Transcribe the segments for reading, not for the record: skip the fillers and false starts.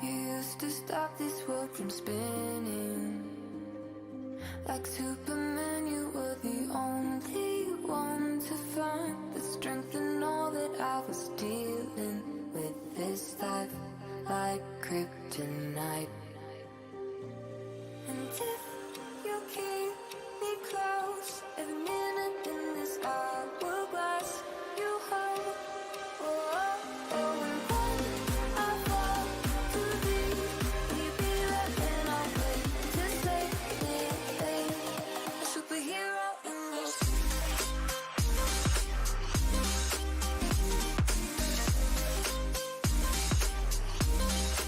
You used to stop this world from spinning. Like Superman, you were the only one to find the strength in all that I was dealing with. This life like kryptonite. And if you keep me close, every minute in this hourglass you hold. Oh, oh, oh, and when I fall too deep, will you be there when I wait to save me? A superhero in your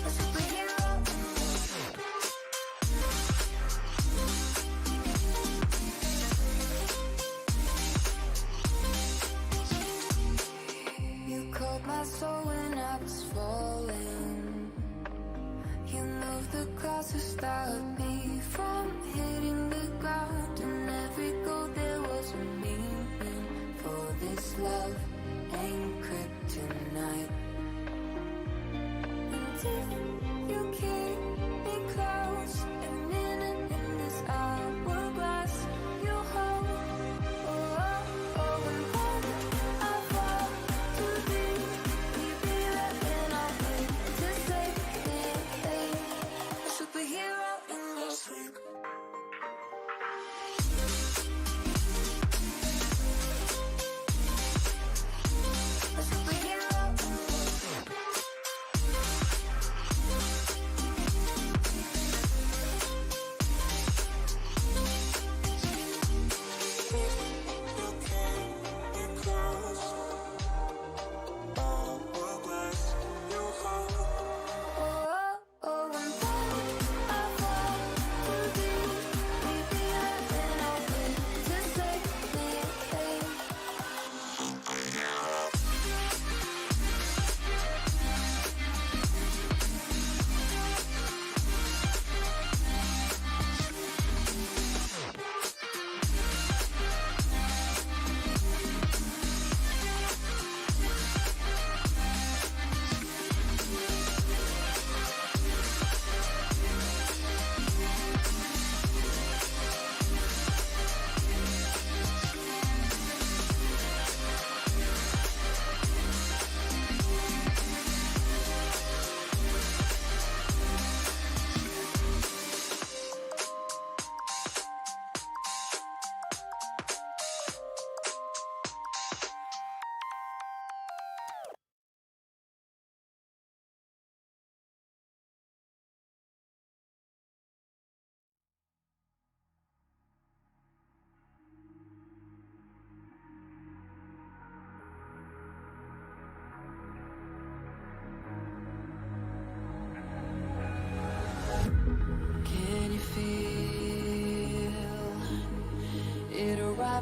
a superhero in you called my soul when I was falling. You moved the clouds to stop me from hitting the ground. And every goal there was a meaning. For this love ain't kryptonite. And if you keep me close, every minute in this hourglass you hold. Oh, oh, oh, and when I fall too deep, will you be there when I wait to save me? A superhero in your sleep. A superhero in your sleep.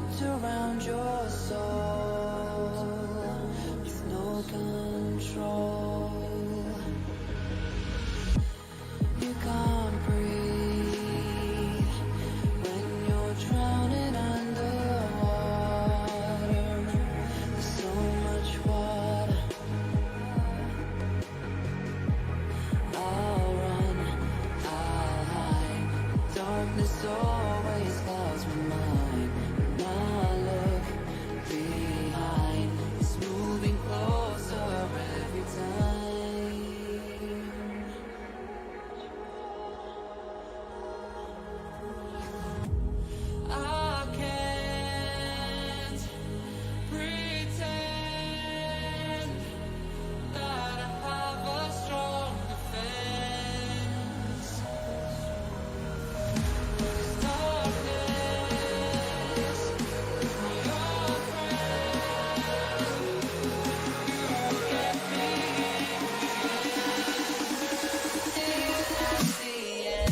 wrapped around your soul with no control. You can't breathe when you're drowning underwater. There's so much water. I'll run, I'll hide. Darkness always clouds my mind. When I look behind, it's moving closer every time. I can't pretend that I have a strong defense. Darkness, your friend, get me at the end.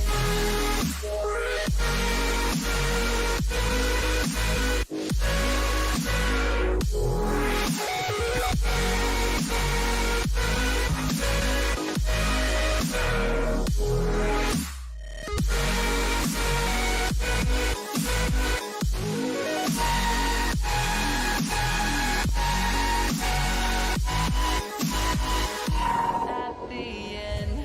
At the end.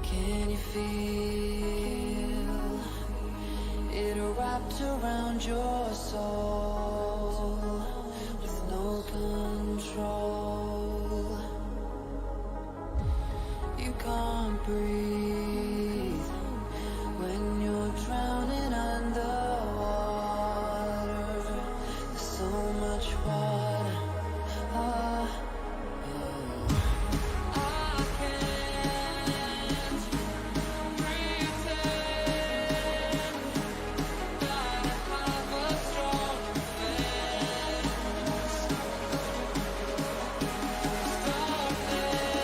Can you feel it wrapped around your soul with no control? You can't breathe when you're drowning underwater. There's so much water. Ah, I can't pretend that I have a strong defense. Darkness, your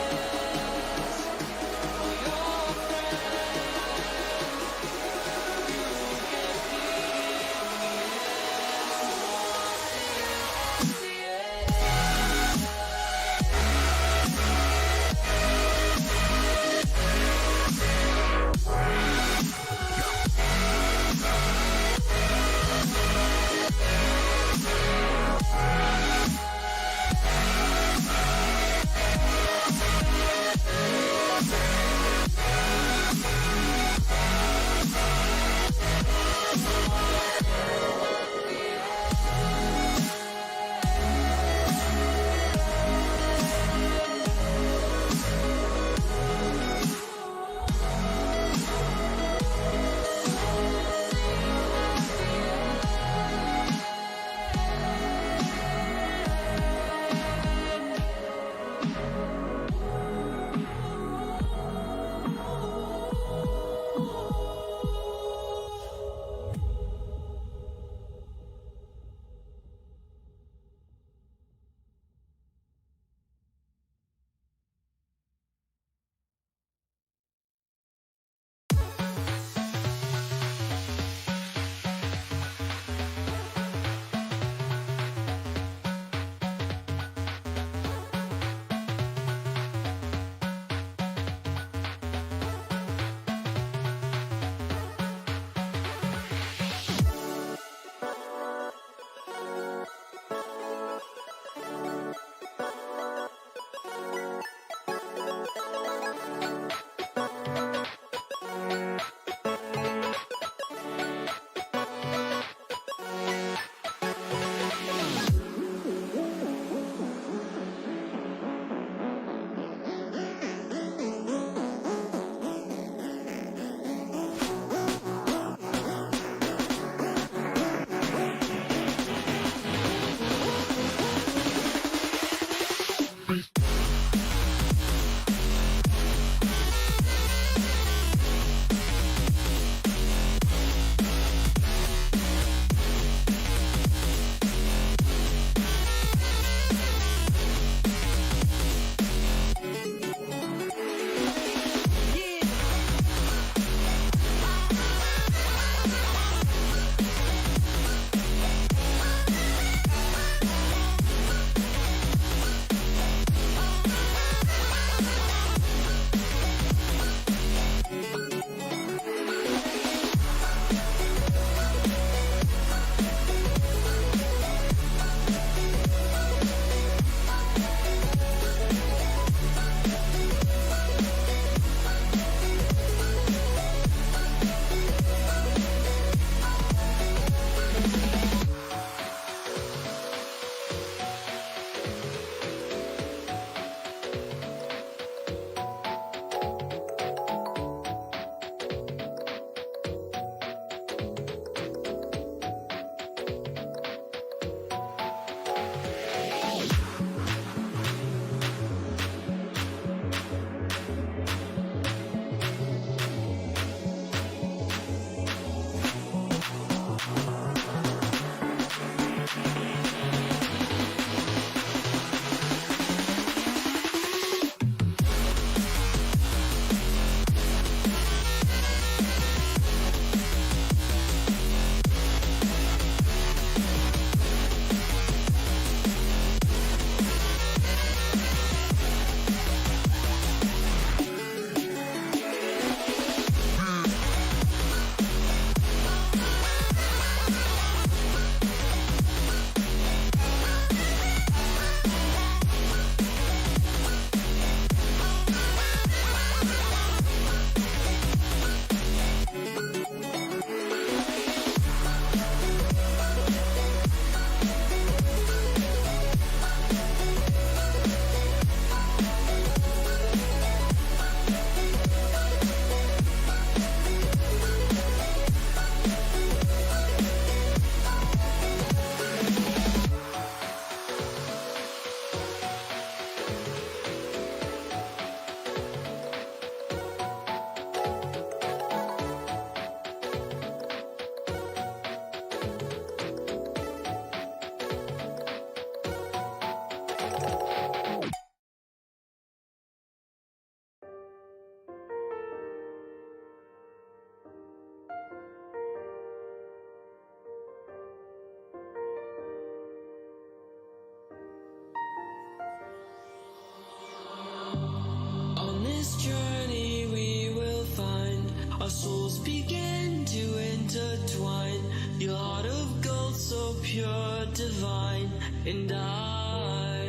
pure, divine, and I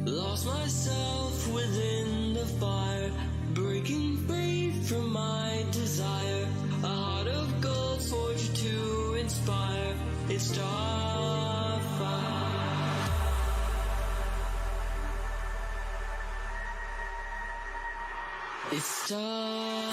lost myself within the fire, breaking free from my desire. A heart of gold forged to inspire. It's starfire. It's starfire.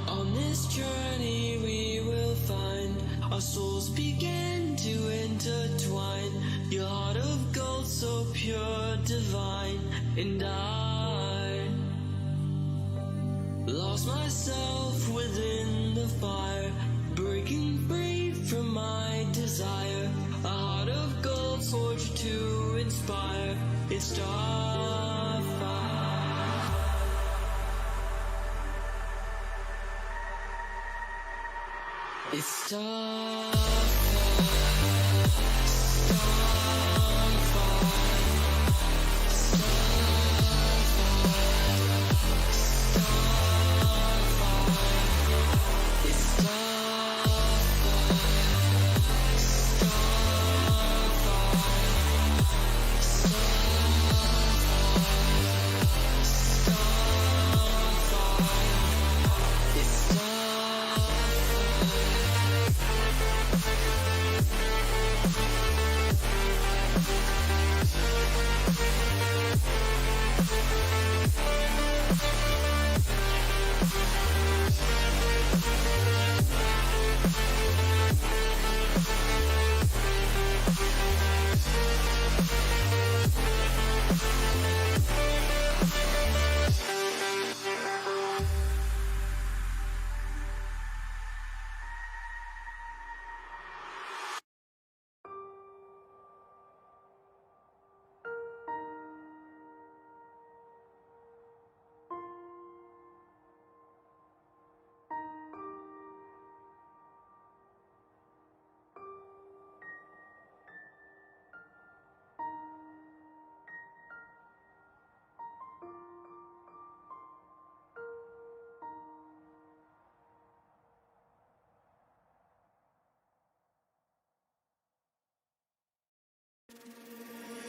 On this journey we will find our souls begin to intertwine. Your heart of gold so pure, divine, and I lost myself within the fire, breaking free from my desire. A heart of gold forged to inspire. It's starfire. It's starfire.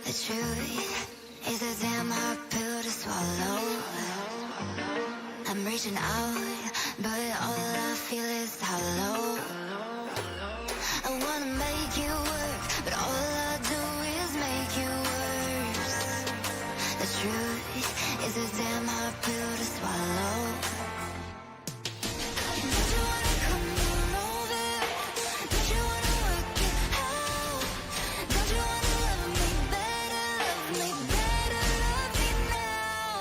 The truth is a damn hard pill to swallow. I'm reaching out, but all I feel is hollow. I wanna make you work, but all I do is make you worse. The truth is a damn hard pill to swallow. Don't you wanna come on over? Don't you wanna work it out? Don't you wanna love me better, love me now?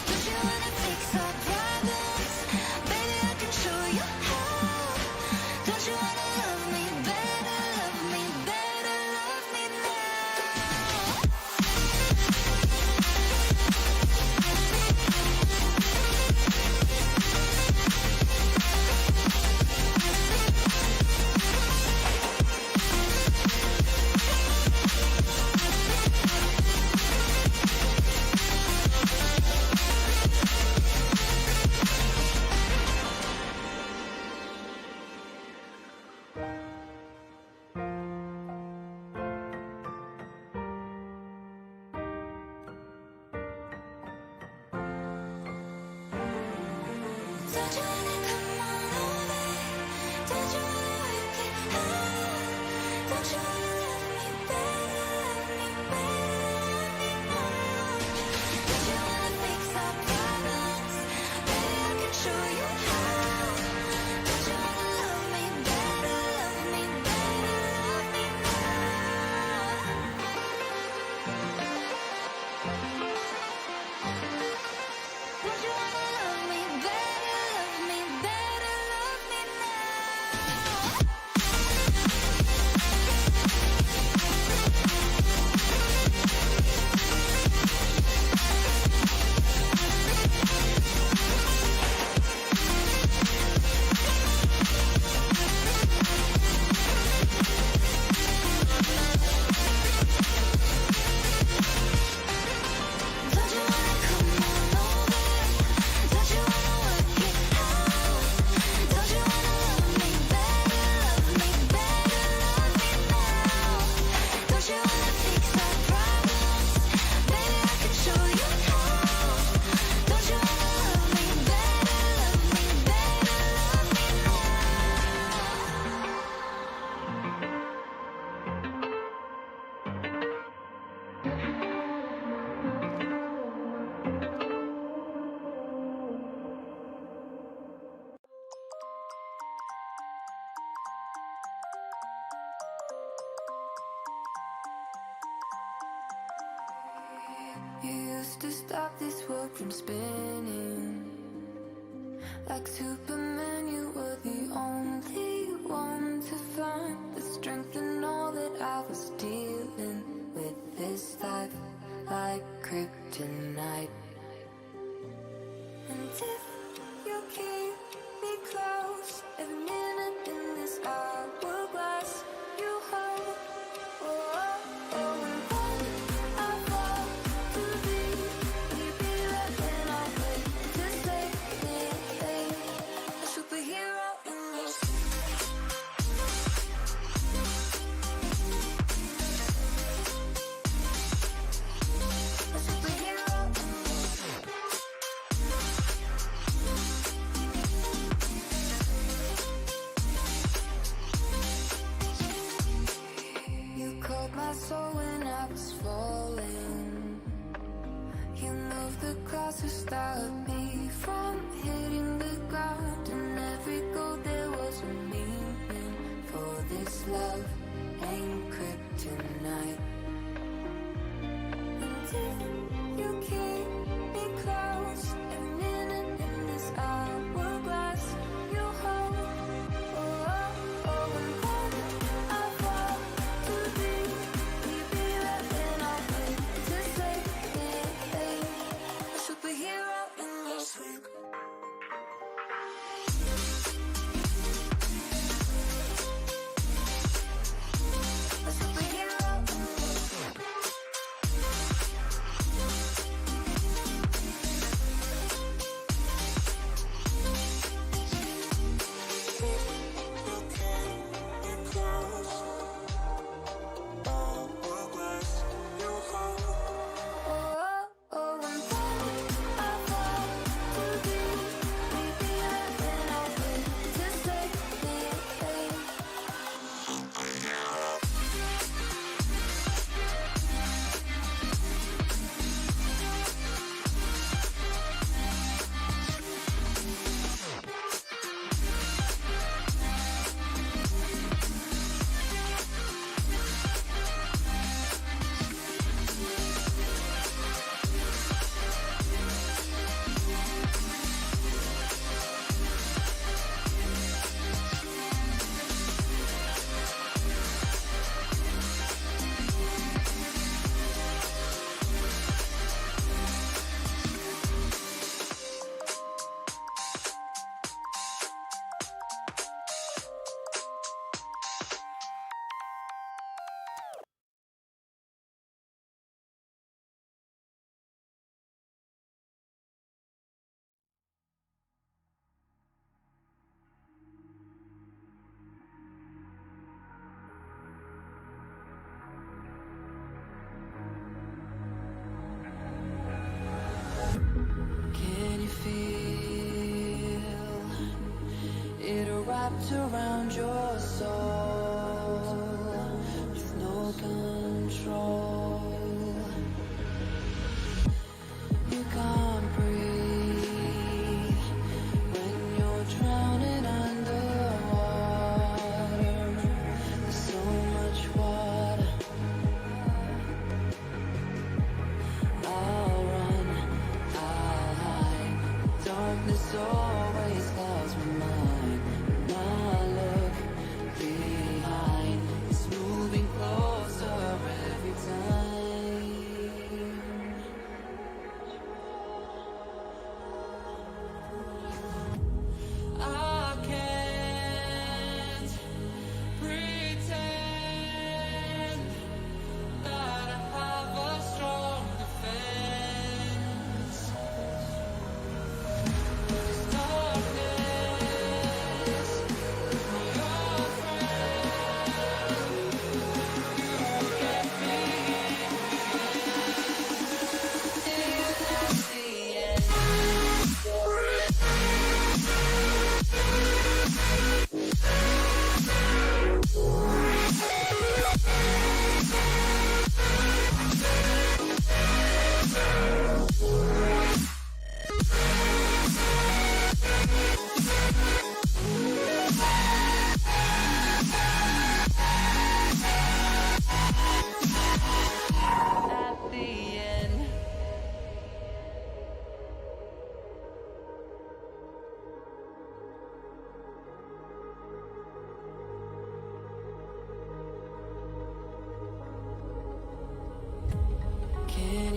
Don't you wanna fix our problems? Baby, I can show you how. Don't you wanna love me better, love me now? Don't you wanna come on over? Don't you wanna You used to stop this world from spinning. Like Superman, you were the only one to find the strength in all that I was dealing with. This life like kryptonite. And if you keep me close, every minute in this hourglass you hold. Oh, oh, oh, and when I fall to thee, will you be there when I wake to save me? A superhero in your sleep. A superhero in your sleep. You called my soul when I was falling. You moved the clouds to stop me from hitting the ground. And every goal there was a meaning. For this love ain't kryptonite. And if you keep me close, every minute in this hourglass you hold. Oh, oh, oh, and when I fall to thee, will you be there when I wake to save me? A superhero in your sleep. A superhero in your sleep. Oh, oh, and when I fall to thee, will you be there when I wake to save me? Can you feel it wrapped around your soul with no control? You can't breathe when you're drowning underwater. There's so much water. I'll run, I'll hide. Darkness always clouds my mind. When I look behind.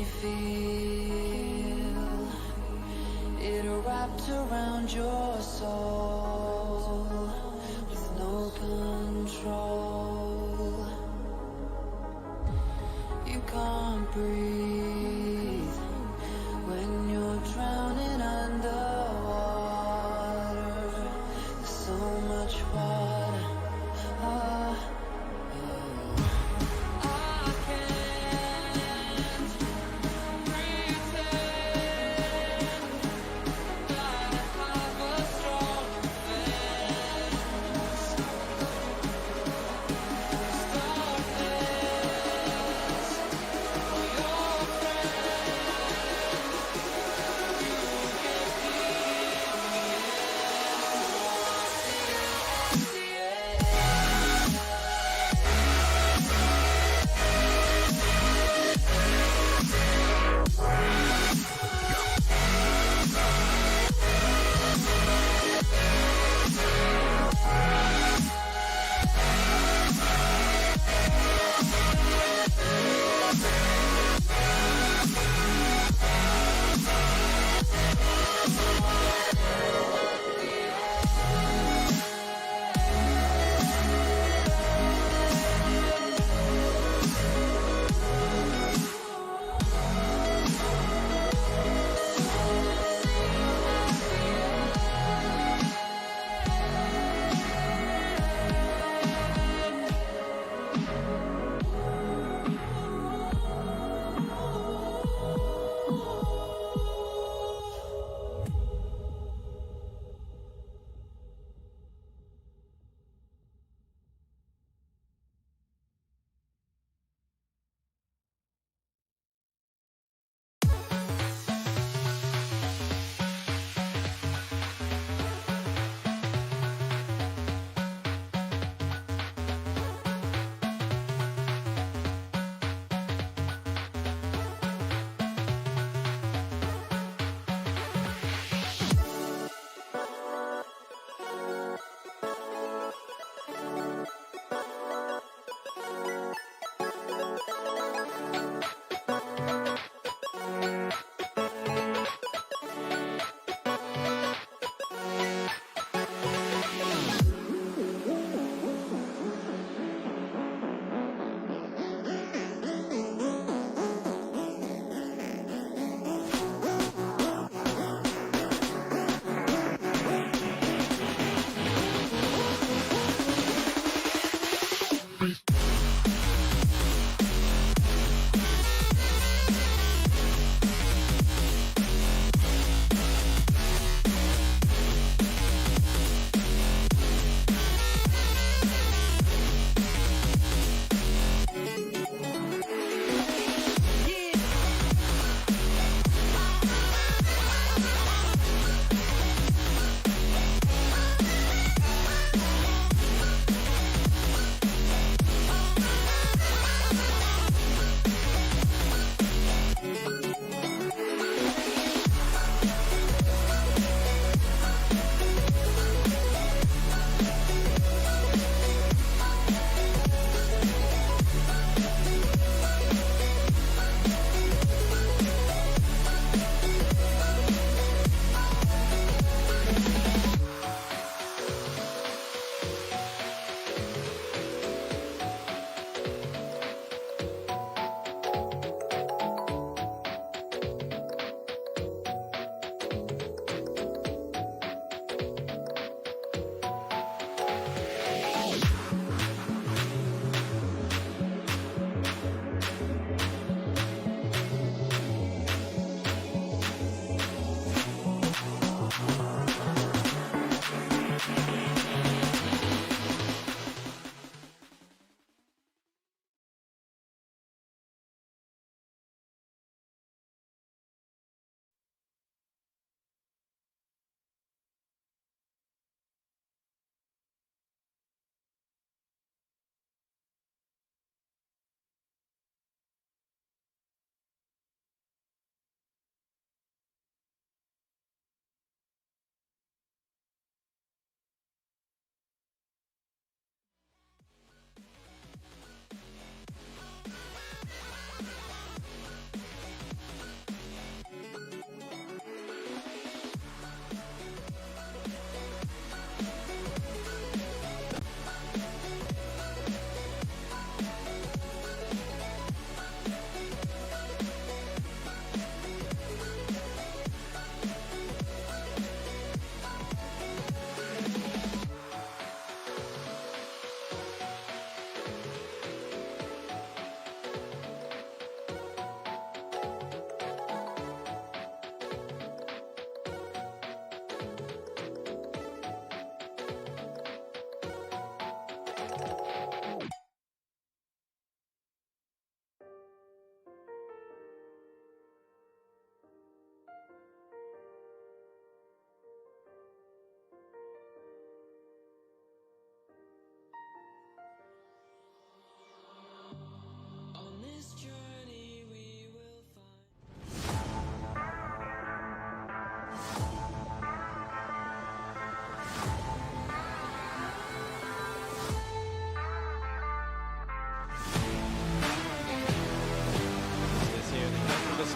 me feel it wrapped around your soul with no control. You can't breathe when you're drowning underwater. There's so much water. I can't pretend that I have a strong defense. Darkness, your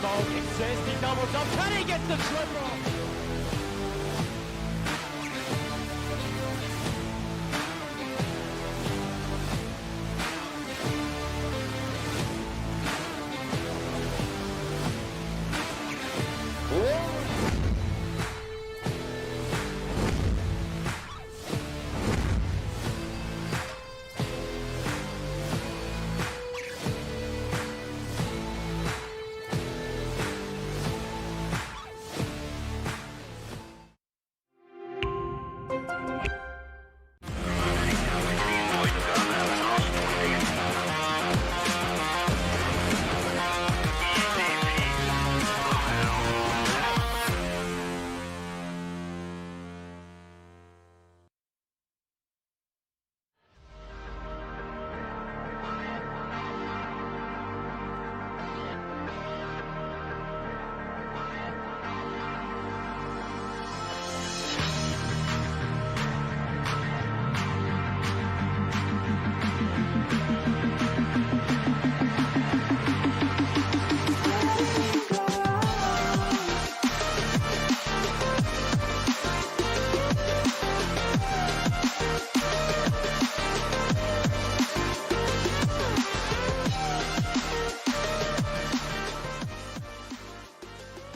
smoke exists. He doubles up. Can he get the triple?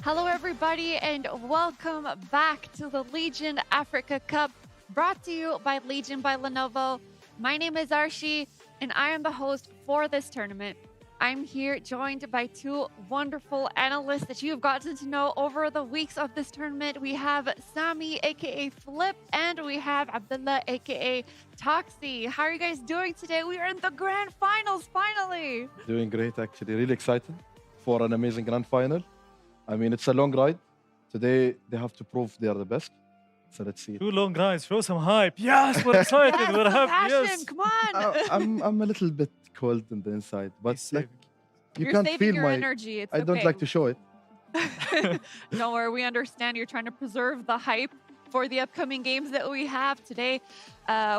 Hello, everybody, and welcome back to the Legion Africa Cup, brought to you by Legion by Lenovo. My name is Arshi, and I am the host for this tournament. I'm here joined by two wonderful analysts that you've gotten to know over the weeks of this tournament. We have Sami, aka Flip, and we have Abdullah, aka Toxie. How are you guys doing today? We are in the grand finals, finally. Doing great, actually. Really excited for an amazing grand final. I mean, it's a long ride. Today, they have to prove they are the best. So let's see. Two long guys. Show some hype. Yes, we're excited. Yes, we're happy. passion, Yes. come on. I'm a little bit cold in the inside, but like, you You're can't saving feel your my. energy. It's I don't okay. like to show it. Don't worry, we understand you're trying to preserve the hype for the upcoming games that we have today.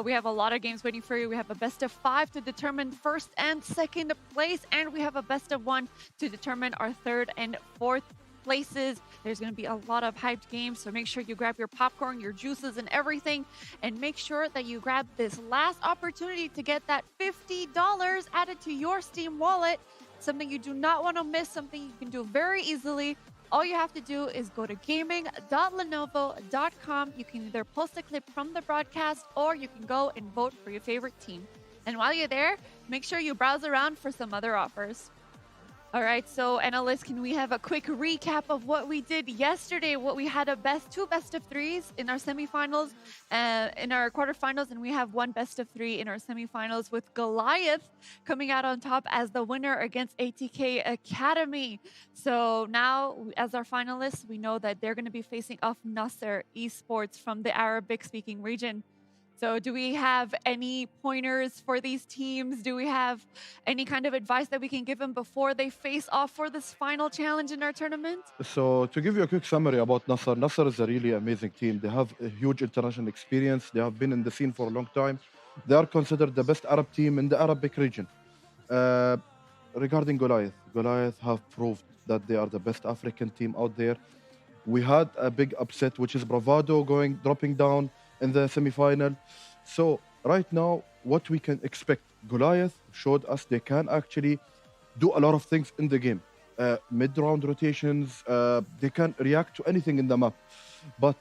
We have a lot of games waiting for you. We have a best of 5 to determine first and second place, and we have a best of 1 to determine our third and fourth places. There's going to be a lot of hyped games, so make sure you grab your popcorn, your juices, and everything, and make sure that you grab this last opportunity to get that $50 added to your Steam wallet. Something you do not want to miss, something you can do very easily. All you have to do is go to gaming.lenovo.com. You can either post a clip from the broadcast or you can go and vote for your favorite team. And while you're there, make sure you browse around for some other offers. All right, so analysts, can we have a quick recap of what we did yesterday? What we had two best of threes in our semifinals, in our quarterfinals, and we have one best of 3 in our semifinals with Goliath coming out on top as the winner against ATK Academy. So now, as our finalists, we know that they're going to be facing off Nasser Esports from the Arabic-speaking region. So do we have any pointers for these teams? Do we have any kind of advice that we can give them before they face off for this final challenge in our tournament? So to give you a quick summary about Nasser, Nasser is a really amazing team. They have a huge international experience. They have been in the scene for a long time. They are considered the best Arab team in the Arabic region. Regarding Goliath, Goliath have proved that they are the best African team out there. We had a big upset, which is Bravado dropping down in the semi-final. So right now, what we can expect, Goliath showed us they can actually do a lot of things in the game. Mid-round rotations, they can react to anything in the map. But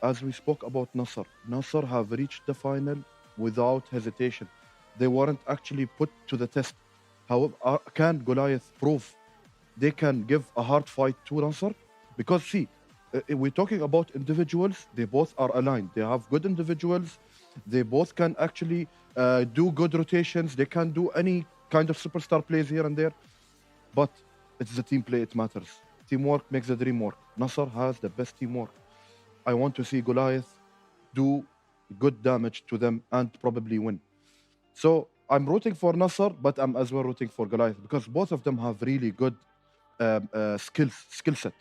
as we spoke about Nasser, Nasser have reached the final without hesitation. They weren't actually put to the test. However, can Goliath prove they can give a hard fight to Nasser? Because see, we're talking about individuals, they both are aligned. They have good individuals. They both can actually do good rotations. They can do any kind of superstar plays here and there. But it's the team play, it matters. Teamwork makes the dream work. Nasser has the best teamwork. I want to see Goliath do good damage to them and probably win. So I'm rooting for Nasser, but I'm as well rooting for Goliath because both of them have really good skill set.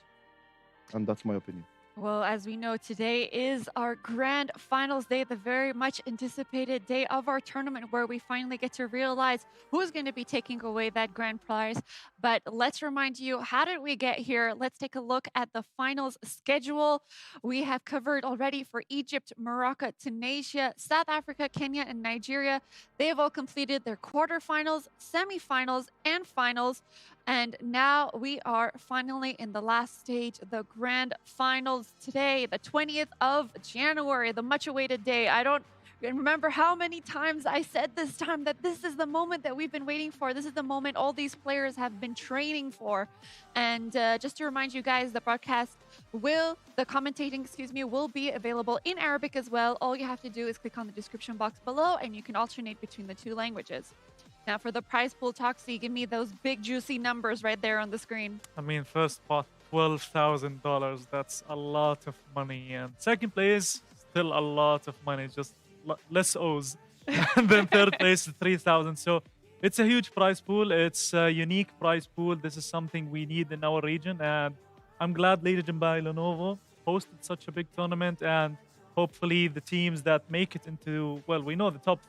And that's my opinion. Well, as we know, today is our grand finals day, the very much anticipated day of our tournament where we finally get to realize who's going to be taking away that grand prize. But let's remind you, how did we get here? Let's take a look at the finals schedule. We have covered already for Egypt, Morocco, Tunisia, South Africa, Kenya, and Nigeria. They have all completed their quarterfinals, semifinals, and finals. And now we are finally in the last stage, the grand finals today, the 20th of January, the much awaited day. I don't remember how many times I said this time that this is the moment that we've been waiting for. This is the moment all these players have been training for. And just to remind you guys, the commentating, will be available in Arabic as well. All you have to do is click on the description box below and you can alternate between the two languages. Now, for the prize pool, Toxie, give me those big, juicy numbers right there on the screen. I mean, first pot, $12,000. That's a lot of money. And second place, still a lot of money, just less O's. And then third place, 3,000. So it's a huge prize pool. It's a unique prize pool. This is something we need in our region. And I'm glad Legion by Lenovo hosted such a big tournament. And hopefully the teams that make it into, well, we know the top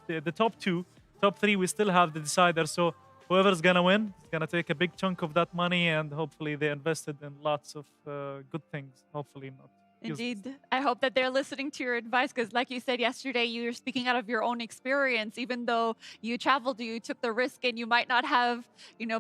two. Top three, we still have the decider. So whoever's going to win is going to take a big chunk of that money. And hopefully they invested in lots of good things. Hopefully not. Indeed. I hope that they're listening to your advice because, like you said yesterday, you're speaking out of your own experience. Even though you traveled, you took the risk and you might not have,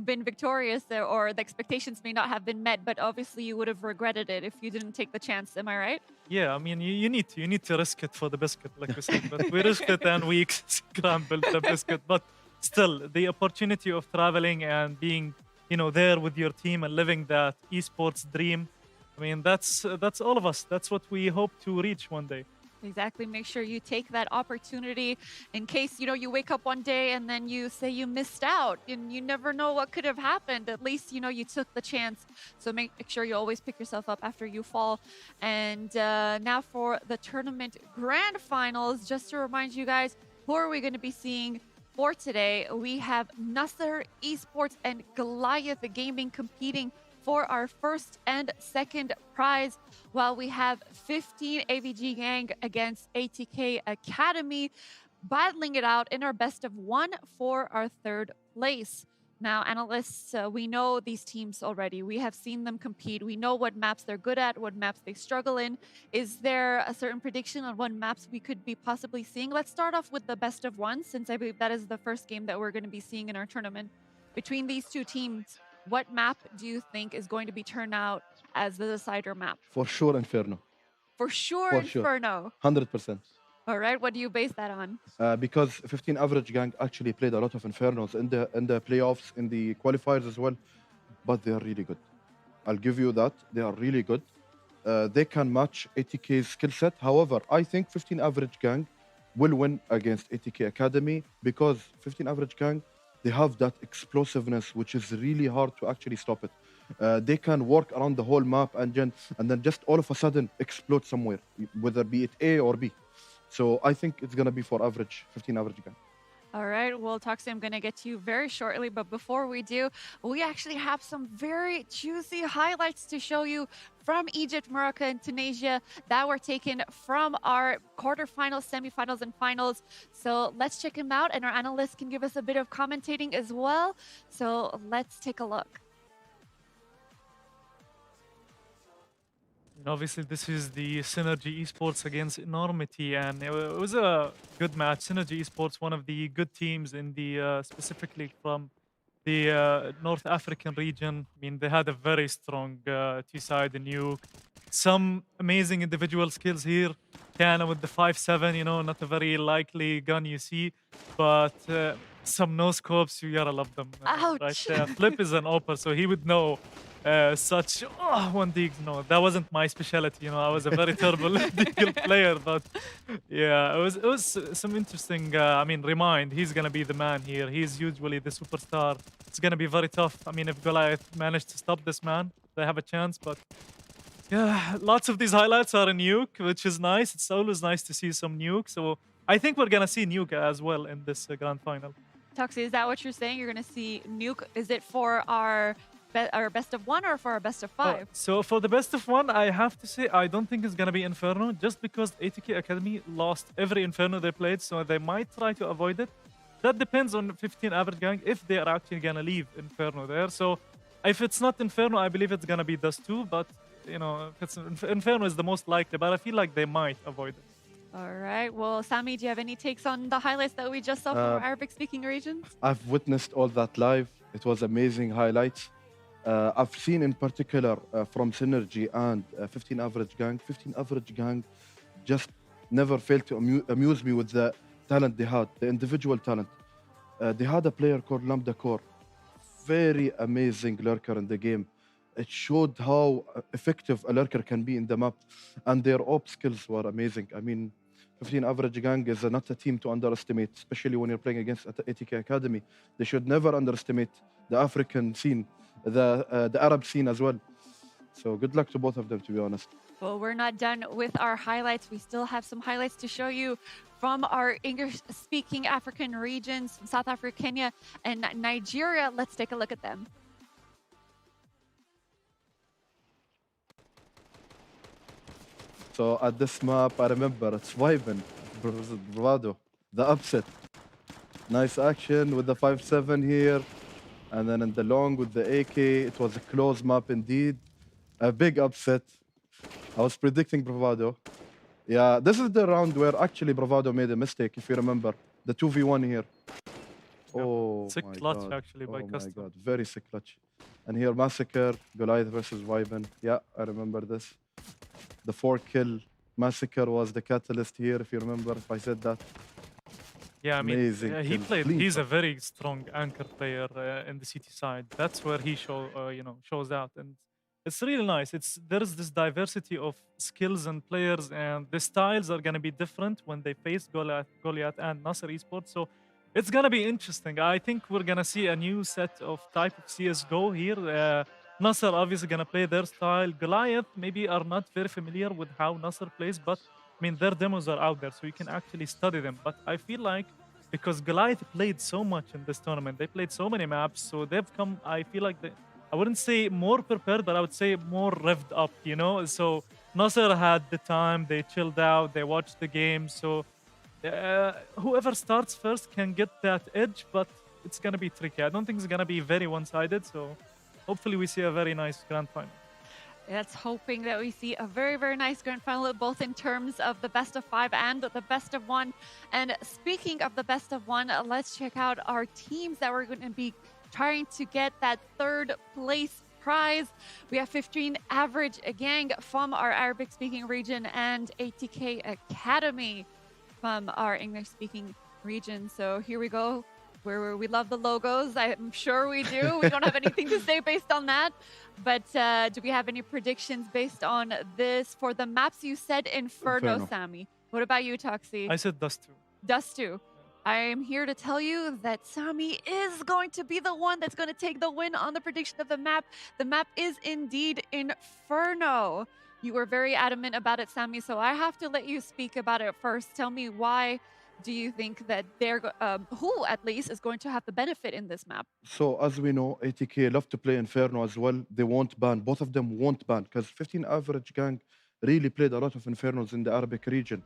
been victorious or the expectations may not have been met. But obviously, you would have regretted it if you didn't take the chance. Am I right? Yeah, I mean, you need to risk it for the biscuit, like we said. But we risked it and we scrambled the biscuit. But still, the opportunity of traveling and being, there with your team and living that esports dream. I mean, that's all of us. That's what we hope to reach one day. Exactly. Make sure you take that opportunity in case, you wake up one day and then you say you missed out and you never know what could have happened. At least, you took the chance. So make sure you always pick yourself up after you fall. And now for the tournament grand finals, just to remind you guys, who are we going to be seeing for today? We have Nasser Esports and Goliath Gaming competing for our first and second prize, while we have 15 AVG Gang against ATK Academy battling it out in our best of one for our third place. Now, analysts, we know these teams already. We have seen them compete. We know what maps they're good at, what maps they struggle in. Is there a certain prediction on what maps we could be possibly seeing? Let's start off with the best of one, since I believe that is the first game that we're going to be seeing in our tournament. Between these two teams, what map do you think is going to be turned out as the decider map? For sure, Inferno. For sure, For sure. Inferno. 100%. All right, what do you base that on? Because 15 average gang actually played a lot of Infernos in the playoffs, in the qualifiers as well, but they are really good. I'll give you that. They are really good. They can match ATK's skill set. However, I think 15 average gang will win against ATK Academy because 15 average gang, they have that explosiveness, which is really hard to actually stop it. They can work around the whole map and then just all of a sudden explode somewhere, whether be it A or B. So I think it's going to be for 15 average gang. All right, well, Toxie, I'm going to get to you very shortly. But before we do, we actually have some very juicy highlights to show you from Egypt, Morocco, and Tunisia that were taken from our quarterfinals, semifinals, and finals. So let's check them out. And our analysts can give us a bit of commentating as well. So let's take a look. And obviously, this is the Synergy Esports against Enormity, and it was a good match. Synergy Esports, one of the good teams in the specifically from the North African region. I mean, they had a very strong T-side nuke. Some amazing individual skills here. Kana with the 5.7, not a very likely gun you see, but some no scopes, you gotta love them. Ouch! Right there. Flip is an oper, so he would know. One dig. No, that wasn't my specialty. I was a very terrible deagle player, but yeah, it was some interesting. Remind, he's gonna be the man here. He's usually the superstar. It's gonna be very tough. I mean, if Goliath managed to stop this man, they have a chance. But yeah, lots of these highlights are a nuke, which is nice. It's always nice to see some nuke. So I think we're gonna see nuke as well in this grand final. Toxie, is that what you're saying? You're going to see nuke? Is it for our our best of one or for our best of five? So for the best of one, I have to say I don't think it's gonna be Inferno, just because ATK Academy lost every Inferno they played, so they might try to avoid it. That depends on 15 average gang if they are actually gonna leave Inferno there. So if it's not Inferno, I believe it's gonna be Dust 2, but you know, if it's Inferno is the most likely, but I feel like they might avoid it. All right. Well, Sami, do you have any takes on the highlights that we just saw from our Arabic-speaking regions? I've witnessed all that live. It was amazing highlights. I've seen in particular from Synergy and 15 Average Gang. 15 Average Gang just never failed to amuse me with the talent they had, the individual talent. They had a player called Lambda Core, very amazing lurker in the game. It showed how effective a lurker can be in the map, and their op skills were amazing. I mean, 15 Average Gang is not a team to underestimate, especially when you're playing against ATK Academy. They should never underestimate the African scene, the Arab scene as well. So good luck to both of them, to be honest. Well, we're not done with our highlights. We still have some highlights to show you from our English-speaking African regions, from South Africa, Kenya, and Nigeria. Let's take a look at them. So at this map, I remember it's vibing, Bravado, the upset. Nice action with the 5-7 here. And then in the long with the AK, it was a close map indeed. A big upset. I was predicting Bravado. Yeah, this is the round where actually Bravado made a mistake, if you remember. The 2v1 here. Oh, Sick my clutch God. actually by Oh Custom. my God, very sick clutch. And here Massacre, Goliath versus Wyvern. Yeah, I remember this. The 4-kill Massacre was the catalyst here, if you remember, if I said that. Yeah, I mean, Amazing he kill. played. Clean He's a shot. very strong anchor player in the CT side. That's where he shows out, and it's really nice. There is this diversity of skills and players, and the styles are gonna be different when they face Goliath and Nasser Esports. So it's gonna be interesting. I think we're gonna see a new set of type of CS:GO here. Nasser obviously gonna play their style. Goliath maybe are not very familiar with how Nasser plays, but I mean their demos are out there, so you can actually study them. But I feel like because Goliath played so much in this tournament, they played so many maps, so they've come. I feel like I wouldn't say more prepared, but I would say more revved up. You know, so Nasser had the time. They chilled out. They watched the game. So whoever starts first can get that edge, but it's gonna be tricky. I don't think it's gonna be very one-sided. So hopefully we see a very nice grand final. That's hoping that we see a very, very nice grand final, both in terms of the best of 5 and the best of 1. And speaking of the best of 1, let's check out our teams that we're going to be trying to get that 3rd place prize. We have 15 Average Gang from our Arabic-speaking region and ATK Academy from our English-speaking region. So here we go. Where we love the logos. I'm sure we do. We don't have anything to say based on that. But do we have any predictions based on this? For the maps, you said Inferno. Sami. What about you, Toxie? I said Dust 2. Dust 2. I am here to tell you that Sami is going to be the one that's going to take the win on the prediction of the map. The map is indeed Inferno. You were very adamant about it, Sami, so I have to let you speak about it first. Tell me why do you think that who at least is going to have the benefit in this map? So as we know, ATK love to play Inferno as well. They won't ban. Both of them won't ban because 15 Average Gang really played a lot of Infernos in the Arabic region.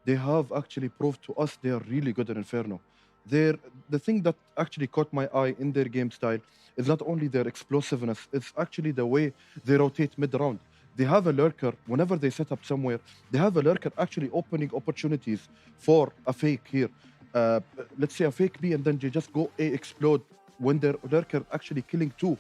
They have actually proved to us they are really good at Inferno. The thing that actually caught my eye in their game style is not only their explosiveness, it's actually the way they rotate mid-round. They have a lurker, whenever they set up somewhere, they have a lurker actually opening opportunities for a fake here. Let's say a fake B, and then they just go A explode when their lurker actually killing 2.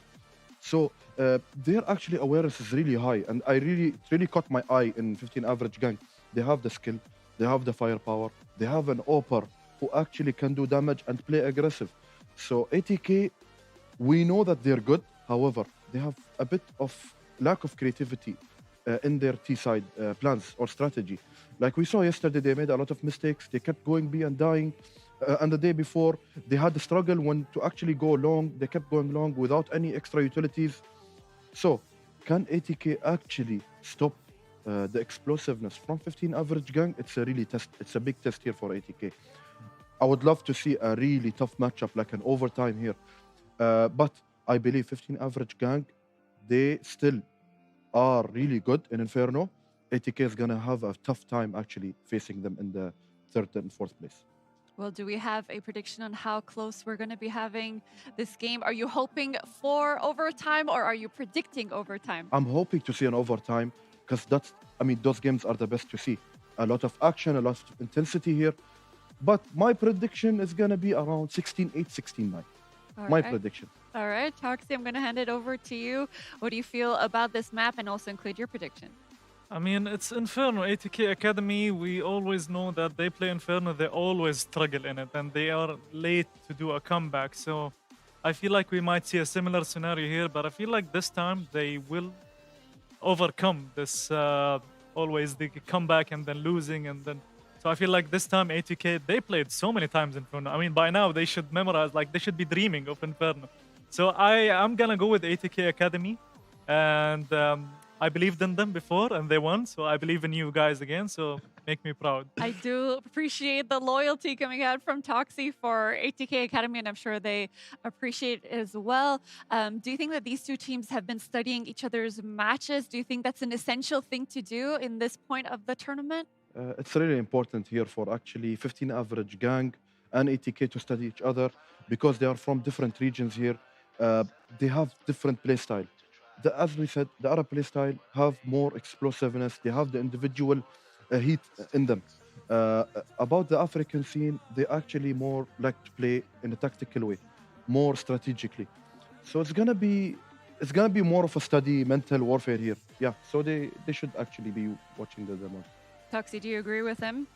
So their actually awareness is really high, and it really caught my eye in 15 Average Gang. They have the skill, they have the firepower, they have an oper who actually can do damage and play aggressive. So ATK, we know that they're good, however, they have a bit of lack of creativity in their T-side plans or strategy. Like we saw yesterday, they made a lot of mistakes. They kept going B and dying. And the day before, they had the struggle when to actually go long. They kept going long without any extra utilities. So, can ATK actually stop the explosiveness from 15 Average Gang? It's a big test here for ATK. I would love to see a really tough matchup, like an overtime here. But I believe 15 average gang, they still are really good in Inferno. ATK is gonna have a tough time actually facing them in the third and fourth place. Well, do we have a prediction on how close we're going to be having this game? Are you hoping for overtime or are you predicting overtime? I'm hoping to see an overtime because those games are the best to see. A lot of action, a lot of intensity here. But my prediction is gonna be around 16-8, 16-9. All My right. prediction. All right, Toxie, I'm going to hand it over to you. What do you feel about this map and also include your prediction? I mean, it's Inferno, ATK Academy. We always know that they play Inferno. They always struggle in it, and they are late to do a comeback. So I feel like we might see a similar scenario here, but I feel like this time they will overcome this always the comeback and then losing and then. So I feel like this time ATK, they played so many times Inferno. I mean, by now they should memorize, like they should be dreaming of Inferno. So I'm gonna go with ATK Academy, and I believed in them before and they won, so I believe in you guys again, so make me proud. I do appreciate the loyalty coming out from Toxie for ATK Academy, and I'm sure they appreciate it as well. Do you think that these two teams have been studying each other's matches? Do you think that's an essential thing to do in this point of the tournament? It's really important here for actually 15 average gang and ATK to study each other because they are from different regions here. They have different play style. As we said, the Arab play style have more explosiveness. They have the individual heat in them. About the African scene, they actually more like to play in a tactical way, more strategically. So it's gonna be more of a study, mental warfare here. Yeah. So they should actually be watching the demo. Toxie, do you agree with him?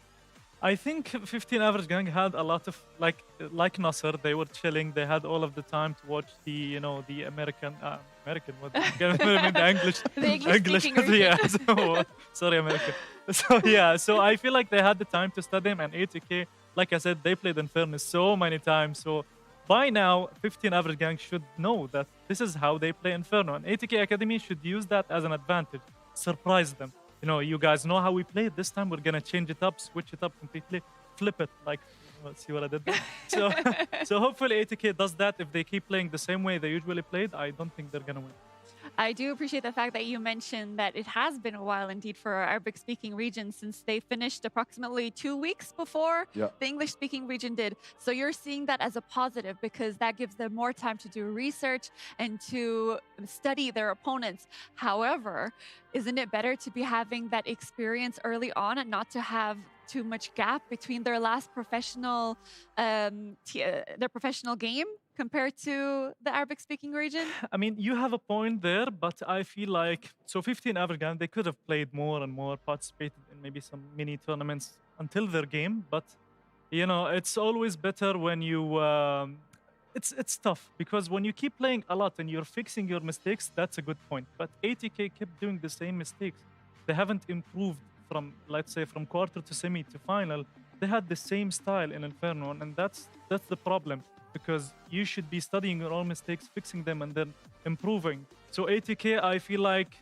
I think 15 average gang had a lot of like Nasser, they were chilling. They had all of the time to watch the the American what the English The English-speaking region. yeah. So, sorry, American. So yeah, so I feel like they had the time to study him, and ATK, like I said, they played Inferno so many times. So by now, 15 average gang should know that this is how they play Inferno, and ATK Academy should use that as an advantage, surprise them. You guys know how we play it. This time we're gonna change it up, switch it up completely, flip it. See what I did there? So hopefully ATK does that. If they keep playing the same way they usually played, I don't think they're gonna win. I do appreciate the fact that you mentioned that it has been a while indeed for our Arabic-speaking region since they finished approximately 2 weeks before Yeah. the English-speaking region did. So you're seeing that as a positive because that gives them more time to do research and to study their opponents. However, isn't it better to be having that experience early on and not to have too much gap between their last professional their professional game compared to the Arabic-speaking region? I mean, you have a point there, but I feel like 15 average gang, they could have played more and more, participated in maybe some mini tournaments until their game. But it's always better when you. It's tough because when you keep playing a lot and you're fixing your mistakes, that's a good point. But ATK kept doing the same mistakes. They haven't improved from, let's say, from quarter to semi to final. They had the same style in Inferno, and that's the problem. Because you should be studying your own mistakes, fixing them, and then improving. So ATK, I feel like,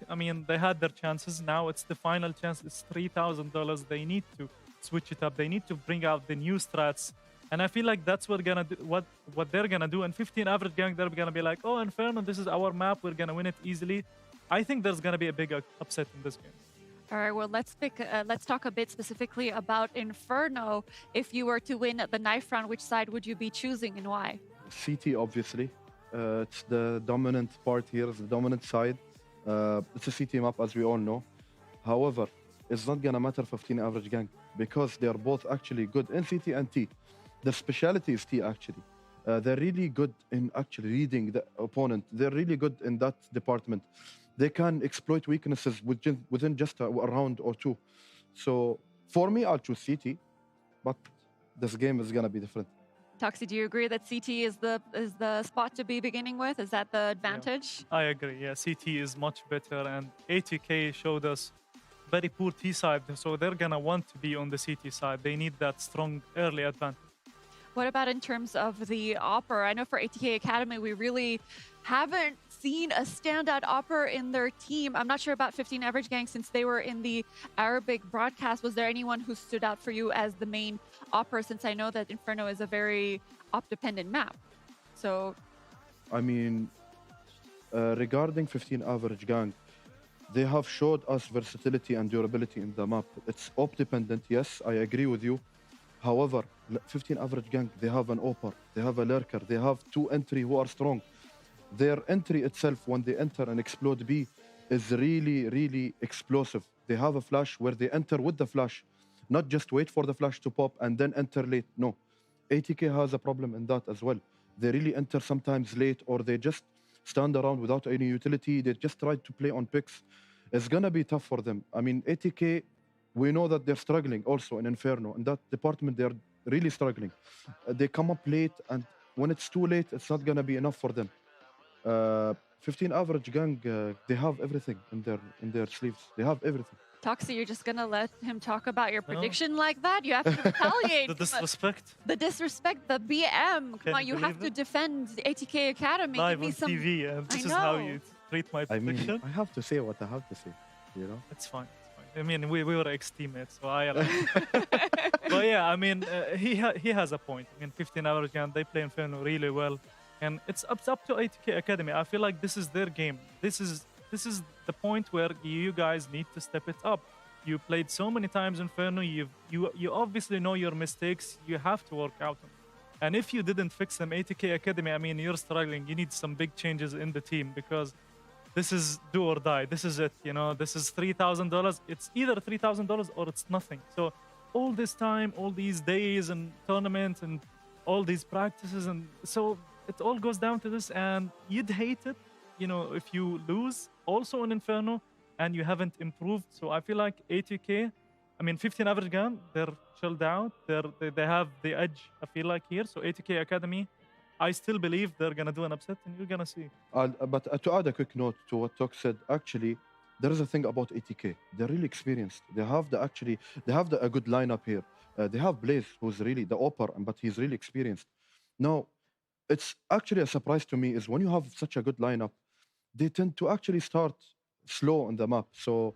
they had their chances. Now it's the final chance. It's $3,000. They need to switch it up. They need to bring out the new strats. And I feel like that's what they're gonna do. And 15 average gang, they're gonna be like, oh, Inferno, this is our map. We're gonna win it easily. I think there's gonna be a big upset in this game. All right, well, let's talk a bit specifically about Inferno. If you were to win the knife round, which side would you be choosing and why? CT, obviously. It's the dominant part here, it's the dominant side. It's a CT map, as we all know. However, it's not gonna matter 15 average gang because they are both actually good in CT and T. The specialty is T, actually. They're really good in actually reading the opponent. They're really good in that department. They can exploit weaknesses within just a round or two. So for me, I'll choose CT, but this game is gonna be different. Toxie, do you agree that CT is the spot to be beginning with? Is that the advantage? I agree. Yeah, CT is much better, and ATK showed us very poor T side, so they're gonna want to be on the CT side. They need that strong early advantage. What about in terms of the Opper? I know for ATK Academy, we really haven't seen a standout Opper in their team. I'm not sure about 15 average gang since they were in the Arabic broadcast. Was there anyone who stood out for you as the main Opper, since I know that Inferno is a very op-dependent map? So, I mean, regarding 15 average gang, they have showed us versatility and durability in the map. It's op dependent, yes, I agree with you. However, 15 average gang, they have an Oper, they have a lurker, they have two entry who are strong. Their entry itself, when they enter and explode B, is really, really explosive. They have a flash where they enter with the flash, not just wait for the flash to pop and then enter late. No, ATK has a problem in that as well. They really enter sometimes late, or they just stand around without any utility. They just try to play on picks. It's gonna be tough for them. I mean, ATK, we know that they're struggling also in Inferno. In that department, they're really struggling. They come up late, and when it's too late, it's not gonna be enough for them. 15 average gang, they have everything in their sleeves. They have everything. Toxie, you're just gonna let him talk about your prediction like that? You have to retaliate. The disrespect. The disrespect, the BM. Come on, you have believe to defend the ATK Academy. Live Give me on some. TV, and I this is how know. you treat my I mean, prediction. I have to say what I have to say, you know? It's fine. It's fine. I mean, we were ex-teammates, so I allow it. But yeah, I mean, he has a point. I mean, 15 average gun, they play Inferno really well. And it's up to ATK Academy. I feel like this is their game. This is the point where you guys need to step it up. You played so many times Inferno. You obviously know your mistakes. You have to work out them. And if you didn't fix them, ATK Academy, I mean, you're struggling. You need some big changes in the team, because this is do or die. This is it. You know, this is $3,000. It's either $3,000 or it's nothing. So all this time, all these days and tournaments and all these practices, and so it all goes down to this. And you'd hate it, you know, if you lose also in Inferno and you haven't improved. So I feel like ATK, I mean, 15 average gun, they're chilled out. They have the edge, I feel like, here. So ATK Academy, I still believe they're going to do an upset, and you're going to see. But to add a quick note to what Tok said, actually, there is a thing about ATK. They're really experienced. They have a good lineup here. They have Blaze, who's really the Oper, but he's really experienced. Now, it's actually a surprise to me is when you have such a good lineup, they tend to actually start slow on the map. So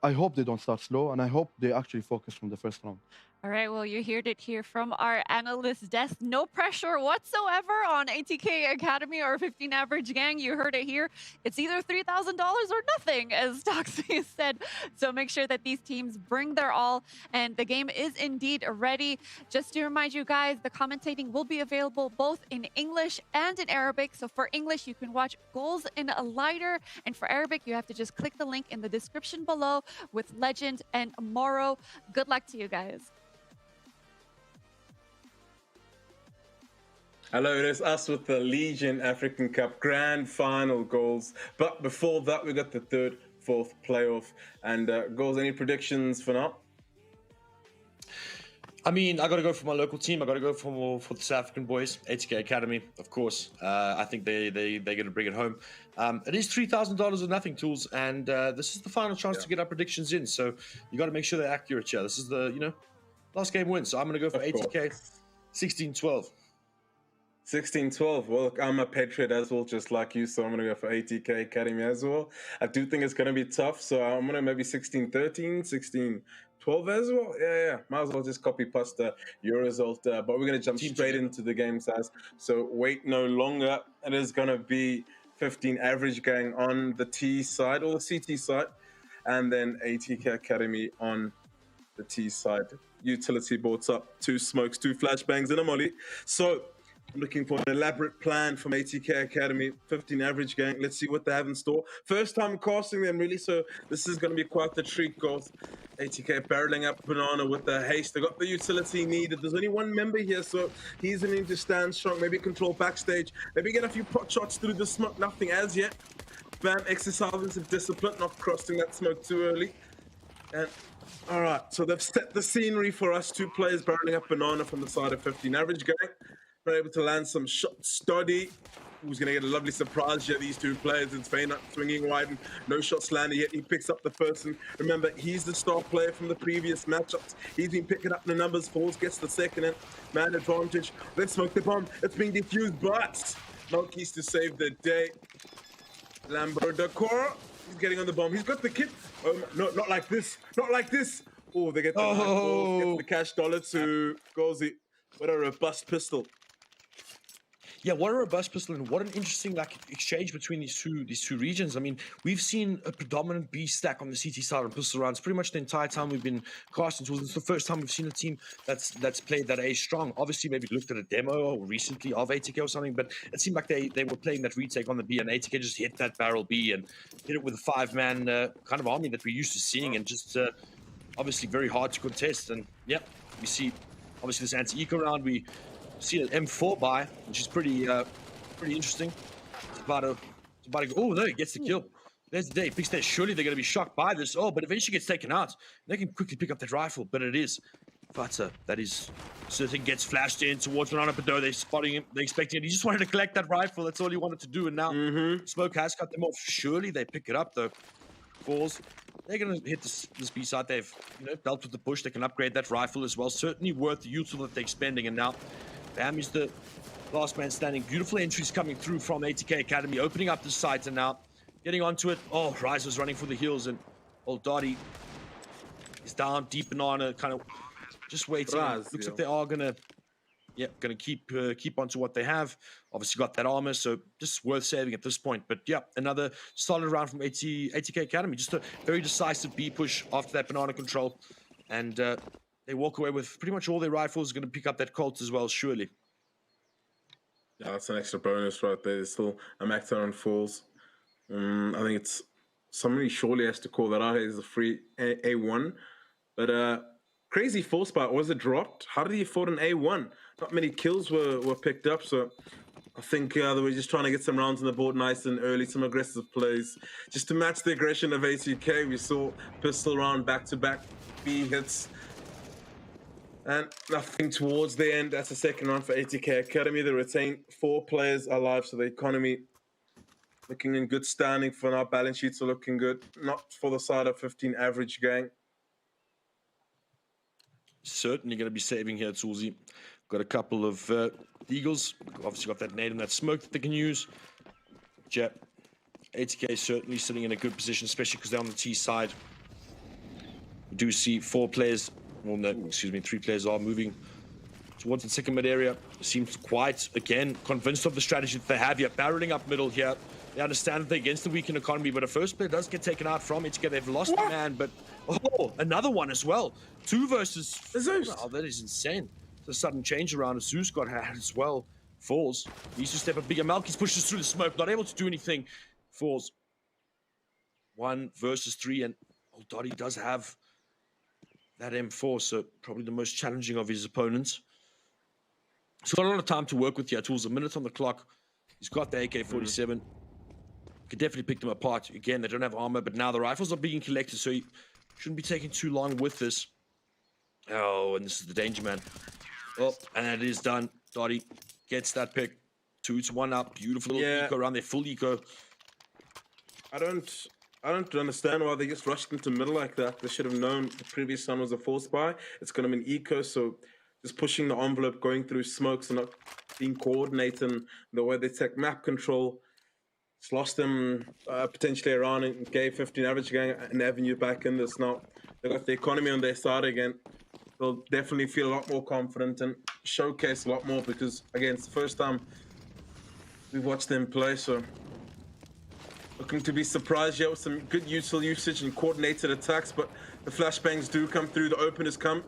I hope they don't start slow, and I hope they actually focus from the first round. All right, well, you heard it here from our analyst desk. No pressure whatsoever on ATK Academy or 15 average gang. You heard it here. It's either $3,000 or nothing, as Toxie said. So make sure that these teams bring their all, and the game is indeed ready. Just to remind you guys, the commentating will be available both in English and in Arabic. So for English, you can watch Goals in a Lighter, and for Arabic, you have to just click the link in the description below with Legend and Moro. Good luck to you guys. Hello, it is us with the Legion African Cup Grand Final goals. But before that, we got the third, fourth playoff. And goals, any predictions for now? I mean, I got to go for my local team. I got to go for the South African boys, ATK Academy, of course. I think they're going to bring it home. It is $3,000 or nothing, Tools, and this is the final chance to get our predictions in. So you got to make sure they're accurate here. This is the last game win. So I'm going to go for ATK 16-12. 16-12. Well, look, I'm a Patriot as well, just like you, so I'm going to go for ATK Academy as well. I do think it's going to be tough, so I'm going to maybe 16-13, 16-12 as well. Yeah. Might as well just copy-paste your result. But we're going to jump straight into the game, Saz. So wait no longer. It is going to be 15 average gang on the T side, or the CT side, and then ATK Academy on the T side. Utility boards up, 2 smokes, 2 flashbangs, and a molly. So looking for an elaborate plan from ATK Academy, 15 average gang. Let's see what they have in store. First time casting them, really, so this is going to be quite the treat, goals. ATK barreling up Banana with the haste. They got the utility needed. There's only one member here, so he's going to need to stand strong, maybe control backstage, maybe get a few pot shots through the smoke. Nothing as yet. Bam exercising some discipline, not crossing that smoke too early. And all right, so they've set the scenery for us. 2 players barreling up Banana from the side of 15 average gang. Been able to land some shots. Study, who's going to get a lovely surprise here. These 2 players, it's Feynut swinging wide and no shots landed yet. He picks up the first, and remember, he's the star player from the previous matchups. He's been picking up the numbers. Falls gets the second, and man advantage. Let's smoke the bomb. It's being defused, but Monkeys to save the day. Lambo Decor, he's getting on the bomb. He's got the kit. Oh, no, not like this. Not like this. Oh, they get the balls, gets the cash dollar to Golzy. What a robust pistol. Yeah, what a robust pistol and what an interesting like exchange between these two regions. I mean, we've seen a predominant B stack on the CT side on pistol rounds pretty much the entire time we've been casting tools. It's the first time we've seen a team that's played that A strong. Obviously, maybe looked at a demo recently of ATK or something, but it seemed like they were playing that retake on the B, and ATK just hit that barrel B and hit it with a 5-man kind of army that we're used to seeing, and just obviously very hard to contest. And yeah, we see obviously this anti-eco round. We see an M4 buy, which is pretty interesting. It's about to go. Oh, no, he gets the kill. There's the day. Picks that. Surely they're going to be shocked by this. Oh, but eventually gets taken out. They can quickly pick up that rifle, but it is Vata. That is certain gets flashed in towards Banana, but no, they're spotting him. They're expecting it. He just wanted to collect that rifle. That's all he wanted to do. And now Smoke has cut them off. Surely they pick it up though. Falls. They're going to hit this B side. They've dealt with the push. They can upgrade that rifle as well. Certainly worth the util that they're expending. And now Bam is the last man standing. Beautiful entries coming through from ATK Academy, opening up the site, and now getting onto it. Oh, Rise was running for the heels, and old Dottie is down. Deep Banana kind of just waiting. Looks like they are gonna keep onto what they have. Obviously got that armor, so just worth saving at this point. But yeah, another solid round from ATK Academy. Just a very decisive B push after that Banana control, and they walk away with pretty much all their rifles. Going to pick up that Colt as well, surely. Yeah, that's an extra bonus right there. There's still a Macton on falls. I think it's somebody surely has to call that out. It's a free A1. But crazy full spot. Was it dropped? How did he afford an A1? Not many kills were picked up, so I think they were just trying to get some rounds on the board nice and early, some aggressive plays. Just to match the aggression of ATK, we saw pistol round back-to-back B hits. And nothing towards the end. That's the second round for ATK Academy. They retain 4 players alive, so the economy looking in good standing for now. Balance sheets are looking good. Not for the side of 15 average gang. Certainly going to be saving here, Toolsy. Got a couple of Eagles. Obviously got that nade and that smoke that they can use. Jet. ATK certainly sitting in a good position, especially because they're on the T side. We do see 4 players. Well, no, excuse me, 3 players are moving towards the second mid area. Seems quite, again, convinced of the strategy that they have here. Barreling up middle here. They understand that they're against the weakened economy, but a first player does get taken out from it. They've lost a man, but oh, another one as well. 2 versus Zeus. Oh, that is insane. It's a sudden change around. Zeus got had as well. Falls. He needs to step up bigger. Malkis pushes through the smoke, not able to do anything. Falls. 1 versus 3, and old Dottie does have that M4, so probably the most challenging of his opponents. He's got a lot of time to work with here. Tools, a minute on the clock. He's got the AK-47. Could definitely pick them apart. Again, they don't have armor, but now the rifles are being collected, so he shouldn't be taking too long with this. Oh, and this is the danger man. Oh, and it is done. Dottie gets that pick. 2-1 up. Beautiful little eco around there. Full eco. I don't understand why they just rushed into middle like that. They should have known the previous one was a force buy. It's going to be an eco, so just pushing the envelope, going through smokes and not being coordinated the way they take map control. It's lost them potentially around and gave 15 average gang an avenue back in this now. They've got the economy on their side again. They'll definitely feel a lot more confident and showcase a lot more because, again, it's the first time we've watched them play, so looking to be surprised yet with some good util usage and coordinated attacks, but the flashbangs do come through. The openers come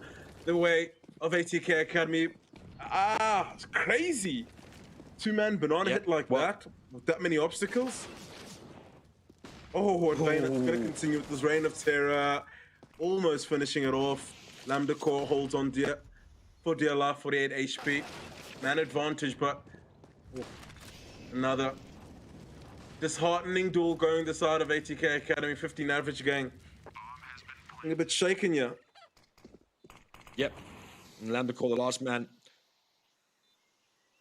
the way of ATK Academy. It's crazy. 2-man banana hit like that with that many obstacles. Oh, and Vayne is going to continue with this reign of terror, almost finishing it off. Lambda Core holds on for dear life, 48 HP. Man advantage, but another disheartening duel going the side of ATK Academy, 15 average gang. A bit shaken, yeah. Yep. And Lambda Core, the last man,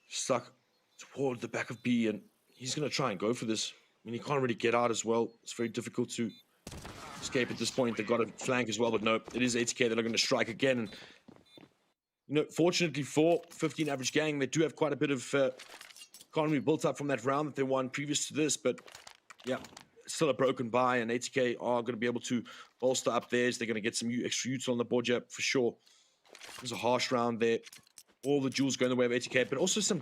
stuck toward the back of B, and he's going to try and go for this. I mean, he can't really get out as well. It's very difficult to escape at this point. They've got a flank as well, but no, it is ATK that are going to strike again. And, you know, fortunately for 15 average gang, they do have quite a bit of economy built up from that round that they won previous to this. But, yeah, still a broken buy, and ATK are going to be able to bolster up theirs. They're going to get some extra util on the board, yeah, for sure. It was a harsh round there. all the duels going the way of ATK, but also some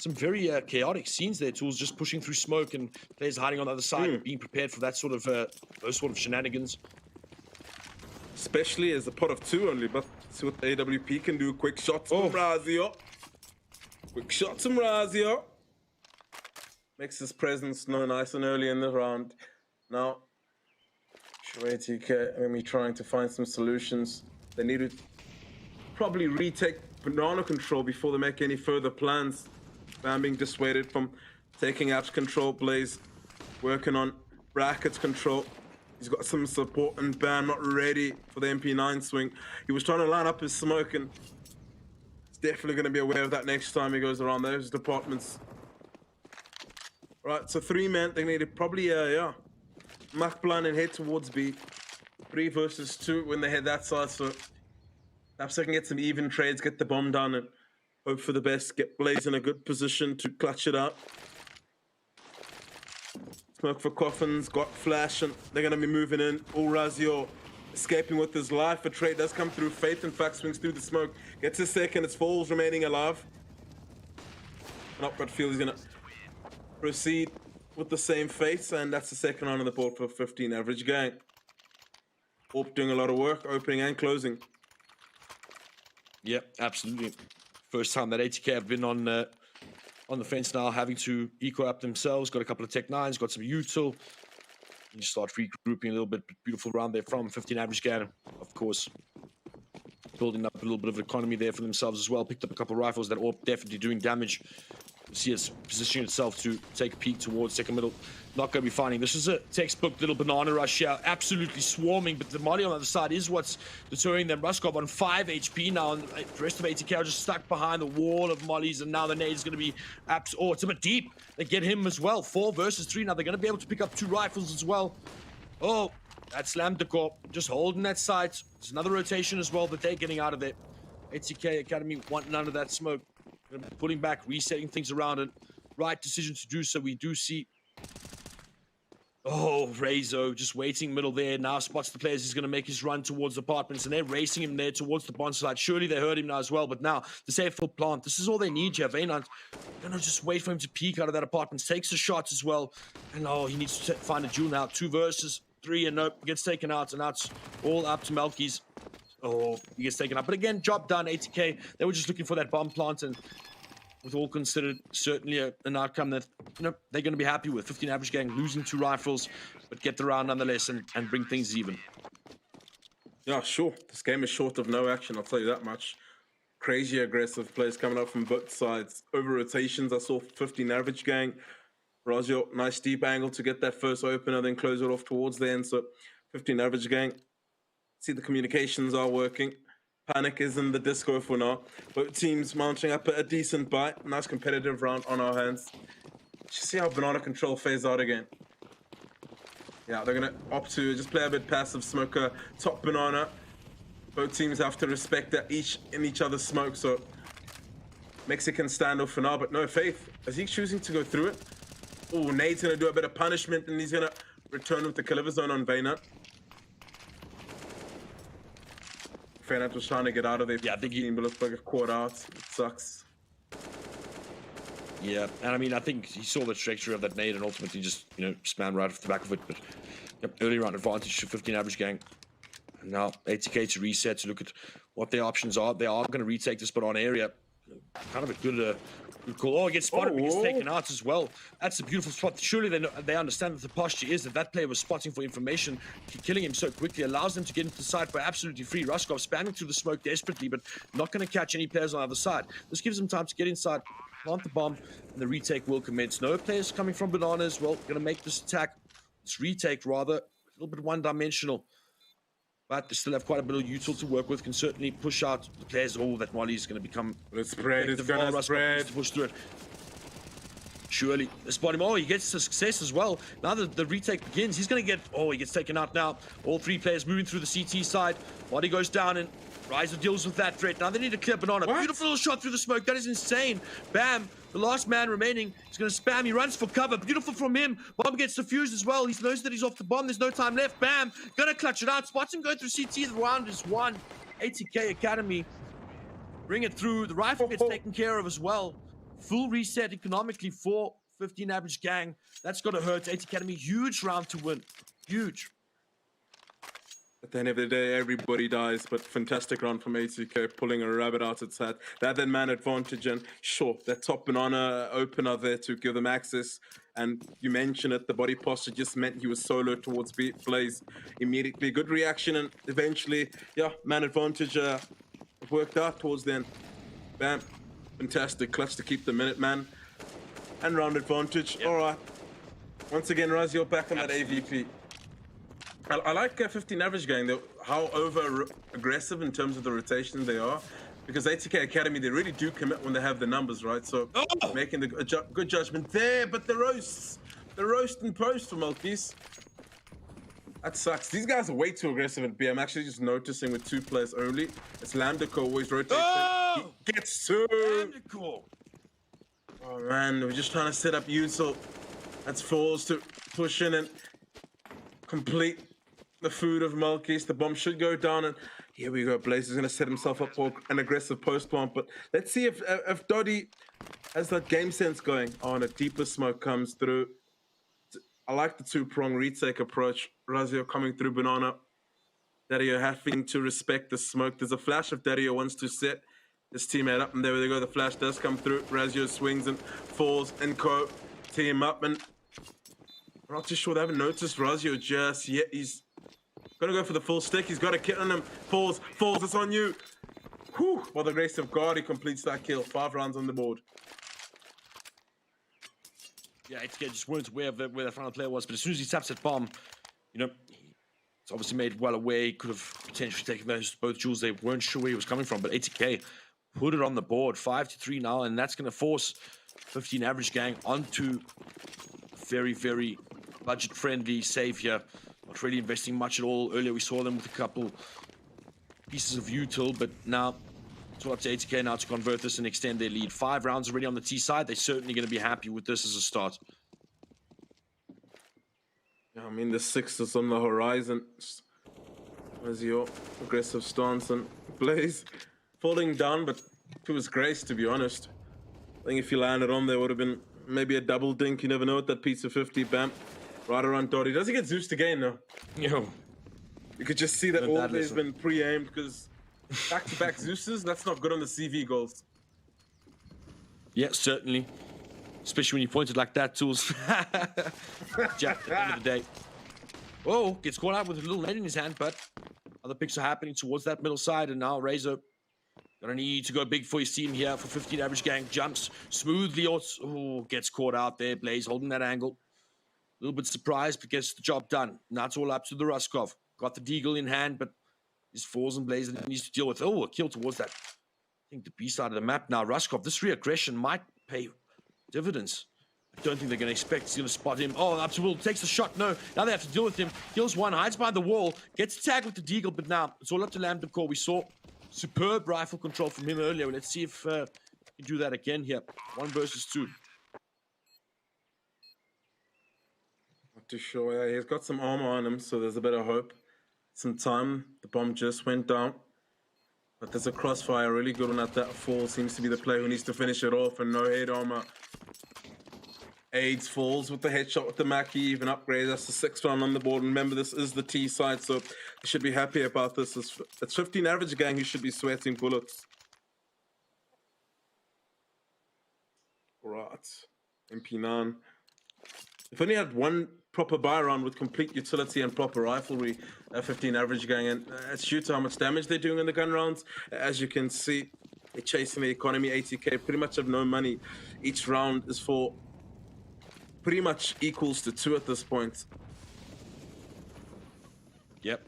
very chaotic scenes there. Tools just pushing through smoke and players hiding on the other side, being prepared for that sort of those sort of shenanigans. Especially as a pot of two only, but see what AWP can do. Quick shots from Razio. Quick shots from Razio. Makes his presence known nice and early in the round. Now, ATK are going to be trying to find some solutions. They need to probably retake banana control before they make any further plans. Bam being dissuaded from taking apps control. Blaze working on brackets control. He's got some support, and Bam not ready for the MP9 swing. He was trying to line up his smoke, and he's definitely going to be aware of that next time he goes around those departments. Right, so 3 men. They need to probably Mach blind and head towards B. 3 versus 2 when they head that side, so perhaps they can get some even trades, get the bomb down, and hope for the best. Get Blaze in a good position to clutch it out. Smoke for coffins, got flash, and they're gonna be moving in. All Razio escaping with his life. A trade does come through. Faith, in fact, swings through the smoke. Gets a second. It's Falls remaining alive. Not got feel he's gonna proceed with the same face, and that's the second round on the board for 15 average gang. Orp doing a lot of work, opening and closing. Yep, absolutely. First time that ATK have been on the fence now, having to eco up themselves. Got a couple of Tech 9s, got some util. You start regrouping a little bit. Beautiful round there from 15 average gang, of course. Building up a little bit of economy there for themselves as well. Picked up a couple of rifles that are definitely doing damage. You see it's positioning itself to take a peek towards second middle. Not going to be finding. This is a textbook little banana rush here. Absolutely swarming, but the molly on the other side is what's deterring them. Ruskov on 5 HP now, and the rest of ATK are just stuck behind the wall of mollies, and now the nade is going to be... it's a bit deep. They get him as well. 4 versus 3 now. They're going to be able to pick up 2 rifles as well. Oh, that slammed the core. Just holding that site. There's another rotation as well that they're getting out of there. ATK Academy want none of that smoke. Pulling back, resetting things around, and right decision to do so. We do see... Oh, Rezo just waiting middle there. Now spots the players. He's going to make his run towards the apartments, and they're racing him there towards the bond side. Surely they heard him now as well, but now the safe full plant. This is all they need here. Vaynant going to just wait for him to peek out of that apartment. Takes a shot as well. And he needs to find a duel now. 2 versus 3, and nope, gets taken out, and now it's all up to Melky's. Oh, he gets taken out. But again, job done, ATK. They were just looking for that bomb plant, and with all considered, certainly an outcome that they're going to be happy with. 15 average gang, losing 2 rifles, but get the round nonetheless and bring things even. Yeah, sure. This game is short of no action, I'll tell you that much. Crazy aggressive players coming up from both sides. Over rotations, I saw 15 average gang. Razio, nice deep angle to get that first opener, then close it off towards the end. So 15 average gang. See, the communications are working. Panic is in the disco for now. Both teams mounting up a decent bite. Nice competitive round on our hands. Just see how banana control phase out again. Yeah, they're going to opt to just play a bit passive, smoke a top banana. Both teams have to respect that each other's smoke. So Mexican standoff for now, but no Faith. Is he choosing to go through it? Oh, Nade's going to do a bit of punishment, and he's going to return with the Caliver zone on Vaynant. Vaynant was trying to get out of there. Yeah, I think he looks like a quad out. It sucks. Yeah, and I mean, I think he saw the trajectory of that nade and ultimately just, spammed right off the back of it. But early round advantage to 15 average gang. And now ATK to reset to look at what their options are. They are going to retake this banana area. Kind of a good call. Oh, he gets spotted, but he gets taken out as well. That's a beautiful spot. Surely they understand that the posture is that player was spotting for information. Killing him so quickly allows them to get into the side for absolutely free. Ruskov spamming through the smoke desperately, but not going to catch any players on the other side. This gives them time to get inside, plant the bomb, and the retake will commence. No players coming from bananas. Well, going to make this attack, this retake rather, a little bit one-dimensional. But they still have quite a bit of util to work with. Can certainly push out the players. Oh, that molly is going to become... It's spread. It's going to spread. To push through it. Surely. Spot him. Oh, he gets the success as well. Now that the retake begins, he's going to get... Oh, he gets taken out now. All 3 players moving through the CT side. Molly goes down and Riser deals with that threat. Now they need to clear banana. What? Beautiful little shot through the smoke. That is insane. Bam. The last man remaining. He's going to spam. He runs for cover. Beautiful from him. Bomb gets defused as well. He knows that he's off the bomb. There's no time left. Bam. Going to clutch it out. Spots him going through CT. The round is won. ATK Academy Bring it through. The rifle gets taken care of as well. Full reset economically for 15 average gang. That's got to hurt. 8 Academy, huge round to win. Huge. At the end of the day, everybody dies, but fantastic run from ATK, pulling a rabbit out its hat. They had that man advantage, and sure, that top banana opener there to give them access. And you mentioned it, the body posture just meant he was solo towards Blaze immediately. Good reaction, and eventually, yeah, man advantage worked out towards the end. Bam. Fantastic clutch to keep the minute, man. And round advantage. All right. Once again, Raz, you're back on that AVP. I like 15 average gang, though, how aggressive in terms of the rotation they are. Because ATK Academy, they really do commit when they have the numbers, right? So making the good judgment there, but the roast and post for Malkies. That sucks. These guys are way too aggressive at B. I'm actually just noticing with 2 players only. It's Lambda always rotates. He gets 2. Lambda. Oh man, we're just trying to set up Usil. That's Falls to push in and complete the food of Malkies. The bomb should go down, and here we go. Blaze is going to set himself up for an aggressive post plant, but let's see if Doddy has that game sense going. Oh, and a deeper smoke comes through. I like the 2-prong retake approach. Razio coming through banana. Dario having to respect the smoke. There's a flash if Dario wants to set his teammate up, and there we go. The flash does come through. Razio swings and falls and co team up, and I'm not too sure they haven't noticed Razio just yet. He's gonna go for the full stick. He's got a kit on him. Falls, it's on you. Whew. By the grace of God, he completes that kill. 5 rounds on the board. Yeah, ATK just weren't aware of where the final player was, but as soon as he taps that bomb, you know, it's obviously made well away. He could have potentially taken those both jewels. They weren't sure where he was coming from, but ATK put it on the board. 5-3 now, and that's going to force 15 average gang onto very, very budget-friendly save here. Not really investing much at all. Earlier we saw them with a couple pieces of util, but now it's all up to ATK now to convert this and extend their lead. 5 rounds already on the T side. They're certainly going to be happy with this as a start. Yeah, I mean, the 6th is on the horizon. As your aggressive stance and Blaze falling down, but to his grace, to be honest. I think if he landed on there, would have been maybe a double dink. You never know with that piece of 50. Bam. Right around Dotty. Does he get Zeused again now? Yo. You could just see that all day has been pre-aimed because back-to-back Zeuses, that's not good on the CV goals. Yeah, certainly. Especially when you point it like that, Tools. Jack, at the end of the day. Whoa, gets caught out with a little net in his hand, but other picks are happening towards that middle side, and now Razor gonna need to go big for his team here for 15 average gang. Jumps smoothly, gets caught out there. Blaze holding that angle. A little bit surprised, but gets the job done. Now it's all up to the Ruskov. Got the Deagle in hand, but his Falls and Blaze needs to deal with. Oh, a kill towards that. I think the B side of the map now. Ruskov, this reaggression might pay dividends. I don't think they're going to expect he's going to spot him. Oh, up to Will takes the shot. No, now they have to deal with him. Kills one, hides behind the wall, gets tagged with the Deagle, but now it's all up to Lambda Core. We saw superb rifle control from him earlier. Let's see if he can do that again here. 1 versus 2. Not too sure. Yeah, he's got some armor on him, so there's a bit of hope. Some time. The bomb just went down. But there's a crossfire. Really good one at that fall. Seems to be the player who needs to finish it off, and no head armor. AIDS Falls with the headshot with the Mackie, even upgrade. That's the 6th round on the board. Remember, this is the T side, so they should be happy about this. It's 15 average gang who should be sweating bullets. Right. MP9. If only had one proper buy round with complete utility and proper riflery, 15 average gang, and it's due to how much damage they're doing in the gun rounds. As you can see, they're chasing the economy. 80k pretty much have no money. Each round is for pretty much equals to 2 at this point. Yep.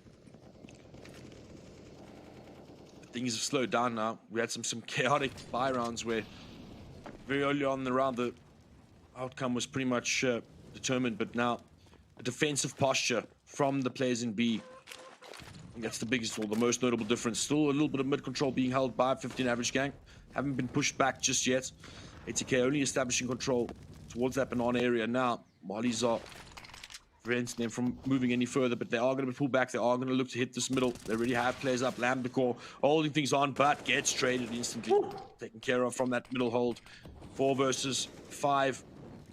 Things have slowed down now. We had some chaotic buy rounds where very early on in the round the outcome was pretty much determined, but now a defensive posture from the players in B. I think that's the biggest or the most notable difference. Still a little bit of mid control being held by 15 average gang. Haven't been pushed back just yet. ATK only establishing control towards that banana area now. Mollies are preventing them from moving any further, but they are going to be pulled back. They are going to look to hit this middle. They already have players up. Lambdacor holding things on, but gets traded instantly. Taken care of from that middle hold. 4 versus 5.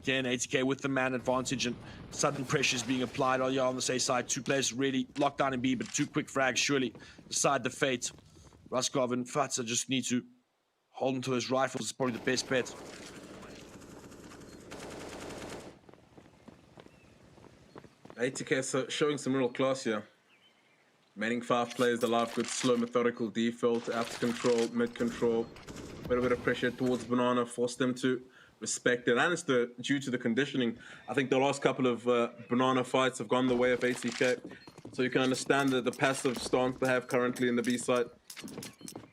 Again, 80k with the man advantage, and sudden pressure is being applied on the safe side. 2 players really locked down in B, but 2 quick frags surely decide the fate. Ruskov and Fatsa just need to hold onto those rifles. It's probably the best bet. ATK showing some real class here. Remaining 5 players alive, good slow methodical default, apt control, mid control. A bit of pressure towards Banana, force them to respect it. And it's due to the conditioning. I think the last couple of Banana fights have gone the way of ATK. So you can understand the passive stance they have currently in the B side.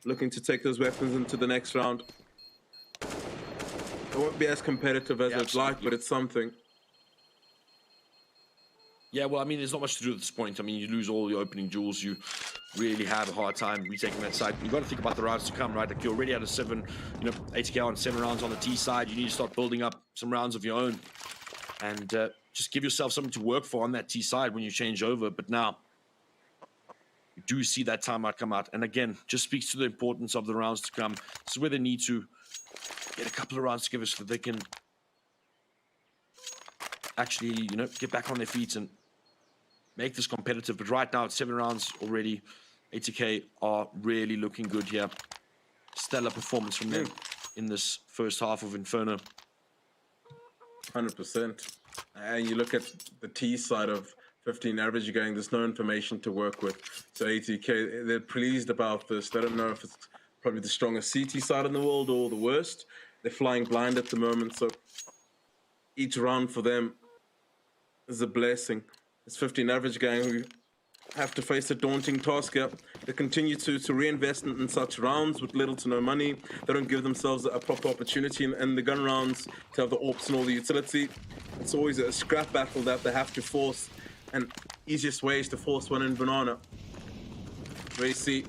Looking to take those weapons into the next round. It won't be as competitive as I'd like, but it's something. Yeah, well, I mean, there's not much to do at this point. I mean, you lose all your opening duels. You really have a hard time retaking that side. You've got to think about the rounds to come, right? Like, you already had a 7, ATK on 7 rounds on the T side. You need to start building up some rounds of your own. And just give yourself something to work for on that T side when you change over. But now, you do see that timeout come out. And again, just speaks to the importance of the rounds to come. This is where they need to get a couple of rounds together so that they can actually, get back on their feet and make this competitive. But right now, it's 7 rounds already. ATK are really looking good here. Stellar performance from them in this first half of Inferno. 100%. And you look at the T side of 15 average, you're going, there's no information to work with. So ATK, they're pleased about this. They don't know if it's probably the strongest CT side in the world or the worst. They're flying blind at the moment. So each round for them is a blessing. It's 15 average gang who have to face a daunting task here. They continue to reinvest in such rounds with little to no money. They don't give themselves a proper opportunity in the gun rounds to have the AWPs and all the utility. It's always a scrap battle that they have to force. And easiest way is to force one in Banana. Racy,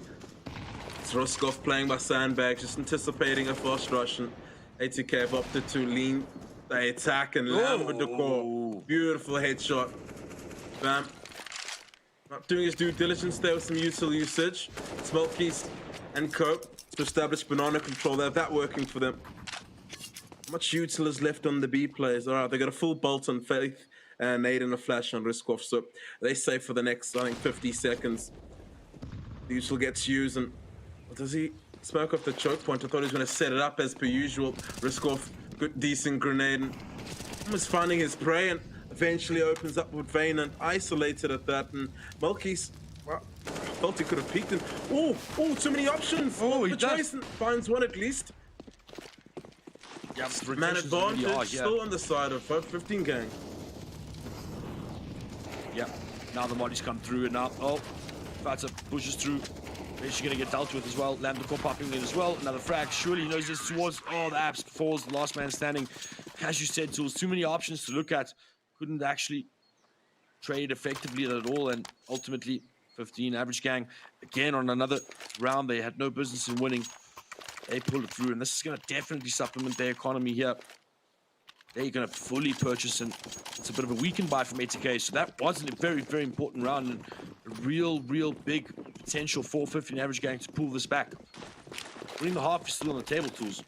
it's Ruskov playing by sandbags, just anticipating a fast rush. And ATK have opted to lean the attack and land with the core. Beautiful headshot. Bam. Not doing his due diligence there with some util usage. Smelkies and Co to establish Banana control. They have that working for them. Much util is left on the B players. All right, they got a full bolt on Faith and nade and a flash on Riskov. So they save for the next, I think, 50 seconds. The util gets used, and does he smoke off the choke point? I thought he was going to set it up as per usual. Riskov, good, decent grenade, and was finding his prey, and eventually opens up with Vayne and isolated at that. And Melky's, well, felt he could have peeked him. Oh, too many options. He does. Finds one at least. Yeah, Man advantage still on the side of 15 gang. Yeah, now the bodies come through, and now, Fatsa pushes through. She's going to get dealt with as well. Lambdacor popping in as well. Another frag. Surely he knows this towards. The apps falls. The last man standing. As you said, tools. Too many options to look at. Couldn't actually trade effectively at all. And ultimately, 15 average gang. Again, on another round, they had no business in winning. They pulled it through. And this is going to definitely supplement their economy here. They're going to fully purchase, and it's a bit of a weekend buy from ATK. So that was a very, very important round, and a real big potential for 15 average gang to pull this back. Winning the half is still on the table, tools.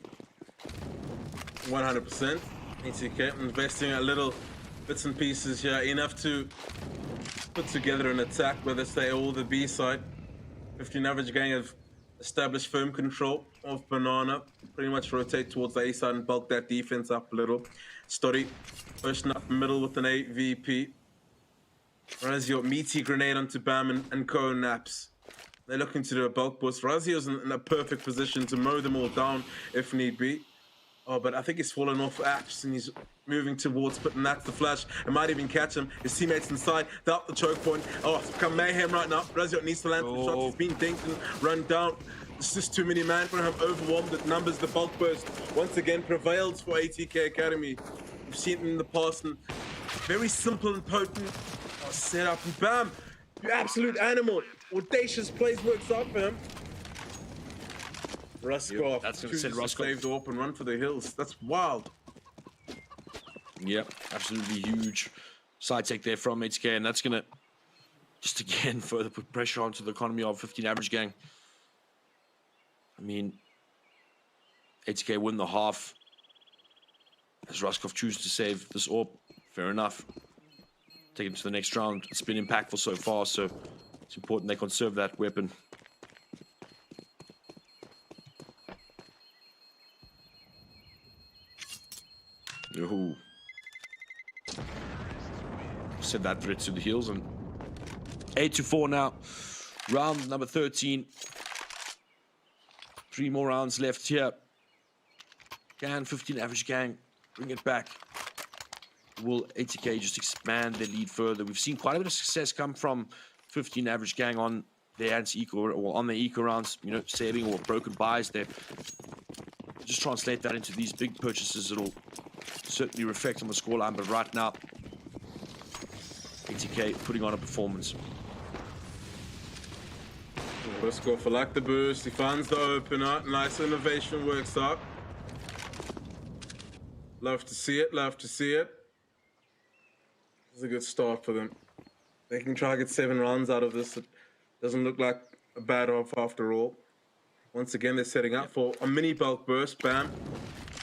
100%. ATK investing a little bits and pieces here, enough to put together an attack, whether say all the B side. 15 average gang have established firm control of Banana. Pretty much rotate towards the A side and bulk that defense up a little. Story pushing up middle with an AVP. Razio, meaty grenade onto Bam and Co naps. They're looking to do a bulk boost. Razio's in a perfect position to mow them all down if need be. Oh, but I think he's fallen off apps and he's moving towards, but that's the flash. It might even catch him. His teammates inside, they're up the choke point. Oh, it's become mayhem right now. Razio needs to land some shots. He's been dinked and run down. It's just too many man for him, overwhelmed at numbers. The bulk burst once again prevails for ATK Academy. We've seen it in the past, and very simple and potent setup. And bam, you absolute animal. Audacious plays works out for him. Ruskov, that's going to send Ruskov. Save the AWP and run for the hills. That's wild. Yeah, absolutely huge. side take there from 80k, and that's going to just again further put pressure onto the economy of 15 average gang. I mean, 80k win the half as Ruskov chooses to save this AWP. Fair enough. Take him to the next round. It's been impactful so far, so it's important they conserve that weapon. Ooh. Send that threat to the heels, and 8-4 now. Round number 13. 3 more rounds left here. Can 15 average gang bring it back? Will 80k just expand their lead further? We've seen quite a bit of success come from 15 average gang on their anti-eco or on their eco rounds, you know, saving or broken buys there. Just translate that into these big purchases. It'll certainly reflect on the scoreline, but right now 80k putting on a performance. Let's go for like the boost. He finds the opener. Nice innovation works out. Love to see it. Love to see it. This is a good start for them. They can try to get 7 rounds out of this. It doesn't look like a bad off after all. Once again, they're setting up for a mini bulk burst. Bam.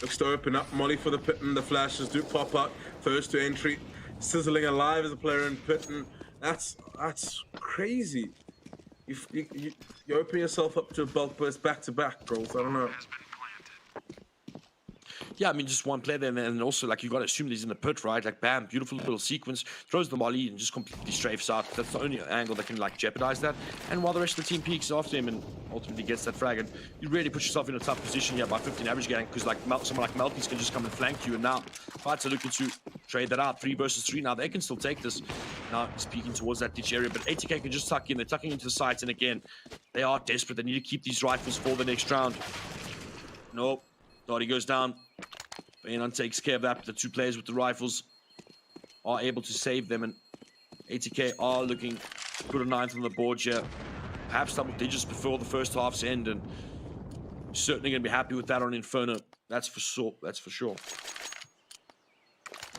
Looks to open up. Molly for the pit, and the flashes do pop out. First to entry. Sizzling alive as a player in pit, and that's crazy. You open yourself up to a bulk burst back to back, bros. I don't know. Yeah, I mean, just one player there, and also, like, you got to assume he's in the pit, right? Like, bam, beautiful little sequence, throws the molly and just completely strafes out. That's the only angle that can, like, jeopardize that. And while the rest of the team peeks after him and ultimately gets that frag, and you really put yourself in a tough position here by 15 average gang, because, like, someone like Melky's can just come and flank you, and now Fights are looking to trade that out. 3 versus 3 now. They can still take this. Now he's peeking towards that ditch area, but 80k can just tuck in. They're tucking into the sights, and again, they are desperate. They need to keep these rifles for the next round. Nope. Dottie goes down. Bayonon takes care of that. The 2 players with the rifles are able to save them, and 80k are looking to put a 9th on the board here. Perhaps double digits before the first half's end, and certainly going to be happy with that on Inferno. That's for sure. That's for sure.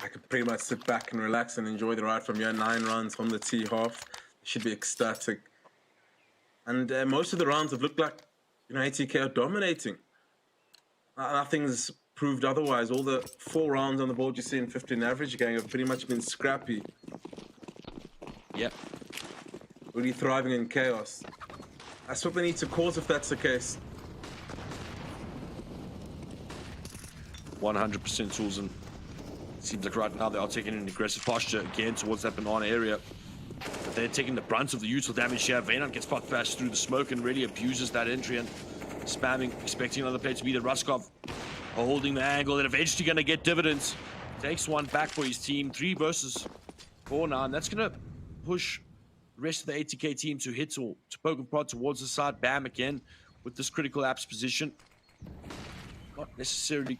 I could pretty much sit back and relax and enjoy the ride from your 9 rounds on the T half. It should be ecstatic. And most of the rounds have looked like, 80k are dominating. Nothing's proved otherwise. All the 4 rounds on the board you see in 15 average gang have pretty much been scrappy. Yep. Really thriving in chaos. That's what they need to cause if that's the case. 100% tools, and it seems like right now they are taking an aggressive posture again towards that banana area. But they're taking the brunt of the usual damage here. Vaynon gets spot flashed through the smoke and really abuses that entry and spamming, expecting another player to beat it. Ruskov holding the angle and eventually going to get dividends. Takes one back for his team. 3 versus 4 now, and that's going to push the rest of the 80k team to hit or to poke and prod towards the side. Bam again with this critical apps position. Not necessarily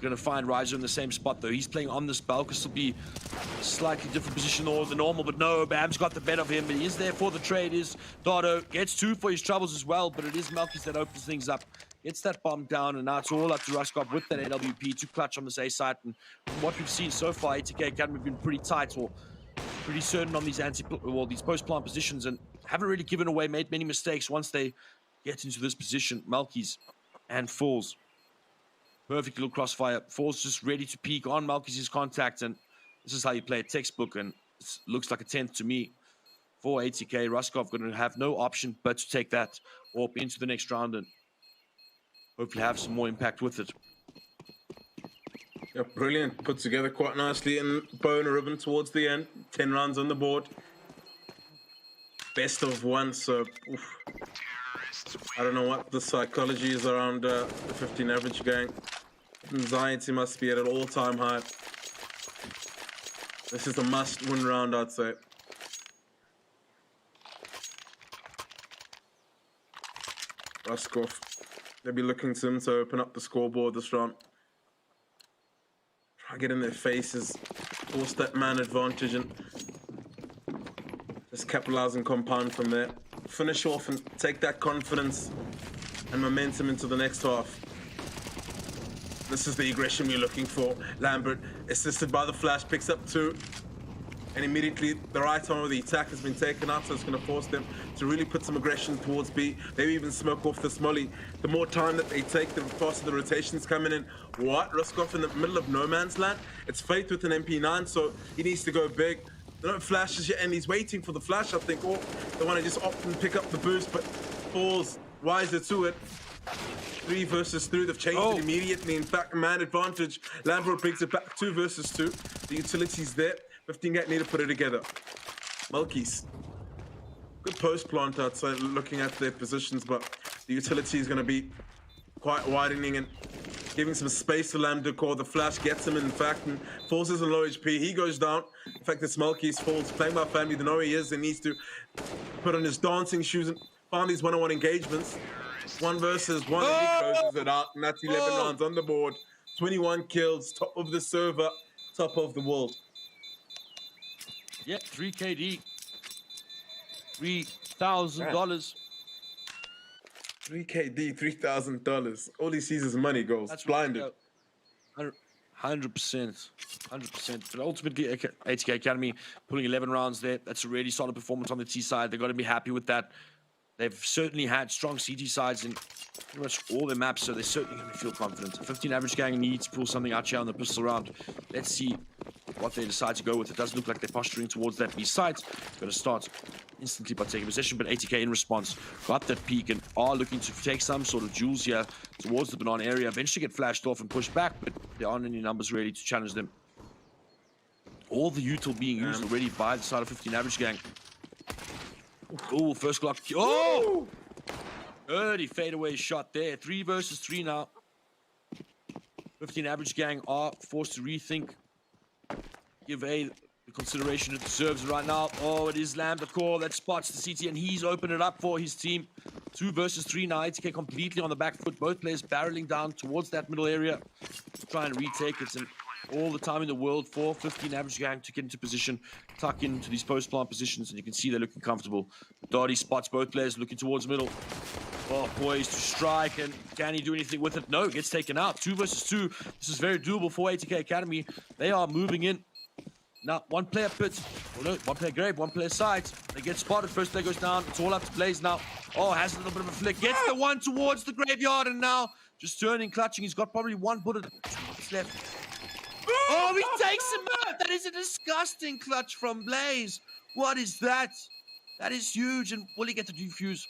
going to find Riser in the same spot though. He's playing on this bulk. This will be a slightly different position than normal, but no, Bam's got the better of him. But he is there for the trade. Is Dotto gets 2 for his troubles as well, but it is Melky's that opens things up. Gets that bomb down, and now it's all up to Ruskov with that AWP to clutch on this A side. And from what we've seen so far, 80k Academy have been pretty tight or pretty certain on these these post-plant positions, and haven't really given away, made many mistakes once they get into this position. Melky's and Falls. Perfect little crossfire. Falls just ready to peek on Melky's contact, and this is how you play a textbook, and it looks like a 10th to me. For 80k, Ruskov going to have no option but to take that AWP into the next round and hopefully have some more impact with it. Yeah, brilliant. Put together quite nicely and bone a ribbon towards the end. 10 rounds on the board. Best of 1, so oof. I don't know what the psychology is around the 15 average gang. Anxiety must be at an all-time high. This is a must-win round, I'd say. Ruskov. They'll be looking to him to open up the scoreboard this round. Try to get in their faces, force that man advantage, and just capitalize and compound from there. Finish off and take that confidence and momentum into the next half. This is the aggression we're looking for. Lambert, assisted by the flash, picks up 2. And immediately the right arm of the attack has been taken out, so it's going to force them to really put some aggression towards B. Maybe even smoke off this molly. The more time that they take, the faster the rotations coming in. What? Ruskov in the middle of no man's land? It's Faith with an MP9, so he needs to go big. There are no flashes yet, and he's waiting for the flash, I think, or they want to just opt and pick up the boost, but falls wiser to it. 3 versus 3, they've changed it immediately. In fact, man advantage. Lambro brings it back 2 versus 2. The utility's there. 15 gate need to put it together. Mulkeys. Good post plant outside looking at their positions, but the utility is going to be quite widening and giving some space to Lamb Decor. The flash gets him, in fact, and forces a low HP. He goes down. In fact, it's Mulkeys falls. Playing by family, they know where he is. They needs to put on his dancing shoes and find these one-on-one engagements. 1 versus 1, and he closes it out, and that's 11 rounds on the board. 21 kills, top of the server, top of the world. Yeah, 3 KD. $3,000. 3 KD, $3,000. All he sees is money goals. That's blinded. 100%. 100%. But ultimately, ATK Academy pulling 11 rounds there. That's a really solid performance on the T side. They've got to be happy with that. They've certainly had strong CT sides in pretty much all their maps, so they're certainly going to feel confident. 15 average gang needs to pull something out here on the pistol round. Let's see what they decide to go with. It doesn't look like they're posturing towards that B site. Going to start instantly by taking possession, but ATK in response got that peak and are looking to take some sort of jewels here towards the banana area. Eventually get flashed off and pushed back, but there aren't any numbers ready to challenge them. All the util being used already by the side of 15 average gang. Oh, first clock. Oh! Early fadeaway shot there. 3 versus 3 now. 15 average gang are forced to rethink. Give A the consideration it deserves right now. Oh, it is Lamb the call that spots the CT, and he's opened it up for his team. 2 versus 3 now. ATK completely on the back foot. Both players barreling down towards that middle area to try and retake it. And all the time in the world for 15 average gang to get into position, tuck into these post plant positions, and you can see they're looking comfortable. Dotty spots both players looking towards middle. Oh, poised to strike, and can he do anything with it? No, gets taken out. 2 versus 2. This is very doable for ATK Academy. They are moving in. Now, 1 player pit. Oh no, 1 player grave, 1 player side. They get spotted. First player goes down. It's all up to Blaze now. Oh, has a little bit of a flick. Gets the one towards the graveyard, and now just turning, clutching. He's got probably 1 bullet left. Oh, he takes him out. That is a disgusting clutch from Blaze. What is that? That is huge. And will he get to defuse?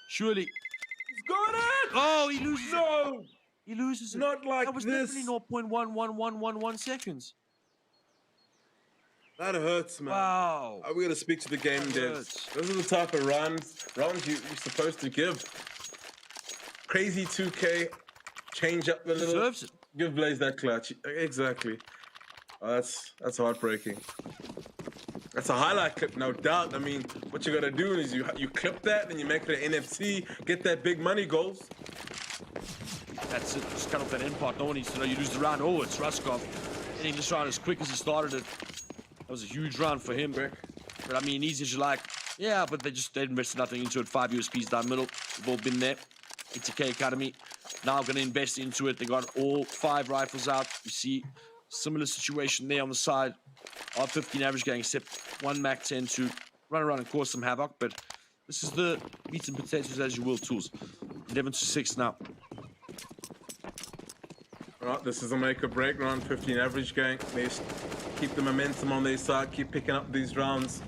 Surely. He's got it! Oh, he loses No! it. He loses it. Not like that was this. definitely 0.11111 seconds. That hurts, man. Wow. We gotta speak to the game devs. Those are the type of rounds you're supposed to give. Crazy 2K, change up the little. Deserves it. Give Blaze that clutch. Exactly. Oh, that's heartbreaking. That's a highlight clip, no doubt. I mean, what you gotta do is you clip that, then you make it an NFT, get that big money goals. That's it. Just cut off that end part. No one needs to know you lose the round. Oh, it's Ruskov. Ending this round as quick as he started it. That was a huge round for him. But I mean, easy as you like. Yeah, but they invested nothing into it. 5 USPs down middle. We've all been there. ATK Academy now going to invest into it. They got all 5 rifles out. You see similar situation there on the side of 15 average gang, except 1 Mac 10 to run around and cause some havoc. But this is the meat and potatoes as you will tools. 11 to 6 now. All right, this is a make or break round. 15 average gang. They keep the momentum on their side, keep picking up these rounds.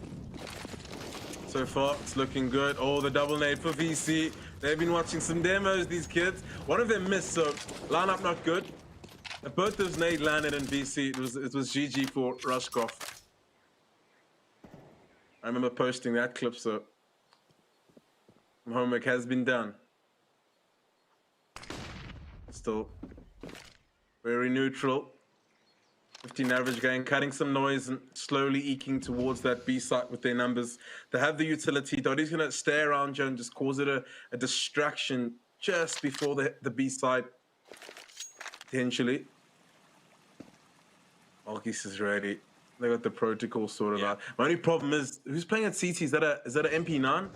So far, it's looking good. Oh, the double nade for VC. They've been watching some demos, these kids. One of them missed, so lineup not good. Both those nade landed in VC. It was GG for Rushkoff. I remember posting that clip, so homework has been done. Still very neutral. 15 average gang, cutting some noise and slowly eking towards that B site with their numbers. They have the utility. Dotty's going to stay around you and just cause it a distraction just before the B site, potentially. Malkis is ready. They got the protocol sorted out. My only problem is, who's playing at CT? Is that an MP9?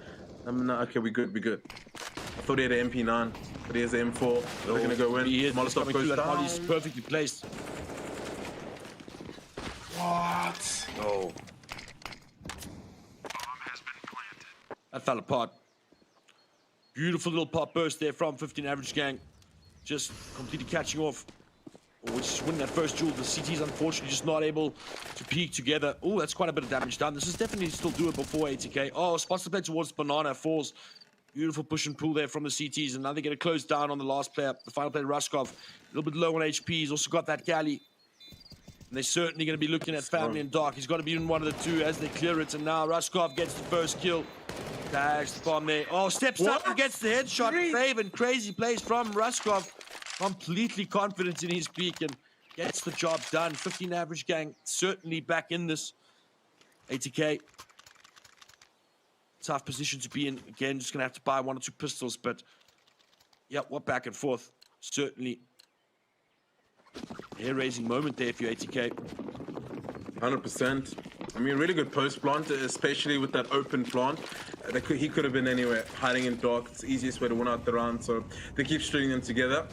Okay, we good. I thought he had an MP9, but he has an M4. They're going to go in. Molotov goes down. He's perfectly placed. What? Oh, That fell apart. Beautiful little pop burst there from 15 average gang. Just completely catching off. Or just winning that first duel. The CT's unfortunately just not able to peek together. Oh, that's quite a bit of damage done. This is definitely still doable for ATK. Oh, spots to play towards Banana. Falls. Beautiful push and pull there from the CTs. And now they get it closed down on the last player. The final player, Ruskov. A little bit low on HP. He's also got that galley. And they're certainly going to be looking at Family and Dark. He's got to be in one of the two as they clear it. And now Ruskov gets the first kill. Tags the bomb there. Oh, steps up and gets the headshot. Brave and crazy plays from Ruskov. Completely confident in his peak and gets the job done. 15 average gang, certainly back in this. ATK. Tough position to be in. Again, just going to have to buy 1 or 2 pistols, but yeah, what back and forth. Certainly hair-raising moment there for you, ATK. 100%. I mean, really good post plant, especially with that open plant. He could have been anywhere, hiding in dark. It's the easiest way to win out the round, so they keep stringing them together.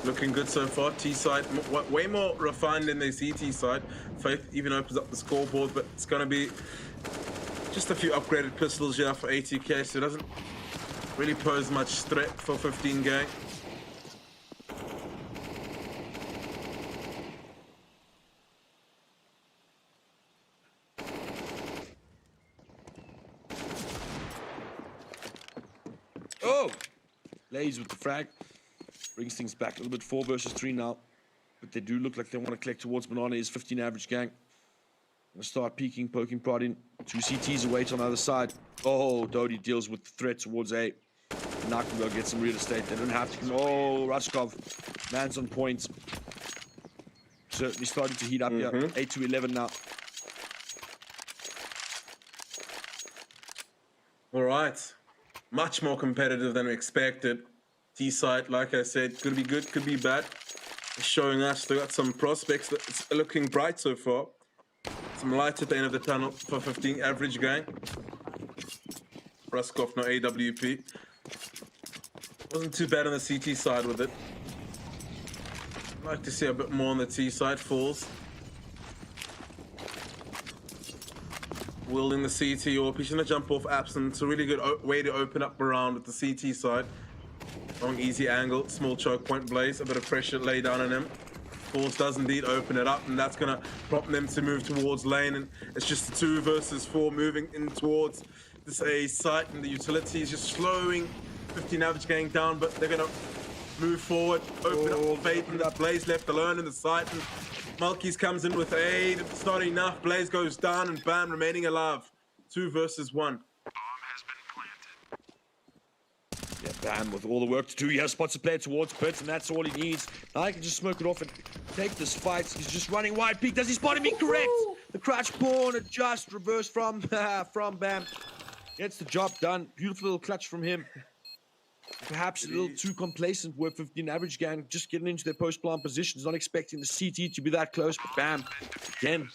Looking good so far. T side, way more refined than the CT side. Faith even opens up the scoreboard, but it's going to be just a few upgraded pistols here for ATK, so it doesn't really pose much threat for 15 gang. Oh! Lays with the frag. Brings things back a little bit. 4 versus 3 now. But they do look like they want to collect towards Banana. Is 15 average gang. Gonna start peeking, poking, prodding. 2 CTs await on the other side. Oh, Dodie deals with the threat towards A. Now can go get some real estate. They don't have to. Oh, Ruskov. Man's on point. Certainly starting to heat up here. 8 to 11 now. All right. Much more competitive than we expected. T-side, like I said, could be good, could be bad. It's showing us they got some prospects that's looking bright so far. Some light at the end of the tunnel for 15 average gang. Ruskov, no AWP. Wasn't too bad on the CT side with it. I'd like to see a bit more on the T side. Falls. Wielding the CT orb. He's going to jump off Absent. It's a really good way to open up around with the CT side. Long, easy angle. Small choke point Blaze. A bit of pressure lay down on him. Force does indeed open it up, and that's going to prompt them to move towards lane. And it's just 2 versus 4 moving in towards this A site, and the utility is just slowing 15 average gang down, but they're going to move forward, open up Fate, and that Blaze left alone in the site. And Malkis comes in with aid. It's not enough. Blaze goes down, and bam, remaining alive. 2 versus 1. Yeah, bam, with all the work to do, he has spots to play towards Pitts, and that's all he needs. Now he can just smoke it off and take this fight. He's just running wide peak. Does he spot him? Incorrect! The crouch pawn adjust, reverse from Bam. Gets the job done. Beautiful little clutch from him. Perhaps a little too complacent with 15 average gang, just getting into their post-plant positions, not expecting the CT to be that close, but bam, again.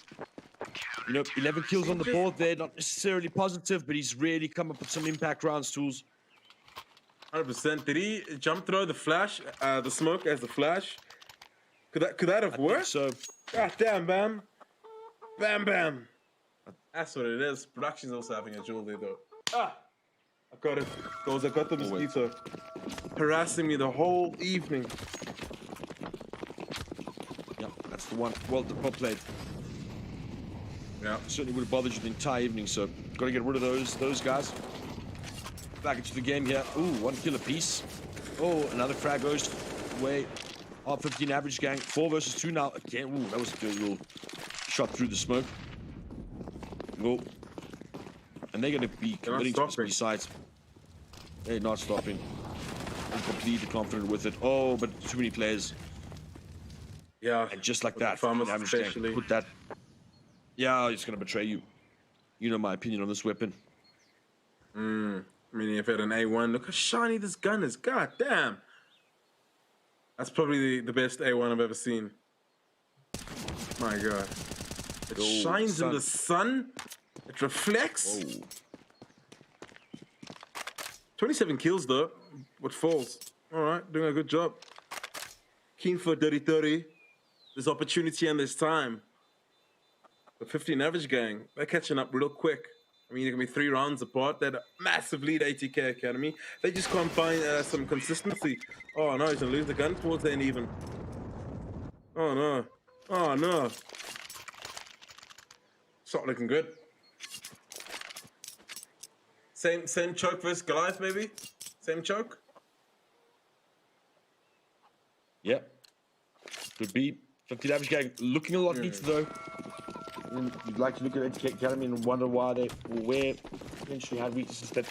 You know, 11 kills on the board there, not necessarily positive, but he's really come up with some impact rounds tools. 100%. Did he jump throw the flash, the smoke as the flash? Could that have worked? So, God damn, Bam. Bam, bam. That's what it is. Production's also having a jewel there, though. I got it. Goes, I got the mosquito. Harassing me the whole evening. yeah, that's the one. Well played. Yeah. Certainly would have bothered you the entire evening, so got to get rid of those guys. Back into the game here. Ooh, 1 kill apiece. Oh, another frag goes away. 15 average gang. 4 versus 2 now. Again, ooh, that was a good little shot through the smoke. Go. And they're going to be committing to these sides. They're not stopping. I'm completely confident with it. Oh, but too many players. Yeah. And just like that, Farmers average gang, especially. put that. Yeah, it's going to betray you. You know my opinion on this weapon. I mean, if it had an A1, look how shiny this gun is. God damn. That's probably the best A1 I've ever seen. My God. It shines in the sun. It reflects. Oh. 27 kills, though. With falls. All right, doing a good job. Keen for dirty 30. There's opportunity and there's time. The 15 average gang, they're catching up real quick. I mean, it can be 3 rounds apart. They had a massive lead, ATK Academy. They just can't find some consistency. Oh no, he's gonna lose the gun towards the end even. Oh no. Oh no. It's not looking good. Same choke versus Goliath, maybe? Same choke? Yeah. Could be. 50 damage gang looking a lot neater though. And you'd like to look at ATK Academy and wonder why they or where potentially had weaknesses that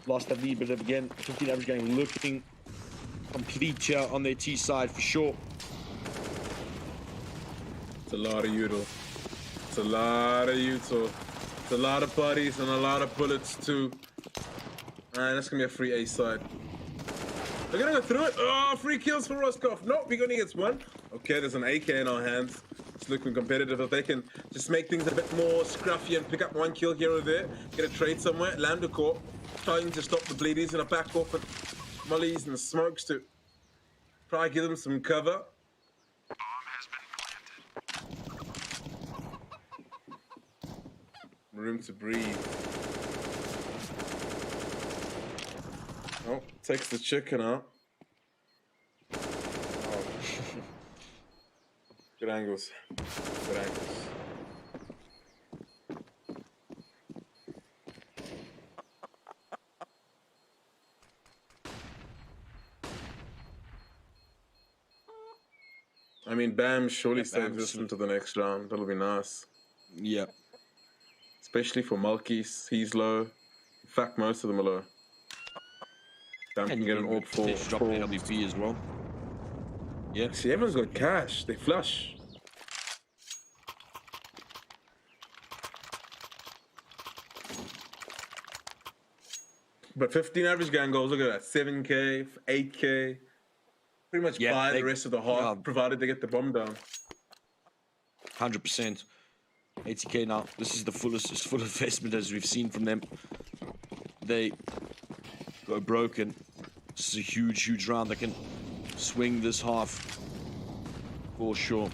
lost that lead, but again, 50 damage gang looking complete here on their T side for sure. It's a lot of util. It's a lot of util. It's a lot of bodies and a lot of bullets too. Man, that's gonna be a free A side. They're gonna go through it. Oh, free kills for Roscoff. Nope, he only gets 1. Okay, there's an AK in our hands. It's looking competitive. If they can just make things a bit more scruffy and pick up 1 kill here or there, get a trade somewhere, land a core, trying to stop the bleedies and a back off and mollies and smokes to try to give them some cover. Room to breathe. Oh, takes the chicken out. Oh. Good angles. Good angles. I mean, Bam surely saves this into the next round. That'll be nice. Yeah. Especially for Malkis. He's low. In fact, most of them are low. Bam can get an AWP for drop an LBP as well. Yeah. See, everyone's got cash. They flush. But 15 average gang goals, look at that. 7K, 8K. Pretty much buy the rest of the half, provided they get the bomb down. 100%. 80k now. This is the fullest full investment as we've seen from them. They go broken. This is a huge round that can swing this half for sure.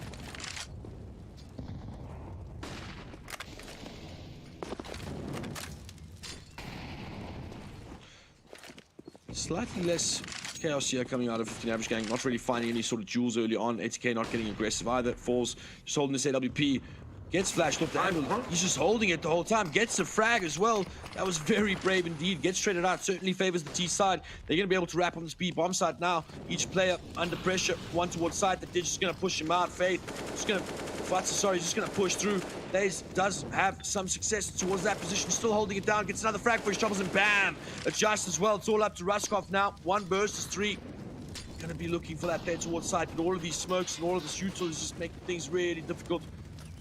Slightly less chaos here coming out of 15 average gang. Not really finding any sort of jewels early on. 80k not getting aggressive either. Falls, just holding this AWP. Gets flashed off the angle. He's just holding it the whole time. Gets a frag as well. That was very brave indeed. Gets traded out. Certainly favors the T side. They're going to be able to wrap on this B bomb side now. Each player under pressure. One towards side. The Ditch is going to push him out. Faith just going to... Fatsa, just going to push through. Daze does have some success towards that position. Still holding it down. Gets another frag for his troubles and bam! Adjusts as well. It's all up to Ruskov now. 1 versus 3. Going to be looking for that there towards side. But all of these smokes and all of the shoots is just making things really difficult.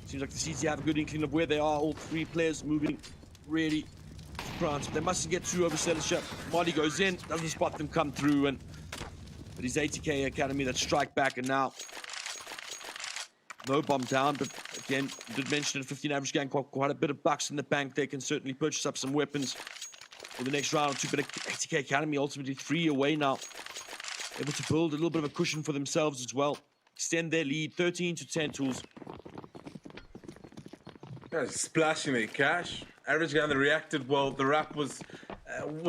Seems like the CT have a good inkling of where they are. All 3 players moving really France. They mustn't get through over Selisha. Marty goes in, doesn't spot them come through, and but his 80k Academy that strike back, and now no bomb down. But again, did mention it, 15 average gang, quite a bit of bucks in the bank. They can certainly purchase up some weapons for the next round or two. But 80k Academy ultimately 3 away now, able to build a little bit of a cushion for themselves as well. Extend their lead, 13 to 10 tools. Splashing their cash. Average guy that reacted well. The wrap was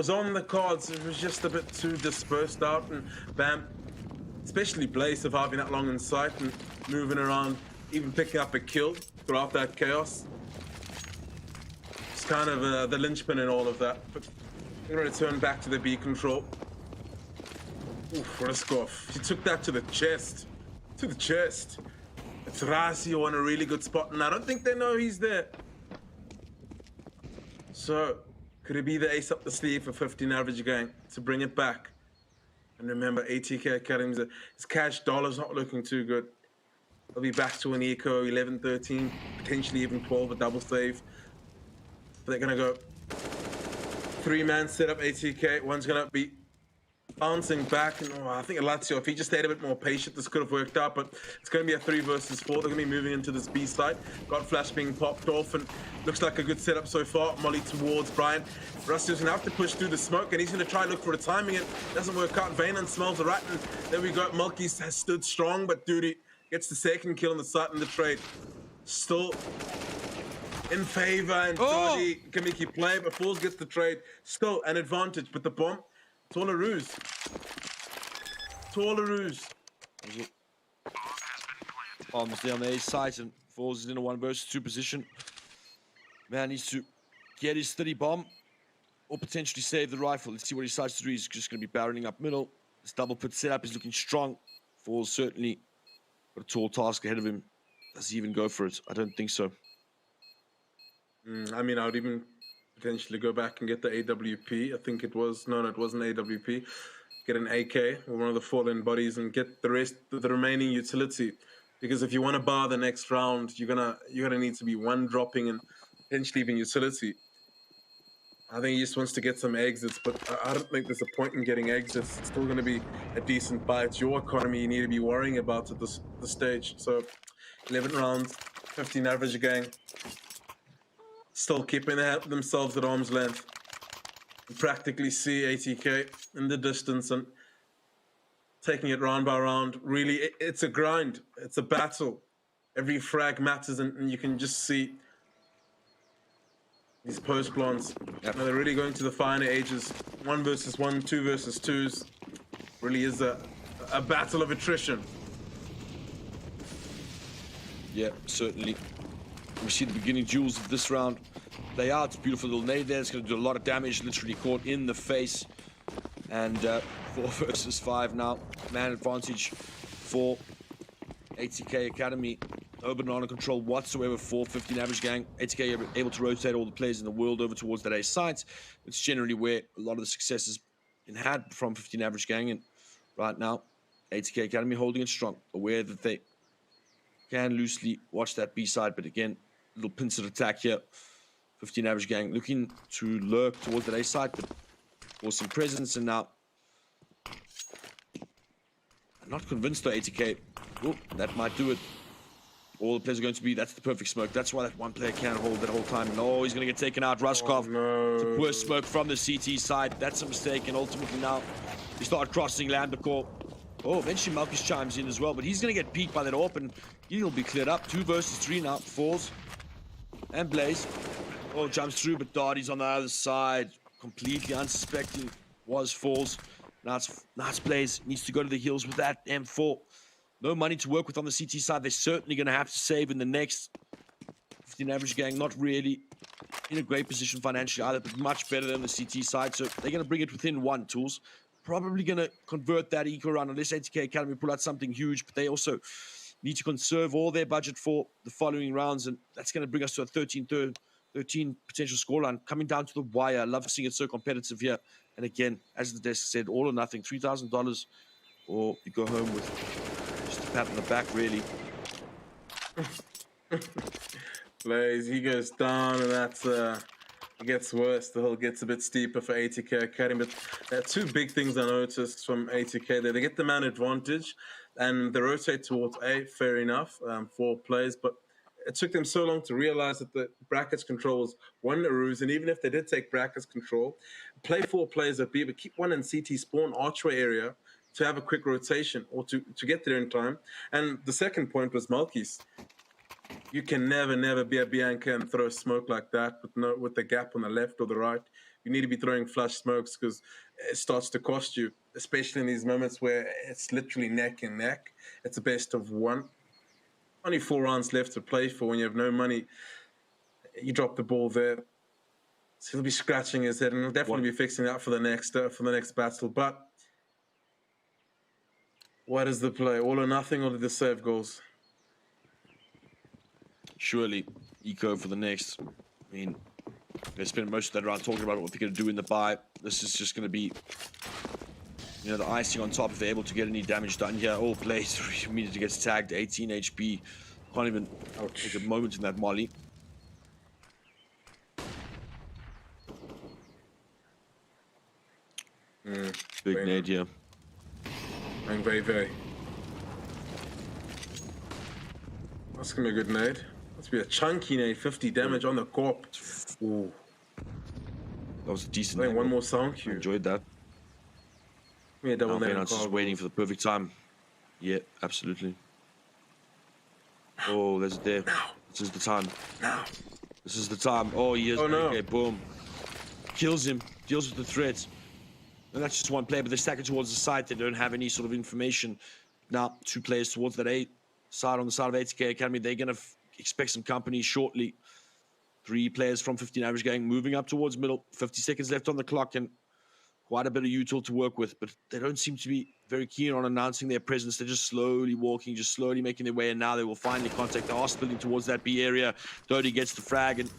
on the cards. It was just a bit too dispersed out, and bam. Especially Blaze surviving that long in sight and moving around, even picking up a kill throughout that chaos. It's kind of the linchpin in all of that. But they're going to turn back to the B control. Oof, what a scoff. He took that to the chest. To the chest. It's Razio on a really good spot, and I don't think they know he's there. So, could it be the ace up the sleeve for 15 average gang to bring it back? And remember, ATK Academy's his cash dollar's not looking too good. They'll be back to an eco, 11, 13, potentially even 12, a double save. But they're gonna go 3-man setup ATK. One's gonna be bouncing back, and I think Lazio, if he just stayed a bit more patient, this could have worked out, but it's going to be a 3 versus 4. They're going to be moving into this B side. Got Flash being popped off, and looks like a good setup so far. Molly towards Brian. Rusty's going to have to push through the smoke, and he's going to try and look for the timing. It doesn't work out. Vaynon smells a rat, and there we go. Mulkey has stood strong, but Duty gets the second kill on the site in the trade. Still in favor, and Doddy can make you play, but Falls gets the trade. Still an advantage, but the bomb, it's all a ruse. It's all a ruse. Bombs down the A side, and Falls is in a 1 versus 2 position. Man needs to get his 30 bomb or potentially save the rifle. Let's see what he decides to do. He's just going to be barreling up middle. This double pit setup is looking strong. Falls certainly got a tall task ahead of him. Does he even go for it? I don't think so. I mean, I would even potentially go back and get the AWP. I think it was, no, it wasn't AWP. Get an AK or one of the fallen bodies and get the rest, the remaining utility. Because if you want to bar the next round, you're gonna need to be one dropping and potentially even utility. I think he just wants to get some exits, but I don't think there's a point in getting exits. It's still going to be a decent buy. It's your economy you need to be worrying about at this stage. So 11 rounds, 15 average gang. Still keeping themselves at arm's length. You practically see ATK in the distance and taking it round by round. Really, it's a grind. It's a battle. Every frag matters, and you can just see these post plants. Yep. They're really going to the finer ages. 1 versus 1, 2 versus 2s. Really is a battle of attrition. Yeah, certainly. We see the beginning jewels of this round play out. It's a beautiful little nade there. It's going to do a lot of damage. Literally caught in the face. And 4 versus 5 now. Man advantage for ATK Academy. No banana control whatsoever for 15 average gang. ATK are able to rotate all the players in the world over towards that A site. It's generally where a lot of the success has been had from 15 average gang. And right now, ATK Academy holding it strong. Aware that they can loosely watch that B side. But again, little pincer attack here. 15 average gang looking to lurk towards that A side. But for some presence, and now I'm not convinced though, ATK. Oh, that might do it. All the players are going to be, that's the perfect smoke. That's why that one player can't hold that whole time. No, he's going to get taken out. Ruskov. Oh, no. It's a poor smoke from the CT side. That's a mistake, and ultimately now they start crossing Lambda Core. Oh, eventually Malchus chimes in as well, but he's going to get peeked by that AWP, and he'll be cleared up. 2 versus 3 now. Falls and Blaze. Oh, jumps through, but Darty's on the other side. Completely unsuspecting. Was Falls. Now it's Blaze. Needs to go to the heels with that M4. No money to work with on the CT side. They're certainly going to have to save in the next 15 average gang. Not really in a great position financially either, but much better than the CT side. So they're going to bring it within 1, Tools. Probably going to convert that eco run unless ATK Academy pull out something huge, but they also need to conserve all their budget for the following rounds, and that's going to bring us to a 13 potential scoreline coming down to the wire. I love seeing it so competitive here. And again, as the desk said, all or nothing, $3,000, or you go home with just a pat on the back, really. Blaze, he goes down, and that's it gets worse. The hill gets a bit steeper for ATK Academy. But there are 2 big things I noticed from ATK there. They get the man advantage, and they rotate towards A. Fair enough, 4 plays, but it took them so long to realize that the brackets control was one ruse, and even if they did take brackets control, play 4 players at B, but keep 1 in CT spawn archway area to have a quick rotation or to get there in time. And the second point was Malkis. You can never be a Bianca and throw smoke like that with the gap on the left or the right. You need to be throwing flush smokes because it starts to cost you, especially in these moments where it's literally neck and neck. It's a best of 1. Only 4 rounds left to play for. When you have no money, you drop the ball there. So he'll be scratching his head, and he'll definitely be fixing that for the next battle. But what is the play? All or nothing, or did the save goals? Surely, eco for the next. I mean, they spent most of that round talking about what they're going to do in the buy. This is just going to be, you know, the icing on top if they're able to get any damage done here. Oh, Blaze immediately gets tagged, 18 HP. Can't even take a moment in that molly. Big nade here. Going very. That's going to be a good nade. That's be a chunky nade, 50 damage on the corp. Ooh. That was a decent nade. nade. One more sound cue. Enjoyed that. Yeah, double nade. Just waiting for the perfect time. Yeah, absolutely. Oh, there's it there. Now. This is the time. Now. This is the time. Oh, he is. Oh, no. Okay, boom. Kills him. Deals with the threat. And that's just one player, but they're stacking towards the side. They don't have any sort of information. Now, 2 players towards that A side on the side of 80K Academy. They're going to expect some company shortly. 3 players from 15 average gang moving up towards middle. 50 seconds left on the clock and quite a bit of util to work with, but they don't seem to be very keen on announcing their presence. They're just slowly walking, just slowly making their way, and now they will finally contact. They are spilling towards that B area. Doty gets the frag and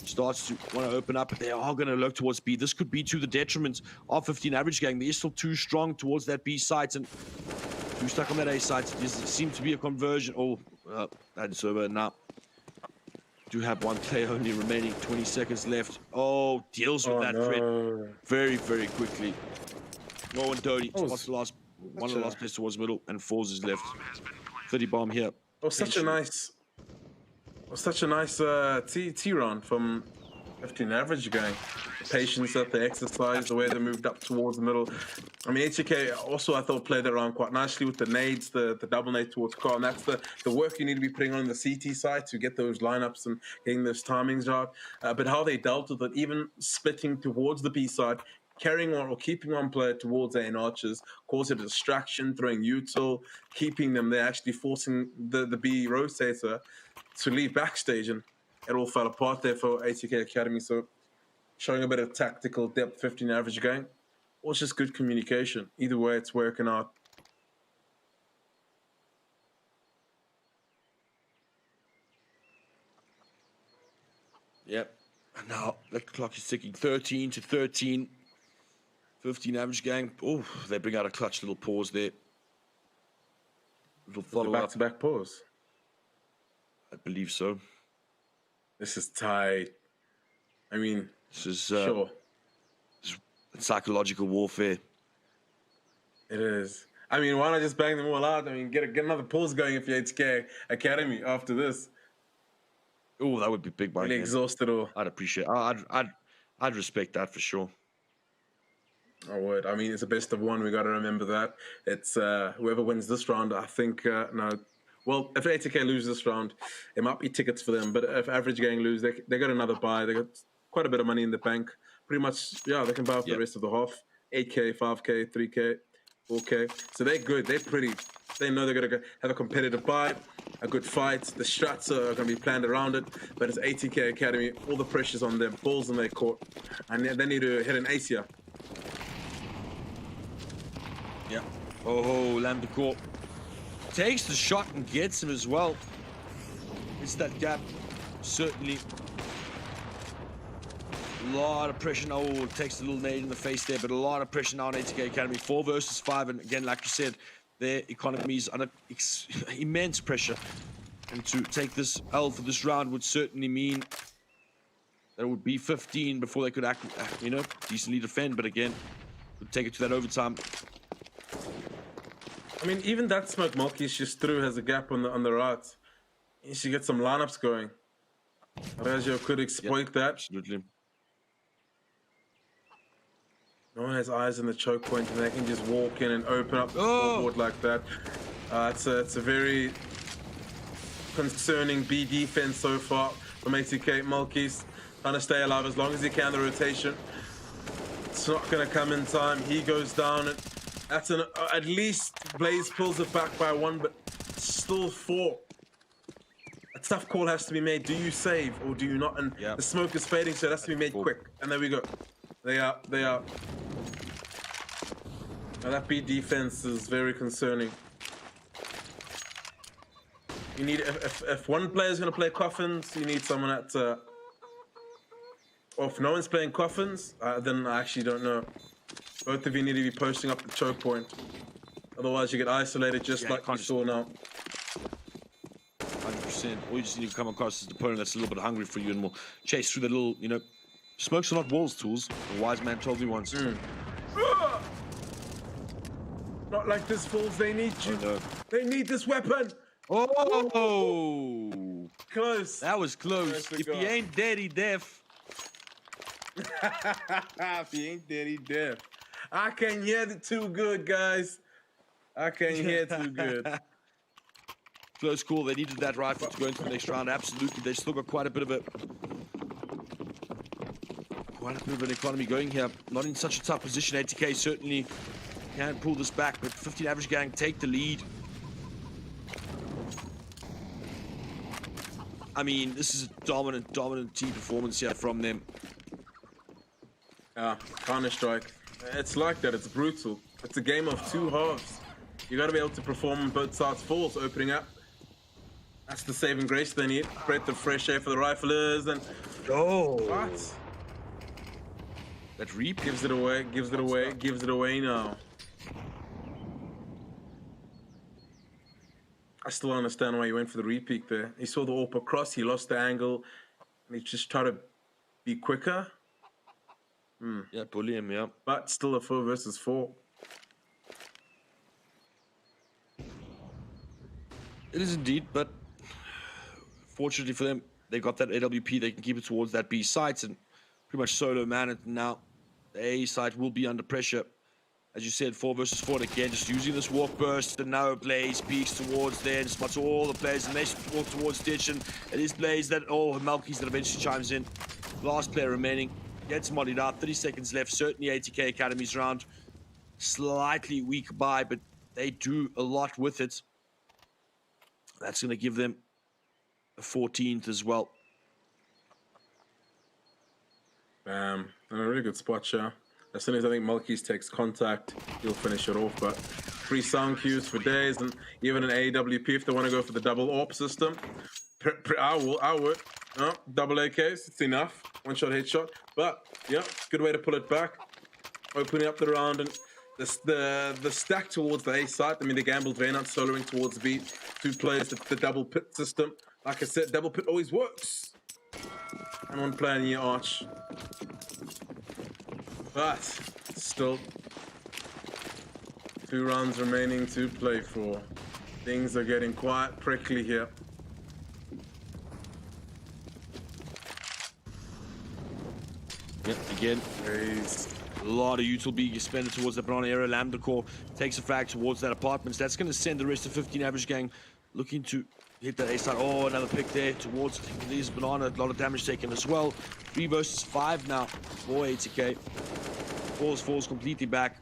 starts to want to open up, but they are going to look towards B. This could be to the detriment of 15 average gang. They're still too strong towards that B site and too stuck on that A site. There seems to be a conversion. Oh, that's over now. Do have 1 player only remaining, 20 seconds left. Oh, deals with that threat very, very quickly. No one Doty. Spots the last, one of the last players towards middle, and Falls is left. 30 bomb here. Oh, such a nice T round from 15 average gang. The patience that they exercised, the way they moved up towards the middle. I mean, HK also, I thought, played it around quite nicely with the nades, the double nade towards Carl. And that's the work you need to be putting on the CT side to get those lineups and getting those timings out. But how they dealt with it, even splitting towards the B side, carrying one or keeping one player towards A in archers, causing a distraction, throwing util, keeping them there, actually forcing the B rotator to leave backstage, and it all fell apart there for ATK Academy. So showing a bit of tactical depth, 15 average gang, or just good communication. Either way, it's working out. Yep. And now that clock is ticking. 13 to 13. 15 average gang. Oh, they bring out a clutch little pause there. Little follow up. Back-to-back pause. I believe so. This is tight. I mean, This is sure. Psychological warfare. It is. I mean, why not just bang them all out? I mean, get another pause going if you're HK Academy after this. Oh, that would be big. Really exhausted or I'd appreciate. I'd respect that for sure. I would. I mean, it's a best of one. We got to remember that. It's whoever wins this round. I think no. Well, if ATK lose this round, it might be tickets for them. But if Average Gang lose, they got another buy. They got quite a bit of money in the bank. Pretty much, yeah, they can buy off the rest of the half. 8K, 5K, 3K, 4K. So they're good. They're pretty. They know they're going to have a competitive buy, a good fight. The strats are going to be planned around it. But it's ATK Academy. All the pressure's on them. Balls in their court. And they need to hit an ace here. Yeah. Oh, Lambecourt takes the shot and gets him as well. It's that gap, certainly. A lot of pressure now. Oh, takes a little nade in the face there, but a lot of pressure now on ATK Academy. 4 versus 5, and again, like you said, their economy is under immense pressure. And to take this L for this round would certainly mean that it would be 15 before they could decently defend. But again, would take it to that overtime. I mean, even that smoke Malki's just threw has a gap on the right. You should get some lineups going. Regio could exploit that. Absolutely. No one has eyes on the choke point, and they can just walk in and open up the scoreboard like that. It's a very concerning B defense so far from ATK. Malki's trying to stay alive as long as he can. The rotation, it's not going to come in time. He goes down, and that's at least Blaze pulls it back by 1, but still 4. A tough call has to be made. Do you save or do you not? And the smoke is fading, so it has to be made quick. And there we go. They are. Now that B defense is very concerning. You need, if one player is going to play coffins, you need someone at. Or if no one's playing coffins, then I actually don't know. Both of you need to be posting up the choke point. Otherwise, you get isolated just like you saw now. 100%. All you just need to come across is an opponent that's a little bit hungry for you and will chase through the little, smokes are not walls tools. A wise man told me once. Not like this, fools. They need you. Oh, no. They need this weapon. Oh! Close. That was close. If he ain't dead, he deaf. If he ain't dead, he deaf. I can hear it too good, guys. I can hear too good. Close call. They needed that rifle to go into the next round. Absolutely. They still got quite a bit of a quite a bit of an economy going here. Not in such a tough position. ATK certainly can pull this back, but 15 average gang take the lead. I mean, this is a dominant team performance here from them. Counter-Strike. It's like that. It's brutal. It's a game of two halves. You got to be able to perform on both sides. Falls opening up. That's the saving grace they need. Breath of fresh air for the riflers. And what? That reap Gives it away. Gives it away. Gives it away now. I still don't understand why he went for the repeat there. He saw the AWP across. He lost the angle. And he just tried to be quicker. Yeah, bully him, yeah. But still a 4 versus 4. It is indeed, but fortunately for them, they got that AWP. They can keep it towards that B site and pretty much solo man it. Now, the A site will be under pressure. As you said, 4 versus 4. And again, just using this walk burst. And now Blaze peeks towards there and spots all the players. And they walk towards Ditch. And it is Blaze that, Malky's that eventually chimes in. Last player remaining. Gets mollied out. 30 seconds left. Certainly ATK Academy's round. Slightly weak by, but they do a lot with it. That's going to give them a 14th as well. And a really good spot shot. As soon as I think Malkis takes contact, he'll finish it off. But 3 sound cues for days, and even an AWP if they want to go for the double AWP system. I would. No, double AKs, it's enough. 1-shot headshot. But yeah, good way to pull it back. Opening up the round and the stack towards the A side. I mean, they gambled very not soloing towards B. 2 players, the double pit system. Like I said, double pit always works. And 1 player near Arch. But still, 2 rounds remaining to play for. Things are getting quite prickly here. Yep, again, a lot of util being expended towards that banana area. Lambda Core takes a frag towards that apartment. That's going to send the rest of 15 average gang looking to hit that A side. Oh, another pick there towards these banana. A lot of damage taken as well. 3 versus 5 now for ATK. Falls completely back.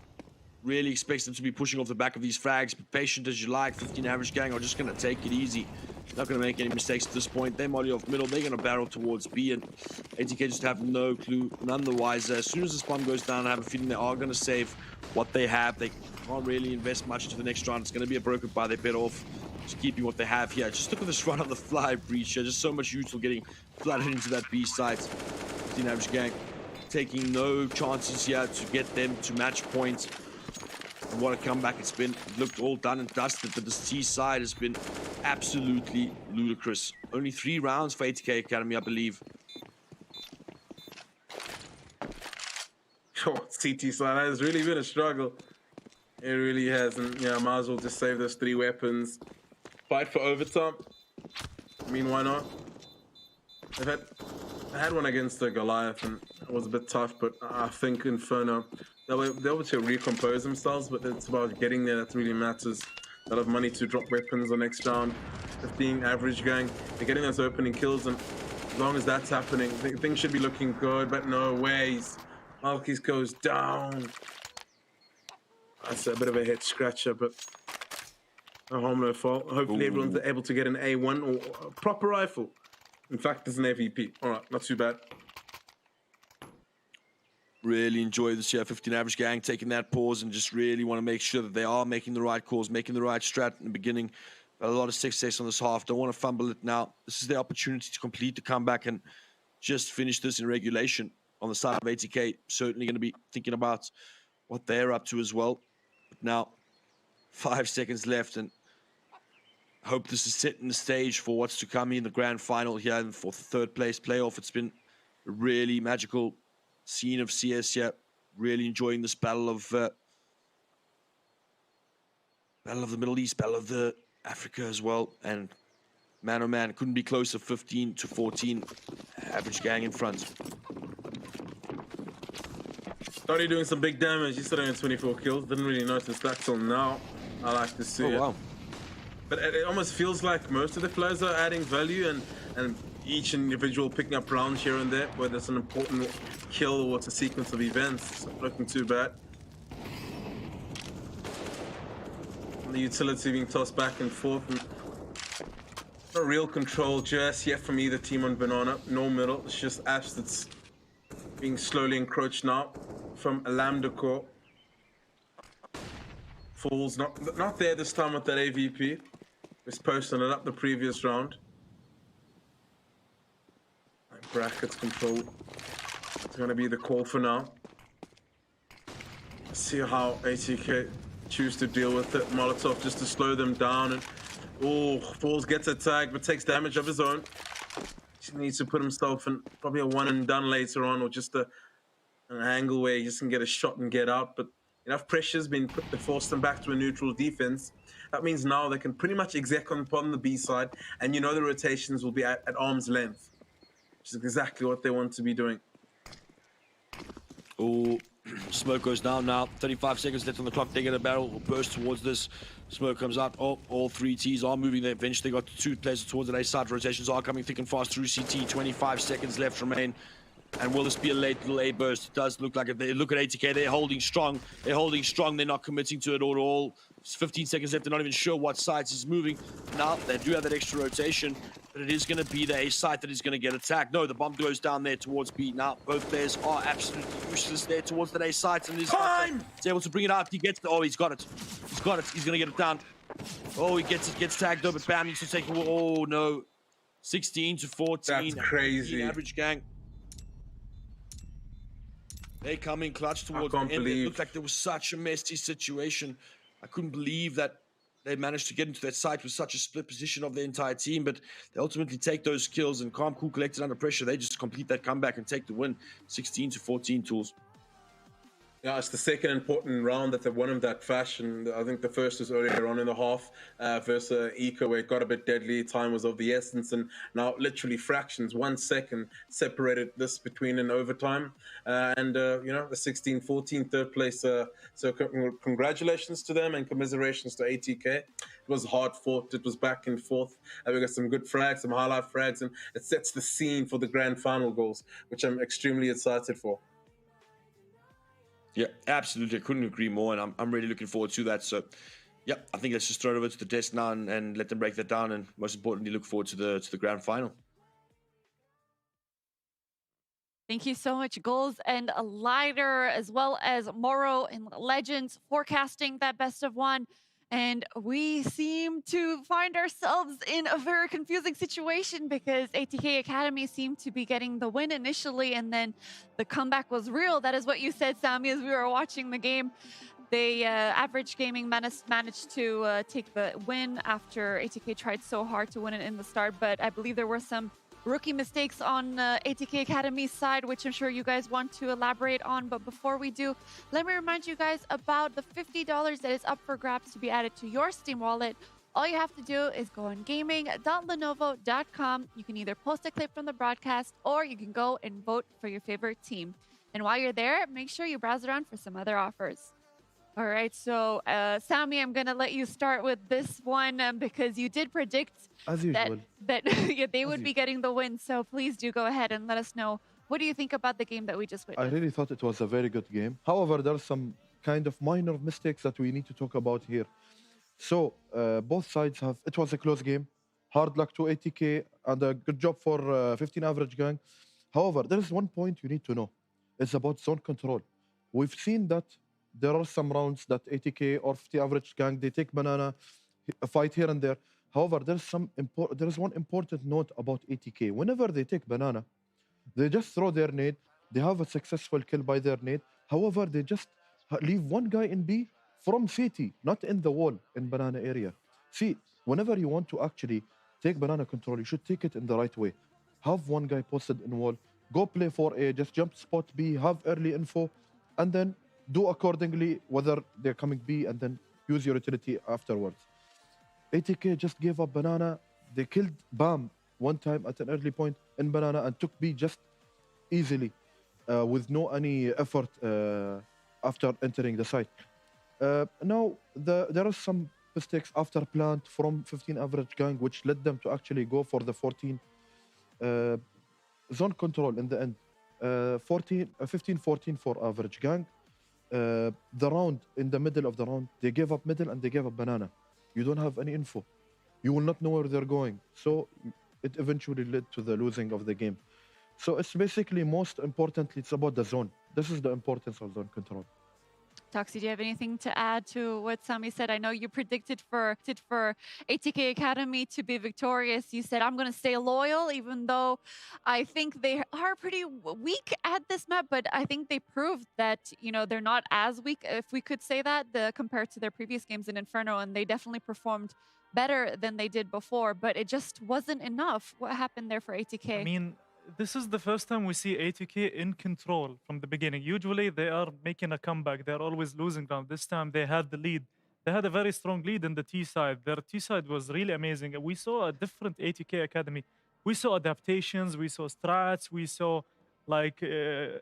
Really expects them to be pushing off the back of these frags. Be patient as you like. 15 average gang are just going to take it easy. Not going to make any mistakes at this point. They molly off middle. They're going to barrel towards B, and ATK just have no clue, none the wiser. As soon as this bomb goes down, I have a feeling they are going to save what they have. They can't really invest much into the next round. It's going to be a broken buy. They bet off just keeping what they have here. Just look at this run on the fly breach here. Just so much util getting flooded into that B site. 15 average gang taking no chances here to get them to match point. And what a comeback it's been. It looked all done and dusted, but this T side has been absolutely ludicrous. Only 3 rounds for ATK Academy, I believe. Oh, CT side has really been a struggle. It really has, and yeah, might as well just save those 3 weapons. Fight for overtime. I mean, why not? I had one against the Goliath, and it was a bit tough, but I think Inferno, they'll be able to recompose themselves, but it's about getting there that really matters. A lot of money to drop weapons on next round. 15 average gang. They're getting those opening kills, and as long as that's happening, things should be looking good, but no ways. Malkis goes down. That's a bit of a head scratcher, but no harm, no foul. Hopefully everyone's able to get an A1 or a proper rifle. In fact, it's an AVP. All right, not too bad. Really enjoy this year. 15 average gang taking that pause and just really want to make sure that they are making the right calls, making the right strat in the beginning. Got a lot of success on this half. Don't want to fumble it now. This is the opportunity to complete the comeback and just finish this in regulation. On the side of ATK, certainly going to be thinking about what they're up to as well. But now, 5 seconds left, and I hope this is setting the stage for what's to come in the grand final here and for the 3rd place playoff. It's been a really magical scene of CS here. Really enjoying this battle of the Middle East, battle of the Africa as well. And man, oh man, couldn't be closer. 15 to 14, average gang in front. Started doing some big damage. He's sitting at 24 kills. Didn't really notice that till now. I like to see it. Wow. But it almost feels like most of the players are adding value, and each individual picking up rounds here and there, where there's an important kill or it's a sequence of events. It's not looking too bad. And the utility being tossed back and forth. And no real control just yet from either team on Banana. No middle. It's just Apps that's being slowly encroached now from a Lambda core. Falls not there this time with that AVP. Was posting it up the previous round. Brackets control. It's going to be the call for now. Let's see how ATK choose to deal with it. Molotov just to slow them down. And Falls gets a tag but takes damage of his own. He needs to put himself in probably a one and done later on, or just an angle where he just can get a shot and get out. But enough pressure's been put to force them back to a neutral defense. That means now they can pretty much exec upon the B side, and you know the rotations will be at arm's length, which is exactly what they want to be doing. Oh, smoke goes down now. 35 seconds left on the clock. They get a barrel or burst towards this. Smoke comes out. Oh, all three Ts are moving. They eventually got two players towards the A side. Rotations are coming thick and fast through CT. 25 seconds left remain. And will this be a late little A burst? It does look like it. They look at ATK. They're holding strong. They're holding strong. They're not committing to it at all. It's 15 seconds left. They're not even sure what sides is moving. Now, they do have that extra rotation, but it is going to be the A side that is going to get attacked. No, the bomb goes down there towards B. Now, both players are absolutely useless there towards the A side. And he's able to bring it out. He gets it. Oh, he's got it. He's got it. He's going to get it down. Oh, he gets it. Gets tagged though, but bam, he's to take it. Oh, no. 16 to 14. That's crazy. Average gang. They come in clutch towards the end. It looked like there was such a messy situation. I couldn't believe that they managed to get into that site with such a split position of the entire team, but they ultimately take those kills, and calm, cool, collected under pressure. They just complete that comeback and take the win. 16 to 14 tools. Yeah, it's the second important round that they've won in that fashion. I think the first was earlier on in the half versus Eco, where it got a bit deadly. Time was of the essence, and now literally fractions, 1 second separated this between an overtime. And the 16-14 third place. So congratulations to them and commiserations to ATK. It was hard fought. It was back and forth. We got some good frags, some highlight frags, and it sets the scene for the grand final goals, which I'm extremely excited for. Yeah, absolutely. I couldn't agree more, and I'm really looking forward to that. So, yeah, I think let's just throw it over to the desk now and let them break that down, and most importantly, look forward to the grand final. Thank you so much, Goals and Lighter, as well as Moro and Legends, forecasting that best of one. And we seem to find ourselves in a very confusing situation because ATK Academy seemed to be getting the win initially, and then the comeback was real. That is what you said, Sammy, as we were watching the game. They Average Gaming managed to take the win after ATK tried so hard to win it in the start, but I believe there were some rookie mistakes on ATK Academy's side, which I'm sure you guys want to elaborate on. But before we do, let me remind you guys about the $50 that is up for grabs to be added to your Steam wallet. All you have to do is go on gaming.lenovo.com. You can either post a clip from the broadcast or you can go and vote for your favorite team. And while you're there, make sure you browse around for some other offers. All right, so Sammy, I'm going to let you start with this one because you did predict that they would be getting the win. So please do go ahead and let us know, what do you think about the game that we just witnessed? I really thought it was a very good game. However, there are some kind of minor mistakes that we need to talk about here. So both sides have, it was a close game. Hard luck to ATK and a good job for 15 average gang. However, there is one point you need to know. It's about zone control. We've seen that there are some rounds that ATK or 50 average gang, they take banana, a fight here and there. However, there is one important note about ATK. Whenever they take banana, they just throw their nade. They have a successful kill by their nade. However, they just leave one guy in B from CT, not in the wall in banana area. See, whenever you want to actually take banana control, you should take it in the right way. Have one guy posted in wall, go play for A, just jump spot B, have early info, and then do accordingly whether they're coming B, and then use your utility afterwards. ATK just gave up banana. They killed BAM one time at an early point in banana and took B just easily with no any effort after entering the site. Now, there are some mistakes after plant from 15 average gang, which led them to actually go for the 14 zone control in the end. 14 for average gang. The round, in the middle of the round, they gave up middle and they gave up banana. You don't have any info. You will not know where they're going. So it eventually led to the losing of the game. So it's basically, most importantly, it's about the zone. This is the importance of zone control. Toxie, do you have anything to add to what Sami said? I know you predicted for ATK Academy to be victorious. You said, I'm going to stay loyal, even though I think they are pretty weak at this map, but I think they proved that, you know, they're not as weak, if we could say that, compared to their previous games in Inferno, and they definitely performed better than they did before, but it just wasn't enough. What happened there for ATK? I mean, this is the first time we see ATK in control from the beginning. Usually they are making a comeback. They're always losing ground. This time they had the lead. They had a very strong lead in the T side. Their T side was really amazing. We saw a different ATK Academy. We saw adaptations. We saw strats. We saw like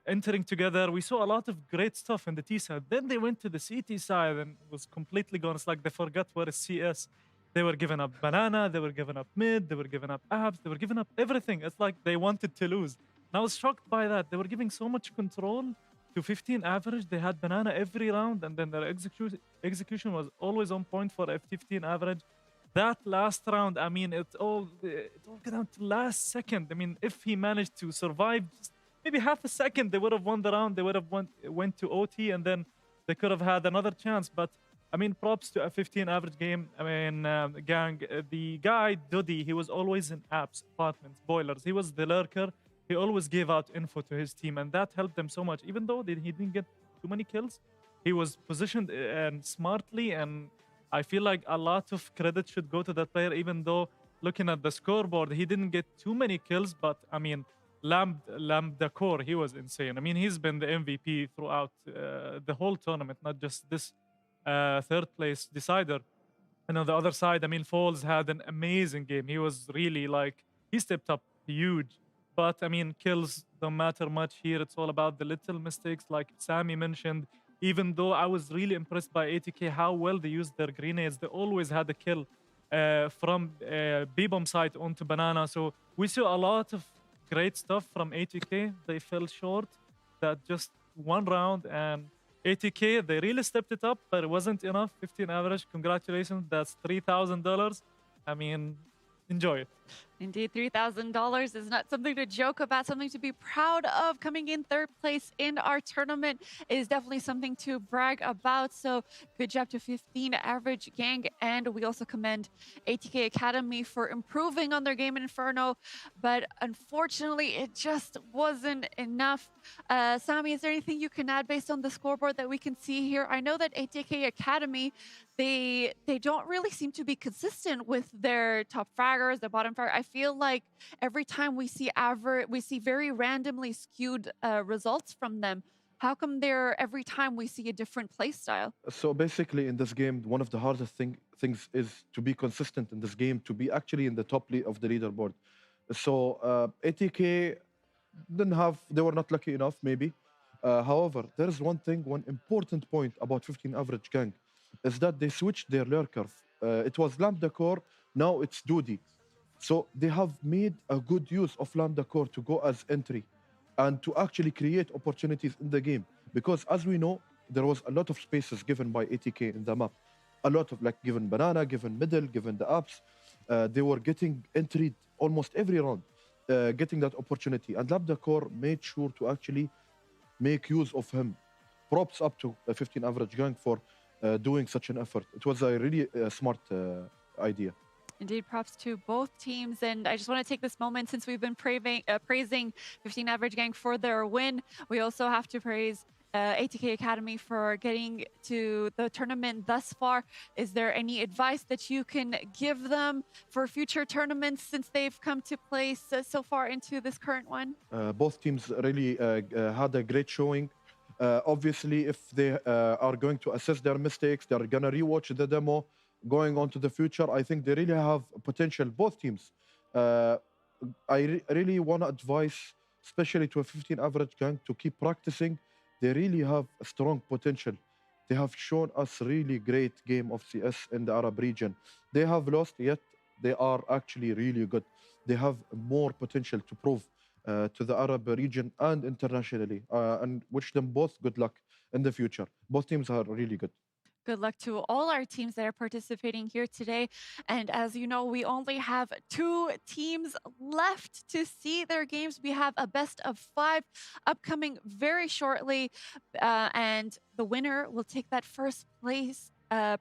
entering together. We saw a lot of great stuff in the T side. Then they went to the CT side and it was completely gone. It's like they forgot what is CS. They were giving up banana, they were giving up mid, they were giving up abs, they were giving up everything. It's like they wanted to lose. And I was shocked by that. They were giving so much control to 15 average. They had banana every round, and then their execution was always on point for a 15 average. That last round, I mean, it all got down to last second. I mean, if he managed to survive just maybe half a second, they would have won the round. They would have went to OT, and then they could have had another chance. But I mean, props to a 15 average game. I mean, gang, the guy, Dodi, he was always in apps, apartments, boilers. He was the lurker. He always gave out info to his team, and that helped them so much. Even though he didn't get too many kills, he was positioned and smartly, and I feel like a lot of credit should go to that player, even though looking at the scoreboard, he didn't get too many kills, but I mean, Lambda Core, he was insane. I mean, he's been the MVP throughout the whole tournament, not just this third place decider. And on the other side, I mean, Falls had an amazing game. He was really like, he stepped up huge. But I mean, kills don't matter much here. It's all about the little mistakes, like Sami mentioned. Even though I was really impressed by ATK, how well they used their grenades. They always had a kill from B-bomb site onto banana. So we saw a lot of great stuff from ATK. They fell short that just one round, and ATK, they really stepped it up, but it wasn't enough. 15 average, congratulations. That's $3,000. I mean, enjoy it. Indeed, $3,000 is not something to joke about, something to be proud of. Coming in third place in our tournament is definitely something to brag about. So good job to 15 average gang. And we also commend ATK Academy for improving on their game in Inferno. But unfortunately, it just wasn't enough. Sami, is there anything you can add based on the scoreboard that we can see here? I know that ATK Academy, they don't really seem to be consistent with their top fraggers, their bottom fragger. I feel like every time we see very randomly skewed results from them. How come every time we see a different play style? So basically, in this game, one of the hardest things is to be consistent in this game, to be actually in the top of the leaderboard. So ATK they were not lucky enough, maybe. However, there is one important point about 15 average gang, is that they switched their lurker. It was Lambda Core, now it's Dodi. So they have made a good use of Lambda Core to go as entry and to actually create opportunities in the game. Because as we know, there was a lot of spaces given by ATK in the map. A lot of, like, given banana, given middle, given the apps. They were getting entered almost every round, getting that opportunity. And Lambda Core made sure to actually make use of him. Props up to a 15 average gang for doing such an effort. It was a really smart idea. Indeed, props to both teams. And I just want to take this moment, since we've been praising 15 Average Gang for their win, we also have to praise ATK Academy for getting to the tournament thus far. Is there any advice that you can give them for future tournaments, since they've come to place so far into this current one? Both teams really had a great showing. Obviously, if they are going to assess their mistakes, they're going to rewatch the demo. Going on to the future, I think they really have potential, both teams. I really want to advise, especially to a 15 average gang, to keep practicing. They really have a strong potential. They have shown us really great game of CS in the Arab region. They have lost, yet they are actually really good. They have more potential to prove to the Arab region and internationally, and wish them both good luck in the future. Both teams are really good. Good luck to all our teams that are participating here today. And as you know, we only have 2 teams left to see their games. We have a best of 5 upcoming very shortly. And the winner will take that first place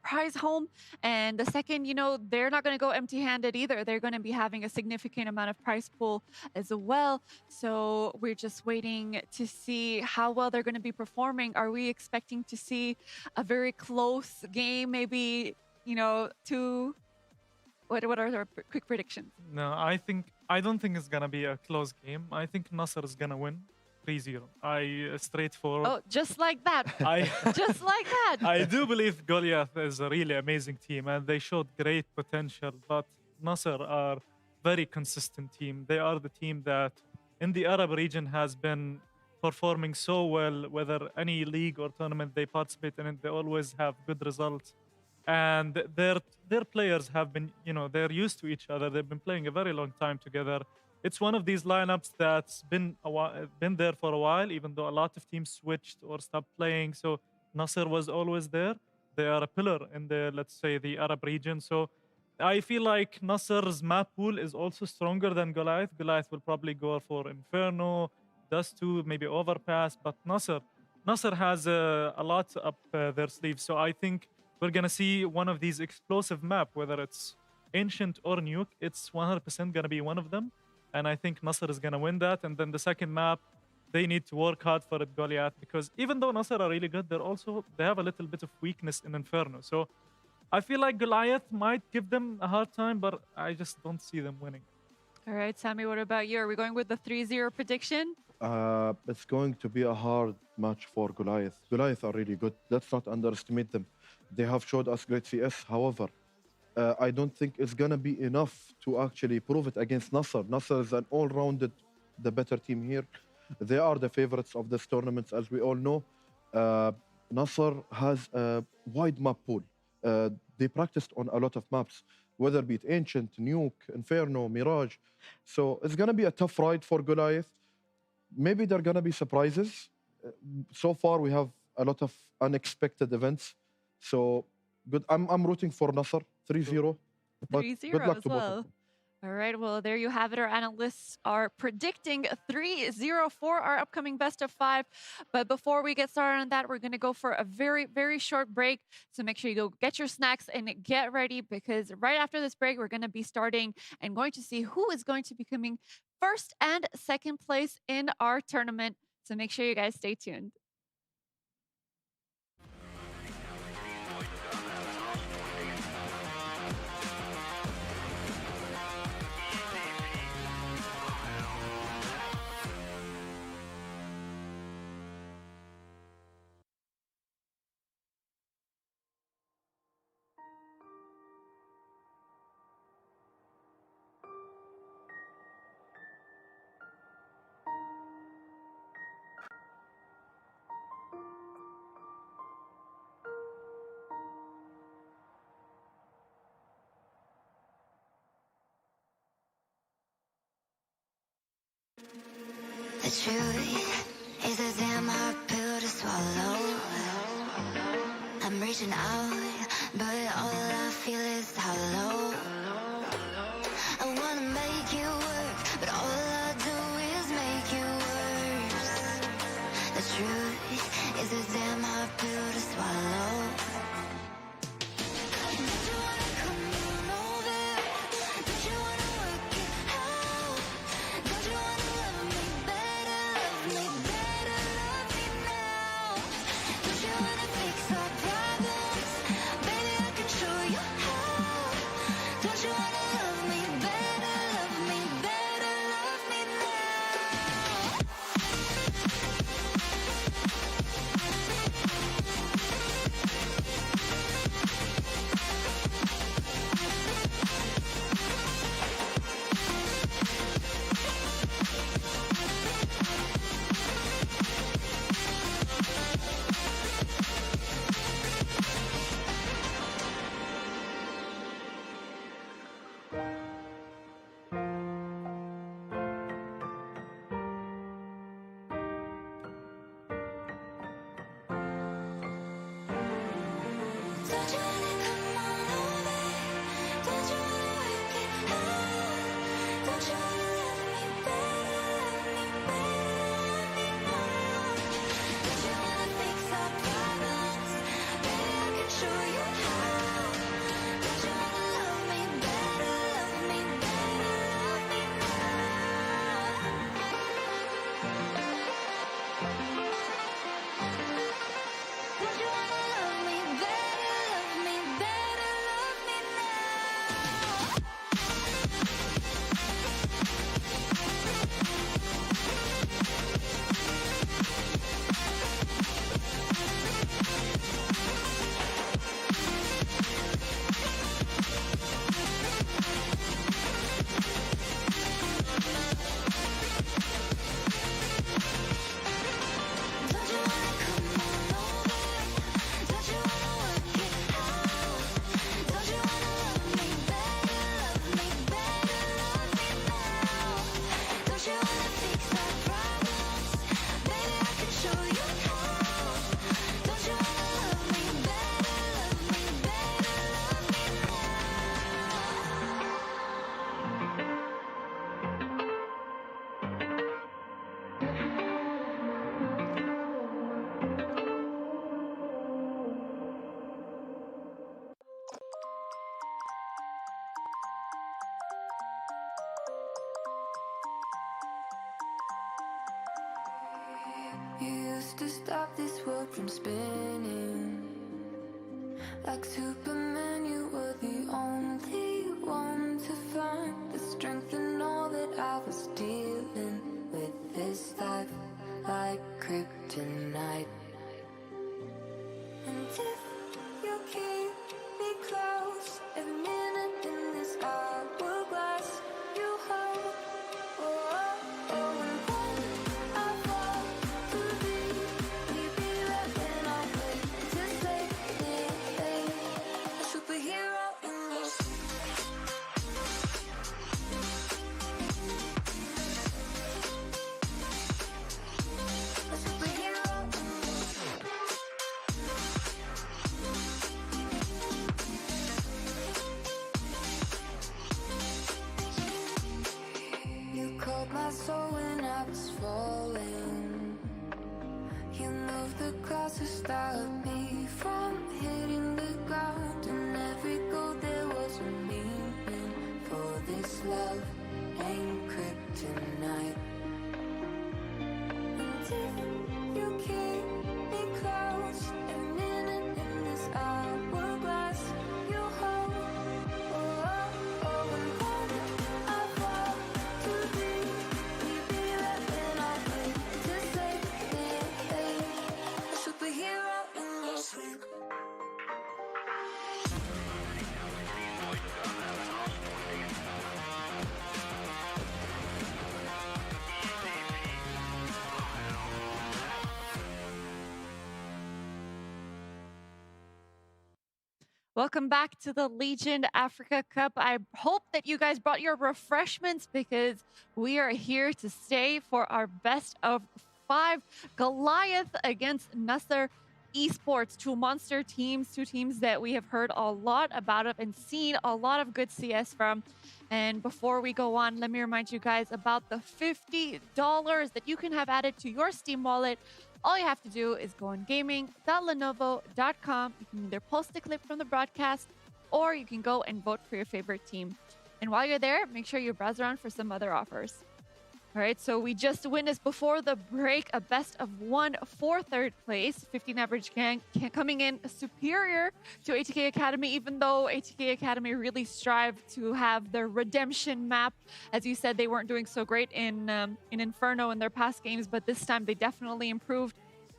prize home. And the second, they're not going to go empty handed either. They're going to be having a significant amount of prize pool as well. So we're just waiting to see how well they're going to be performing. Are we expecting to see a very close game? Maybe, 2. What are our quick predictions? No, I don't think it's gonna be a close game. I think Nasser is gonna win 3-0. Straightforward. Oh, just like that. Just like that. I do believe Goliath is a really amazing team and they showed great potential, but Nasser are very consistent team. They are the team that in the Arab region has been performing so well, whether any league or tournament they participate in it, they always have good results. And their players have been, they're used to each other. They've been playing a very long time together. It's one of these lineups that's been there for a while, even though a lot of teams switched or stopped playing. So Nasser was always there. They are a pillar in the Arab region. So I feel like Nasser's map pool is also stronger than Goliath. Goliath will probably go for Inferno, Dust 2, maybe Overpass. But Nasser has a lot up their sleeves. So I think we're going to see one of these explosive map, whether it's Ancient or Nuke. It's 100% going to be one of them. And I think Nasser is going to win that. And then the second map, they need to work hard for it, Goliath, because even though Nasser are really good, they have a little bit of weakness in Inferno. So I feel like Goliath might give them a hard time, but I just don't see them winning. All right, Sammy, what about you? Are we going with the 3-0 prediction? It's going to be a hard match for Goliath. Goliath are really good. Let's not underestimate them. They have showed us great CS. However, I don't think it's going to be enough to actually prove it against Nasser. Nasser is an all-rounded, the better team here. They are the favorites of this tournament, as we all know. Nasser has a wide map pool. They practiced on a lot of maps, whether it be it Ancient, Nuke, Inferno, Mirage. So it's going to be a tough ride for Goliath. Maybe there are going to be surprises. So far, we have a lot of unexpected events. So good. I'm rooting for Nasser 3-0. But 3-0 good luck as to both well. of them. All right, well, there you have it. Our analysts are predicting 3-0 for our upcoming best of 5. But before we get started on that, we're going to go for a very, very short break. So make sure you go get your snacks and get ready, because right after this break, we're going to be starting and going to see who is going to be coming first and second place in our tournament. So make sure you guys stay tuned. The truth is a damn hard pill to swallow. I'm reaching out, but all I feel is hollow. I wanna make you work, but all I do is make you worse. The truth is a damn hard pill to swallow. Don't you wanna come on over? Don't you wanna work it out? Don't you wanna love me better, love me now? Don't you wanna fix our problems? Baby, I can show you how. Don't you wanna love me better, love me now? Don't you wanna come on over? Don't you wanna work it out? Don't you wanna love me better, love me now? Don't you wanna fix our problems? Baby, I can show you how. Don't you wanna love me better, love me better, love me now? Don't you wanna love me better, love me better, love me now? Don't you wanna come on over? Don't you wanna work it out? Don't you wanna love me better, love me better, love me now? Don't you wanna fix our problems? Baby, I can show you how. Don't you wanna love me better, love me better, love me You used to stop this world from spinning. Like Superman, you were the only one to find the strength in all that I was dealing with. This life like kryptonite. And if you keep me close, every minute in this hourglass, you hold. Oh, oh, oh, and when I fall to leave, we'd be right when I wait to say a superhero in your a superhero in You called my soul when I was falling. You moved the clouds to stop me from hitting the ground. And every goal there was a meaning. For this love ain't kryptonite. And if you keep me close, every minute in this hourglass, you hold. Oh, oh, oh, and when I fall to leave, we'd be right when I wait to say a superhero in your sleep. Welcome back to the Legion Africa Cup. I hope that you guys brought your refreshments because we are here to stay for our best of 5 Goliath against Nasser Esports. Two monster teams, two teams that we have heard a lot about and seen a lot of good CS from. And before we go on, let me remind you guys about the $50 that you can have added to your Steam wallet. All you have to do is go on gaming.lenovo.com. You can either post a clip from the broadcast or you can go and vote for your favorite team. And while you're there, make sure you browse around for some other offers. All right, so we just witnessed before the break a best of 1 for third place. 15 average gang coming in superior to ATK Academy, even though ATK Academy really strived to have their redemption map. As you said, they weren't doing so great in Inferno in their past games, but this time they definitely improved.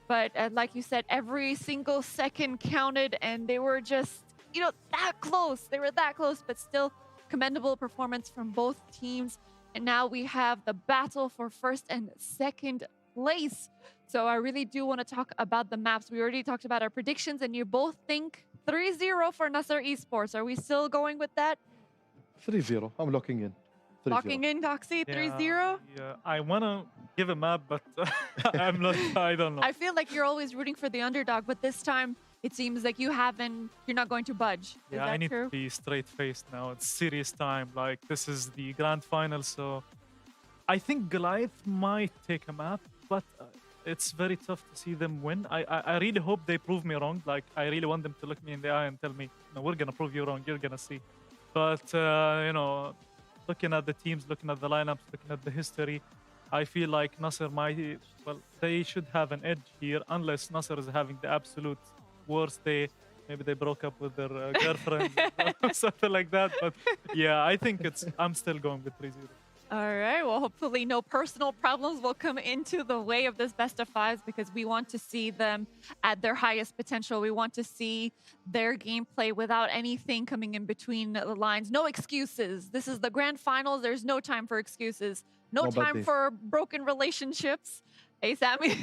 But like you said, every single second counted, and they were just, that close. They were that close, but still commendable performance from both teams. And now we have the battle for first and second place. So I really do want to talk about the maps. We already talked about our predictions, and you both think 3-0 for Nasser Esports. Are we still going with that? 3-0. I'm locking in. Locking in Doxy 3-0. Yeah, I want to give a map, but I'm not. I don't know. I feel like you're always rooting for the underdog, but this time it seems like you're not going to budge. Is Yeah, that I need true? to be straight faced now. It's serious time. Like, this is the grand final, so I think Goliath might take a map, but it's very tough to see them win. I really hope they prove me wrong. Like, I really want them to look me in the eye and tell me, no, we're gonna prove you wrong. You're gonna see. But looking at the teams, looking at the lineups, looking at the history, I feel like Nasser might. Well, they should have an edge here, unless Nasser is having the absolute worst day. Maybe they broke up with their girlfriend or something like that. But yeah, I think I'm still going with 3-0. All right. Well, hopefully no personal problems will come into the way of this best of fives because we want to see them at their highest potential. We want to see their gameplay without anything coming in between the lines. No excuses. This is the grand finals. There's no time for excuses. No No bad time days. for broken relationships. Hey, Sammy.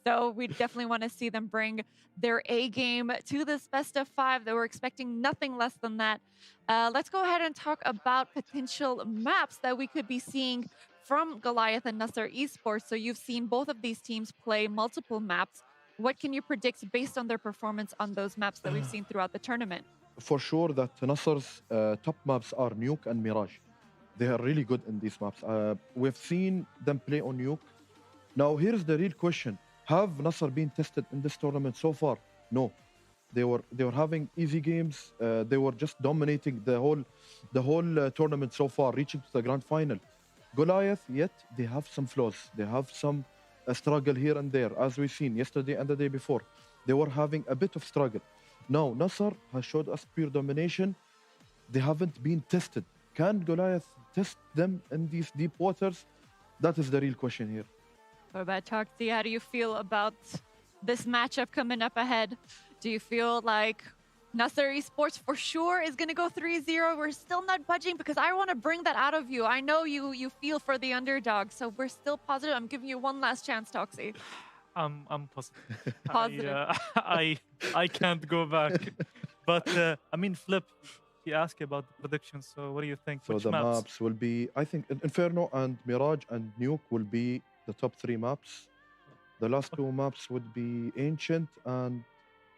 So we definitely want to see them bring their A game to this best of five. They were expecting nothing less than that. Let's go ahead and talk about potential maps that we could be seeing from Goliath and Nasser Esports. So you've seen both of these teams play multiple maps. What can you predict based on their performance on those maps that we've seen throughout the tournament? For sure that Nasser's top maps are Nuke and Mirage. They are really good in these maps. We've seen them play on Nuke. Now, here's the real question. Have Nasser been tested in this tournament so far? No. They were having easy games. They were just dominating the whole tournament so far, reaching to the grand final. Goliath, yet they have some flaws. They have some struggle here and there, as we've seen yesterday and the day before. They were having a bit of struggle. Now, Nasser has showed us pure domination. They haven't been tested. Can Goliath test them in these deep waters? That is the real question here. What about Takti? How do you feel about this matchup coming up ahead? Do you feel like Nasser Esports for sure is going to go 3-0? We're still not budging because I want to bring that out of you. I know you feel for the underdog, so we're still positive. I'm giving you one last chance, Toxie. I'm positive. Positive. I can't go back. But I mean, Flip, he asked about the predictions. So what do you think? So Which the maps? maps will be, I think, Inferno and Mirage and Nuke will be the top 3 maps. The last 2 maps would be Ancient and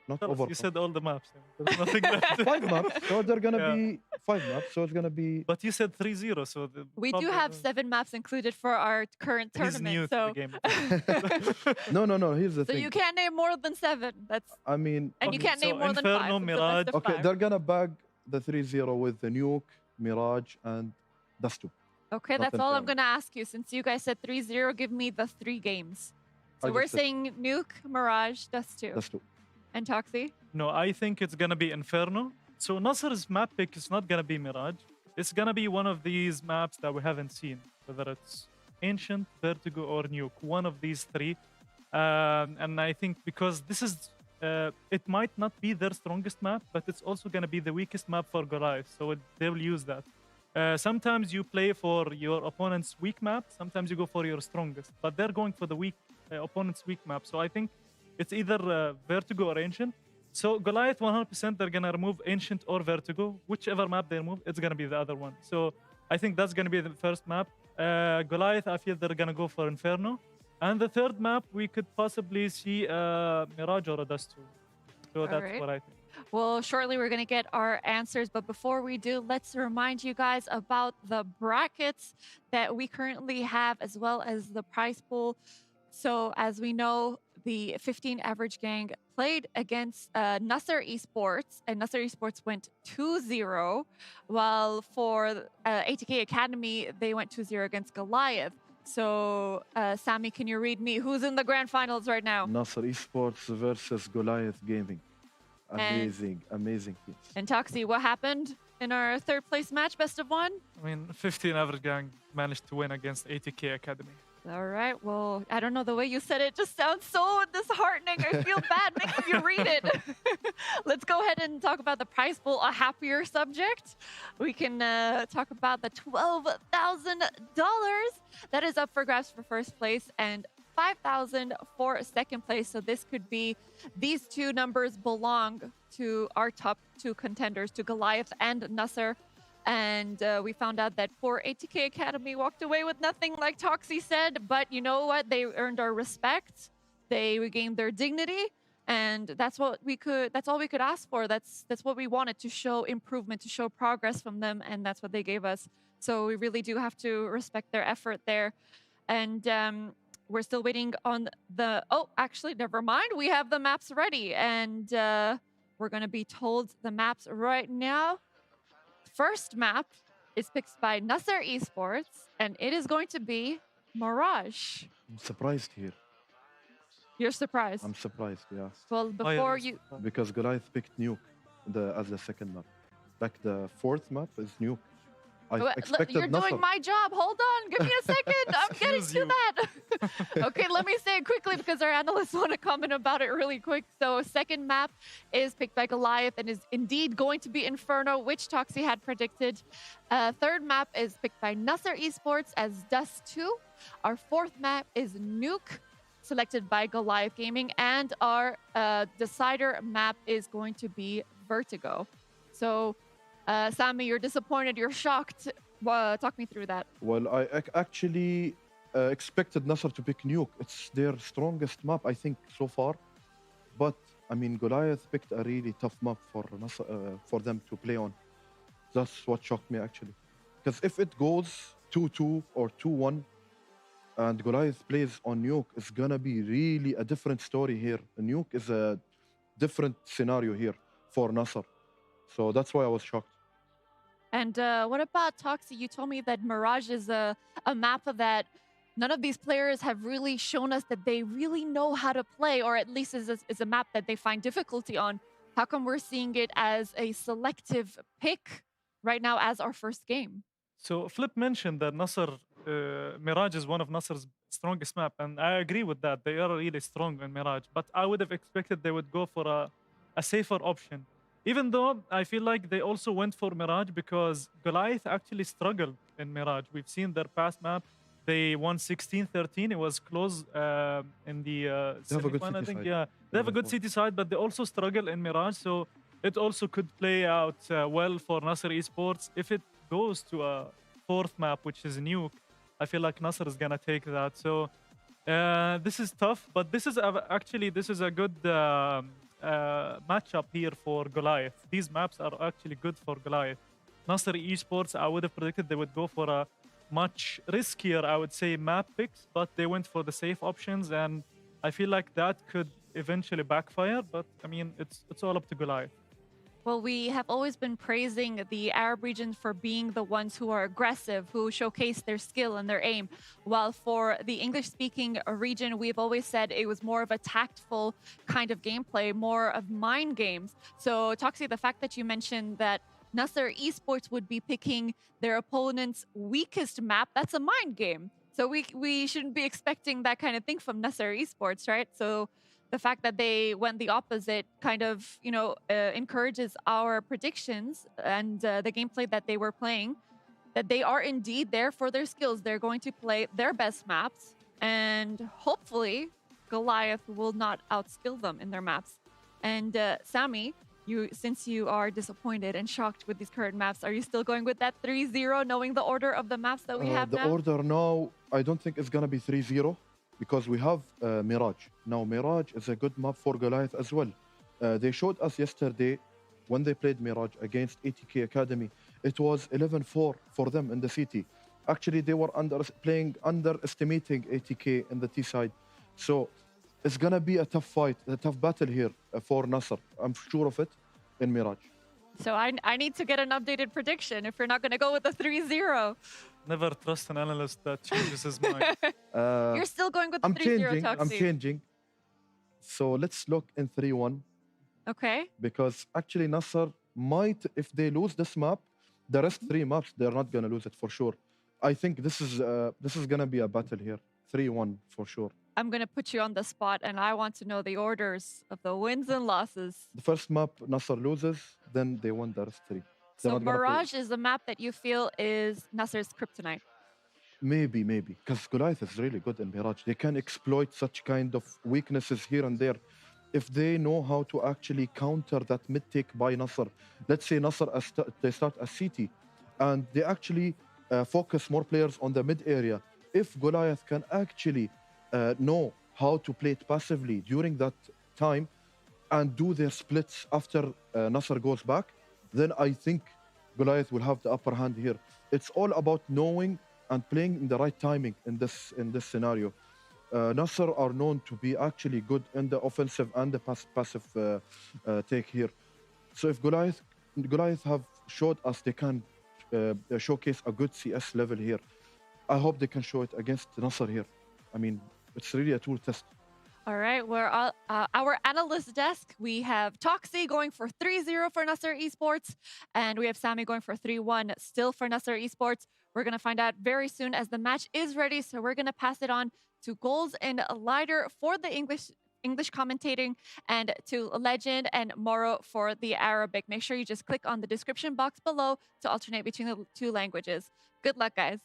not Tell us, Overpass. you said all the maps. There's nothing left. 5 maps, so they're gonna Yeah. be 5 maps. So it's gonna be. But you said 3-0, so We do have 7 maps included for our current He's new tournament. So, to the game. No. Here's the so thing. you can't name more than 7. That's I mean, and you Okay, can't so name more than Inferno, 5. It's the best Mirage. of okay, 5. they're gonna bag the 3-0 with the Nuke, Mirage, and Dust 2. Okay, Not that's all I'm Inferno. going to ask you. Since you guys said 3-0, give me the 3 games. So I we're just said- saying Nuke, Mirage, Dust 2, Dust 2. and Toxie. No, I think it's gonna be Inferno. So Nasser's map pick is not gonna be Mirage. It's gonna be one of these maps that we haven't seen, whether it's Ancient, Vertigo, or Nuke. One of these 3. And I think because this is, it might not be their strongest map, but it's also gonna be the weakest map for Goliath. So they will use that. Sometimes you play for your opponent's weak map. Sometimes you go for your strongest. But they're going for the weak opponent's weak map. So I think it's either Vertigo or Ancient. So Goliath 100% they're gonna remove Ancient or Vertigo. Whichever map they remove, it's gonna be the other one. So I think that's gonna be the first map. Goliath, I feel they're gonna go for Inferno. And the third map, we could possibly see Mirage or a Dust 2. So that's right. what I think. Well, shortly we're going to get our answers. But before we do, let's remind you guys about the brackets that we currently have, as well as the prize pool. So as we know, the 15 average gang played against Nasser Esports, and Nasser Esports went 2-0, while for ATK Academy, they went 2-0 against Goliath. So, Sammy, can you read me who's in the grand finals right now? Nasser Esports versus Goliath Gaming. Amazing teams. And Toxie, what happened in our 3rd place match, best of 1? I mean, 15 average gang managed to win against ATK Academy. All right. Well, I don't know. The way you said it just sounds so disheartening. I feel bad making you read it. Let's go ahead and talk about the prize pool, a happier subject. We can talk about the $12,000 that is up for grabs for first place and $5,000 for second place. So this could be, these 2 numbers belong to our top 2 contenders, to Goliath and Nasser. And we found out that poor ATK Academy walked away with nothing, like Toxie said. But you know what? They earned our respect. They regained their dignity. And that's all we could ask for. That's what we wanted, to show improvement, to show progress from them. And that's what they gave us. So we really do have to respect their effort there. And we're still waiting on actually, never mind. We have the maps ready. And we're going to be told the maps right now. First map is picked by Nasser Esports, and it is going to be Mirage. I'm surprised here. You're surprised. I'm surprised, yeah. Well, before you... Because Goliath picked Nuke as the second map. Like the fourth map is Nuke. I expected You're Nasser. doing my job. Hold on. Give me a second. I'm getting to that. Okay, let me say it quickly because our analysts want to comment about it really quick. So second map is picked by Goliath and is indeed going to be Inferno, which Toxie had predicted. Third map is picked by Nasser Esports as Dust 2. Our fourth map is Nuke, selected by Goliath Gaming. And our decider map is going to be Vertigo. So... Sammy, you're disappointed, you're shocked. Talk me through that. Well, I actually expected Nasser to pick Nuke. It's their strongest map, I think, so far. But, I mean, Goliath picked a really tough map for Nasser, for them to play on. That's what shocked me, actually. Because if it goes 2-2 or 2-1, and Goliath plays on Nuke, it's gonna be really a different story here. Nuke is a different scenario here for Nasser. So that's why I was shocked. And what about Toxie? You told me that Mirage is a map that none of these players have really shown us that they really know how to play, or at least is a map that they find difficulty on. How come we're seeing it as a selective pick right now as our first game? So Flip mentioned that Mirage is one of Nasser's strongest map, and I agree with that. They are really strong in Mirage, but I would have expected they would go for a safer option. Even though I feel like they also went for Mirage because Goliath actually struggled in Mirage. We've seen their past map. They won 16-13. It was close in the semi-final, I think. Side. Yeah, they have a good city side, but they also struggle in Mirage. So it also could play out well for Nasser Esports. If it goes to a fourth map, which is Nuke, I feel like Nasser is going to take that. So this is tough, but this is a good... matchup here for Goliath. These maps are actually good for Goliath. Nasser Esports, I would have predicted they would go for a much riskier, I would say, map picks, but they went for the safe options, and I feel like that could eventually backfire. But I mean, it's all up to Goliath. Well, we have always been praising the Arab region for being the ones who are aggressive, who showcase their skill and their aim. While for the English-speaking region, we've always said it was more of a tactful kind of gameplay, more of mind games. So, Toxie, the fact that you mentioned that Nasser Esports would be picking their opponent's weakest map, that's a mind game. So we shouldn't be expecting that kind of thing from Nasser Esports, right? So the fact that they went the opposite kind of, encourages our predictions and the gameplay that they were playing, that they are indeed there for their skills. They're going to play their best maps, and hopefully Goliath will not outskill them in their maps. And Sammy, since you are disappointed and shocked with these current maps, are you still going with that 3-0, knowing the order of the maps that we have the now? order now, I don't think it's going to be 3-0. Because we have Mirage. Now, Mirage is a good map for Goliath as well. They showed us yesterday when they played Mirage against ATK Academy. It was 11-4 for them in the city. Actually, they were underestimating ATK in the T side. So it's going to be a tough fight, a tough battle here for Nasser. I'm sure of it in Mirage. So I need to get an updated prediction if you're not going to go with a 3-0. Never trust an analyst that changes his mind. You're still going with the 3-0, Toxie. I'm changing. So let's look in 3-1. Okay. Because actually Nasser might, if they lose this map, the rest three maps, they're not going to lose it for sure. I think this is going to be a battle here. 3-1 for sure. I'm going to put you on the spot, and I want to know the orders of the wins and losses. The first map, Nasser loses, then they won the rest three. So Mirage is the map that you feel is Nasser's kryptonite. Maybe. Because Goliath is really good in Mirage. They can exploit such kind of weaknesses here and there. If they know how to actually counter that mid-take by Nasser. Let's say Nasser, they start a city, and they actually focus more players on the mid area. If Goliath can actually know how to play it passively during that time and do their splits after Nasser goes back, then I think Goliath will have the upper hand here. It's all about knowing and playing in the right timing in this scenario. Nasser are known to be actually good in the offensive and the passive take here. So if Goliath have showed us they can showcase a good CS level here, I hope they can show it against Nasser here. I mean, it's really a tool test. All right, we're our analyst desk. We have Toxie going for 3-0 for Nasser Esports, and we have Sammy going for 3-1 still for Nasser Esports. We're going to find out very soon as the match is ready, so we're going to pass it on to Goals and Lighter for the English commentating, and to Legend and Moro for the Arabic. Make sure you just click on the description box below to alternate between the two languages. Good luck, guys.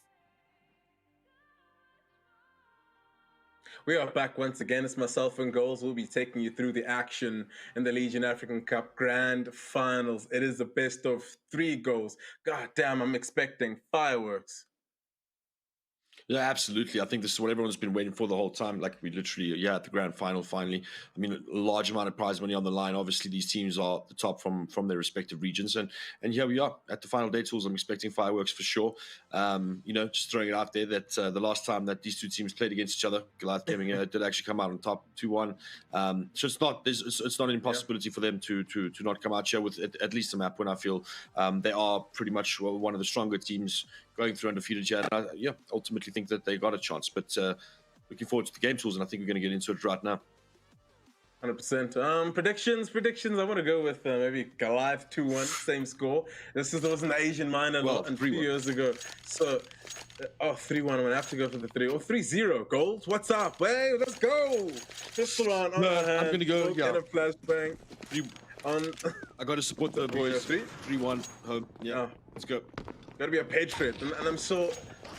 We are back once again. It's myself and Goals. We'll be taking you through the action in the Legion African Cup Grand Finals. It is the best of 3 goals. God damn, I'm expecting fireworks. Yeah, absolutely. I think this is what everyone's been waiting for the whole time. Like, we literally, at the grand final finally. I mean, a large amount of prize money on the line. Obviously, these teams are the top from their respective regions. And here we are at the final day tools. I'm expecting fireworks for sure. Just throwing it out there that the last time that these two teams played against each other, Goliath Gaming did actually come out on top 2-1. So it's not an impossibility for them to not come out here with at least a map when I feel they are pretty much one of the stronger teams going through undefeated here. And I ultimately think that they got a chance. But looking forward to the game tools, and I think we're going to get into it right now. 100%. Predictions. I want to go with maybe Goliath 2-1, same score. This was an Asian minor a few years ago. So, 3-1. I'm going to have to go for the 3. Or 3-0. Goals. What's up? Hey, let's go. Pistol on. I'm going to go. Get a flashbang. I got to support the boys. 3-1 home. Yeah, let's go. Got to be a patriot, and I'm sure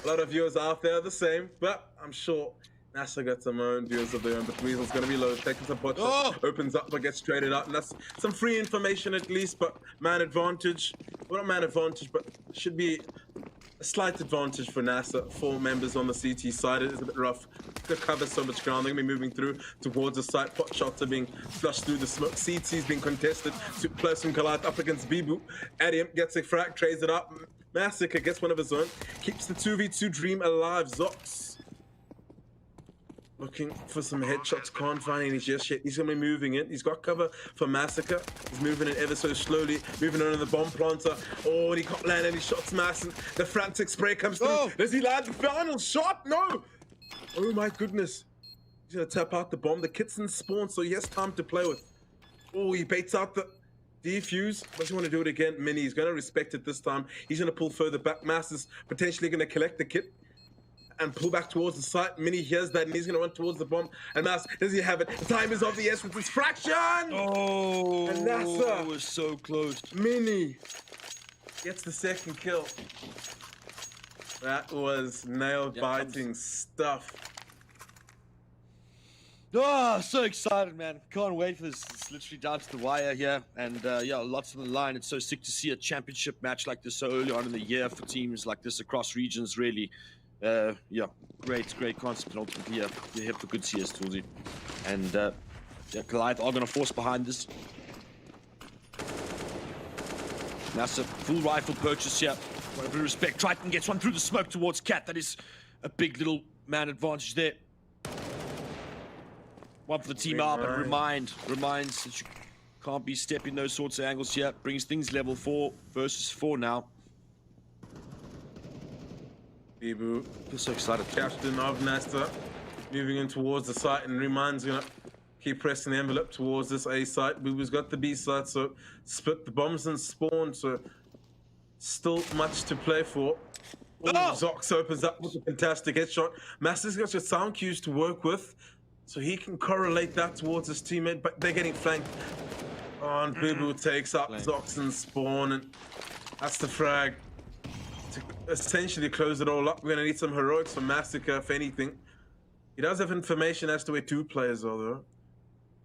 a lot of viewers out there are the same, but I'm sure Nasser got some own viewers of their own. But Weasel's going to be low, taking some pot shots, opens up but gets traded out, and that's some free information at least. But man advantage, well, not man advantage, but should be a slight advantage for Nasser. 4 members on the CT side. It is a bit rough to cover so much ground. They're going to be moving through towards the site. Pot shots are being flushed through the smoke. CT's being contested to place from Goliath up against Bibu. Adium gets a frag, trades it up. Massacre gets one of his own. Keeps the 2v2 dream alive. Zox looking for some headshots. Can't find any just yet. He's going to be moving in. He's got cover for Massacre. He's moving in ever so slowly. Moving on to the bomb planter. Oh, and he can't land any shots. Massen. The frantic spray comes through. Does he land the final shot? No. Oh my goodness. He's going to tap out the bomb. The kit's in spawn, so he has time to play with. Oh, he baits out the defuse. Does he want to do it again? Mini, he's going to respect it this time. He's going to pull further back. Mass is potentially going to collect the kit and pull back towards the site. Mini hears that and he's going to run towards the bomb. And Mass, does he have it? The time is of the essence. It's fraction! Oh, and Nasser was so close. Mini gets the second kill. That was nail-biting stuff. Oh, so excited, man. Can't wait for this. It's literally down to the wire here. And lots on the line. It's so sick to see a championship match like this so early on in the year for teams like this across regions, really. Great concept. And ultimately, you're here for good CS, Toolsy. And Goliath are going to force behind this. That's a full rifle purchase here. Whatever respect. Triton gets one through the smoke towards Cat. That is a big little man advantage there. One for the team out, but reminds that you can't be stepping those sorts of angles here. Brings things level 4 versus 4 now. Bibu, Feel so excited. captain of Nasser, moving in towards the site, and Remind's gonna keep pressing the envelope towards this A site. Bibu's got the B site, so split the bombs and spawn, so still much to play for. Oh, Zox opens up with a fantastic headshot. Master's got your sound cues to work with, so he can correlate that towards his teammate, but they're getting flanked. Oh, and Bibu takes up Zox and spawn, and that's the frag to essentially close it all up. We're gonna need some heroics for Massacre, if anything. He does have information as to where 2 players are, though.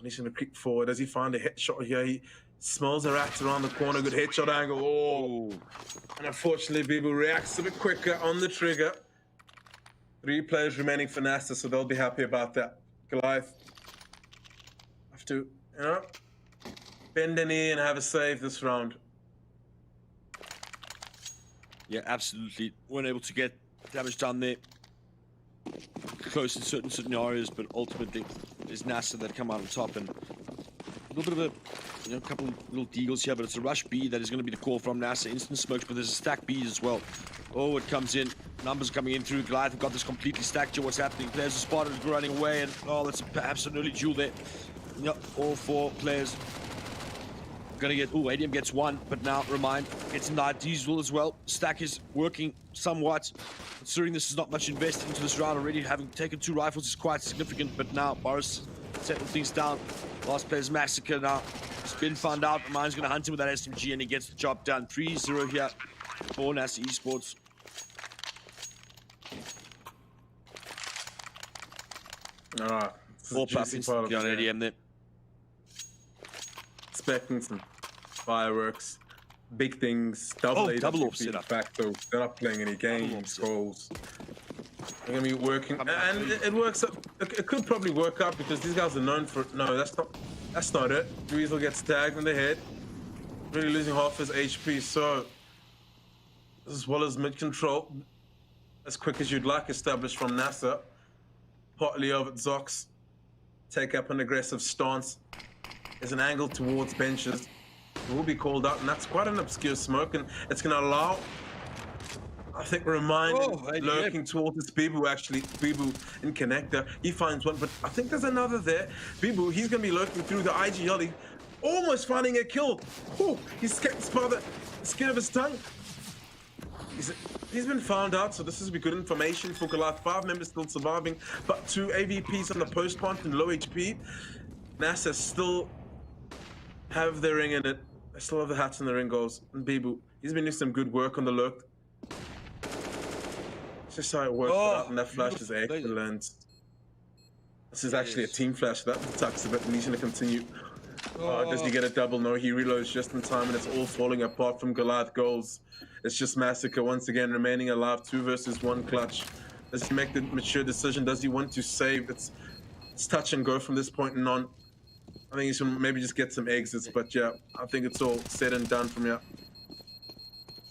he's going to creep forward. Does he find a headshot here? He smells a rat around the corner. Good headshot angle. Oh. And unfortunately, Bibu reacts a bit quicker on the trigger. 3 players remaining for NASA, so they'll be happy about that. Goliath have to, bend a knee and have a save this round. Yeah, absolutely. Weren't able to get damage done there. Close in certain scenarios, but ultimately it's NASA that come out on top, and a little bit of a couple little deagles here, but it's a rush B that is going to be the call from NASA. Instant smokes, but there's a stack B as well. Oh, it comes in. Numbers coming in through. Goliath have got this completely stacked here. What's happening? Players are spotted running away, and that's perhaps an early duel there. Yep, all 4 players gonna get. ADM gets 1, but now Remind gets an diesel as well. Stack is working somewhat. Considering this is not much invested into this round already, having taken 2 rifles is quite significant, but now Boris settled things down. Last player's massacre now. It's been found out. Remind's gonna hunt him with that SMG, and he gets the job done. 3-0 here for NASA Esports. Alright. 4 puppets on ADM there. Expecting some fireworks, big things, double off in setup. fact, so they're not playing any games, goals. They're gonna be working, and it works up. It could probably work out because these guys are known for. No, that's not it. Weasel gets tagged in the head, really losing half his HP. So, as well as mid control, as quick as you'd like, established from NASA. Partly over at Zox, take up an aggressive stance. There's an angle towards benches. It will be called out, and that's quite an obscure smoke, and it's going to allow, I think, Remind lurking towards this Bibu, actually. Bibu in connector. He finds one, but I think there's another there. Bibu, he's going to be lurking through the IGL. He almost finding a kill. Oh, he's kept by the skin of his tongue. He's been found out, so this is good information for Goliath. 5 members still surviving, but 2 AVPs on the post plant and low HP. NASA still have their ring in it. They still have the hats in the ring goals. And Bibu, he's been doing some good work on the lurk. It's just how it works out, and that flash is excellent. This is actually a team flash. That tucks a bit, and he's going to continue. Does he get a double? No, he reloads just in time, and it's all falling apart from Goliath goals. It's just Massacre once again remaining alive. 2 versus 1 clutch. Does he make the mature decision? Does he want to save? It's touch and go from this point and on. I think he should maybe just get some exits, but yeah, I think it's all said and done from here.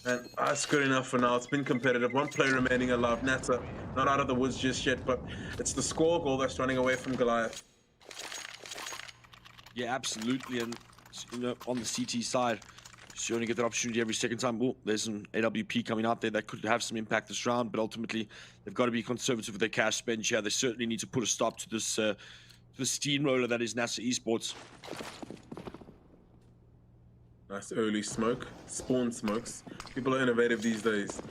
And that's good enough for now. It's been competitive. 1 player remaining alive. NASA not out of the woods just yet, but it's the score goal that's running away from Goliath. Yeah, absolutely. And on the CT side, you only get that opportunity every second time. Oh, there's an AWP coming out there that could have some impact this round, but ultimately they've got to be conservative with their cash spend. Yeah, they certainly need to put a stop to this the steamroller that is NASA Esports. Nice early smoke. Spawn smokes. People are innovative these days.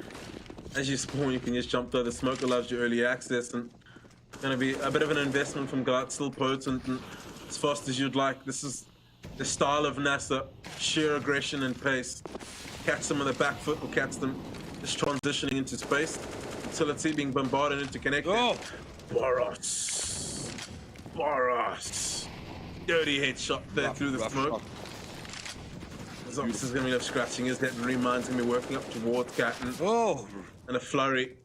As you spawn, you can just jump through. The smoke allows you early access, and it's going to be a bit of an investment from Goliath. Still potent and as fast as you'd like. This is the style of NASA. Sheer aggression and pace. Catch them on the back foot or catch them just transitioning into space. Utility being bombarded into connecting. Oh! Boros. Dirty headshot there through the smoke. Zox is going to be left scratching his head, and Remind's going to be working up towards Gatton. Oh! And a flurry.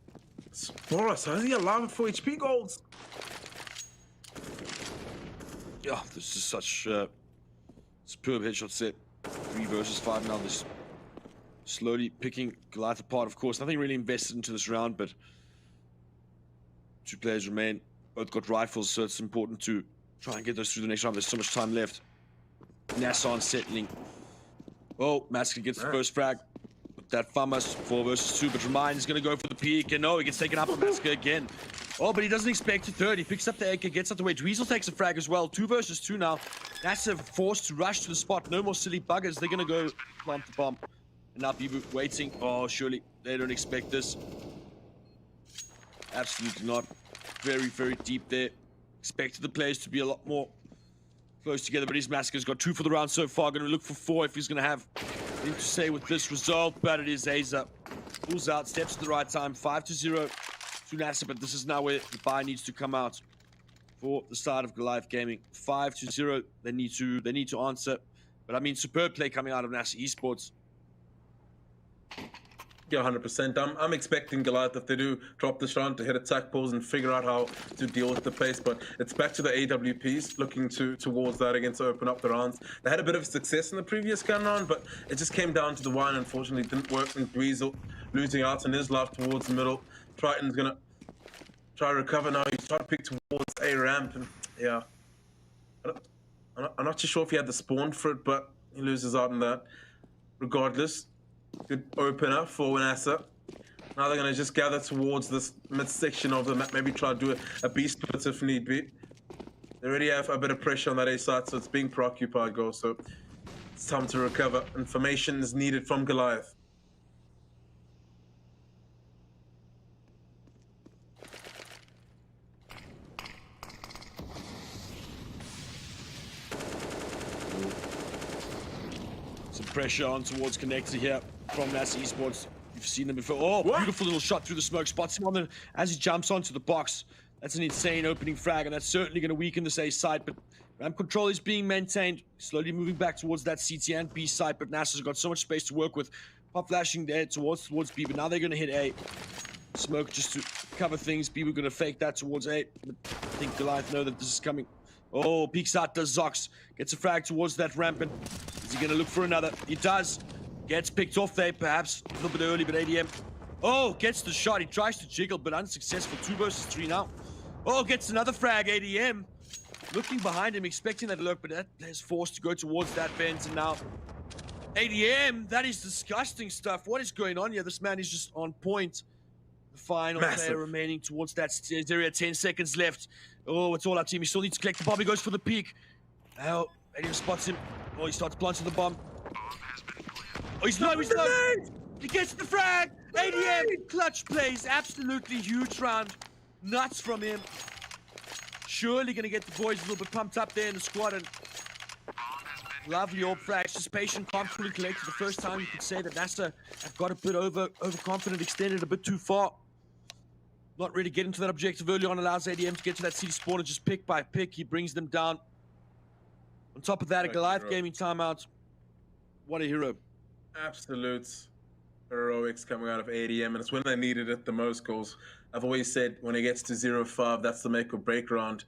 Boros, how is he alive with 4 HP golds? Yeah, this is such superb headshot set. 3 versus 5 now. This slowly picking Goliath apart, of course. Nothing really invested into this round, but 2 players remain. Both got rifles, so it's important to try and get those through the next round. There's so much time left. Nassan settling. Oh, Masker gets the first frag. With that Famas, 4 versus 2, but Remind is going to go for the peak, and no, he gets taken up by Masker again. Oh, but he doesn't expect a third. He picks up the AK, gets out the way. Dweezil takes a frag as well. 2 versus 2 now. NASA forced to rush to the spot. No more silly buggers. They're going to go plant the bomb. And now Bibu waiting. Oh, surely they don't expect this. Absolutely not. Very, very deep there. Expected the players to be a lot more close together, but his Massacre's got 2 for the round so far. Going to look for 4 if he's going to have anything to say with this result, but it is Aza. Pulls out, steps at the right time. 5-0 to NASA, but this is now where the buy needs to come out. for the side of Goliath Gaming. 5-0. They need to answer. But I mean, superb play coming out of NASA Esports. Yeah, 100%. I'm expecting Goliath, if they do drop this round, to hit attack pause and figure out how to deal with the pace. But it's back to the AWPs, looking towards that again to open up the rounds. They had a bit of success in the previous gun round, but it just came down to the wire. Unfortunately, it didn't work. And Dweezil losing out on his life towards the middle. Triton's gonna try to recover now. He's trying to pick towards a ramp, and yeah, I'm not too sure if he had the spawn for it, but he loses out on that. Regardless, good opener for NASA. Now they're going to just gather towards this midsection of the map, maybe try to do a B split if need be. They already have a bit of pressure on that A side, so it's being preoccupied goal, so it's time to recover. Information is needed from Goliath. Some pressure on towards Connector here from NASA Esports. You've seen them before. Oh, What? beautiful little shot through the smoke. Spots him on the, as he jumps onto the box. That's an insane opening frag, and that's certainly going to weaken this A side. But ramp control is being maintained. Slowly moving back towards that CT and B side, but NASA's got so much space to work with. Pop flashing there towards B, but now they're going to hit A. Smoke just to cover things. B, we're going to fake that towards A. But I think Goliath know that this is coming. Oh, peeks out, does Zox. Gets a frag towards that ramp, and is he going to look for another? He does. Gets picked off there, perhaps a little bit early, but ADM. Oh, gets the shot. He tries to jiggle, but unsuccessful. 2 versus 3 now. Oh, gets another frag, ADM. Looking behind him, expecting that look, but that is forced to go towards that bend, and now ADM, that is disgusting stuff. What is going on here? This man is just on point. The final player remaining towards that area. 10 seconds left. Oh, it's all our team. He still needs to collect the bomb. He goes for the peak. Oh, ADM spots him. Oh, he starts planting the bomb. Oh, he's low. He gets the frag. ADM, clutch plays. Absolutely huge round. Nuts from him. Surely going to get the boys a little bit pumped up there in the squad. And lovely orb frags. Just patient, calm, cool, and collected. The first time you could say that NASA have got a bit overconfident, extended a bit too far. Not really getting to that objective early on allows ADM to get to that city spawn and just pick by pick. He brings them down. On top of that, a Goliath Gaming timeout. What a hero. Absolute heroics coming out of ADM, and it's when they needed it the most. Goals. I've always said when it gets to 0-5, that's the make or break round,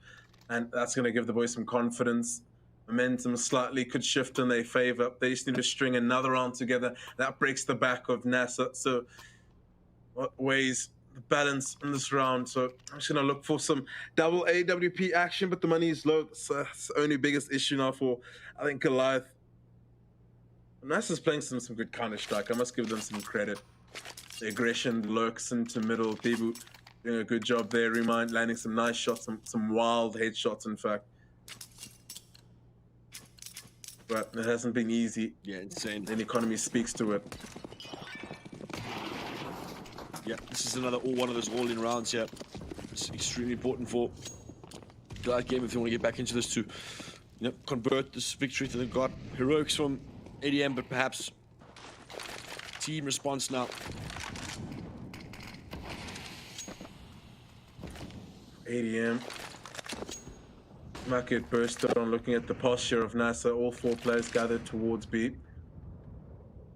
and that's going to give the boys some confidence. Momentum slightly could shift in their favor. They just need to string another round together. That breaks the back of NASA. So what weighs the balance in this round? So I'm just going to look for some double AWP action, but the money is low. So that's the only biggest issue now for, I think, Goliath. NASA's playing some good Counter-Strike. I must give them some credit. The aggression lurks into middle. People doing a good job there. Remind landing some nice shots, some wild headshots, in fact. But it hasn't been easy. Yeah, insane. And the economy speaks to it. Yeah, this is another one of those all-in rounds here. It's extremely important for Goliath game if they want to get back into this to convert this victory to the god. Heroics from ADM, but perhaps team response now. ADM might get bursted on looking at the posture of NASA. All 4 players gathered towards B.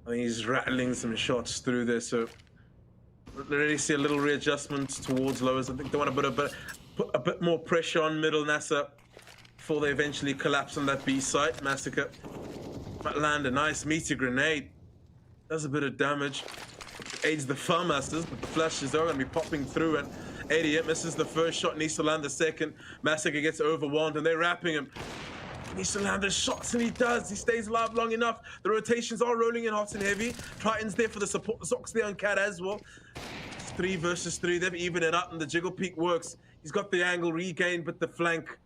I think he's rattling some shots through there, so we already see a little readjustment towards lowers. I think they want to put a bit more pressure on middle NASA before they eventually collapse on that B site. Massacre might land a nice meteor grenade. Does a bit of damage. Aids the Farmasters, but the flashes are going to be popping through, and ADM misses the first shot, needs to land the second. Massacre gets overwhelmed, and they're wrapping him. He needs to land the shots, and he does. He stays alive long enough. The rotations are rolling in hot and heavy. Triton's there for the support. Zox there on Cat as well. 3 versus 3. They've evened it up, and the jiggle peak works. He's got the angle regained, but the flank.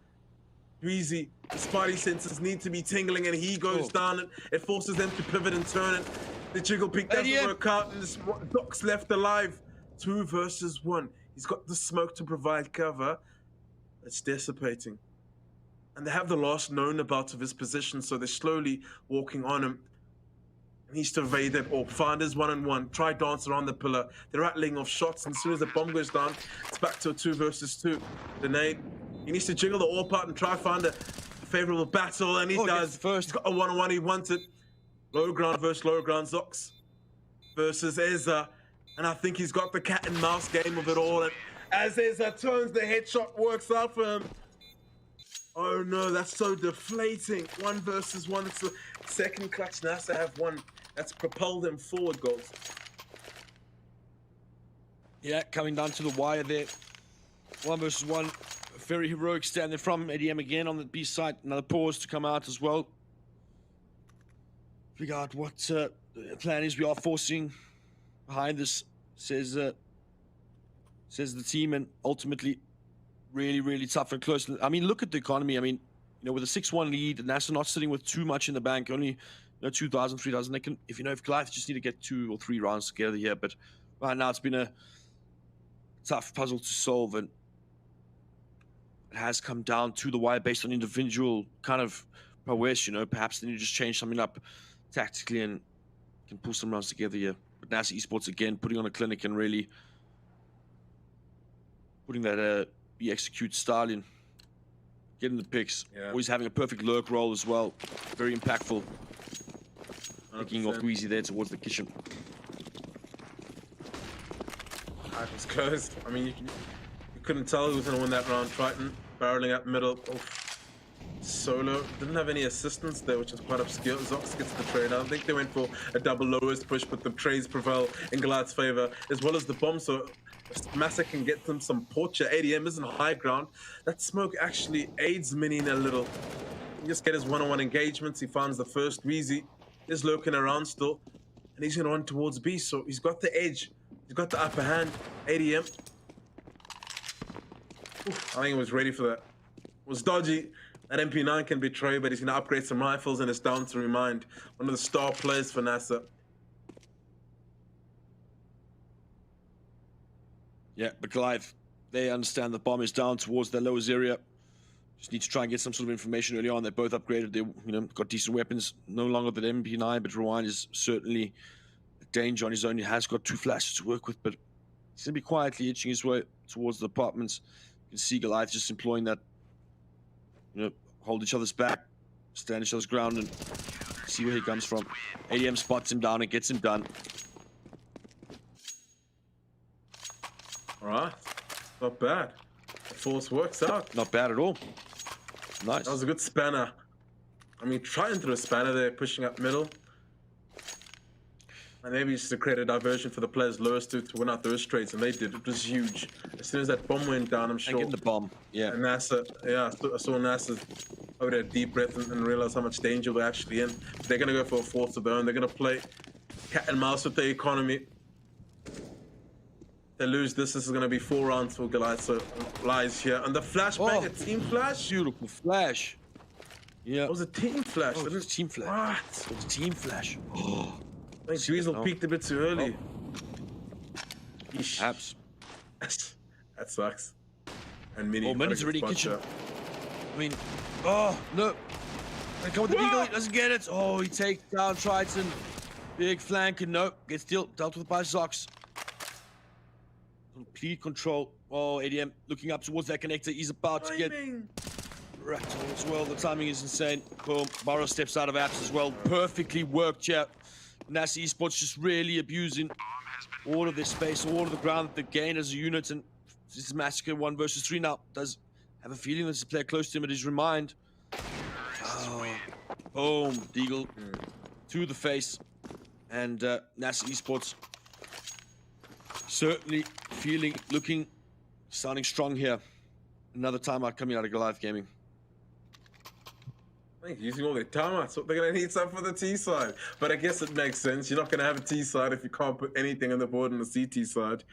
Breezy. The spidey senses need to be tingling, and he goes down, and it forces them to pivot and turn it. The jiggle peak doesn't work out, and Zox left alive. 2 versus 1. He's got the smoke to provide cover. It's dissipating. And they have the last known about of his position, so they're slowly walking on him. He needs to evade that orb. Find his 1-on-1. Try dance around the pillar. They're rattling off shots, and as soon as the bomb goes down, it's back to a 2 versus 2. The nade He needs to jiggle the all part and try find a favorable battle, and he does. First. He's got a one-on-one. He wants it. Low ground versus low ground. Zox versus Ezza, and I think he's got the cat and mouse game of it all. And as Ezza turns, the headshot works out for him. Oh no, that's so deflating. 1 versus 1. It's the second clutch NASA have won. That's propelled them forward, goals. Yeah, coming down to the wire there. 1 versus 1. Very heroic stand there from ADM again on the B side. Another pause to come out as well. Figure out what the plan is. We are forcing behind this, says the team, and ultimately really, really tough and close. I mean, look at the economy. I mean, you know, with a 6-1 lead, NASA not sitting with too much in the bank, only 2,000, 3,000. They can, if Goliath just need to get 2 or 3 rounds together here, but right now it's been a tough puzzle to solve, and it has come down to the wire based on individual kind of prowess. You know, perhaps they need to just change something up tactically and can pull some rounds together here. But NASA Esports again putting on a clinic and really putting that execute style in, getting the picks. Yeah. Always having a perfect lurk roll as well. Very impactful. 100%. Taking off Greasy there towards the kitchen. It was close. I mean, you couldn't tell who was going to win that round. Triton barreling up middle. Oof. Solo didn't have any assistance there, which is quite obscure. Zox gets the trade. I don't think they went for a double lowest push, but the trades prevail in Goliath's favor, as well as the bomb. So Massa can get them some porcher. ADM isn't high ground. That smoke actually aids Minion a little. He just get his one-on-one engagements. He finds the first Weezy. He's lurking around still, and he's going to run towards B. So he's got the edge. He's got the upper hand. ADM. Oof, I think he was ready for that. It was dodgy. That MP9 can betray, but he's going to upgrade some rifles, and it's down to remind one of the star players for NASA. Yeah, but Goliath, they understand the bomb is down towards their lowest area. Just need to try and get some sort of information early on. They're both upgraded. They, got decent weapons. No longer the MP9, but Rewind is certainly a danger on his own. He has got 2 flashes to work with, but he's going to be quietly itching his way towards the apartments. You can see Goliath just employing that, hold each other's back, stand each other's ground, and see where he comes from. ADM spots him down and gets him done. All right. Not bad. The force works out. Not bad at all. Nice. That was a good spanner. I mean, trying through a spanner there, pushing up middle. And maybe just to create a diversion for the players lowest to win out those trades, and they did. It was huge. As soon as that bomb went down, I'm sure. And getting the bomb, yeah. And NASA, I saw NASA over a deep breath and realize how much danger they're actually in. They're going to go for a fourth of their own. They're going to play cat and mouse with the economy. If they lose this is going to be 4 rounds for Goliath, so lies here. And the flashbang, a team flash? Beautiful flash. Yeah. It was a team flash. Oh, it was a team flash. What? It was a team flash. Oh. I think Dweezil peaked a bit too early. Perhaps. That sucks. And Mini. Oh, Mini's already kitchen. I mean, oh, no. They come with the eagle, he doesn't get it. Oh, he takes down Triton. Big flank, and no, gets dealt with by Zox. Complete control. Oh, ADM looking up towards that connector. He's about to get rattled as well. The timing is insane. Boom. Barrow steps out of apps as well. Perfectly worked here. NASA Esports just really abusing all of this space, all of the ground that they gain as a unit, and this is Massacre 1 versus 3 now. Does have a feeling there's a player close to him at his remind. Oh, boom, Deagle to the face, and NASA Esports certainly sounding strong here. Another timeout coming out of Goliath Gaming. I think using all their timeouts, so they're going to need some for the T side. But I guess it makes sense. You're not going to have a T side if you can't put anything on the board on the CT side.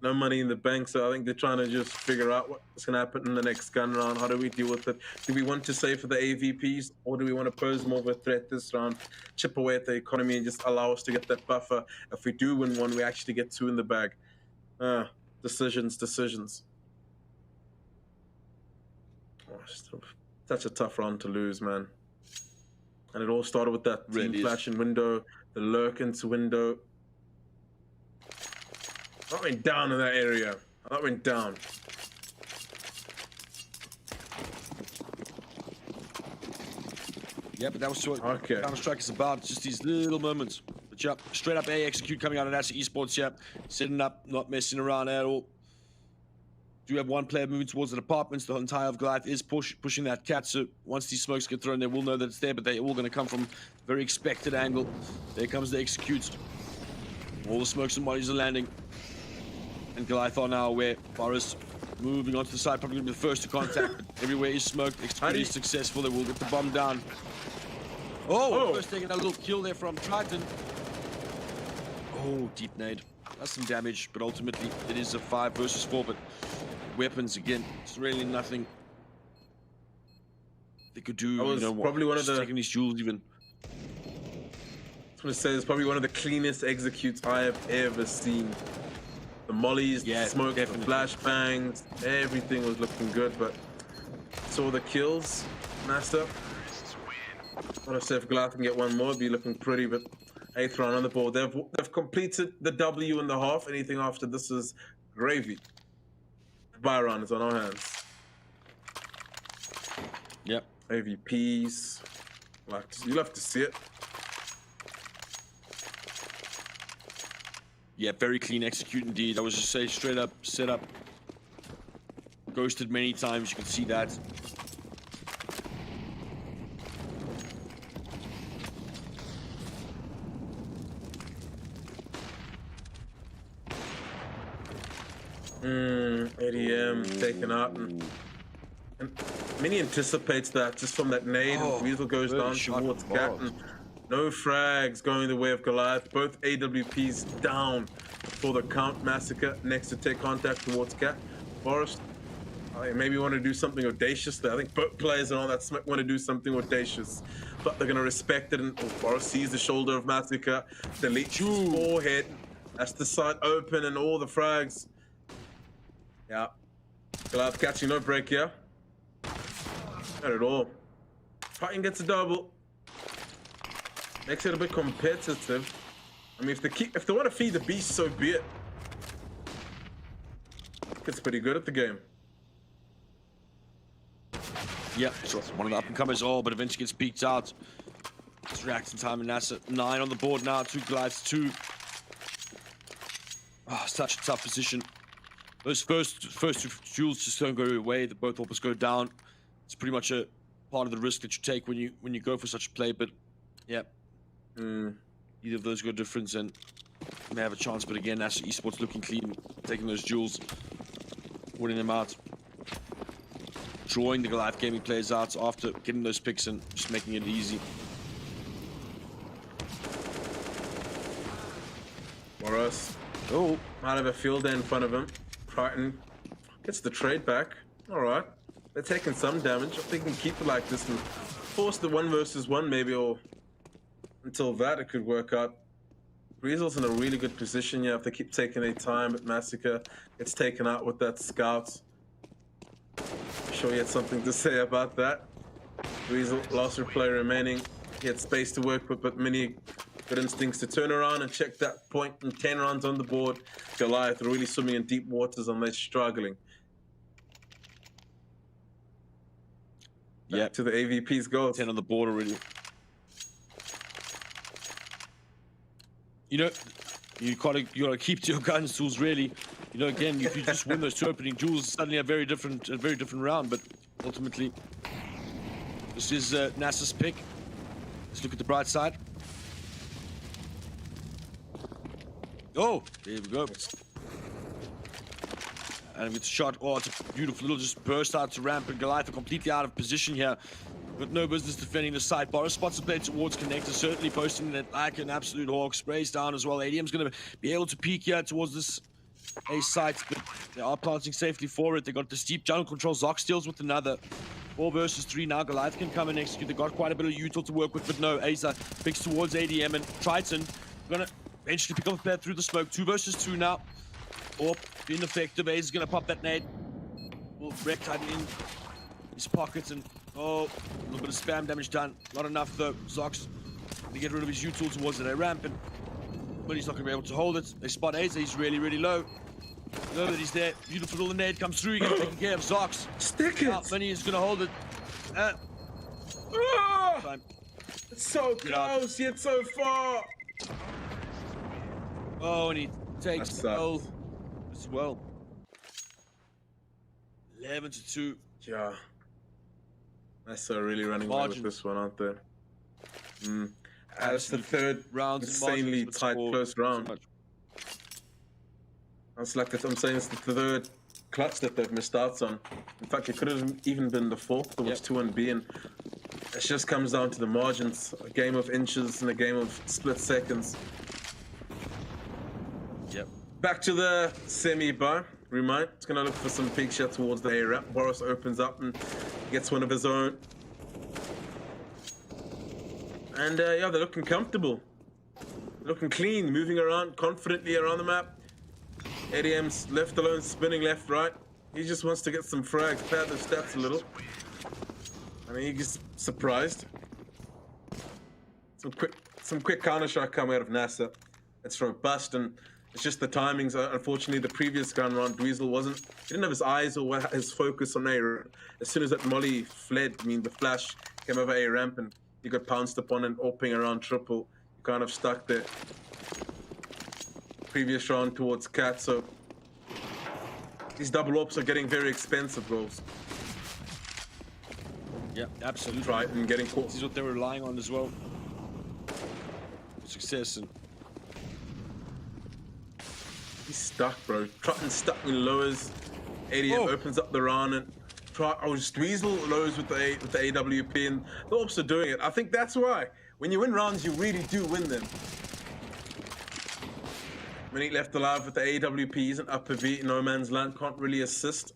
No money in the bank, so I think they're trying to just figure out what's going to happen in the next gun round. How do we deal with it? Do we want to save for the AVPs, or do we want to pose more of a threat this round, chip away at the economy, and just allow us to get that buffer? If we do win one, we actually get 2 in the bag. Decisions. Oh, such a tough round to lose, man. And it all started with that team flash in window, the lurk into window. That went down in that area. That went down. Yeah, but that was what Okay. Counter-Strike is about, just these little moments. But yeah, straight up A execute coming out of NASA Esports, yeah. Setting up, not messing around at all. Do have one player moving towards the apartments. The entire of Goliath is pushing that cat, so once these smokes get thrown, they will know that it's there, but they're all going to come from a very expected angle. There comes the executes. All the smokes and bodies are landing. And Goliath are now aware. Boris moving onto the side, probably going to be the first to contact. Everywhere is smoked. Execute is successful. They will get the bomb down. Oh, first taking a little kill there from Triton. Oh, deep nade. That's some damage, but ultimately it is a 5 versus 4, but weapons again, it's really nothing they could do. That was probably one of the taking these jewels even. I was gonna say it's probably one of the cleanest executes I have ever seen. The mollies, the smoke, definitely. the flashbangs, everything was looking good, but saw the kills, NASA. What I say if Goliath can get one more, it'd be looking pretty, but 8th round on the board. They've completed the W in the half. Anything after this is gravy. Buy round is on our hands. Yep. AVPs. You'll have to see it. Yeah, very clean execute indeed. I was just say straight up set up. Ghosted many times, you can see that. ADM taken out, and Mini anticipates that just from that nade, and Weasel goes down towards Cat, and no frags going the way of Goliath. Both AWPs down for the count. Massacre next to take contact towards Cat. Forest, maybe want to do something audacious there. I think both players and all that smoke want to do something audacious, but they're going to respect it. And Forest sees the shoulder of Massacre, deletes his forehead. That's the side open and all the frags. Yeah. Goliath catching no break here. Not at all. Triton gets a double. Makes it a bit competitive. I mean, if they want to feed the beast, so be it. It's pretty good at the game. Yeah, so one of the up-and-comers, but eventually gets peeked out. It's reacting time, and that's at 9 on the board now. 2 Goliaths, 2. Such a tough position. Those first 2 jewels just don't go away. The both hoppers go down. It's pretty much a part of the risk that you take when you go for such a play. But yeah, either of those go different and may have a chance. But again, that's Esports looking clean, taking those jewels, winning them out, drawing the Goliath Gaming players out after getting those picks and just making it easy. Boros. Might have a field day in front of him. Triton gets the trade back. All right. They're taking some damage. If they can keep it like this and force the 1 versus 1 maybe, or until that it could work out. Breezel's in a really good position, yeah, if they keep taking their time, but Massacre gets taken out with that scout. I'm sure he had something to say about that. Breezel, last replay remaining. He had space to work with, but Mini good instincts to turn around and check that point, and 10 rounds on the board. Goliath really swimming in deep waters and they're struggling. Back to the AVP's goals. 10 on the board already. You know, you gotta keep to your guns tools really. You know, again, if you just win those 2 opening jewels, suddenly a very different round. But ultimately, this is NASA's pick. Let's look at the bright side. Oh, there we go. And it's shot. Oh, it's a beautiful little just burst out to ramp, and Goliath are completely out of position here. Got no business defending the side. Boris spots a play towards Connector, certainly posting that like an absolute hawk. Sprays down as well. ADM's going to be able to peek here towards this A site, but they are planting safely for it. They got the steep jungle control. Zox steals with another. 4 versus 3 now. Goliath can come and execute. They got quite a bit of util to work with, but no. Aza picks towards ADM, and Triton gonna eventually pick up a player through the smoke. 2 versus 2 now. Being effective. Aza's gonna pop that nade. Will wreck Titan in his pockets, and a little bit of spam damage done. Not enough though. Zox to get rid of his util towards the ramp, but he's not gonna be able to hold it. They spot Aza. He's really, really low. Know that he's there. Beautiful little nade comes through. He's taking care of Zox. Stick it! Minnie is gonna hold it. So close, yet so far. Oh, and he takes That the L sucks. as well. 11-2. Yeah. That's really running away with Margins. this one, aren't they? That's the Absolutely. third Rounds and insanely margins, but tight, score close so round. much. That's like I'm saying it's the third clutch that they've missed out on. In fact, it could have even been the fourth. There was 2-1B, and it just comes down to the margins. A game of inches and a game of split seconds. Yep. Back to the semi-bar. Remind, it's gonna look for some big shot towards the area. Boris opens up and gets one of his own. And yeah, they're looking comfortable. Looking clean, moving around confidently around the map. ADM's left alone, spinning left, right. He just wants to get some frags, pad the stats a little. I mean, he's surprised. Some quick counter shot come out of NASA. It's robust, and it's just the timings. Unfortunately, the previous gun round, Dweezil he didn't have his eyes or his focus on A. As soon as that molly fled, I mean, the flash came over A ramp and he got pounced upon and AWPing around triple. He kind of stuck there. Previous round towards Cat, so these double AWPs are getting very expensive, goals. Yeah, absolutely. Right, and getting caught. This is what they were relying on as well. Success and He's stuck, bro. Trotton stuck in lowers. ADM opens up the round and Dweezil lowers with the AWP, and the AWPs are doing it. I think that's why. When you win rounds, you really do win them. When he left alive with the AWP, he's an upper V, no man's land, can't really assist.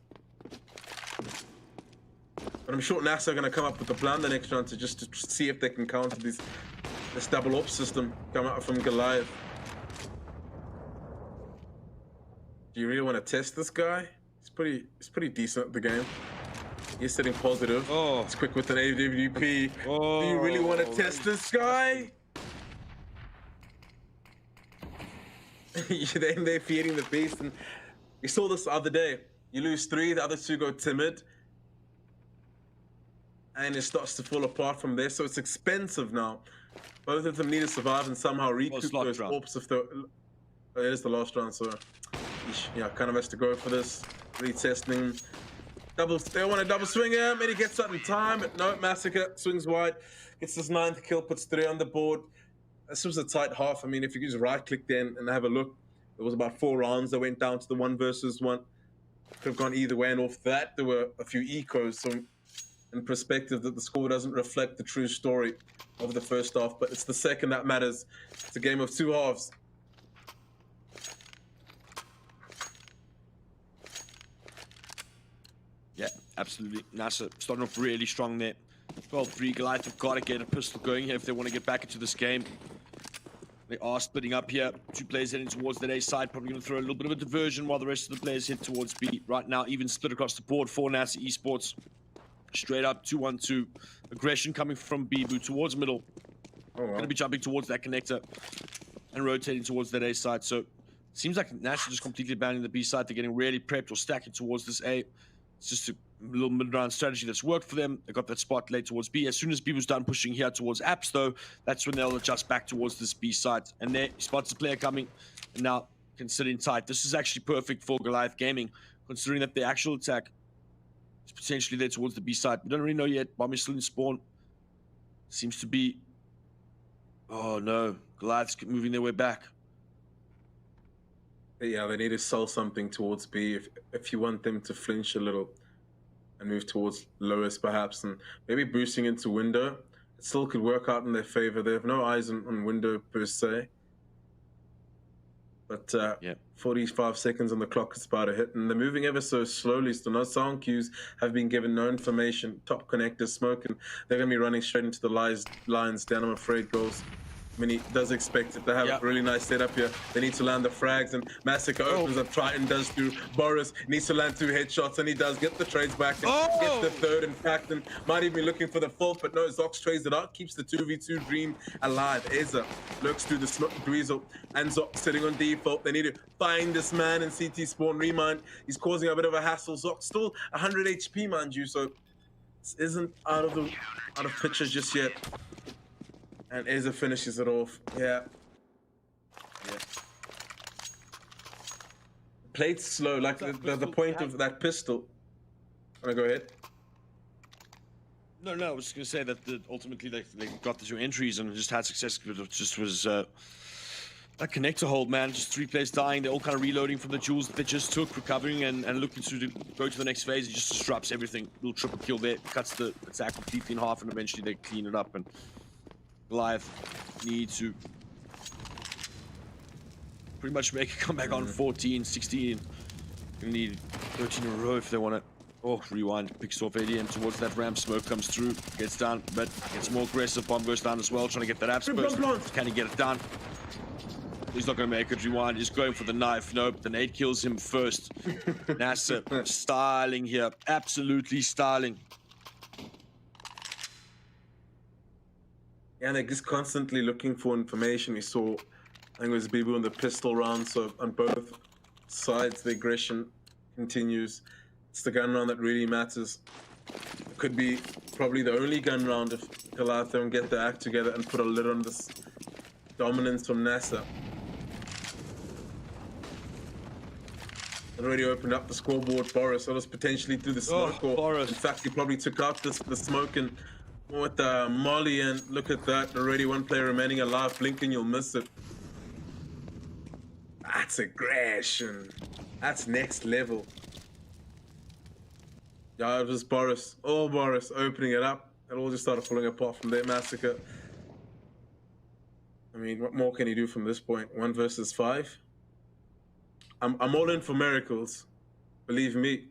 But I'm sure NASA are going to come up with a plan the next round to see if they can counter this double AWP system come out from Goliath. Do you really want to test this guy? He's pretty decent at the game. He's sitting positive. Oh. He's quick with an AWP. Oh. Do you really want to test this guy? Then they're feeding the beast, and we saw this the other day. You lose 3, the other 2 go timid, and it starts to fall apart from there. So it's expensive now. Both of them need to survive and somehow recoup those AWPs if they're... Oh, it is the last round, so yeah, kind of has to go for this. Retesting. They want to double swing him, and he gets that in time. But no, Massacre swings wide, gets his 9th kill, puts 3 on the board. This was a tight half. I mean, if you just right-click then and have a look, it was about 4 rounds that went down to the 1 versus 1. Could have gone either way, and off that, there were a few ecos. So in perspective, that the score doesn't reflect the true story of the first half, but it's the second that matters. It's a game of 2 halves. yeah, absolutely. NASA starting off really strong there. 12-3. Goliath have got to get a pistol going here if they want to get back into this game. They are splitting up here. 2 players heading towards that A side. Probably going to throw a little bit of a diversion while the rest of the players head towards B. Right now, even split across the board for NASA Esports. Straight up 2-1-2. Aggression coming from B-Boo towards middle. Oh, wow. Going to be jumping towards that connector and rotating towards that A side. So seems like NASA just completely abandoning the B side. They're getting really prepped or stacking towards this A. It's just a little mid-round strategy that's worked for them. They got that spot late towards B. As soon as B was done pushing here towards Apps, though, that's when they'll adjust back towards this B side. And there, he spots the player coming, and now can sit in tight. This is actually perfect for Goliath Gaming, considering that the actual attack is potentially there towards the B side. We don't really know yet. Bomb is still in spawn. Seems to be... Oh, no. Goliath's moving their way back. Yeah, they need to sell something towards B if you want them to flinch a little and move towards lowest perhaps, and maybe boosting into window. It still could work out in their favor. They have no eyes on window per se. But 45 seconds on the clock is about to hit, and they're moving ever so slowly, so no sound cues have been given, no information. Top connector smoke, and they're going to be running straight into the lines down, I'm afraid, goals. I mean, he does expect it. They have a really nice setup here. They need to land the frags, and Massacre opens up. Triton does through. Boris needs to land 2 headshots, and he does get the trades back and get the 3rd, in fact, and might even be looking for the 4th, but no, Zox trades it out, keeps the 2v2 dream alive. Eza looks through the Dweezil, and Zox sitting on default. They need to find this man in CT spawn. Remind, he's causing a bit of a hassle. Zox still 100 HP, mind you, so this isn't out of picture just yet. And Eza finishes it off. Yeah. Yeah. Played slow, like the point of that pistol. Wanna go ahead? No, I was just gonna say that ultimately they got the 2 entries and just had success, but it just was that connector hold, man. Just 3 players dying. They're all kind of reloading from the jewels that they just took, recovering and looking to go to the next phase. He just disrupts everything. Little triple kill there, cuts the attack completely in half, and eventually they clean it up. And Goliath need to pretty much make a comeback on 14, 16. Gonna need 13 in a row if they want it. Oh, rewind, picks off ADM towards that ramp. Smoke comes through, gets down, but gets more aggressive. Bomb goes down as well, trying to get that apps burst. Can he get it down? He's not going to make it. Rewind, he's going for the knife. Nope, the nade kills him first. NASA styling here, absolutely styling. Yeah, and they're just constantly looking for information. We saw, I think it was Bibu in the pistol round, so on both sides, the aggression continues. It's the gun round that really matters. It could be probably the only gun round if Goliath don't get their act together and put a lid on this dominance from NASA. Already opened up the scoreboard. Boris, so it was potentially through the smoke, or Boris. in fact, he probably took out the smoke and with the molly, and look at that. Already 1 player remaining alive. Blink and you'll miss it. That's aggression. That's next level. Yeah, it was Boris. Oh, Boris, opening it up. It all just started falling apart from that massacre. I mean, what more can you do from this point? 1 versus 5? I'm all in for miracles. Believe me.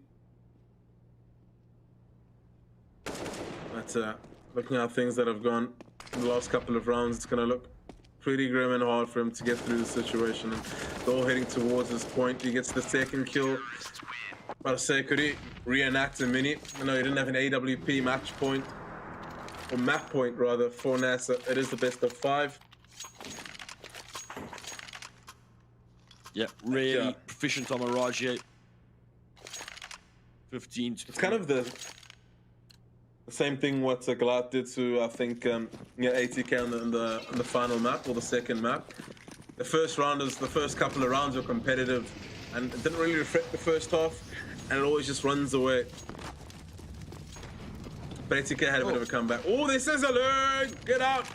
But looking at things that have gone in the last couple of rounds, it's going to look pretty grim and hard for him to get through the situation. And they're all heading towards this point. He gets the 2nd kill. But I say, could he reenact a mini? No, he didn't have an AWP match point, or map point rather, for NASA. It is the best of 5. Yeah, really proficient on Mirage here. 15 to It's kind of the same thing what Goliath did to, I think, ATK on the final map, or the 2nd map. The first rounders, the first couple of rounds were competitive, and it didn't really reflect the first half, and it always just runs away. But ATK had a bit of a comeback. Oh, this is alert! Get out!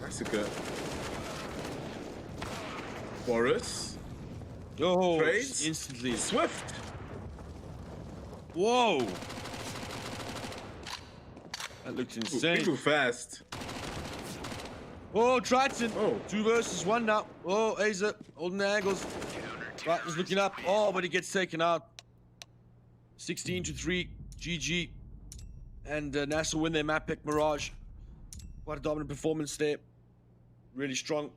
That's a good. Boris. Oh, Trades. instantly. Swift. Whoa. That looked insane. Too fast. Oh, Triton. Oh. 2 versus 1 now. Oh, Aza holding the angles. Triton's looking up. Oh, but he gets taken out. 16 to 3. GG. And NASA win their map pick. Mirage. Quite a dominant performance there. Really strong.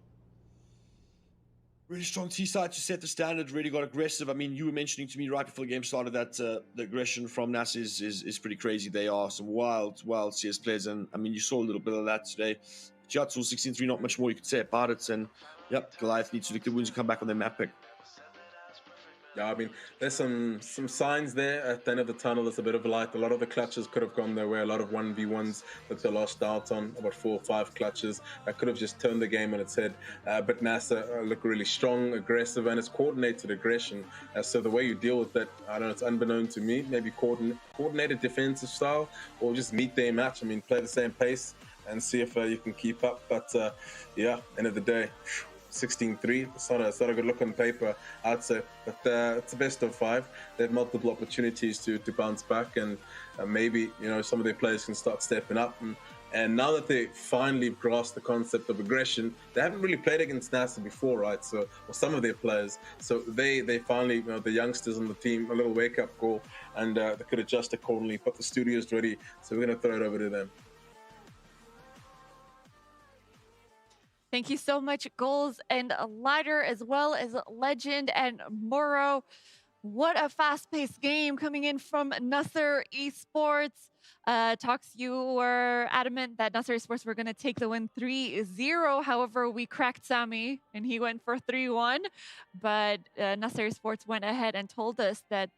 Really strong T-side to set the standard, really got aggressive. I mean, you were mentioning to me right before the game started that the aggression from NASA is pretty crazy. They are some wild CS players, and I mean, you saw a little bit of that today. Jatsul 16-3, not much more you could say about it, and yep, Goliath needs to lick the wounds and come back on their map pick. Yeah, I mean, there's some signs there at the end of the tunnel. There's a bit of light. A lot of the clutches could have gone their way. A lot of 1v1s that they lost out on, about 4 or 5 clutches that could have just turned the game on its head. But NASA look really strong, aggressive, and it's coordinated aggression. So the way you deal with that, I don't know, it's unbeknown to me. Maybe coordinated defensive style, or just meet their match. I mean, play the same pace and see if you can keep up. But yeah, end of the day, 16-3. It's not a good look on paper, I'd say, but it's the best of 5. They have multiple opportunities to bounce back, and maybe some of their players can start stepping up. And now that they finally grasped the concept of aggression, they haven't really played against NASA before, right? So, or some of their players, so they finally, the youngsters on the team, a little wake up call, and they could adjust accordingly. But the studio's ready, so we're gonna throw it over to them. Thank you so much, Goals and Lighter, as well as Legend and Moro. What a fast-paced game coming in from Nasser Esports. Talks, you were adamant that Nasser Esports were going to take the win 3-0. However, we cracked Sami, and he went for 3-1. But Nasser Esports went ahead and told us that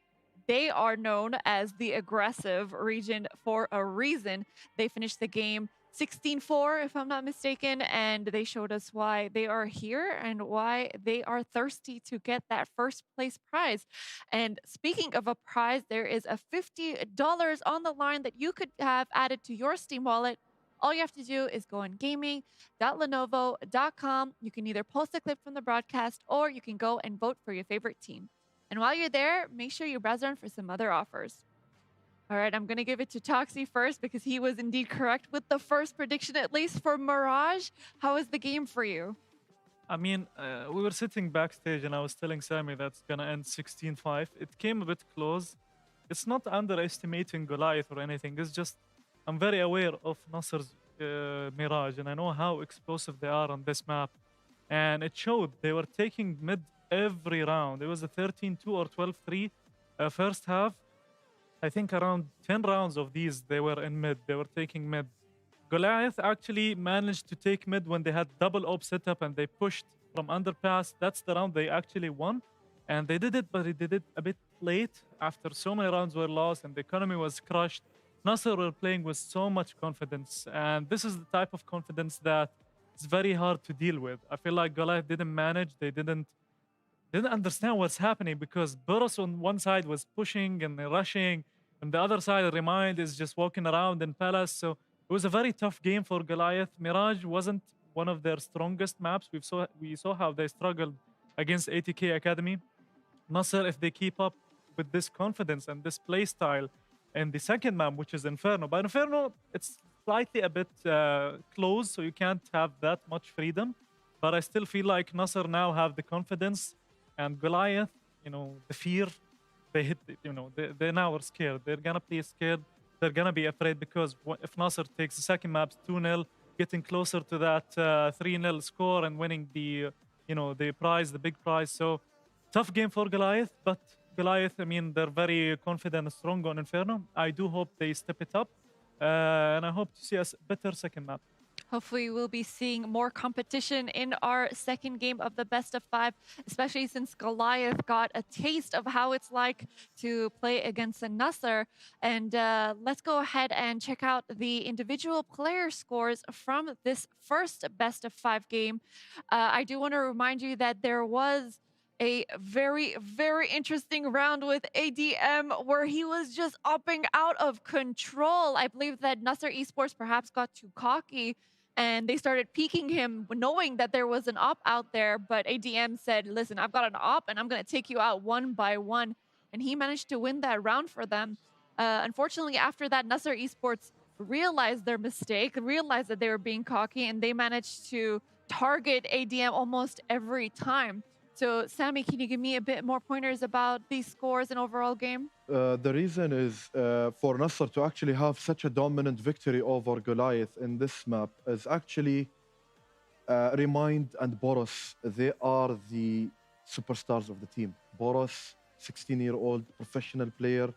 they are known as the aggressive region for a reason. They finished the game 16-4, if I'm not mistaken, and they showed us why they are here and why they are thirsty to get that first place prize. And speaking of a prize, there is a $50 on the line that you could have added to your Steam wallet. All you have to do is go on gaming.lenovo.com. You can either post a clip from the broadcast or you can go and vote for your favorite team. And while you're there, make sure you browse around for some other offers. All right, I'm going to give it to Toxie first because he was indeed correct with the first prediction, at least for Mirage. How was the game for you? I mean, we were sitting backstage and I was telling Sammy that's gonna end 16-5. It came a bit close. It's not underestimating Goliath or anything. It's just I'm very aware of Nasser's Mirage and I know how explosive they are on this map. And it showed they were taking mid every round. It was a 13-2 or 12-3 first half. I think around 10 rounds of these they were in mid. They were taking mid. Goliath actually managed to take mid when they had double op setup and they pushed from underpass. That's the round they actually won. And they did it, but they did it a bit late after so many rounds were lost and the economy was crushed. Nasser were playing with so much confidence. And this is the type of confidence that is very hard to deal with. I feel like Goliath didn't manage. They didn't understand what's happening because Boros on one side was pushing and rushing, and the other side, Remind, is just walking around in Palace. So it was a very tough game for Goliath. Mirage wasn't one of their strongest maps. We saw how they struggled against ATK Academy. Nasser, if they keep up with this confidence and this play style in the second map, which is Inferno. But Inferno, it's slightly a bit close, so you can't have that much freedom. But I still feel like Nasser now have the confidence, and Goliath, the fear, they hit, they now are scared. They're gonna play scared. They're gonna be afraid because if Nasser takes the second map 2-0, getting closer to that 3-0 score and winning the prize, the big prize. So tough game for Goliath, but Goliath, I mean, they're very confident and strong on Inferno. I do hope they step it up, and I hope to see a better second map. Hopefully, we'll be seeing more competition in our second game of the best of 5, especially since Goliath got a taste of how it's like to play against a Nasser. And let's go ahead and check out the individual player scores from this first best of 5 game. I do want to remind you that there was a very, very interesting round with ADM where he was just upping out of control. I believe that Nasser Esports perhaps got too cocky and they started peeking him knowing that there was an op out there, but ADM said, listen, I've got an op and I'm going to take you out one by one. And he managed to win that round for them. Unfortunately, after that, Nasser Esports realized their mistake, realized that they were being cocky, and they managed to target ADM almost every time. So, Sammy, can you give me a bit more pointers about these scores and overall game? The reason is for Nasser to actually have such a dominant victory over Goliath in this map is actually Remind and Boros. They are the superstars of the team. Boros, 16-year-old professional player,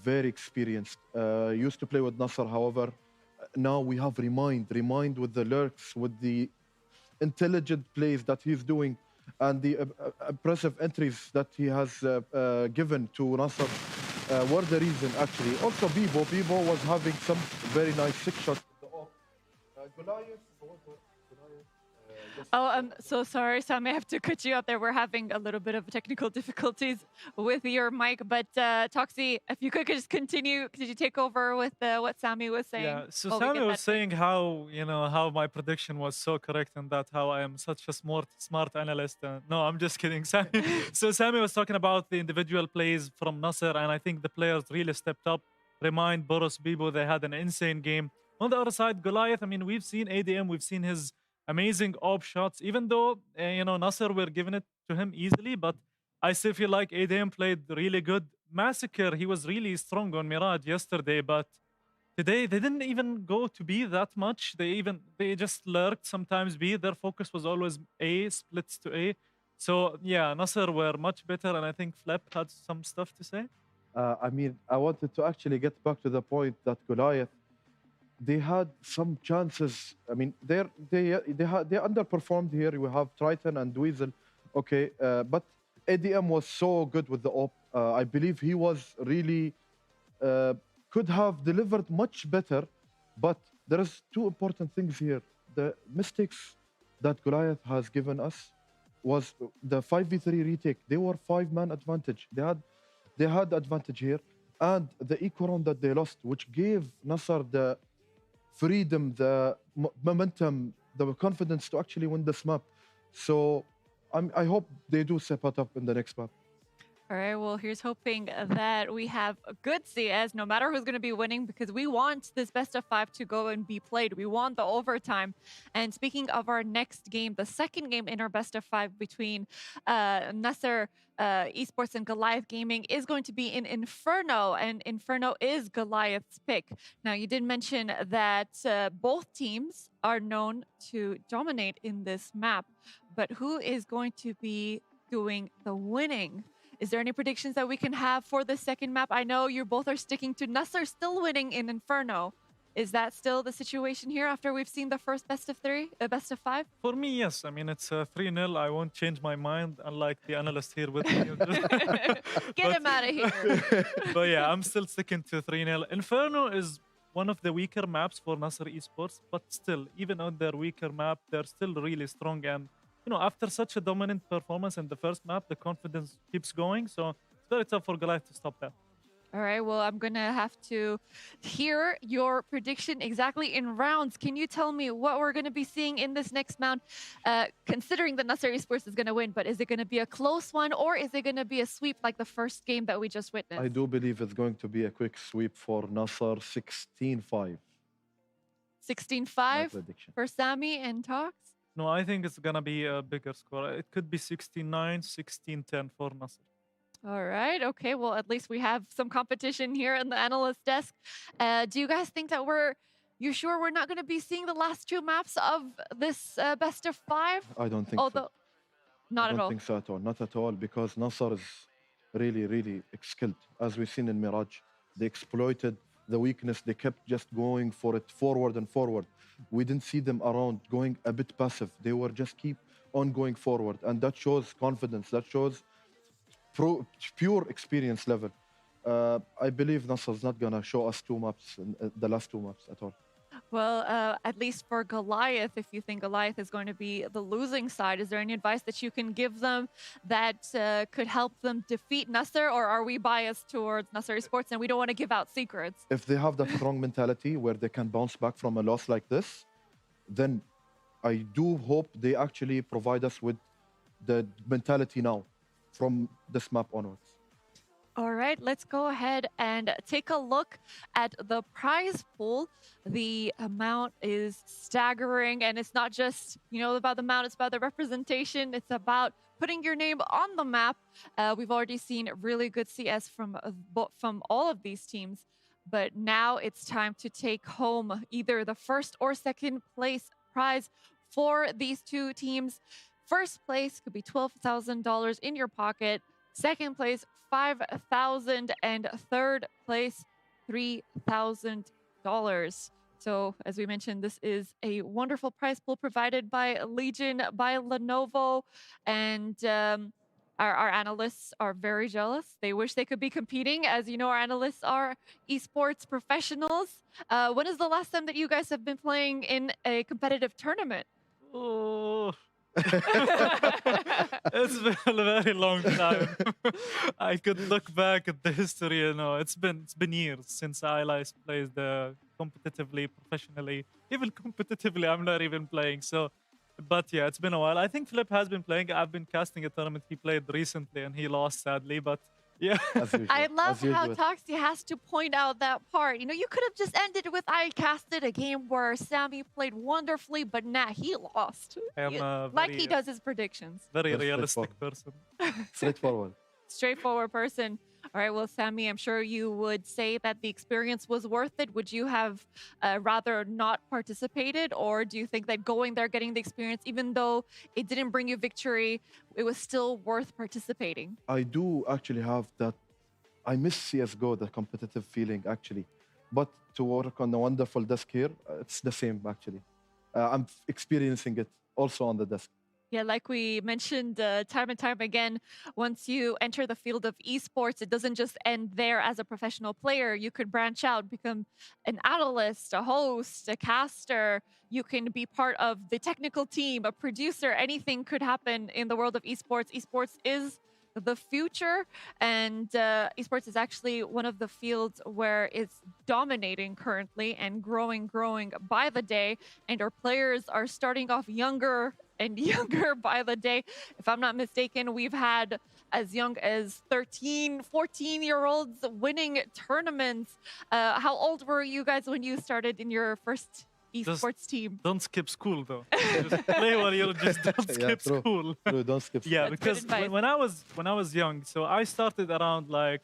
very experienced. Used to play with Nasser, however. Now we have Remind with the lurks, with the intelligent plays that he's doing, and the impressive entries that he has given to Nasser were the reason, actually. Also, Bibo was having some very nice 6 shots. Goliath. Oh, I'm so sorry, Sam. I have to cut you out there. We're having a little bit of technical difficulties with your mic. But Toxie, if you could just continue, could you take over with what Sammy was saying? Yeah, so while we Sammy get was that saying how my prediction was so correct and that how I am such a smart analyst. No, I'm just kidding, Sammy. So Sammy was talking about the individual plays from Nasser, and I think the players really stepped up. Remind, Boros, Bibo, they had an insane game. On the other side, Goliath, I mean, we've seen ADM, we've seen his amazing op shots, even though, Nasser were giving it to him easily, but I still feel like ADM played really good. Massacre, he was really strong on Mirage yesterday, but today they didn't even go to B that much. They just lurked sometimes B. Their focus was always A, splits to A. So yeah, Nasser were much better, and I think Flep had some stuff to say. I mean, I wanted to actually get back to the point that Goliath, they had some chances. I mean, they underperformed here. We have Triton and Dweezil, okay, but ADM was so good with the op. I believe he was really uh, could have delivered much better, but there is two important things here. The mistakes that Goliath has given us was the 5v3 retake. They were 5-man advantage. They had advantage here, and the eco round that they lost, which gave Nasser the freedom, the momentum, the confidence to actually win this map. So I hope they do step it up in the next map. All right, well, here's hoping that we have a good CS, no matter who's going to be winning, because we want this best of 5 to go and be played. We want the overtime. And speaking of our next game, the second game in our best of 5 between Nasser Esports and Goliath Gaming is going to be in Inferno, and Inferno is Goliath's pick. Now, you did mention that both teams are known to dominate in this map, but who is going to be doing the winning? Is there any predictions that we can have for the second map? I know you both are sticking to Nasser still winning in Inferno. Is that still the situation here after we've seen the first best of 3, best of 5? For me, yes. I mean, it's 3-0. I won't change my mind, unlike the analyst here with me. Get him out of here. But yeah, I'm still sticking to 3-0. Inferno is one of the weaker maps for Nasser Esports, but still, even on their weaker map, they're still really strong. And, after such a dominant performance in the first map, the confidence keeps going. So it's very tough for Goliath to stop that. All right, well, I'm going to have to hear your prediction exactly in rounds. Can you tell me what we're going to be seeing in this next round, considering that Nasser Esports is going to win, but is it going to be a close one, or is it going to be a sweep like the first game that we just witnessed? I do believe it's going to be a quick sweep for Nasser, 16-5. 16-5 prediction. for Sammy and Talks? No, I think it's going to be a bigger score. It could be 16-9, 16-10 for Nasser. All right. Okay. Well, at least we have some competition here in the analyst desk. Do you guys think that you sure we're not going to be seeing the last 2 maps of this best of 5? I don't think so. Not I at don't all. think so at all. Not at all, because Nasser is really, really skilled. As we've seen in Mirage, they exploited the weakness. They kept just going for it forward and forward. We didn't see them around going a bit passive. They were just keep on going forward. And that shows confidence. That shows pure experience level. I believe Nasser's not going to show us 2 maps, the last 2 maps at all. Well, at least for Goliath, if you think Goliath is going to be the losing side, is there any advice that you can give them that could help them defeat Nasser, or are we biased towards Nasser Esports and we don't want to give out secrets? If they have that strong mentality where they can bounce back from a loss like this, then I do hope they actually provide us with the mentality now from this map onwards. All right, let's go ahead and take a look at the prize pool. The amount is staggering, and it's not just, about the amount, it's about the representation. It's about putting your name on the map. We've already seen really good CS from all of these teams, but now it's time to take home either the first or second place prize for these 2 teams. First place could be $12,000 in your pocket. Second place, $5,000, and third place, $3,000. So, as we mentioned, this is a wonderful prize pool provided by Legion, by Lenovo, and our analysts are very jealous. They wish they could be competing. As you know, our analysts are esports professionals. When is the last time that you guys have been playing in a competitive tournament? Oh. It's been a very long time. I could look back at the history. It's been years since I last played competitively, professionally. Even competitively, I'm not even playing. So, but yeah, it's been a while. I think Flip has been playing. I've been casting a tournament he played recently, and he lost sadly. But yeah, I love how Toxie has to point out that part. You could have just ended with I casted a game where Sammy played wonderfully, but he lost. I am like he does his predictions. Very realistic person. Straightforward person. All right, well, Sammy, I'm sure you would say that the experience was worth it. Would you have rather not participated, or do you think that going there, getting the experience, even though it didn't bring you victory, it was still worth participating? I do actually have that. I miss CSGO, the competitive feeling, actually. But to work on the wonderful desk here, it's the same, actually. I'm experiencing it also on the desk. Yeah, like we mentioned time and time again, once you enter the field of esports, it doesn't just end there as a professional player. You could branch out, become an analyst, a host, a caster. You can be part of the technical team, a producer. Anything could happen in the world of esports. Esports is the future, and esports is actually one of the fields where it's dominating currently and growing by the day. And our players are starting off younger and younger by the day. If I'm not mistaken, we've had as young as 13, 14-year-olds winning tournaments. How old were you guys when you started in your first esports team? Don't skip school though. Just play while you're just don't Yeah, skip true. school. True, don't skip. Yeah, That's good because advice. when I was young, so I started around like,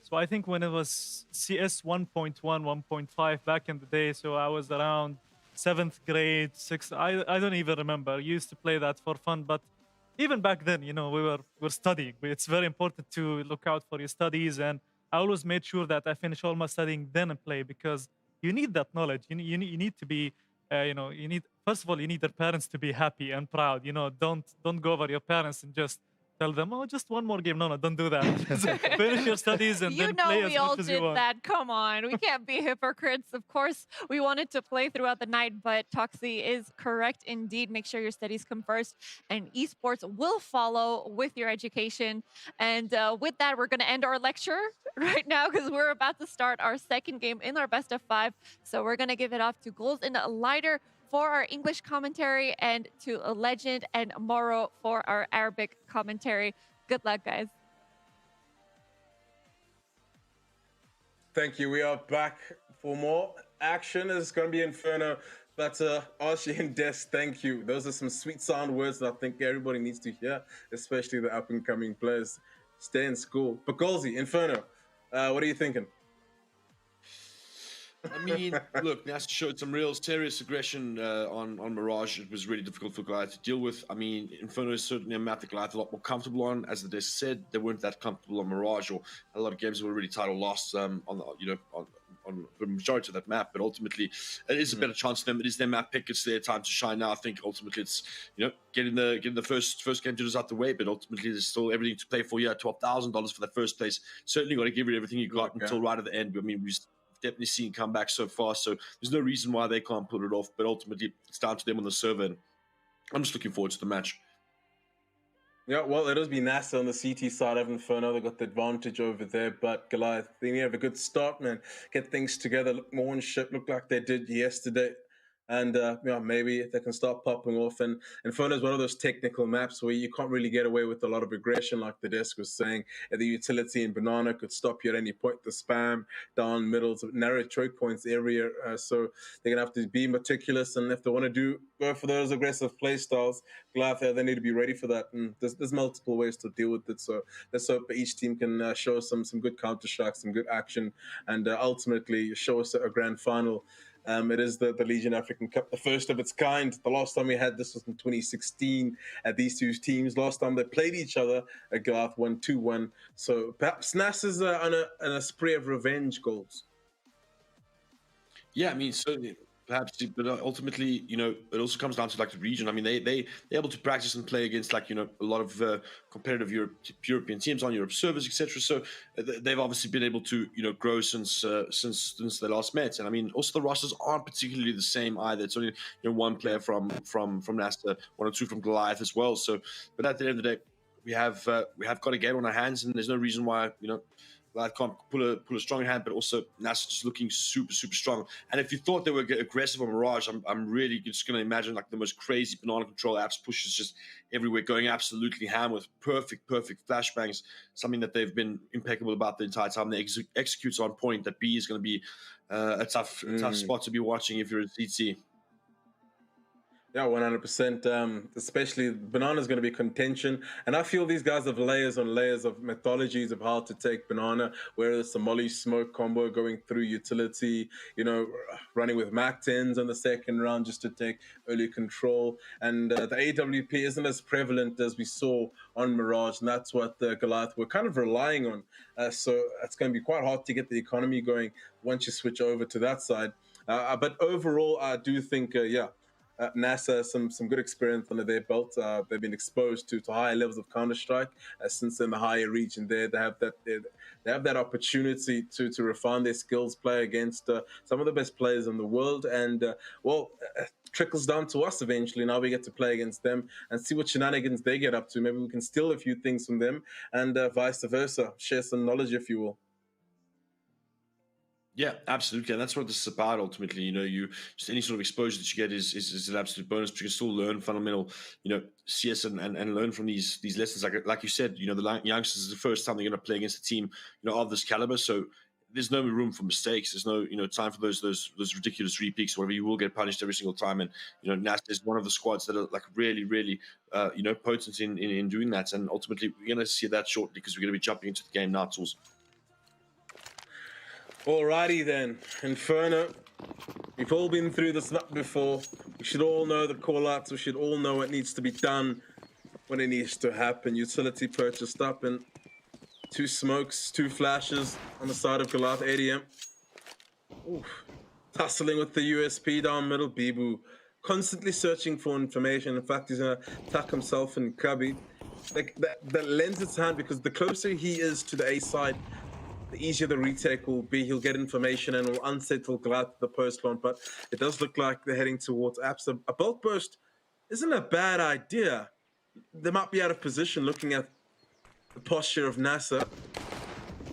so I think when it was CS 1.1, 1.5 back in the day, so I was around 7th grade, 6th. I don't even remember. I used to play that for fun, but even back then, you know, we're studying. It's very important to look out for your studies, and I always made sure that I finish all my studying then and play, because you need that knowledge. You need to be, you know, you need, first of all, you need their parents to be happy and proud. You know, don't go over your parents and just tell them, oh, just one more game. No, don't do that. Finish your studies and You then know play we as all much as you did want. that. Come on. We can't be hypocrites. Of course, we wanted to play throughout the night, but Toxie is correct indeed. Make sure your studies come first, and esports will follow with your education. And with that, we're going to end our lecture right now because we're about to start our second game in our best of 5. So we're going to give it off to Goals and Lighter for our English commentary, and to a Legend and Moro for our Arabic commentary. Good luck, guys. Thank you. We are back for more action. It's going to be Inferno. But Archie and Des, thank you. Those are some sweet sound words that I think everybody needs to hear, especially the up and coming players. Stay in school. But Golsey, Inferno, what are you thinking? I mean, look, NASA showed some real serious aggression on Mirage. It was really difficult for Goliath to deal with. I mean, Inferno is certainly a map that Goliath a lot more comfortable on. As the desk said, they weren't that comfortable on Mirage, or a lot of games were really title lost on the majority of that map. But ultimately, it is a better chance for them. It is their map pick. It's their time to shine now. I think ultimately it's getting the first game jitters out the way. But ultimately, there's still everything to play for. Yeah, $12,000 for that first place. Certainly got to give it everything you got until right at the end. I mean, we've definitely seen comeback so far, so there's no reason why they can't pull it off. But ultimately, it's down to them on the server, and I'm just looking forward to the match. Yeah, well, it'll be NASA on the CT side of Inferno. They got the advantage over there, but Goliath, they need to have a good start, man. Get things together, look more on shit, look like they did yesterday. And maybe they can start popping off. And Inferno is one of those technical maps where you can't really get away with a lot of aggression, like the desk was saying. The utility in Banana could stop you at any point. The spam down middles, narrow choke points area. So they're gonna have to be meticulous. And if they want to go for those aggressive play styles, Goliath, they need to be ready for that. And there's multiple ways to deal with it. So let's hope each team can show us some good counter strikes, some good action, and ultimately show us a grand final. It is the Legion African Cup, the first of its kind. The last time we had this was in 2016 at these two teams. Last time they played each other, Goliath won 2-1. So perhaps NAS is on a spree of revenge goals. Yeah, I mean, certainly, perhaps, but ultimately, it also comes down to like the region. I mean, they're able to practice and play against a lot of competitive European teams on Europe servers, etc. So they've obviously been able to grow since they last met. And I mean, also the rosters aren't particularly the same either. It's only one player from NASA, one or two from Goliath as well. So, but at the end of the day, we have got a game on our hands, and there's no reason why Goliath can't pull a strong hand, but also NASA just looking super, super strong. And if you thought they were aggressive on Mirage, I'm really just going to imagine like the most crazy banana control apps pushes just everywhere, going absolutely ham with perfect flashbangs, something that they've been impeccable about the entire time. They executes on point. That B is going to be a tough spot to be watching if you're a CT. Yeah, 100%. Especially Banana's going to be contention. And I feel these guys have layers on layers of methodologies of how to take Banana, whether it's the Molly Smoke combo going through utility, running with Mac-10s in the second round just to take early control. And the AWP isn't as prevalent as we saw on Mirage. And that's what Goliath were kind of relying on. So it's going to be quite hard to get the economy going once you switch over to that side. But overall, I do think, NASA has some good experience under their belt. They've been exposed to higher levels of Counter Strike since in the higher region. There, they have that opportunity to refine their skills, play against some of the best players in the world, and trickles down to us eventually. Now we get to play against them and see what shenanigans they get up to. Maybe we can steal a few things from them, and vice versa. Share some knowledge, if you will. Yeah, absolutely, and that's what this is about. Ultimately, you just any sort of exposure that you get is an absolute bonus. But you can still learn fundamental, CS and learn from these lessons. Like you said, the youngsters is the first time they're going to play against a team, of this caliber. So there's no room for mistakes. There's no, time for those ridiculous repeats or whatever. You will get punished every single time. And NASA is one of the squads that are like really, really, potent in doing that. And ultimately, we're going to see that shortly because we're going to be jumping into the game now, Tools. Alrighty then, Inferno. We've all been through this map before. We should all know the call-outs. We should all know what needs to be done when it needs to happen. Utility purchased up and 2 smokes, 2 flashes on the side of Goliath ADM. Oof. Tussling with the USP down middle. Bibu constantly searching for information. In fact, he's going to tuck himself in Cubby. That lends its hand because the closer he is to the A side, the easier the retake will be. He'll get information and will unsettle Goliath the post launch. But it does look like they're heading towards apps. A bulk burst isn't a bad idea. They might be out of position looking at the posture of NASA.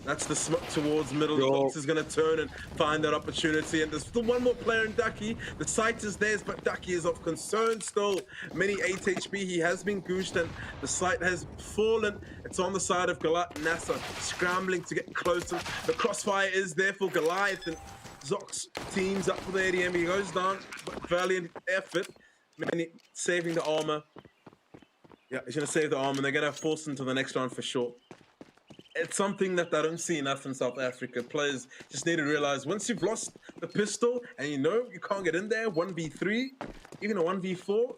That's the smoke towards middle. The box is going to turn and find that opportunity. And there's still one more player in Ducky. The sight is theirs, but Ducky is of concern still. Many 8 HP. He has been goosed and the sight has fallen. It's on the side of Goliath. NASA scrambling to get closer. The crossfire is there for Goliath. And Zox teams up for the ADM. He goes down, but valiant effort. Many saving the armor. Yeah, he's going to save the armor. And they're going to force him to the next round for sure. It's something that I don't see enough in South Africa. Players just need to realize once you've lost the pistol and you can't get in there, 1v3, even a 1v4,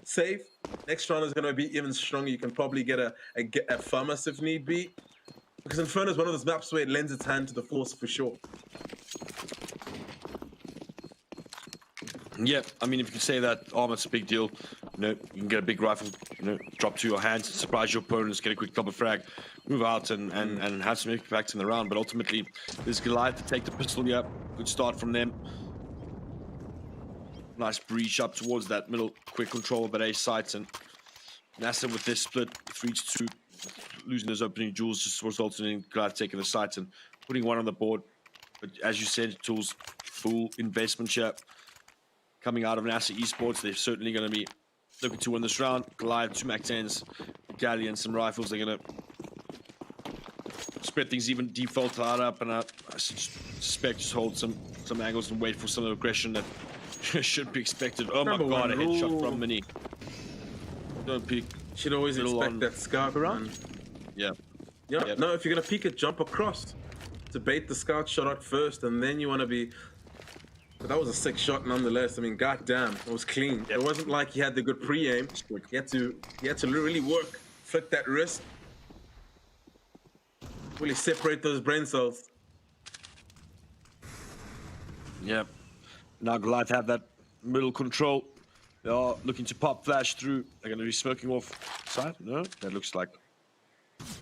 save. Next round is going to be even stronger. You can probably get a FAMAS if need be. Because Inferno is one of those maps where it lends its hand to the Force for sure. Yeah, I mean, if you can say that armor's a big deal, you can get a big rifle, drop to your hands, surprise your opponents, get a quick double frag, move out and have some impact in the round. But ultimately, there's Goliath to take the pistol. Yeah, good start from them. Nice breach up towards that middle, quick control of that A sites, and NASA with this split 3-2, losing those opening jewels just resulting in Goliath taking the sites and putting one on the board. But as you said, Tools, full investment here. Coming out of NASA Esports, they're certainly going to be looking to win this round. Goliath, 2 MAC-10s, Galley, and some rifles. They're going to spread things even, default up, and I suspect just hold some angles and wait for some aggression that should be expected. Oh my god, a headshot from Mini. Don't peek. Should always expect that scout around. Yeah. No, if you're going to peek it, jump across to bait the scout shot out first, and then you want to be... But that was a sick shot nonetheless. I mean, goddamn, it was clean. It wasn't like he had the good pre-aim. He had to really work, flick that wrist, really separate those brain cells. Yeah. Now Goliath have that middle control. They are looking to pop flash through. They're going to be smoking off side. No, that looks like.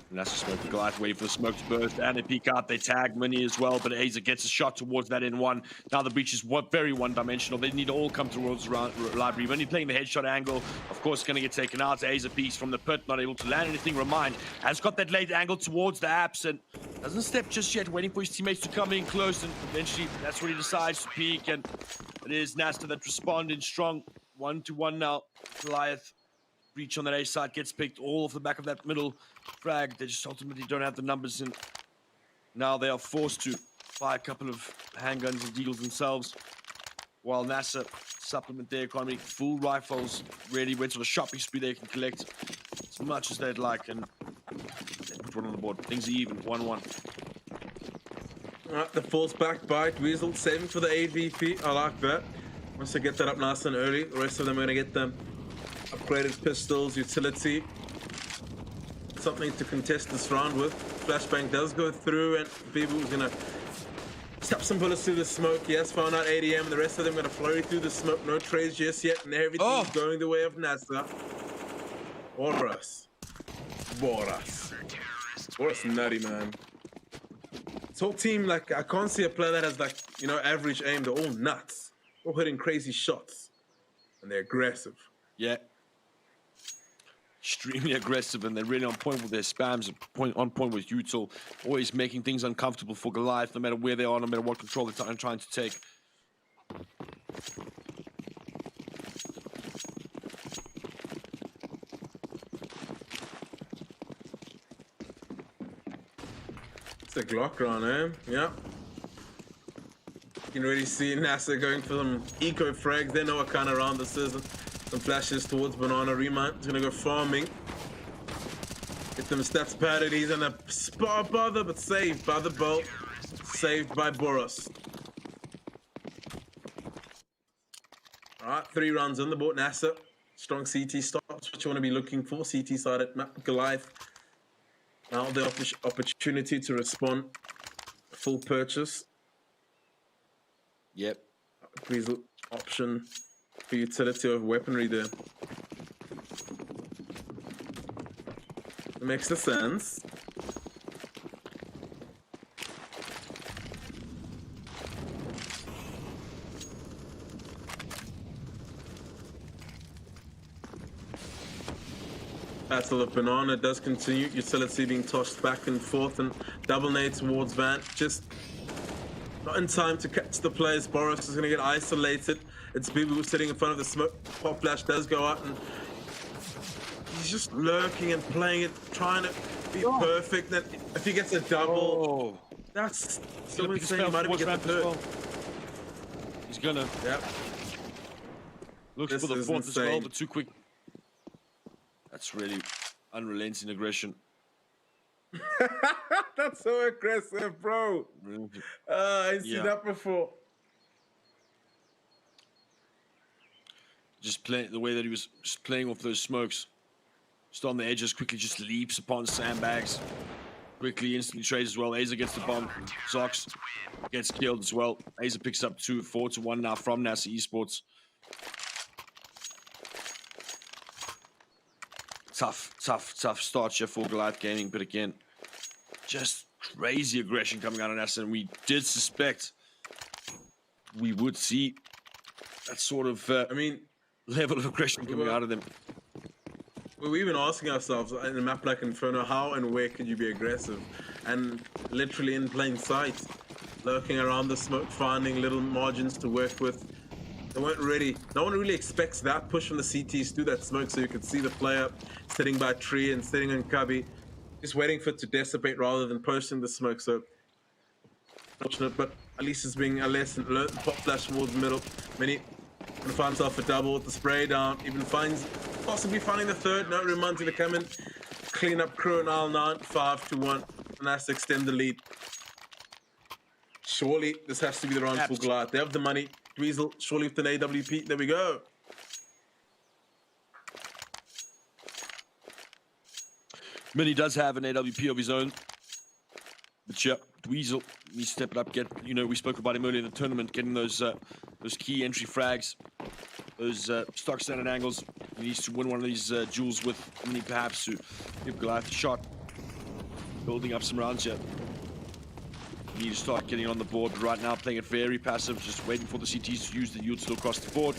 And that's the smoke. Goliath waiting for the smoke to burst, and they peek out. They tag Mini as well, but Aza gets a shot towards that N1. Now the breach is very one-dimensional. They need to all come towards library. When you're playing the headshot angle, of course, going to get taken out. Aza peeks from the pit, not able to land anything. Remind has got that late angle towards the apps and doesn't step just yet, waiting for his teammates to come in close, and eventually that's when he decides to peek, and it is Nasta that responding strong. 1-1 now. Goliath. Breach on that A side gets picked all off the back of that middle frag. They just ultimately don't have the numbers, and now they are forced to buy a couple of handguns and deagles themselves, while NASA supplement their economy. Full rifles really went to the shopping spree they can collect as much as they'd like, and they put one on the board. Things are even, 1-1. The falls back bite, Weasel saving for the AVP. I like that. Once they get that up nice and early, the rest of them are going to get them upgraded pistols, utility. Something to contest this round with. Flashbang does go through, and Bibu is going to Stop some bullets through the smoke. Yes, found out ADM, and the rest of them gonna flurry through the smoke. No trades just yet, and everything's going the way of NASA. Boras. Boras nutty, man. This whole team, like, I can't see a player that has, like, you know, average aim. They're all nuts. All hitting crazy shots. And they're aggressive. Yeah. Extremely aggressive, and they're really on point with their spams, on point with Util, always making things uncomfortable for Goliath, no matter where they are, no matter what control they're trying to take. It's a Glock run, eh? Yeah. You can already see NASA going for some eco frags. They know what kind of round this is. Some flashes towards Banana. Remount. He's gonna go farming. Get them stats padded. He's in a spot bother, but saved by the bolt. Saved by Boros. Alright, 3 rounds on the board. NASA. Strong CT stops. What you want to be looking for. CT side at map Goliath. Now the opportunity to respond. Full purchase. Yep. Please option for utility of weaponry there. It makes the sense. Battle of Banana does continue. Utility being tossed back and forth, and double nade towards Van. Just not in time to catch the players. Boris is going to get isolated. It's Bibu sitting in front of the smoke. Pop flash does go out, and he's just lurking and playing it, trying to be perfect. Then if he gets a double, that's so insane. He might even get the third. He's gonna. Yep. Looks This for the is fourth as well, insane. but too quick. That's really unrelenting aggression. That's so aggressive, bro. I've seen that before. Just playing the way that he was just playing off those smokes. Just on the edges, quickly just leaps upon sandbags. Quickly, instantly trades as well. Aza gets the bomb. Zox gets killed as well. Aza picks up 4-1 now from NASA Esports. Tough start here for Goliath Gaming, but again, just crazy aggression coming out of NASA, and we did suspect we would see that sort of level of aggression coming out of them. We were even asking ourselves in a map like Inferno, how and where could you be aggressive? And literally in plain sight, lurking around the smoke, finding little margins to work with. They weren't ready. No one really expects that push from the CTs through that smoke, so you could see the player sitting by a tree and sitting on cubby, just waiting for it to dissipate rather than posting the smoke. So fortunate, but at least it's being a lesson learned. Pop flash towards the middle. Mini gonna find himself a double with the spray down. Even possibly finding the third. No, reminds you to come in, clean up crew and Isle 9, 5-1, and that's to extend the lead. Surely this has to be the round for Goliath. They have the money. Dweezil, surely with an AWP. There we go. Mini does have an AWP of his own. But yeah, Dweezil needs to step it up. We spoke about him earlier in the tournament, getting those key entry frags, those stock standard angles. He needs to win one of these duels with Mini perhaps to give Goliath a shot. Building up some rounds here. Need to start getting on the board, but right now playing it very passive, just waiting for the CTs to use the util across the board.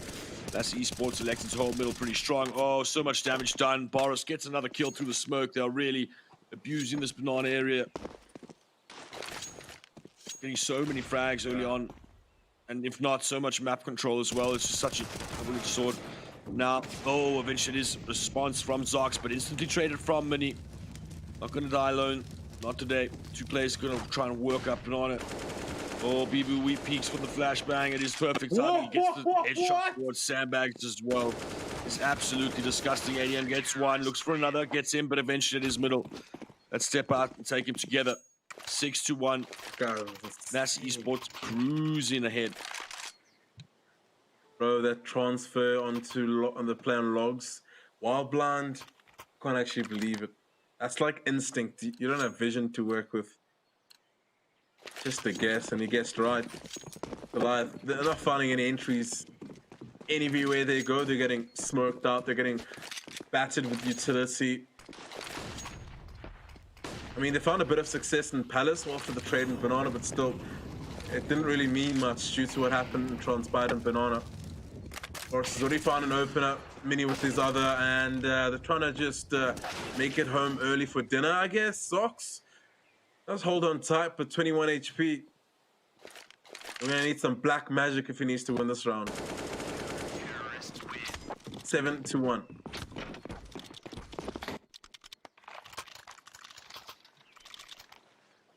That's Esports electing to hold middle pretty strong. Oh, so much damage done. Boris gets another kill through the smoke. They're really abusing this banana area. Getting so many frags early on. And if not, so much map control as well. It's just such a double-edged sword. Now, eventually it is a response from Zox, but instantly traded from Mini. Not gonna die alone. Not today. 2 players gonna try and work up Banana. Oh, Bibu weak peaks for the flashbang. It is perfect timing. He gets the headshot towards sandbags as well. It's absolutely disgusting. ADM gets one, looks for another, gets in, but eventually it is middle. Let's step out and take him together. 6-1. NASA Esports cruising ahead. Bro, that transfer on the play on logs, while blind, can't actually believe it. That's like instinct. You don't have vision to work with. Just a guess, and he guessed right. Goliath, they're not finding any entries. Anywhere they go, they're getting smoked out. They're getting battered with utility. I mean, they found a bit of success in Palace after the trade in Banana, but still, it didn't really mean much due to what happened and transpired in Banana. Boris has already found an opener, Mini with his other, and they're trying to just make it home early for dinner, I guess. Socks does hold on tight, but 21 HP. We're gonna need some black magic if he needs to win this round. 7-1.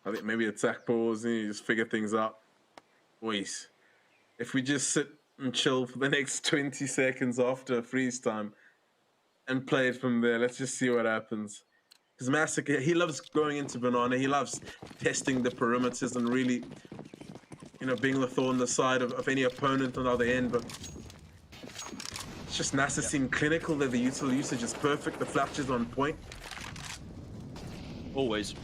I think maybe attack pause and you just figure things out. Wait, if we just sit and chill for the next 20 seconds after freeze time and play it from there, let's just see what happens. Because Massacre, he loves going into Banana. He loves testing the perimeters and really, you know, being the thorn in the side of any opponent on the other end. But it's just NASA seem clinical there. The util usage is perfect. The flash is on point. Always.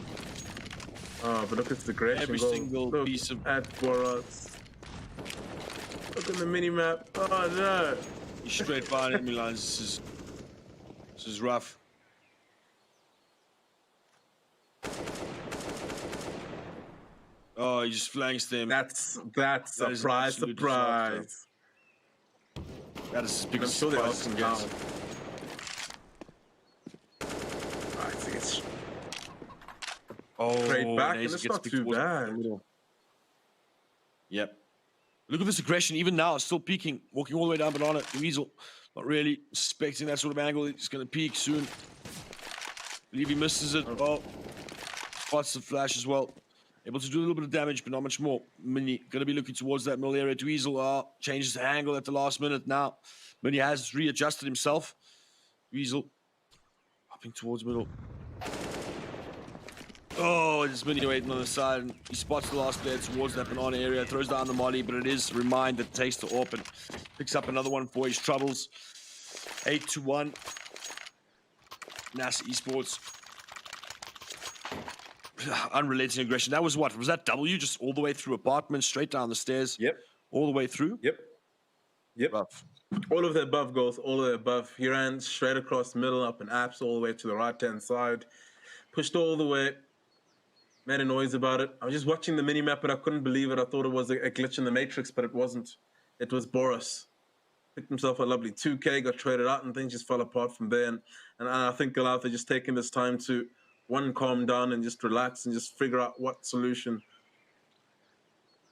Oh, but look at the aggression. Every single piece of... At Boras. Look at the mini-map. Oh, no. He's straight by enemy lines. This is rough. Oh, he just flanks them. That's That is an surprise. absolute Surprise. That is as big I'm a sure they surprise asked as him it down. gets. Right, so it's Oh, straight back, and Nazer it's gets not picked too towards the bad. middle. Yep. Look at this aggression. Even now, still peeking. Walking all the way down Banana. Weasel, not really suspecting that sort of angle. He's going to peek soon. Believe he misses it. Oh, spots the flash as well. Able to do a little bit of damage, but not much more. Mini going to be looking towards that middle area. Dweezil changes the angle at the last minute now. Mini has readjusted himself. Dweezil hopping towards middle. Oh, it's Mini waiting on the side. And he spots the last player towards that Banana area. Throws down the molly, but it is Remind that takes the AWP and picks up another one for his troubles. 8-1. NASA Esports. Unrelenting aggression. That was what? Was that W just all the way through apartments, straight down the stairs? Yep. All the way through? Yep. Rough. All of the above goals, all of the above. He ran straight across the middle, up and apps all the way to the right-hand side. Pushed all the way. Made a noise about it. I was just watching the mini-map, but I couldn't believe it. I thought it was a glitch in the Matrix, but it wasn't. It was Boris. Picked himself a lovely 2K, got traded out, and things just fell apart from there. And I think Goliath are just taking this time to, one, calm down and just relax and just figure out what solution.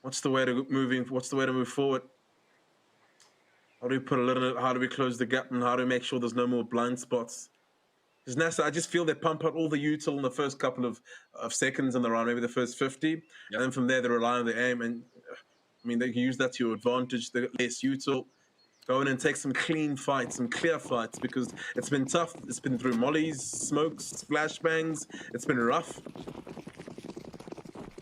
What's the way to move forward? How do we put a lid on it? How do we close the gap? And how do we make sure there's no more blind spots? Because NASA, I just feel they pump out all the util in the first couple of seconds in the round, maybe the first 50. Yep. And then from there, they rely on the aim. And, I mean, they can use that to your advantage. They got less util. Go in and take some clean fights, some clear fights, because it's been tough. It's been through mollies, smokes, flashbangs. It's been rough.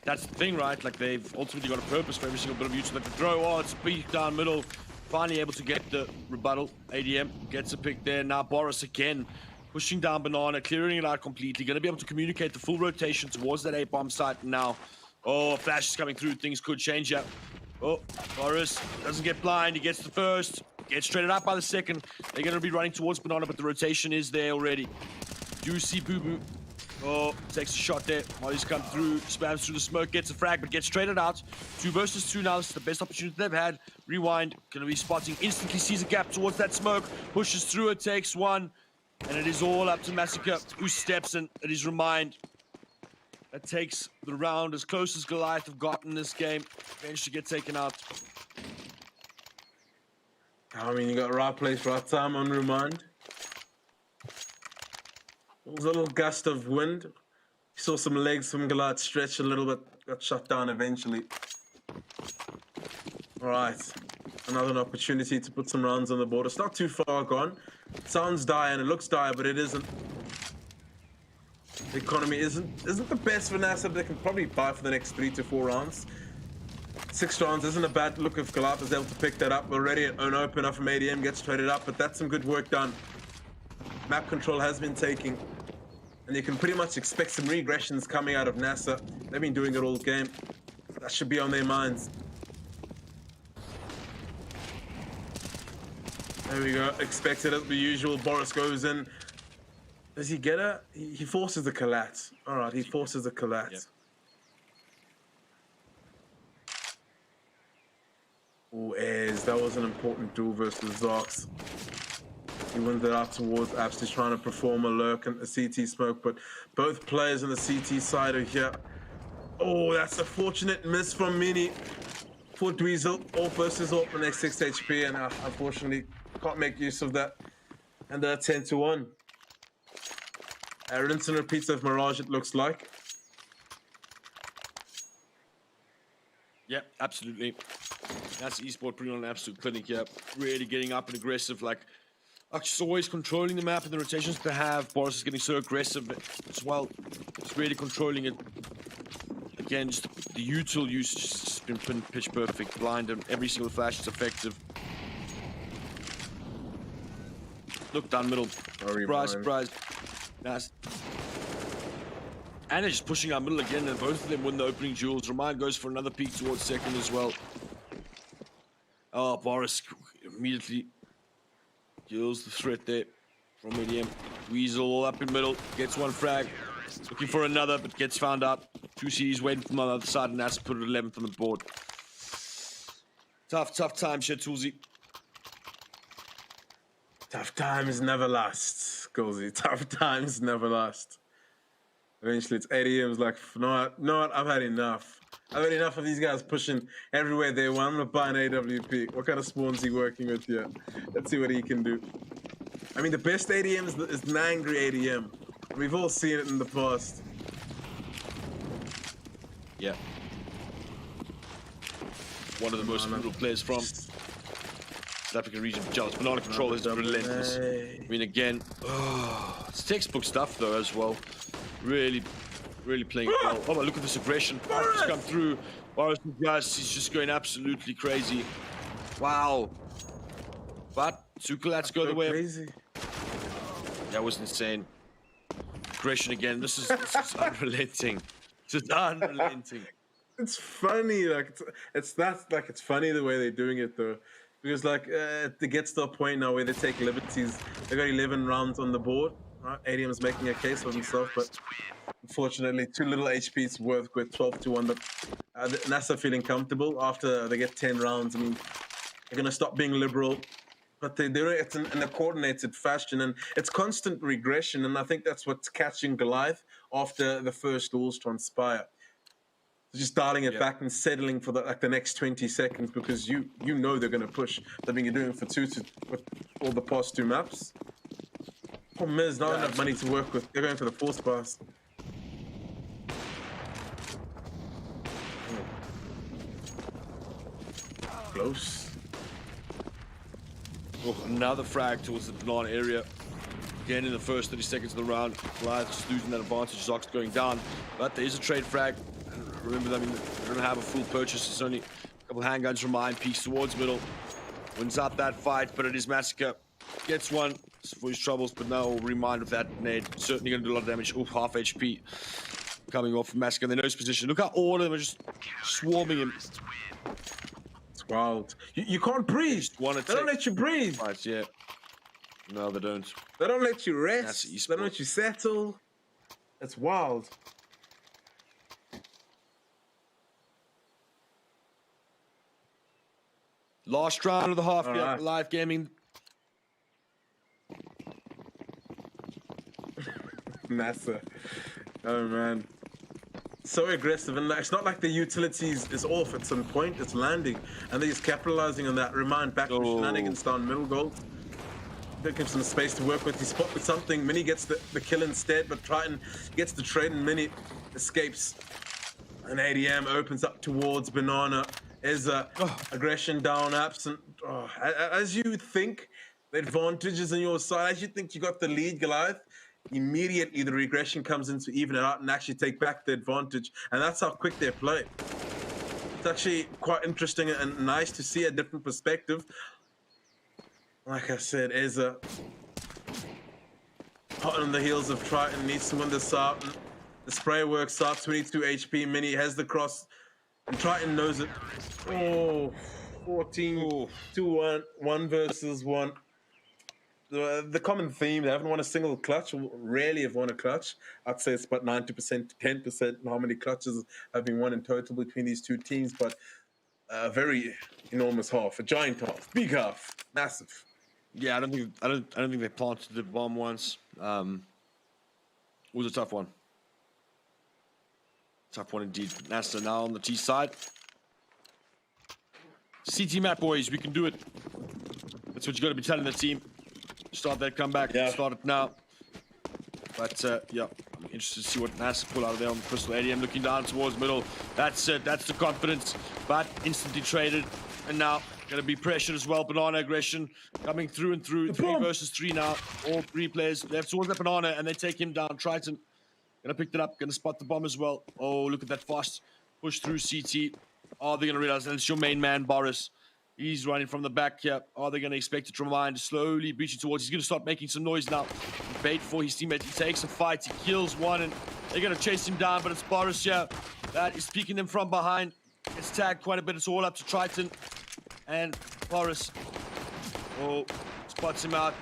That's the thing, right? Like, they've ultimately got a purpose for every single bit of util. Like the throw, it's peak down middle. Finally able to get the rebuttal. ADM gets a pick there. Now Boris again. Pushing down Banana, clearing it out completely. Going to be able to communicate the full rotation towards that A-bomb site now. Oh, flash is coming through. Things could change up. Oh, Boris doesn't get blind. He gets the first. Gets traded out by the second. They're going to be running towards Banana, but the rotation is there already. Juicy Boo Boo. Oh, takes a shot there. Molly's come through. Spams through the smoke. Gets a frag, but gets traded out. 2 versus 2 now. This is the best opportunity they've had. Rewind. Going to be spotting. Instantly sees a gap towards that smoke. Pushes through it. Takes one. And it is all up to Massacre, who steps in. It is Remind that takes the round as close as Goliath have gotten this game. Eventually get taken out. I mean, you got right place, right time on Remind. There was a little gust of wind. You saw some legs from Goliath stretch a little bit. Got shut down eventually. All right. Another opportunity to put some rounds on the board. It's not too far gone. It sounds dire and it looks dire, but it isn't. The economy isn't the best for NASA, but they can probably buy for the next 3 to 4 rounds. 6 rounds isn't a bad look if Goliath is able to pick that up. Already an opener from ADM gets traded up, but that's some good work done. Map control has been taking, and you can pretty much expect some regressions coming out of NASA. They've been doing it all game. That should be on their minds. There we go. Expected as the usual. Boris goes in. Does he get it? He forces the collat. All right, he forces the collat. Yep. Oh, Ez, that was an important duel versus Zox. He wins it out towards Abs. He's trying to perform a lurk and a CT smoke, but both players on the CT side are here. Oh, that's a fortunate miss from Mini. For Dweezil, all versus all, the next 6 HP, and unfortunately can't make use of that. And 10-1. Rinse and repeats of Mirage, it looks like. Yep, absolutely. That's Esport putting on an absolute clinic here. Really getting up and aggressive, like just always controlling the map and the rotations they have. Boris is getting so aggressive as well. It's really controlling it. Again, just the util use just been pitch perfect. Blind and every single flash is effective. Look down middle. Surprise, surprise. Nice. And they're just pushing out middle again, and both of them win the opening duels. Remind goes for another peek towards second as well. Oh, Boris immediately kills the threat there from ADM. Weasel all up in middle, gets one frag. Looking for another, but gets found out. 2 C's waiting from the other side, and that's put it 11th on the board. Tough time, Shetulzi. Tough times never last, Golzy. Tough times never last. Eventually, it's ADM's like, no, what? I've had enough. I've had enough of these guys pushing everywhere they want. I'm gonna buy an AWP. What kind of spawn's he working with here? Let's see what he can do. I mean, the best ADM is an angry ADM. We've all seen it in the past. Yeah. One of the most brutal players from South African region. Jealous. Banana control is relentless. I mean, again, it's textbook stuff though as well. Really playing it well. Oh, look at this aggression. Boris come through. Boris Gus, he's just going absolutely crazy. Wow. But Sukalats go the way crazy. That was insane. Aggression again. This is unrelenting. Just unrelenting. It's funny, like it's funny the way they're doing it though, because like it gets to a point now where they take liberties. They got 11 rounds on the board. Right? ADM's making a case for himself, but unfortunately, too little HP's worth with 12-1. But NASA feeling comfortable after they get 10 rounds. I mean, they're gonna stop being liberal, but they do it in a coordinated fashion, and it's constant regression. And I think that's what's catching Goliath after the first duels transpire. Just dialing it back and settling for the next 20 seconds because you know they're gonna push. They've been doing it for with all the past 2 maps. Problem is, not enough money to work with. They're going for the force pass. Close. Oh, another frag towards the banana area. Again in the first 30 seconds of the round. Goliath just losing that advantage. Zox going down. But there is a trade frag. And remember, I mean, they don't have a full purchase. It's only a couple handguns from mine. Peeks towards middle. Wins out that fight, but it is Massacre. Gets one for his troubles, but no remind of that nade. Certainly going to do a lot of damage. Ooh, half HP coming off from Massacre. They know his position. Look how all of them are just swarming him. It's wild. You can't breathe. They don't let you breathe. Fights, yeah. No, they don't. They don't let you rest. They don't let you settle. It's wild. Last round of the half, yeah, live gaming. NASA. Oh man. So aggressive, and it's not like the utilities is off at some point, it's landing. And they're just capitalizing on that. Remind back from shenanigans down middle gold. They give some space to work with. He spot with something. Mini gets the kill instead, but Triton gets the trade and Mini escapes. And ADM opens up towards Banana. Is aggression down absent. As you think the advantage is on your side, as you think you got the lead, Goliath, immediately the regression comes in to even it out and actually take back the advantage. And that's how quick they play. It's actually quite interesting and nice to see a different perspective. Like I said, Eza hot on the heels of Triton, needs to win this out. The spray works out, 22 HP. Mini has the cross. And Triton knows it. Oh, 14 to 1, 1 versus 1. The common theme, they haven't won a single clutch, or rarely have won a clutch. I'd say it's about 90% to 10% how many clutches have been won in total between these two teams, but a very enormous half, a giant half, big half, massive. Yeah, I don't think they planted the bomb once. It was a tough one. Tough one indeed. NASA now on the T side. CT map, boys, we can do it. That's what you got to be telling the team. Start that comeback. Yeah. Start it now. But yeah, I'm interested to see what NASA pull out of there on the Crystal ADM, looking down towards middle. That's that's the confidence, but instantly traded. And now gonna be pressured as well. Banana aggression coming through and through. 3 versus 3 now. All 3 players left towards that banana, and they take him down. Triton gonna pick it up, gonna spot the bomb as well. Oh, look at that fast push through CT. Oh, they're gonna realize that it's your main man, Boris. He's running from the back here. Are they going to expect it to remind? Slowly breaching towards. He's going to start making some noise now. Bait for his teammate. He takes a fight. He kills one, and they're going to chase him down. But it's Boris here that is peeking them from behind. It's tagged quite a bit. It's all up to Triton and Boris. Oh, spots him out.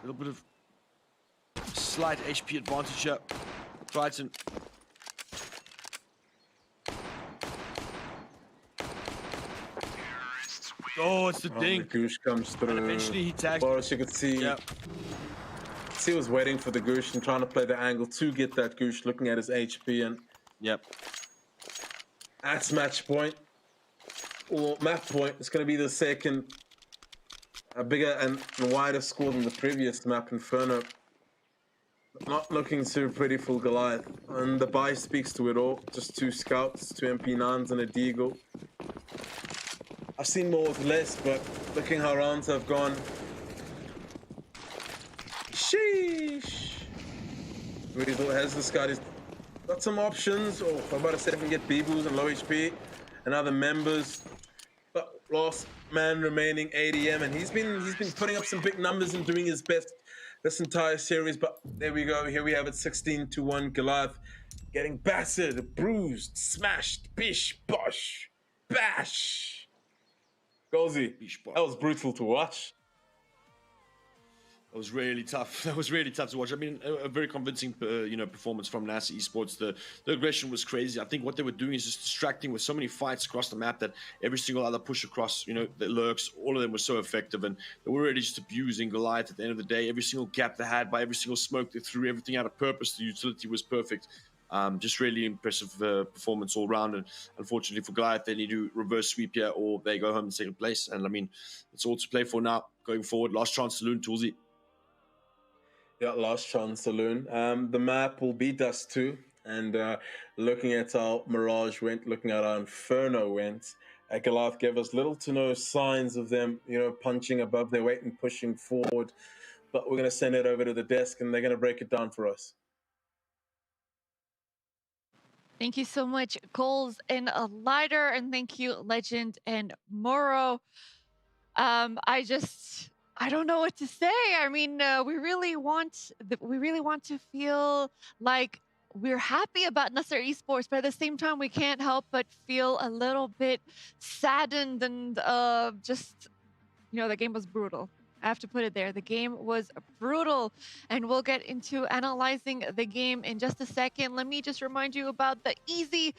A little bit of slight HP advantage here. Triton. Oh, it's the ding. The goosh comes through. And eventually he tags. Boris, you could see. Yeah. He was waiting for the goosh and trying to play the angle to get that goosh, looking at his HP, and Yep. that's match point or map point. It's going to be the second, a bigger and wider score than the previous map, Inferno. Not looking too pretty for Goliath, and the buy speaks to it all. Just 2 scouts, 2 MP9s, and a Deagle. I've seen more with less, but looking how rounds have gone. Sheesh. Weasel has the scout. He's got some options. Oh, I'm about to say if we can get B-Boos and low HP and other members. But last man remaining ADM, and he's been putting up some big numbers and doing his best this entire series. But there we go. Here we have it, 16 to 1. Goliath getting battered, bruised, smashed, bish, bosh, bash. Gozy, that was brutal to watch. That was really tough. That was really tough to watch. I mean, a very convincing, performance from NASA Esports. The aggression was crazy. I think what they were doing is just distracting with so many fights across the map that every single other push across, the lurks, all of them were so effective, and they were really just abusing Goliath at the end of the day. Every single gap they had, by every single smoke, they threw everything out of purpose. The utility was perfect. Just really impressive performance all round, and unfortunately for Goliath, they need to reverse sweep here or they go home in second place. And I mean, it's all to play for now going forward. Last chance saloon, Toolsy. Yeah, last chance saloon. The map will be Dust 2, and looking at how Mirage went, looking at how Inferno went, Goliath gave us little to no signs of them, punching above their weight and pushing forward. But we're going to send it over to the desk, and they're going to break it down for us. Thank you so much, Coles and Lighter, and thank you, Legend and Moro. I don't know what to say. I mean, we really want to feel like we're happy about Nasser Esports, but at the same time, we can't help but feel a little bit saddened and the game was brutal. I have to put it there. The game was brutal, and we'll get into analyzing the game in just a second. Let me just remind you about the easy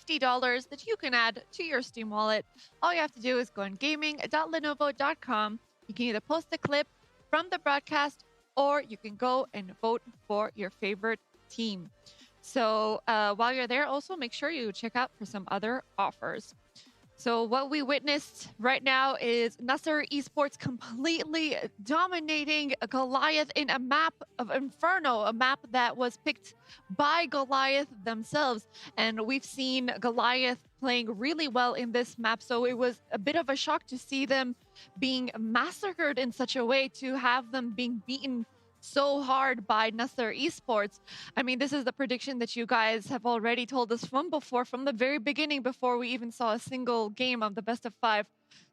$50 that you can add to your Steam wallet. All you have to do is go on gaming.lenovo.com. You can either post a clip from the broadcast, or you can go and vote for your favorite team. So while you're there, also make sure you check out for some other offers. So what we witnessed right now is Nasser Esports completely dominating Goliath in a map of Inferno, a map that was picked by Goliath themselves. And we've seen Goliath playing really well in this map, so it was a bit of a shock to see them being massacred in such a way, to have them being beaten so hard by Nasser Esports. I mean, this is the prediction that you guys have already told us from the very beginning, before we even saw a single game of the best of 5.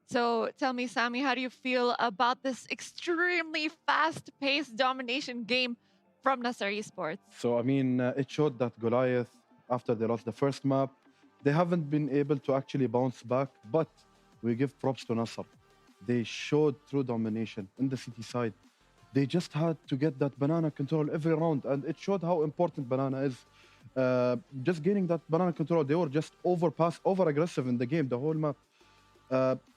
So tell me, Sammy, how do you feel about this extremely fast-paced domination game from Nasser Esports? So, I mean, it showed that Goliath, after they lost the first map, they haven't been able to actually bounce back. But we give props to Nasser. They showed true domination in the city side. They just had to get that banana control every round, and it showed how important banana is. Just gaining that banana control, they were just over aggressive in the game, the whole map.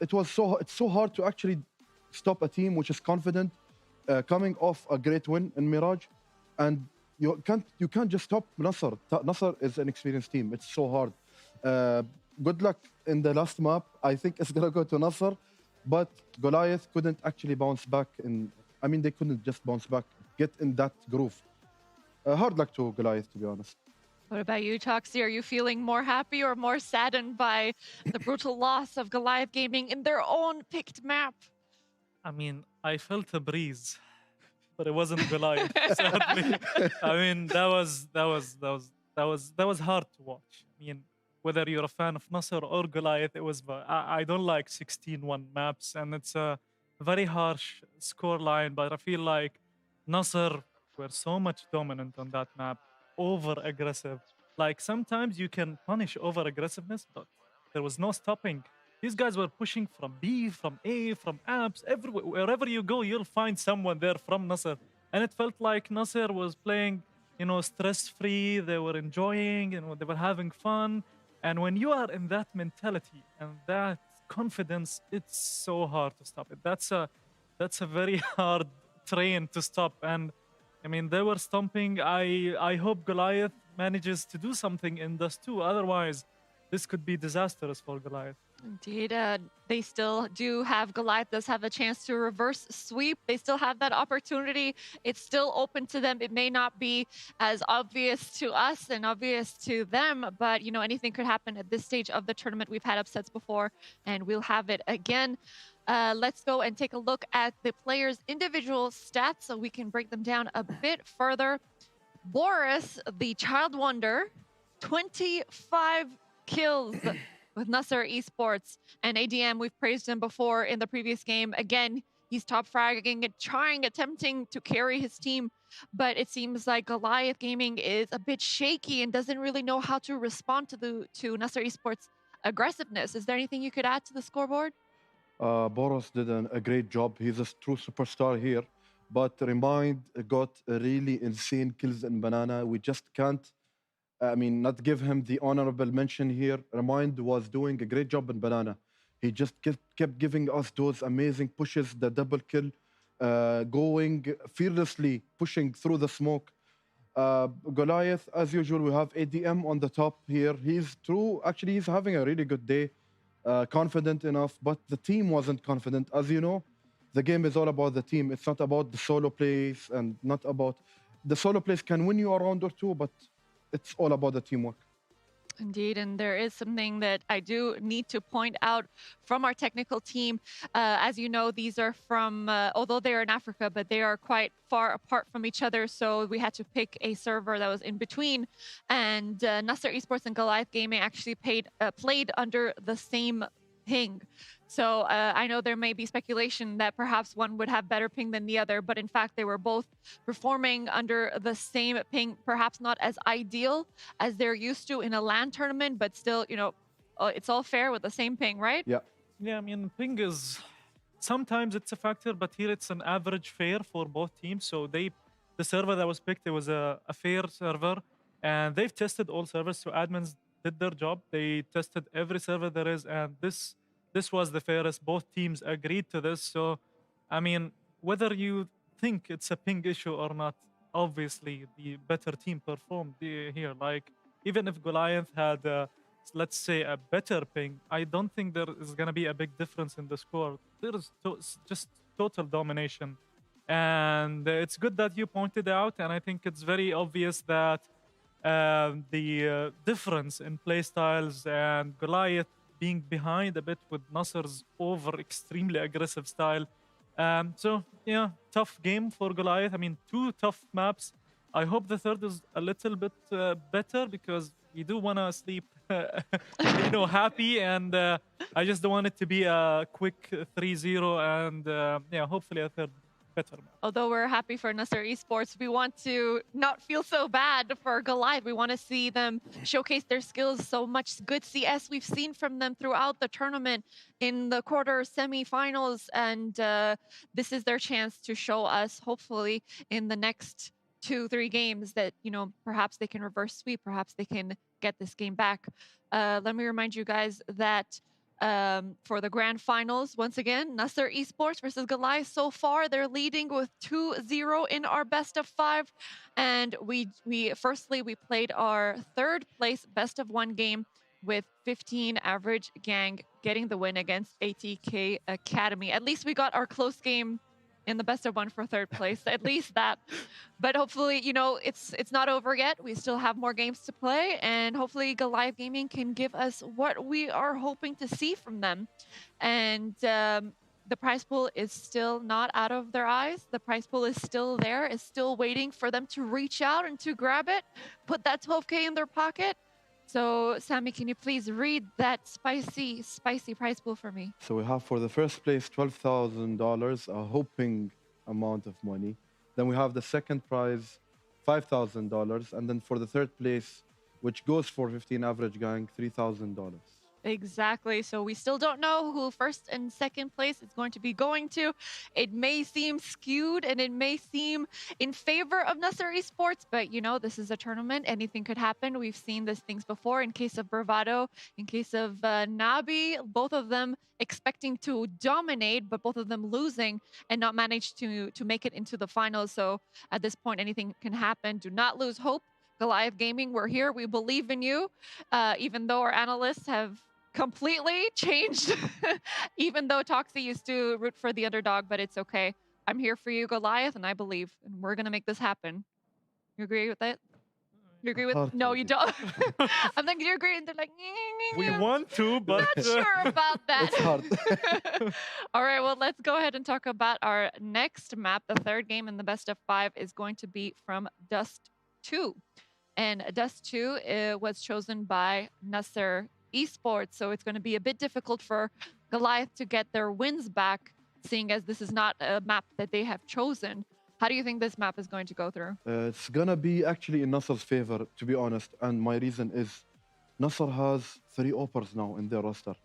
It's so hard to actually stop a team which is confident, coming off a great win in Mirage, and you can't just stop Nasser. Nasser is an experienced team. It's so hard. Good luck in the last map. I think it's gonna go to Nasser, but Goliath couldn't actually bounce back. They couldn't just bounce back, get in that groove. Hard luck to Goliath, to be honest. What about you, Toxie? Are you feeling more happy or more saddened by the brutal loss of Goliath Gaming in their own picked map? I mean, I felt a breeze, but it wasn't Goliath. Sadly, I mean, that was hard to watch. I mean, whether you're a fan of Nasser or Goliath, it was. I don't like 16-1 maps, and it's a very harsh score line. But I feel like Nasser were so much dominant on that map, over aggressive. Like sometimes you can punish over aggressiveness, but there was no stopping. These guys were pushing from B, from A, from apps, everywhere. Wherever you go, you'll find someone there from Nasser. And it felt like Nasser was playing, stress-free. They were enjoying, they were having fun. And when you are in that mentality and that confidence, it's so hard to stop it. That's a very hard train to stop. And I mean, they were stomping. I hope Goliath manages to do something in this too. Otherwise, this could be disastrous for Goliath. Indeed, they still do have Goliath does have a chance to reverse sweep. They still have that opportunity. It's still open to them. It may not be as obvious to us and obvious to them, but anything could happen at this stage of the tournament. We've had upsets before, and we'll have it again. Let's go and take a look at the players' individual stats so we can break them down a bit further. Boris, the Child Wonder, 25 kills with Nasser Esports. And ADM, we've praised him before in the previous game. Again, he's top fragging and attempting to carry his team. But it seems like Goliath Gaming is a bit shaky and doesn't really know how to respond to Nasser Esports' aggressiveness. Is there anything you could add to the scoreboard? Boros did a great job. He's a true superstar here. But Remind got really insane kills in Banana. We just can't, not give him the honorable mention here. Remind was doing a great job in Banana. He just kept giving us those amazing pushes, the double kill, going fearlessly, pushing through the smoke. Goliath, as usual, we have ADM on the top here. He's having a really good day. Confident enough, but the team wasn't confident. As you know, the game is all about the team. It's not about the solo plays, and not about the solo plays can win you a round or two, but it's all about the teamwork. Indeed, and there is something that I do need to point out from our technical team. As you know, these are from, although they are in Africa, but they are quite far apart from each other. So we had to pick a server that was in between. And Nasser Esports and Goliath Gaming actually played under the same ping. So I know there may be speculation that perhaps one would have better ping than the other, but in fact, they were both performing under the same ping, perhaps not as ideal as they're used to in a LAN tournament, but still, it's all fair with the same ping, right? Yeah. Yeah, I mean, ping is sometimes it's a factor, but here it's an average fair for both teams. So the server that was picked, it was a fair server, and they've tested all servers. So admins did their job. They tested every server there is, and this was the fairest. Both teams agreed to this. So, I mean, whether you think it's a ping issue or not, obviously the better team performed here. Like, even if Goliath had, let's say, a better ping, I don't think there is going to be a big difference in the score. There is just total domination. And it's good that you pointed out, and I think it's very obvious that the difference in playstyles and Goliath being behind a bit with Nasser's extremely aggressive style. So, yeah, tough game for Goliath. I mean, 2 tough maps. I hope the third is a little bit better, because we do want to sleep, happy. And I just don't want it to be a quick 3-0 and, hopefully a third better map. Although we're happy for Nasser Esports, we want to not feel so bad for Goliath. We want to see them showcase their skills. So much good CS we've seen from them throughout the tournament in the quarter semifinals. And this is their chance to show us, hopefully, in the next 2-3 games that, you know, perhaps they can reverse sweep, perhaps they can get this game back. Let me remind you guys that for the grand finals, once again, Nasser Esports versus Goliath. So far, they're leading with 2-0 in our best of 5. And we firstly, we played our third place best of 1 game with 15 average gang getting the win against ATK Academy. At least we got our close game in the best of 1 for third place. At least that. But hopefully, you know, it's not over yet. We still have more games to play, and hopefully Goliath Gaming can give us what we are hoping to see from them. And the prize pool is still not out of their eyes. The prize pool is still there, is still waiting for them to reach out and to grab it, put that 12K in their pocket. So, Sammy, can you please read that spicy prize pool for me? So we have for the first place $12,000, a hoping amount of money. Then we have the second prize, $5,000, and then for the third place, which goes for 15 average gang, $3,000. Exactly. So we still don't know who first and second place is going to be going to. It may seem skewed and it may seem in favor of Nasser Esports, but you know, this is a tournament. Anything could happen. We've seen these things before in case of Bravado, in case of Nabi, both of them expecting to dominate, but both of them losing and not manage to make it into the finals. So at this point, anything can happen. Do not lose hope. Goliath Gaming, we're here. We believe in you. Even though our analysts have completely changed, even though Toxie used to root for the underdog, but it's okay. I'm here for you, Goliath, and I believe, and we're going to make this happen. You agree with that? You agree with? Hard No, to you agree. don't. I'm like, you agree? And they're like, We want to, but not sure about that. It's hard. All right, well, let's go ahead and talk about our next map. The third game in the best of 5 is going to be from Dust 2. And Dust 2 was chosen by Nasser Esports, so it's going to be a bit difficult for Goliath to get their wins back, seeing as this is not a map that they have chosen. How do you think this map is going to go through? It's gonna be actually in Nasser's favor, to be honest. And my reason is Nasser has 3 oppers now in their roster.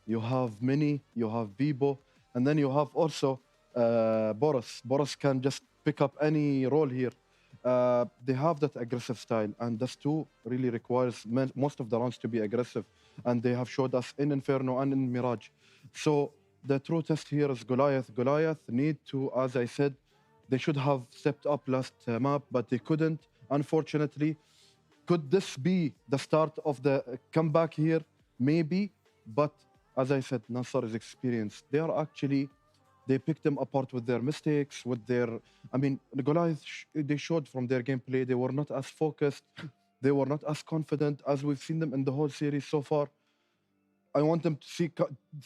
You have Mini, you have Bibo, and then you have also Boris. Boris can just pick up any role here. They have that aggressive style, and Dust 2 really requires most of the rounds to be aggressive, and they have showed us in Inferno and in Mirage. So the true test here is Goliath. Goliath need to, as I said, they should have stepped up last map, but they couldn't, unfortunately. Could this be the start of the comeback here? Maybe, but as I said, Nasser is experienced. They picked them apart with their mistakes, with their, I mean, the Goliath, they showed from their gameplay, they were not as focused, they were not as confident as we've seen them in the whole series so far. I want them to see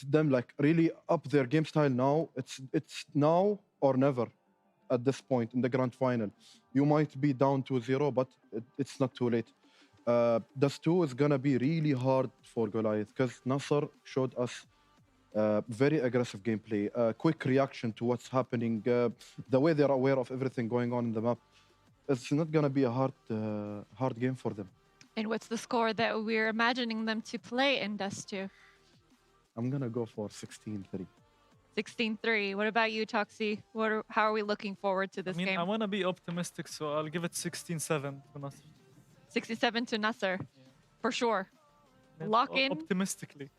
them like really up their game style now. It's now or never at this point in the grand final. You might be down 2-0, but it's not too late. Dust 2 is gonna be really hard for Goliath because Nasser showed us very aggressive gameplay, quick reaction to what's happening, the way they're aware of everything going on in the map. It's not gonna be a hard game for them. And what's the score that we're imagining them to play in Dust 2? I'm gonna go for 16-3. 16-3. What about you, Toxie? How are we looking forward to this I mean, game? I want to be optimistic, so I'll give it 16-7 to Nasser. 67 to Nasser, for sure. Lock in. Optimistically.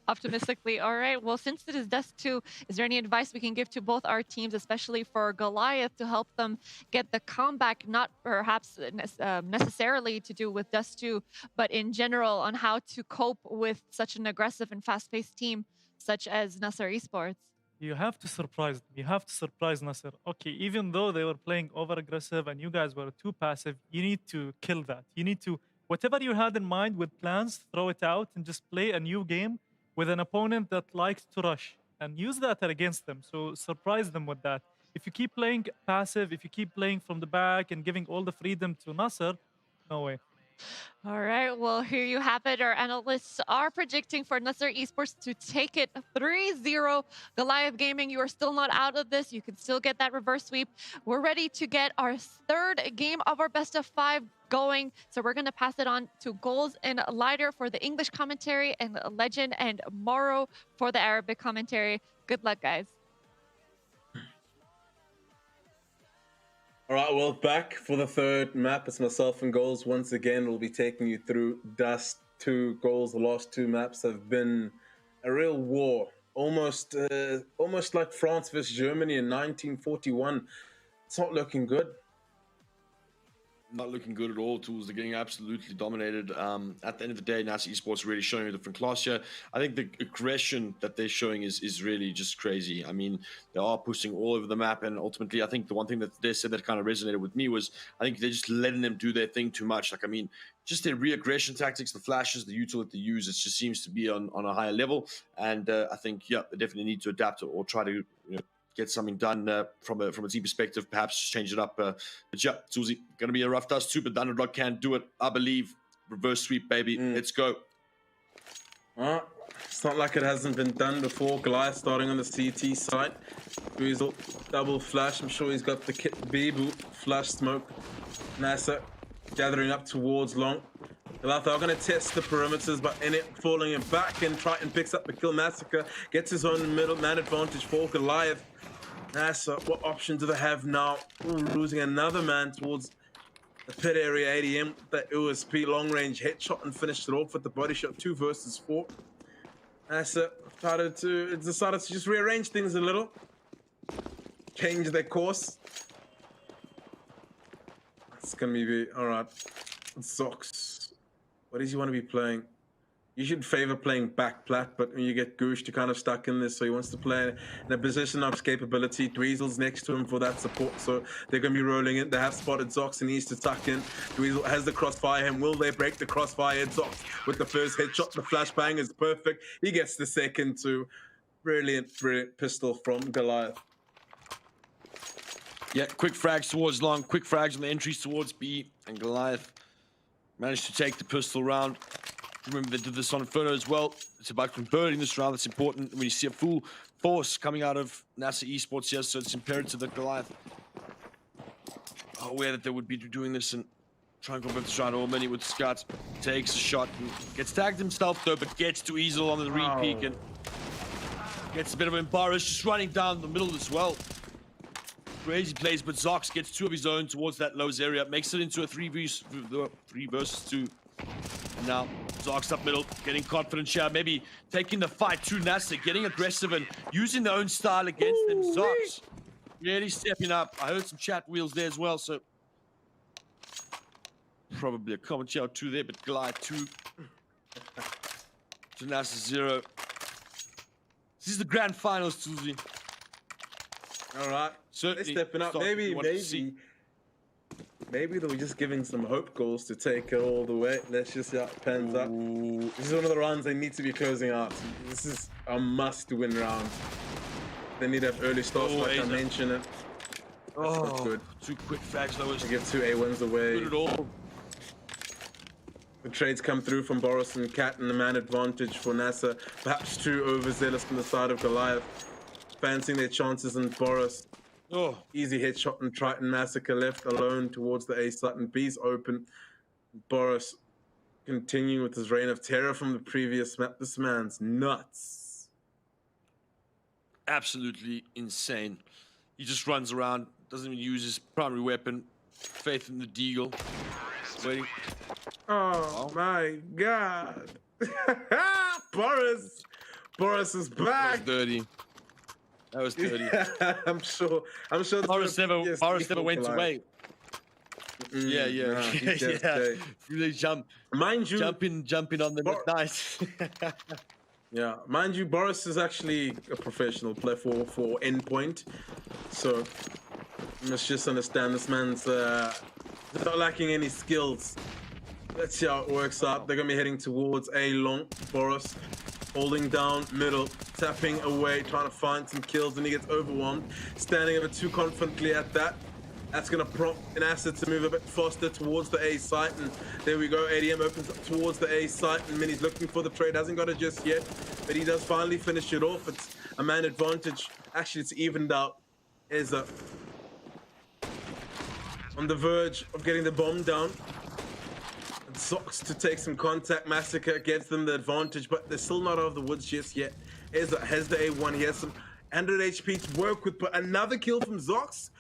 Optimistically. All right. Well, since it is Dust 2, is there any advice we can give to both our teams, especially for Goliath, to help them get the comeback, not perhaps necessarily to do with Dust 2, but in general on how to cope with such an aggressive and fast-paced team such as Nasser Esports? You have to surprise them. You have to surprise Nasser. Okay, even though they were playing over-aggressive and you guys were too passive, you need to kill that. You need to, whatever you had in mind with plans, throw it out and just play a new game with an opponent that likes to rush and use that against them. So surprise them with that. If you keep playing passive, if you keep playing from the back and giving all the freedom to Nasser, no way. All right, well, here you have it. Our analysts are predicting for Nasser Esports to take it 3-0. Goliath Gaming, you are still not out of this. You can still get that reverse sweep. We're ready to get our third game of our best of 5 going. So we're going to pass it on to Goals and Lighter for the English commentary and Legend and Morrow for the Arabic commentary. Good luck, guys. All right, well, back for the third map. It's myself and Goals. Once again, we'll be taking you through Dust 2 Goals. The last 2 maps have been a real war. Almost like France versus Germany in 1941. It's not looking good. Not looking good at all. Tools, they're getting absolutely dominated. At the end of the day, Nasser Esports really showing a different class here. I think the aggression that they're showing is really just crazy. I mean, they are pushing all over the map, and ultimately, I think the one thing that they said that kind of resonated with me was I think they're just letting them do their thing too much. Like, I mean, just their re-aggression tactics, the flashes, the util that they use, it just seems to be on a higher level. And I think, yeah, they definitely need to adapt or try to, get something done from a team perspective, perhaps change it up. But yeah, Susie, going to be a rough dust too, but the underdog can do it, I believe. Reverse sweep, baby. Let's go. It's not like it hasn't been done before. Goliath starting on the CT side. Weasel, double flash. I'm sure he's got the kit Beebu. Flash smoke. Nasser gathering up towards long. Goliath are going to test the perimeters, but in it, falling it back, and Triton picks up the kill. Massacre gets his own middle man advantage for Goliath. Nasser, what option do they have now? Ooh, losing another man towards the pit area. ADM, that USP long range headshot and finished it off with the body shot. 2 versus 4. Nasser decided to just rearrange things a little, change their course. It's gonna be all right. Socks. What does he want to be playing? You should favor playing back plat, but when you get Goosh, you're kind of stuck in this, so he wants to play in a position of escapability. Dweezil's next to him for that support, so they're going to be rolling it. They have spotted Zox and he needs to tuck in. Dweezil has the crossfire him. Will they break the crossfire? Zox with the first headshot. The flashbang is perfect. He gets the second too. Brilliant pistol from Goliath. Yeah, quick frags towards long, quick frags on the entries towards B, and Goliath managed to take the pistol round. Remember, they did this on Inferno as well. It's about converting this round. That's important when you see a full force coming out of Nasser Esports here, so it's imperative that Goliath are aware that they would be doing this and try and convert this round. All many with Scott takes a shot and gets tagged himself though, but gets to Easel on the re-peek and gets a bit of embarrassed, just running down the middle as well. Crazy plays, but Zox gets 2 of his own towards that Lowe's area, makes it into a 3 versus 2. And now Zox up middle, getting confident here, maybe taking the fight to Nasser, getting aggressive and using their own style against them. Zox really stepping up. I heard some chat wheels there as well, so probably a commentary or 2 there, but Glide 2 to Nasser 0. This is the grand finals, Susie. All right, Certainly they're stepping up. Maybe they were just giving some hope goals to take it all the way. Let's just see how it pans out. This is one of the rounds they need to be closing out. This is a must-win round. They need to have early starts, like I mentioned it. That's not good. 2 quick frags, though. They get 2 A1s away. Good at all. The trades come through from Boris and Cat, and the man advantage for Nasser. Perhaps too overzealous from the side of Goliath. Fancying their chances, and Boris. Easy headshot, and Triton Massacre left alone towards the A site, and B's open. Boris continuing with his reign of terror from the previous map. This man's nuts. Absolutely insane. He just runs around, doesn't even use his primary weapon. Faith in the Deagle. Waiting. Oh my god. Boris is back. That was dirty. That was dirty. I'm sure. Boris never went away. Yeah. Yeah. Really Mind you, jumping on them at night. Yeah, mind you, Boris is actually a professional player for endpoint, so you must just understand this man's not lacking any skills. Let's see how it works out. They're gonna be heading towards A long. Boris holding down middle, tapping away, trying to find some kills, and he gets overwhelmed, standing over too confidently at that. That's going to prompt an asset to move a bit faster towards the A site. And there we go. ADM opens up towards the A site. And Mini's looking for the trade. Hasn't got it just yet. But he does finally finish it off. It's a man advantage. Actually, it's evened out. Eza on the verge of getting the bomb down. And Socks to take some contact. Massacre gets them the advantage. But they're still not out of the woods just yet. Eza has the A1. He has some 100 HP to work with. But another kill from Zox.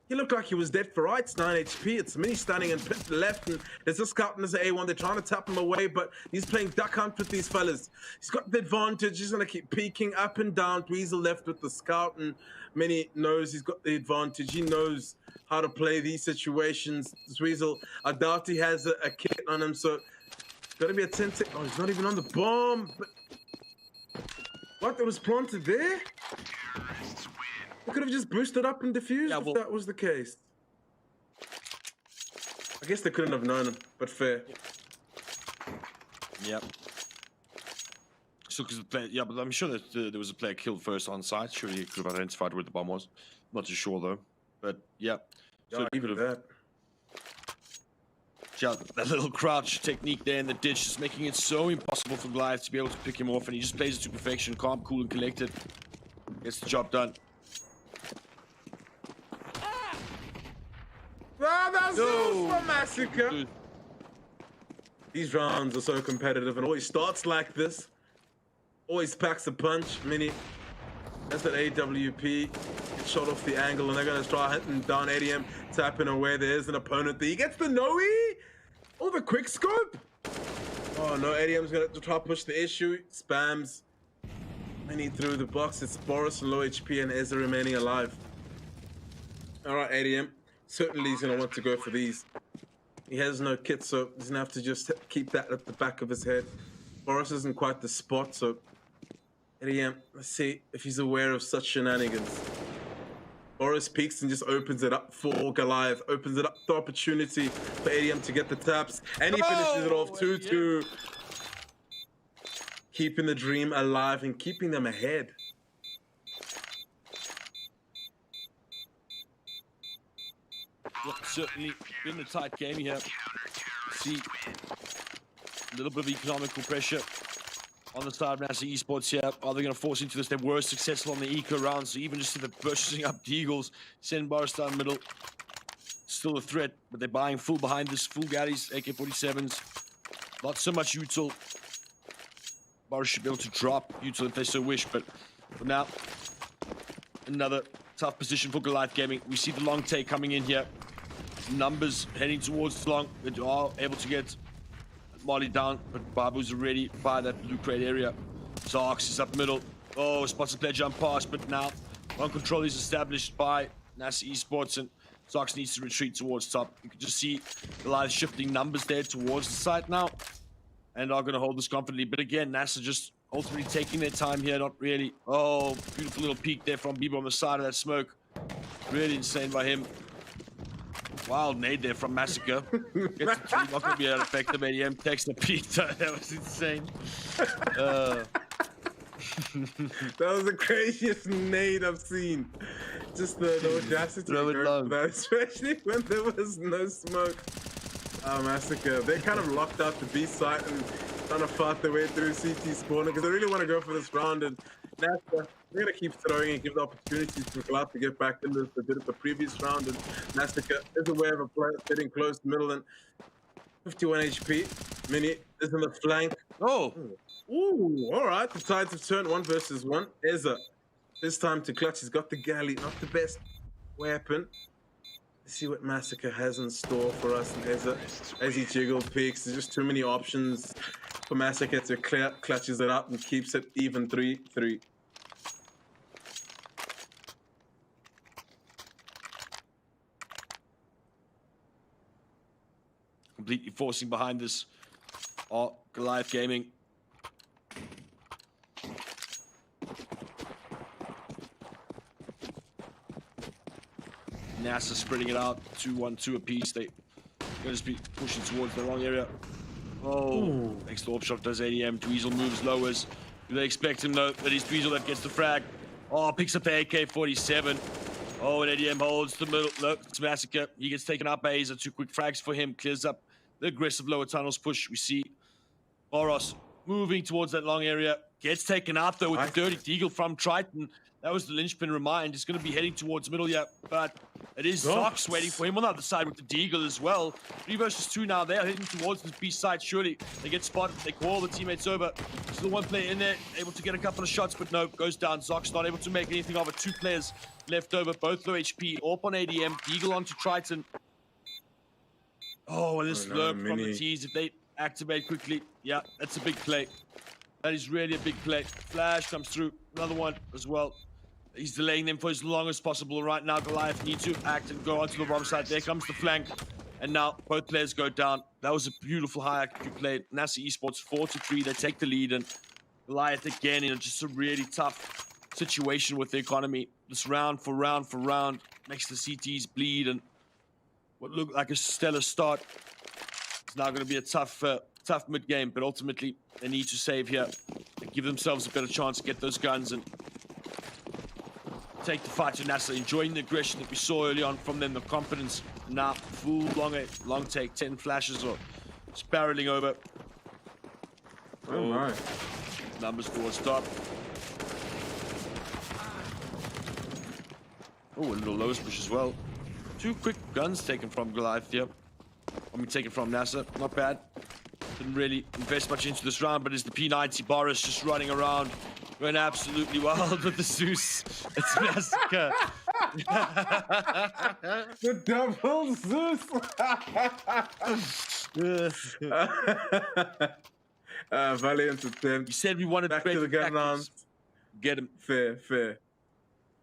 He looked like he was dead for rights, 9 HP. It's Mini standing and pit left, and there's a scout and there's an A1. They're trying to tap him away, but he's playing duck hunt with these fellas. He's got the advantage. He's gonna keep peeking up and down. Dweezil left with the scout, and Mini knows he's got the advantage. He knows how to play these situations. Dweezil, I doubt he has a kit on him, so it's gonna be a 10 tick. Oh, he's not even on the bomb. But what? It was planted there? They could have just boosted up and diffused if that was the case. I guess they couldn't have known him, but fair. Yep. So, because the player, yeah, but I'm sure that there was a player killed first on site. Sure, he could have identified where the bomb was. Not too sure though. But yeah, so even that. Yeah, that little crouch technique there in the ditch is making it so impossible for Goliath to be able to pick him off, and he just plays it to perfection, calm, cool, and collected. Gets the job done. Ah, that's for Massacre. These rounds are so competitive and always starts like this. Always packs a punch. Mini. That's that AWP. Gets shot off the angle, and they're going to try hunting down ADM, tapping away. There's an opponent there. He gets the Noe. Oh, the quick scope. Oh, no. ADM's going to try to push the issue. Spams. Mini through the box. It's Boris and low HP, and Ezra remaining alive. All right, ADM. Certainly he's going to want to go for these. He has no kit, so he's going to have to just keep that at the back of his head. Boris isn't quite the spot, so ADM, let's see if he's aware of such shenanigans. Boris peeks and just opens it up for Goliath. Opens it up the opportunity for ADM to get the taps. And he finishes it off 2-2. Keeping the dream alive and keeping them ahead. Yeah, certainly been a tight game here. See a little bit of economical pressure on the side of NASA Esports here. Are they going to force into this? They were successful on the eco round, so even just the purchasing up the Eagles, send Boris down middle. Still a threat, but they're buying full behind this, full Gaddies, AK-47s. Not so much util. Boris should be able to drop util if they so wish, but for now, another tough position for Goliath Gaming. We see the long take coming in here. Numbers heading towards the long. They are able to get Molly down, but Babu's already by that blue crate area. Zarks is up middle. Oh, spots a player jump past, but now on control is established by NASA Esports, and Zarks needs to retreat towards top. You can just see Goliath shifting numbers there towards the site now, and are going to hold this confidently. But again, NASA just ultimately taking their time here, not really. Oh, beautiful little peek there from Bieber on the side of that smoke. Really insane by him. Wild nade there from Massacre. Gets not going to be that effective. ADM takes the Peter. That was insane. That was the craziest nade I've seen. Just the audacity to go for that, especially when there was no smoke. Massacre. They kind of locked out the B site and trying to fight their way through CT spawner because they really want to go for this round. And NASA, they're going to keep throwing and give the opportunities for Goliath to get back in this. They did it the previous round, and Massacre is aware of a player sitting close to middle and 51 HP. Mini is in the flank. Oh. Ooh, all right. The tides have turned 1 versus 1. Eza, this time to clutch. He's got the galley, not the best weapon. Let's see what Massacre has in store for us. And Eza, as he jiggle picks, there's just too many options for Massacre to clutches it up and keeps it even 3-3. Completely forcing behind this. Oh, Goliath Gaming. NASA spreading it out, 2-1-2 apiece. They're going to just be pushing towards the wrong area. Oh, next orb shot does ADM. Dweezil moves, lowers. Do they expect him though? That is Dweezil that gets the frag. Oh, picks up the AK-47. Oh, and ADM holds the middle. Look, it's Massacre. He gets taken out by Aza. 2 quick frags for him. Clears up the aggressive lower tunnels push. We see Boros moving towards that long area. Gets taken out, though, with the dirty deagle from Triton. That was the linchpin remind. He's going to be heading towards middle, yeah. But it is Zox waiting for him on the other side with the deagle as well. 3 versus 2 now. They're heading towards this B side, surely. They get spotted. They call the teammates over. Still 1 player in there, able to get a couple of shots, but no, goes down. Zox not able to make anything of it. 2 players left over, both low HP. Orp on ADM, deagle onto Triton. Oh, and this lurk from the T's. If they activate quickly, yeah, that's a big play. That is really a big play. Flash comes through. Another one as well. He's delaying them for as long as possible. Right now, Goliath needs to act and go onto the wrong side. There comes the flank. And now both players go down. That was a beautiful high IQ play. NASA Esports 4-3. They take the lead. And Goliath again in just a really tough situation with the economy. This round for round makes the CTs bleed. And what looked like a stellar start, it's now going to be a tough mid game. But ultimately, they need to save here and give themselves a better chance to get those guns and take the fight to NASA, enjoying the aggression that we saw early on from them, the confidence. Now, full long take, 10 flashes or spiraling over. Oh my. Numbers for a stop. Oh, a little lowest push as well. 2 quick guns taken from Goliath here. I mean, taken from NASA, not bad. Didn't really invest much into this round, but it's the P90 Boris just running around. Went absolutely wild with the Zeus. It's Massacre. The double Zeus. Valiant attempt. You said we wanted back to the gun round. Get him. Fair.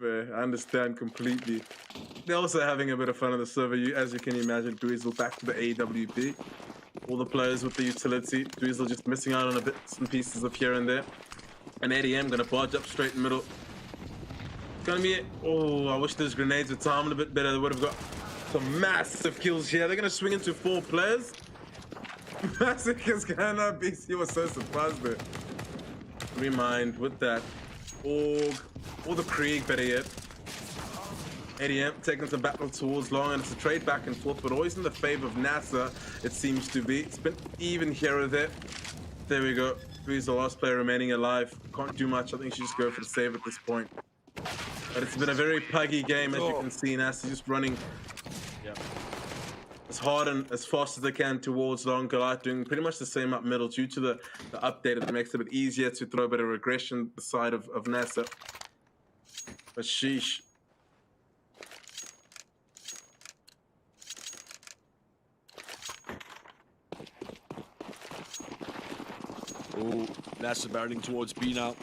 I understand completely. They're also having a bit of fun on the server. As you can imagine, Dweezil back to the AWP. All the players with the utility. Dweezil just missing out on a bits and pieces of here and there. And ADM gonna barge up straight in the middle. It's gonna be it. Oh, I wish those grenades were timed a bit better. They would have got some massive kills here. They're gonna swing into 4 players. Massacre's gonna be. He was so surprised there. Remind with that. Org. Or the Krieg, better yet. ADM taking some battle towards long, and it's a trade back and forth, but always in the favor of NASA, it seems to be. It's been even here or there. There we go. He's the last player remaining alive. Can't do much. I think she just go for the save at this point. But it's been a very puggy game, as you can see. NASA just running as hard and as fast as they can towards long. Goliath doing pretty much the same up middle due to the update that makes it a bit easier to throw a bit of regression the side of NASA. But sheesh. Oh, NASA barreling towards B now.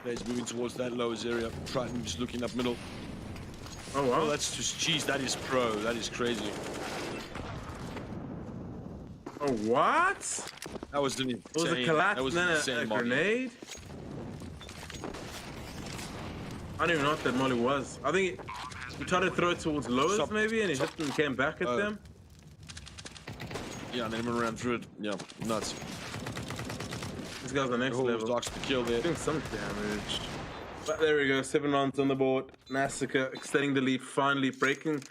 Players moving towards that lowest area. Triton just looking up middle. Oh wow. Oh, that's just cheese. That is pro. That is crazy. Oh what? That was an insane. It was a collapse that was and an then insane a molly. grenade? I don't even know what that molly was. I think he tried to throw it towards lowest maybe, and he hit and came back at them. Yeah, and then he ran through it. Yeah, nuts. This guy's the next level. Docs the kill there. Doing some damage. But there we go, 7 rounds on the board. Massacre extending the lead, finally breaking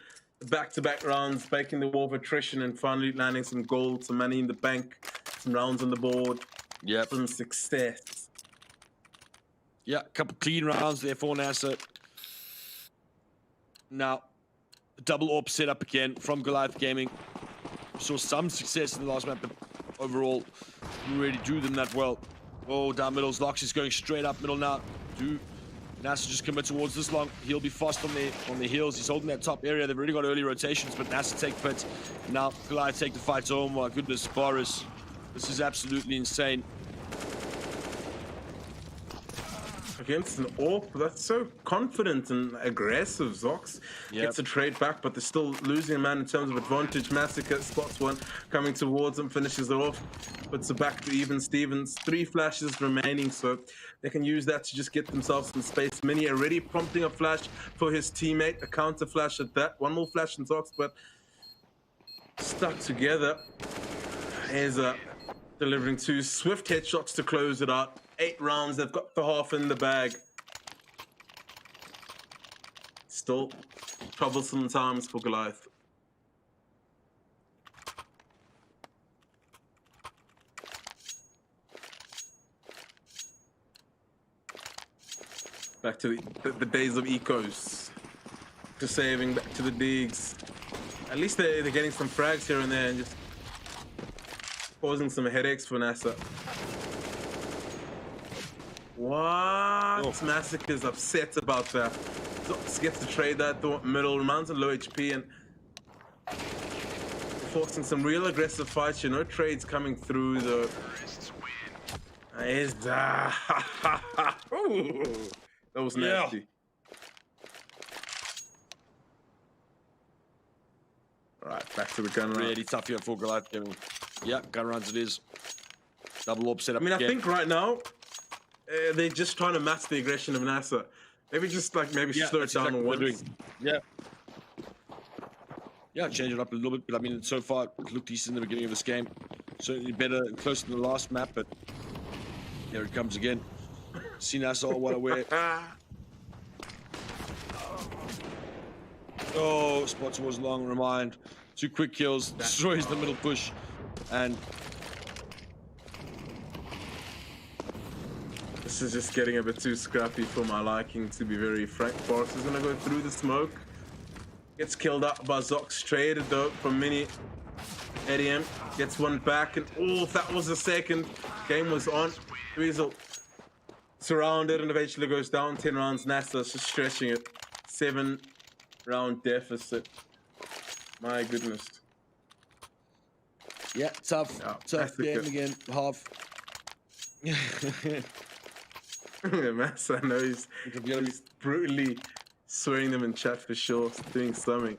back-to-back rounds, breaking the wall of attrition, and finally landing some gold, some money in the bank, some rounds on the board. Yep. Some success. Yeah, a couple clean rounds there for NASA. Now, double AWP set up again from Goliath Gaming. Saw some success in the last map, but overall, didn't really do them that well. Oh, down middle. Zox is going straight up middle now. NASA just commit towards this long. He'll be fast on the heels. He's holding that top area. They've already got early rotations, but NASA take pit. Now, Goliath take the fight. Oh my goodness, Boris. This is absolutely insane. Against an AWP, that's so confident and aggressive. Zox gets a trade back, but they're still losing a man in terms of advantage. Massacre spots one coming towards them, finishes it off, puts it back to even Stevens. 3 flashes remaining, so they can use that to just get themselves some space. Mini already prompting a flash for his teammate, a counter flash at that. One more flash in Zox, but stuck together. Here's delivering 2 swift headshots to close it out. 8 rounds, they've got the half in the bag. still troublesome times for Goliath. Back to the days of ecos. To saving, back to the digs. At least they're getting some frags here and there and just causing some headaches for NASA. What? Oh. Massacre's upset about that. Zox gets to trade that middle, Reman's on low HP and forcing some real aggressive fights. You know, trades coming through though. Is that? Ooh, that was nasty. All right, back to the gun round. Really tough here for Goliath. Yeah, gun rounds it is. Double up setup. I mean, I again. think right now they're just trying to match the aggression of NASA. Maybe just like slow it that's down exactly on what they're once. doing. Yeah. Yeah, change it up a little bit, but I mean, so far it looked decent in the beginning of this game. Certainly better and closer to the last map, but here it comes again. See NASA all well aware. Oh, spots was long, remind. 2 quick kills, destroys the middle push, and This is just getting a bit too scrappy for my liking, to be very frank. Forrest is gonna go through the smoke. Gets killed up by Zox, traded though from Mini. ADM gets one back, and oh, if that was the second, game was on. Dweezil surrounded and eventually goes down 10 rounds. NASA's just stretching it. 7-round deficit. My goodness. yeah, tough that's the game good. again, half. Mass, I know he's brutally swearing them in chat for sure, doing something.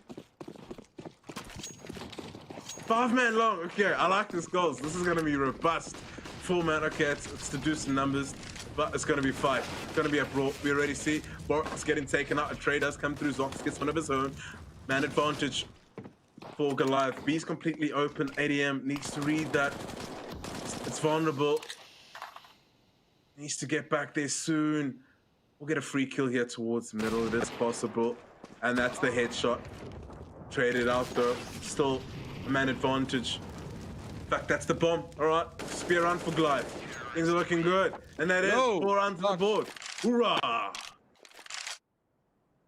5-man long, okay, I like this goals. This is gonna be robust. 4-man, okay, it's to do some numbers, but it's gonna be fight. It's gonna be a brawl. We already see Bork's getting taken out. A trade does come through. Zox gets one of his own. Man advantage for Goliath. B's completely open. ADM needs to read that. It's vulnerable. Needs to get back there soon. We'll get a free kill here towards the middle. It is possible. And that's the headshot. Traded out though. Still a man advantage. In fact, that's the bomb. All right, spear round for Goliath. Things are looking good. And that is 4 rounds on the board. Hoorah!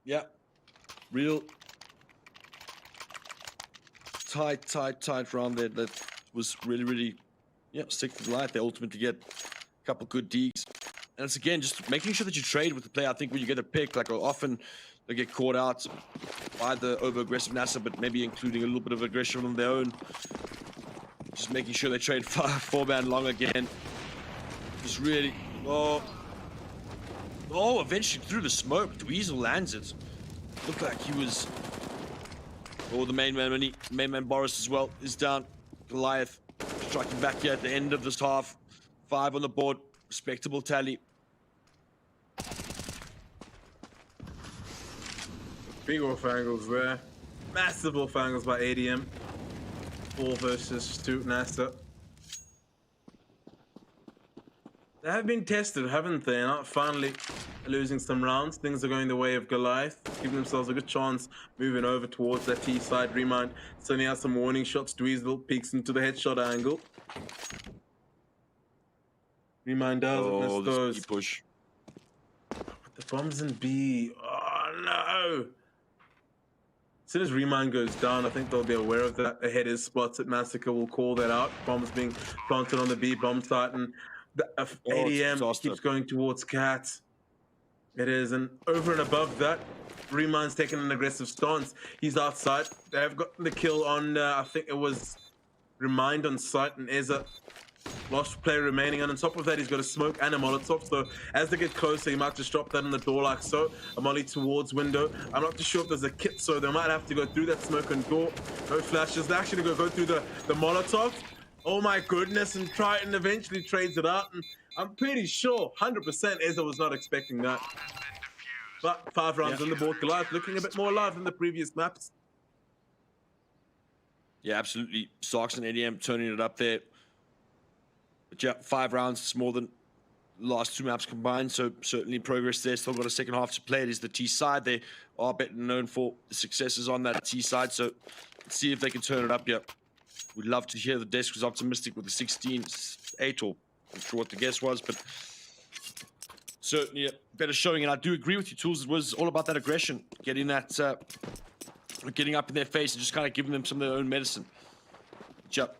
Yeah, real tight round there. That was really, yeah, stick to the light. They ultimately get a couple good digs. And it's again just making sure that you trade with the player. I think when you get a pick, like often they get caught out by the over-aggressive NASA, but maybe including a little bit of aggression on their own. Just making sure they trade 4-man long again. Just really, oh, eventually through the smoke, Dweezil lands it. Looked like he was, the main man Boris as well is down. Goliath striking back here at the end of this half. 5 on the board, respectable tally. Big off angles there. Massive off angles by ADM. 4 versus 2 NASA. They have been tested, haven't they? Not finally losing some rounds. Things are going the way of Goliath, giving themselves a good chance moving over towards that T side. Remind sending out some warning shots. Dweezil peeks into the headshot angle. Remind doesn't miss those. This push. But the bomb's in B. Oh no! As soon as Remind goes down, I think they'll be aware of that. Ahead is spots at Massacre will call that out. Bombs being planted on the B bomb site, and the ADM keeps going towards Cat. It is, and over and above that, Remind's taking an aggressive stance. He's outside. They have got the kill on, I think it was Remind on site, and Eza. Last player remaining, and on top of that, he's got a smoke and a Molotov. So as they get closer, he might just drop that on the door like so. A molly towards window. I'm not too sure if there's a kit, so they might have to go through that smoke and door. No flashes. They're actually going to go through the Molotov. Oh my goodness, and Triton eventually trades it out. And I'm pretty sure 100% Eza was not expecting that. But 5 rounds on the board. Goliath looking a bit more alive than the previous maps. Yeah, absolutely. Sox and ADM turning it up there. But yeah, 5 rounds is more than last two maps combined, so certainly progress there. Still got a second half to play. It is the T side. They are better known for the successes on that T side, so let's see if they can turn it up here. We'd love to hear the desk was optimistic with the 16-8, or I'm sure what the guess was, but certainly a better showing. And I do agree with you, Tools. It was all about that aggression, getting that, getting up in their face and just kind of giving them some of their own medicine.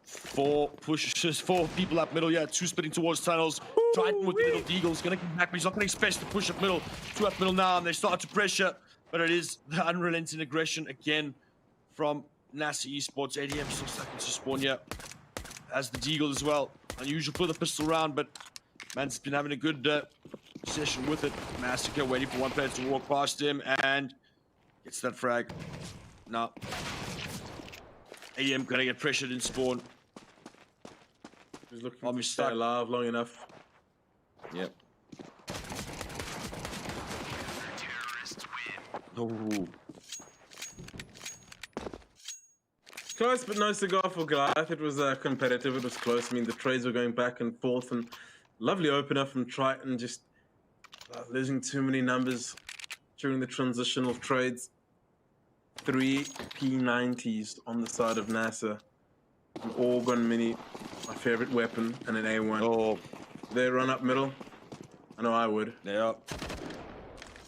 Four pushes, 4 people up middle. Yeah, 2 splitting towards tunnels. Triton with the little deagles, gonna come back, but he's not gonna expect to push up middle. 2 up middle now, and they start to pressure, but it is the unrelenting aggression again from NASA Esports. ADM still stuck into spawn here, as the deagle as well. Unusual for the pistol round, but man's been having a good session with it. Massacre waiting for one player to walk past him and gets that frag. Now, ADM gonna get pressured in spawn. He's looking to stay alive long enough. Yep. Oh. Close, but no cigar for Goliath. It was competitive. It was close. I mean, the trades were going back and forth, and lovely opener from Triton, just losing too many numbers during the transitional trades. 3 P90s on the side of NASA. An Orgon Mini, my favorite weapon, and an A1. Oh. They run up middle. I know I would. They are.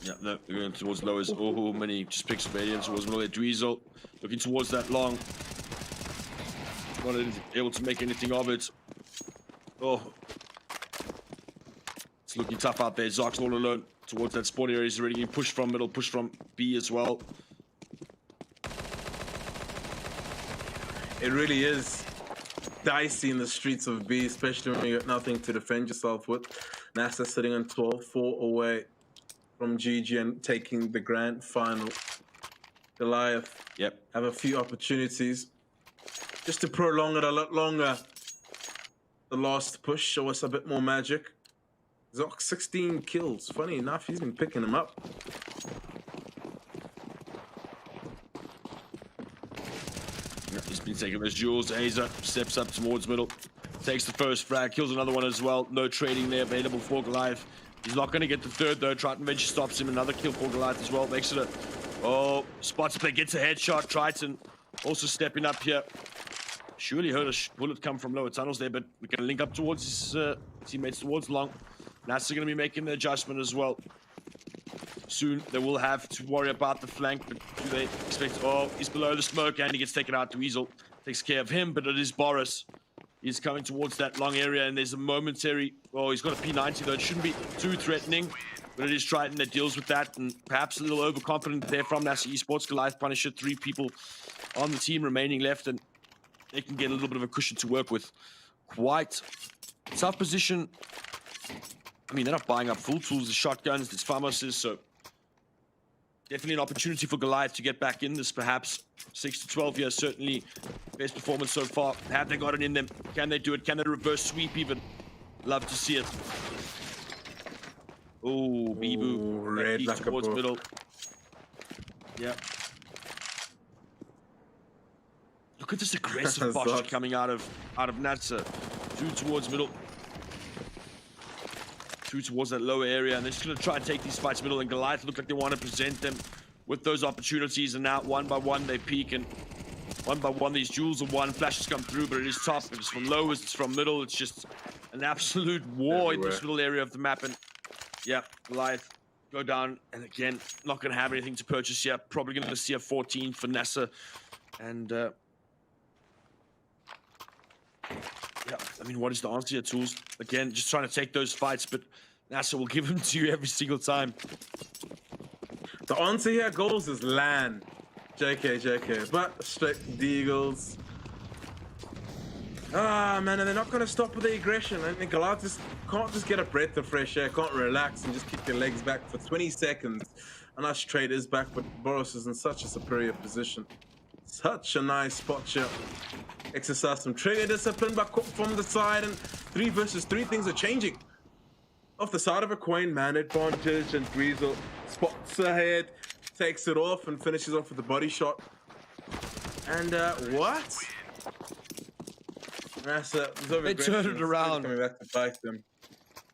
Yeah, no, they're going towards lowers. Oh, many just picks of aliens towards middle. Dweezil looking towards that long. Not able to make anything of it. Oh. It's looking tough out there. Zox all alone towards that spawn area. He's already getting pushed from middle, pushed from B as well. It really is dicey in the streets of B, especially when you got nothing to defend yourself with. NASA sitting on 12, 4 away from GG and taking the grand final. Goliath have a few opportunities just to prolong it a lot longer. The last push, show us a bit more magic. Zox 16 kills. Funny enough, he's been picking them up. He's been taking those jewels. Aza steps up towards middle. Takes the first frag. Kills another one as well. No trading there available for Goliath. He's not going to get the third though. Triton eventually stops him. Another kill for Goliath as well. Makes it a... Oh, spots play. Gets a headshot. Triton also stepping up here. Surely heard a bullet come from lower tunnels there, but we're going to link up towards his teammates towards long. NASA going to be making the adjustment as well. Soon they will have to worry about the flank, but do they expect... Oh, he's below the smoke and he gets taken out. Dweezil takes care of him, but it is Boris. He's coming towards that long area and there's a momentary... Oh, he's got a P90 though. It shouldn't be too threatening, but it is Triton that deals with that, and perhaps a little overconfident there from NASA Esports. Goliath Punisher, 3 people on the team remaining left, and they can get a little bit of a cushion to work with. Quite tough position. I mean, they're not buying up full tools, the shotguns, there's Famoses, so definitely an opportunity for Goliath to get back in this, perhaps. 6-12 here, certainly best performance so far. Have they got it in them? Can they do it? Can they reverse sweep even? Love to see it. Oh, Bibu. Red like towards middle. Yeah. Look at this aggressive posture coming out of NASA. 2 towards middle. 2 towards that lower area, and they're just going to try and take these fights middle, and Goliath look like they want to present them with those opportunities, and now one by one they peak, and one by one these jewels of one flashes come through, but it is tough. It's from lowest, it's from middle, it's just an absolute war in this middle area of the map, and yeah, Goliath go down, and again, not going to have anything to purchase yet. Probably going to see a 14 for NASA, and yeah, I mean, what is the answer here, Tools? Again, just trying to take those fights, but NASA will give them to you every single time. The answer here, goals, is LAN. JK. But straight deagles. Ah, man, and they're not going to stop with the aggression. I think Goliath just can't just get a breath of fresh air, can't relax and just kick their legs back for 20 seconds. A nice trade is back, but Boris is in such a superior position. Such a nice spot shot. Exercise some trigger discipline, but from the side, and 3 versus 3 things are changing. Off the side of a coin, man advantage, and Dweezil spots ahead, takes it off, and finishes off with the body shot. And what? They turned it around. Coming back to bite them.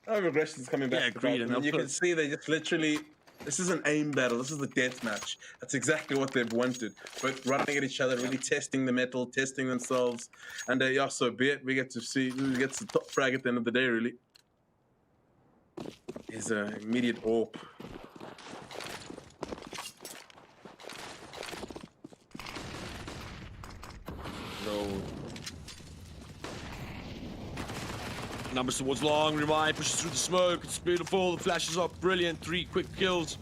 Aggression's coming back Yeah, to agreed, bite and them, and they'll you can put- see they just literally. This is an aim battle. This is the death match. That's exactly what they've wanted. Both running at each other, really testing the metal, testing themselves, and yeah, so be it. We get to see who gets the top frag at the end of the day. Really, is an immediate AWP. No. Numbers towards long. Remind pushes through the smoke. It's beautiful. The flashes up. Brilliant. 3 quick kills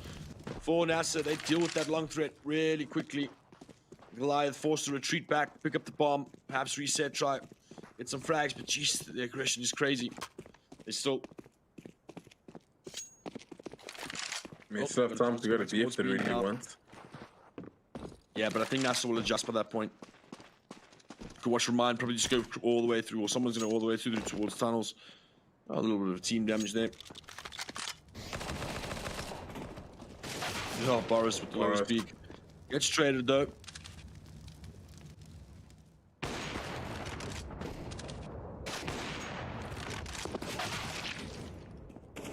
for NASA. They deal with that long threat really quickly. Goliath forced to retreat back, pick up the bomb, perhaps reset, try get some frags. But jeez, the aggression is crazy. They still. I mean, still have time to go to B if they really want. Yeah, but I think NASA will adjust by that point. Could watch Remind probably just go all the way through, or someone's going to all the way through towards tunnels. A little bit of team damage there. Oh, Boris with the lowest peak. Gets traded though.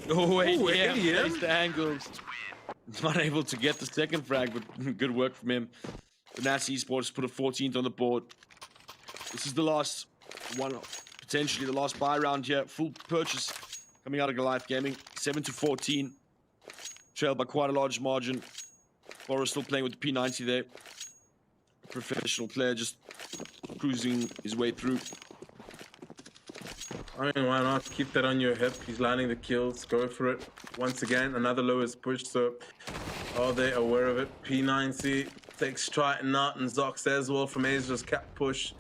Oh, ADM plays the angles. Not able to get the second frag, but good work from him. The Nats Esports put a 14th on the board. This is the last one, potentially the last buy round here. Full purchase coming out of Goliath Gaming. 7-14. Trailed by quite a large margin. Boris still playing with the P90 there. A professional player just cruising his way through. I mean, why not? Keep that on your hip. He's landing the kills. Go for it. Once again, another lowest push, so are they aware of it? P90 takes Triton out and Zox as well from Ezra's cap push.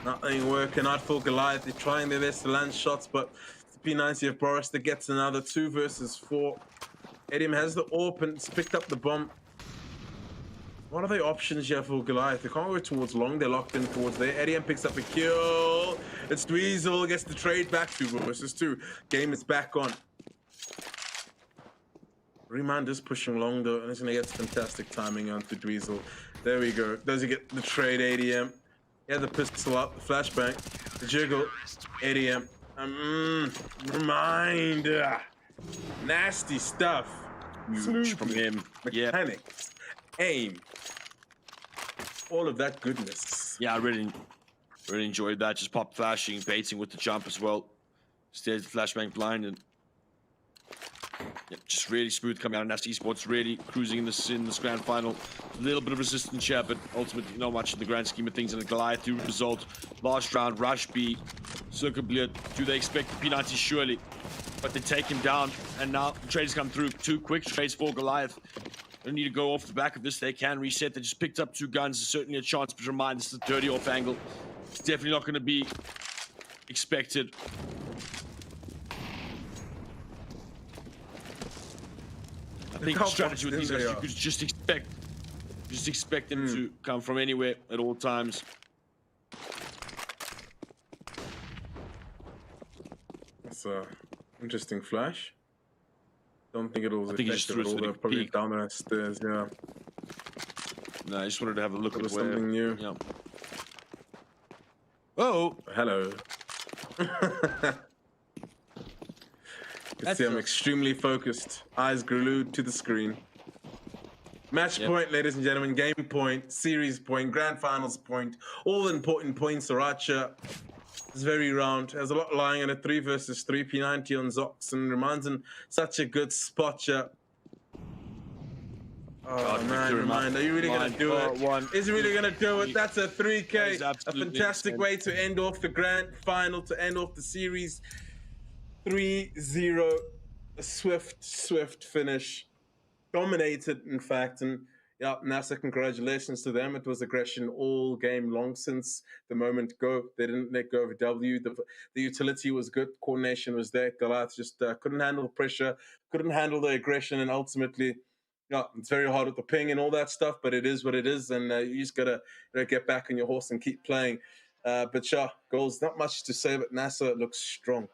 Nothing working out for Goliath. They're trying their best to land shots, but the P90 of Boris that gets another 2 versus 4. Edium has the AWP and it's picked up the bomb. What are the options here for Goliath? They can't go towards long. They're locked in towards there. Edium picks up a kill. It's Dweezil gets the trade back. 2 versus 2. Game is back on. Remind is pushing long though, and it's gonna get fantastic timing onto Dweezil. There we go. Does he get the trade, ADM? Yeah, the pistol up, the flashbang, the jiggle, ADM. Remind. Nasty stuff. Huge from him. Mechanics, aim, all of that goodness. Yeah, I really enjoyed that. Just pop flashing, baiting with the jump as well. Stays the flashbang blind and just really smooth coming out of Nasty Esports, really cruising in this grand final. A little bit of resistance here, but ultimately not much in the grand scheme of things. And the Goliath do result. Last round, Rush B, Circle Blitz. Do they expect the P90? Surely. But they take him down, and now the trades come through. 2 quick trades for Goliath. They need to go off the back of this. They can reset. They just picked up 2 guns. There's certainly a chance, but remind, this is a dirty off angle. It's definitely not going to be expected. I think the strategy with these guys, you could just expect them to come from anywhere at all times. That's a interesting flash. Don't think it was I think he just threw effective at all. it They're to probably peek. down the stairs, yeah. No, I just wanted to have a look It at was where. something new. Yeah. Oh, Hello. You can see I'm extremely focused. Eyes glued to the screen. Match point, ladies and gentlemen. Game point, series point, grand finals point. All important points. Sriracha is very round. Has a lot lying in a 3 versus 3 P90 on Zox and reminds him such a good spot here. Oh man, Remind, are you really gonna do it? Is he really gonna do it? That's a 3K. A fantastic way to end off the grand final, to end off the series. 3-0. A swift finish. Dominated, in fact, and yeah, NASA, congratulations to them. It was aggression all game long since the moment go. They didn't let go of a W. The utility was good. Coordination was there. Goliath just couldn't handle the pressure, couldn't handle the aggression, and ultimately, yeah, it's very hard with the ping and all that stuff, but it is what it is, and you just gotta get back on your horse and keep playing. But yeah, goals, not much to say, but NASA looks strong.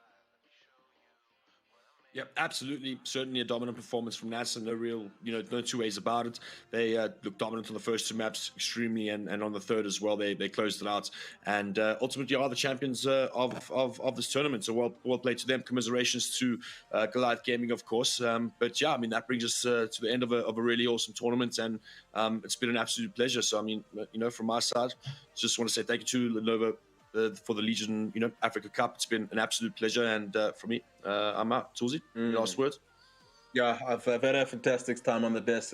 Yep, absolutely. Certainly a dominant performance from NASA. No two ways about it. They looked dominant on the first two maps extremely, and on the third as well. They closed it out, and ultimately are the champions of this tournament. So well played to them. Commiserations to Goliath Gaming, of course. But yeah, I mean that brings us to the end of a really awesome tournament, and it's been an absolute pleasure. So I mean, from my side, just want to say thank you to Lenovo for the Legion, Africa Cup. It's been an absolute pleasure, and for me, I'm out. Tulsi, last words. Yeah, I've had a fantastic time on the desk.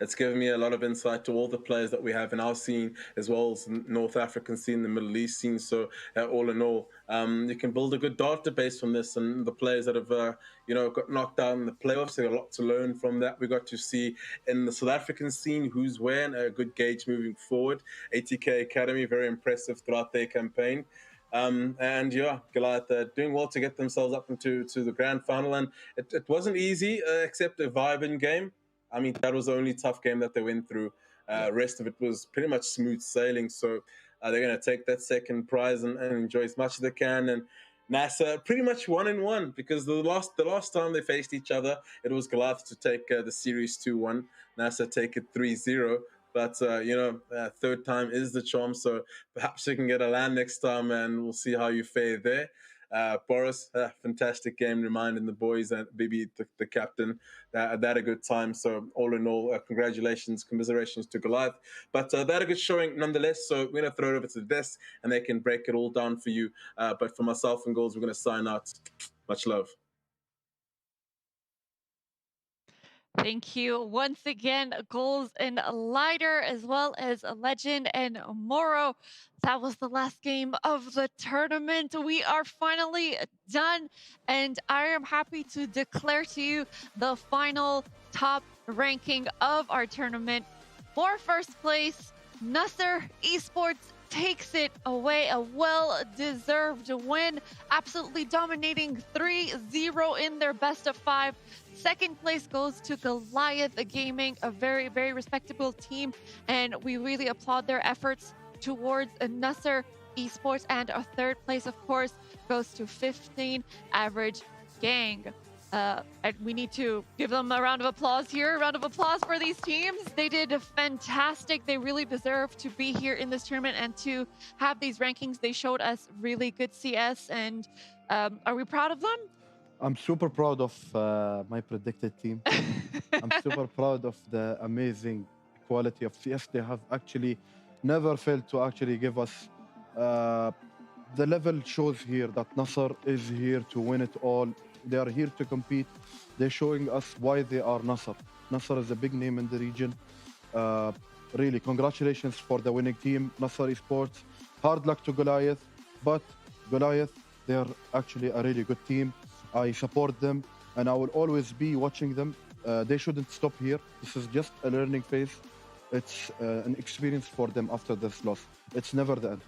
It's given me a lot of insight to all the players that we have in our scene, as well as North African scene, the Middle East scene. So all in all, you can build a good database from this, and the players that have got knocked out in the playoffs, they got a lot to learn from that. We got to see in the South African scene who's where, and a good gauge moving forward. ATK Academy, very impressive throughout their campaign. And yeah, Goliath doing well to get themselves up into the grand final, and it wasn't easy, except a vibing game. I mean, that was the only tough game that they went through. Rest of it was pretty much smooth sailing. So they're going to take that second prize and enjoy as much as they can. And NASA pretty much 1-1, because the last time they faced each other, it was Goliath to take the series 2-1. NASA take it 3-0. But, third time is the charm. So perhaps you can get a land next time, and we'll see how you fare there. Boris, fantastic game, reminding the boys and maybe the captain that had a good time. So all in all, congratulations, commiserations to Goliath. But they had a good showing nonetheless. So we're going to throw it over to the desk, and they can break it all down for you. But for myself and Goals, we're going to sign out. Much love. Thank you once again, Goals and Lighter, as well as Legend and Moro. That was the last game of the tournament. We are finally done, and I am happy to declare to you the final top ranking of our tournament. For first place, Nasser Esports takes it away. A well-deserved win, absolutely dominating 3-0 in their best of 5. Second place goes to Goliath Gaming, a very, very respectable team, and we really applaud their efforts towards Nasser Esports. And our third place, of course, goes to 15 Average Gang. And we need to give them a round of applause here. A round of applause for these teams. They did fantastic. They really deserve to be here in this tournament and to have these rankings. They showed us really good CS, and are we proud of them? I'm super proud of my predicted team. I'm super proud of the amazing quality of CS. They have actually never failed to actually give us the level shows here that Nasser is here to win it all. They are here to compete. They're showing us why they are Nasser. Nasser is a big name in the region. Really, congratulations for the winning team, Nasser Esports. Hard luck to Goliath, but Goliath, they're actually a really good team. I support them, and I will always be watching them. They shouldn't stop here. This is just a learning phase. It's an experience for them after this loss. It's never the end.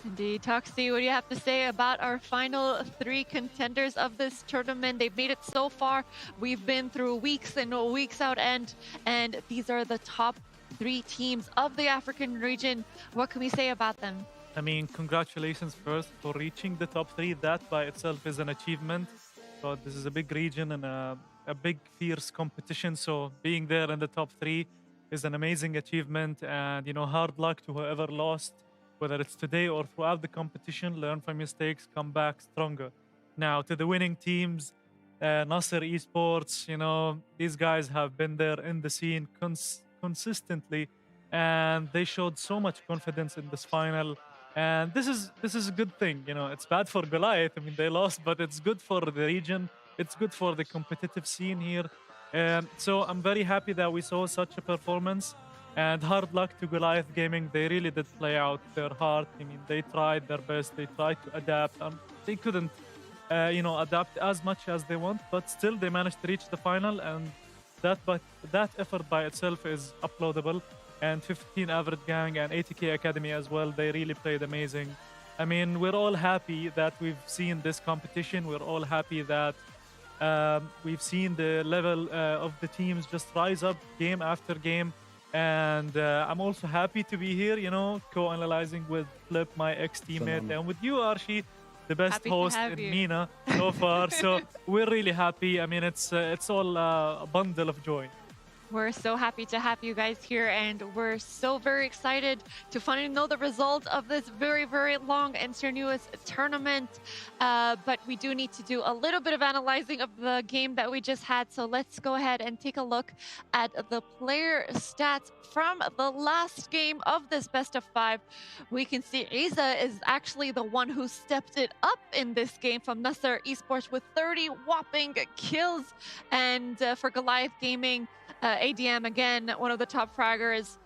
Indeed. Toxie, what do you have to say about our final 3 contenders of this tournament? They've made it so far. We've been through weeks and weeks out end, and these are the top 3 teams of the African region. What can we say about them? I mean, congratulations first for reaching the top 3. That by itself is an achievement. So this is a big region and a big, fierce competition. So being there in the top 3 is an amazing achievement. And, hard luck to whoever lost, whether it's today or throughout the competition. Learn from mistakes, come back stronger. Now, to the winning teams, Nasser Esports, these guys have been there in the scene consistently, and they showed so much confidence in this final. And this is a good thing. It's bad for Goliath. I mean, they lost, but it's good for the region. It's good for the competitive scene here. So I'm very happy that we saw such a performance. And hard luck to Goliath Gaming. They really did play out their heart. I mean, they tried their best. They tried to adapt. They couldn't, adapt as much as they want, but still they managed to reach the final. And that effort by itself is uploadable. And 15 Average Gang and ATK Academy as well, they really played amazing. I mean, we're all happy that we've seen this competition. We're all happy that we've seen the level of the teams just rise up game after game. And I'm also happy to be here, co-analyzing with Flip, my ex-teammate, and with you, Archie. the best Happy to host have in you. MENA so far. So we're really happy. I mean, it's all a bundle of joy. We're so happy to have you guys here, and we're so very excited to finally know the result of this very, very long and strenuous tournament. But we do need to do a little bit of analyzing of the game that we just had. So let's go ahead and take a look at the player stats from the last game of this best of 5. We can see Isa is actually the one who stepped it up in this game from Nasser Esports with 30 whopping kills. And for Goliath Gaming, ADM again, one of the top fraggers.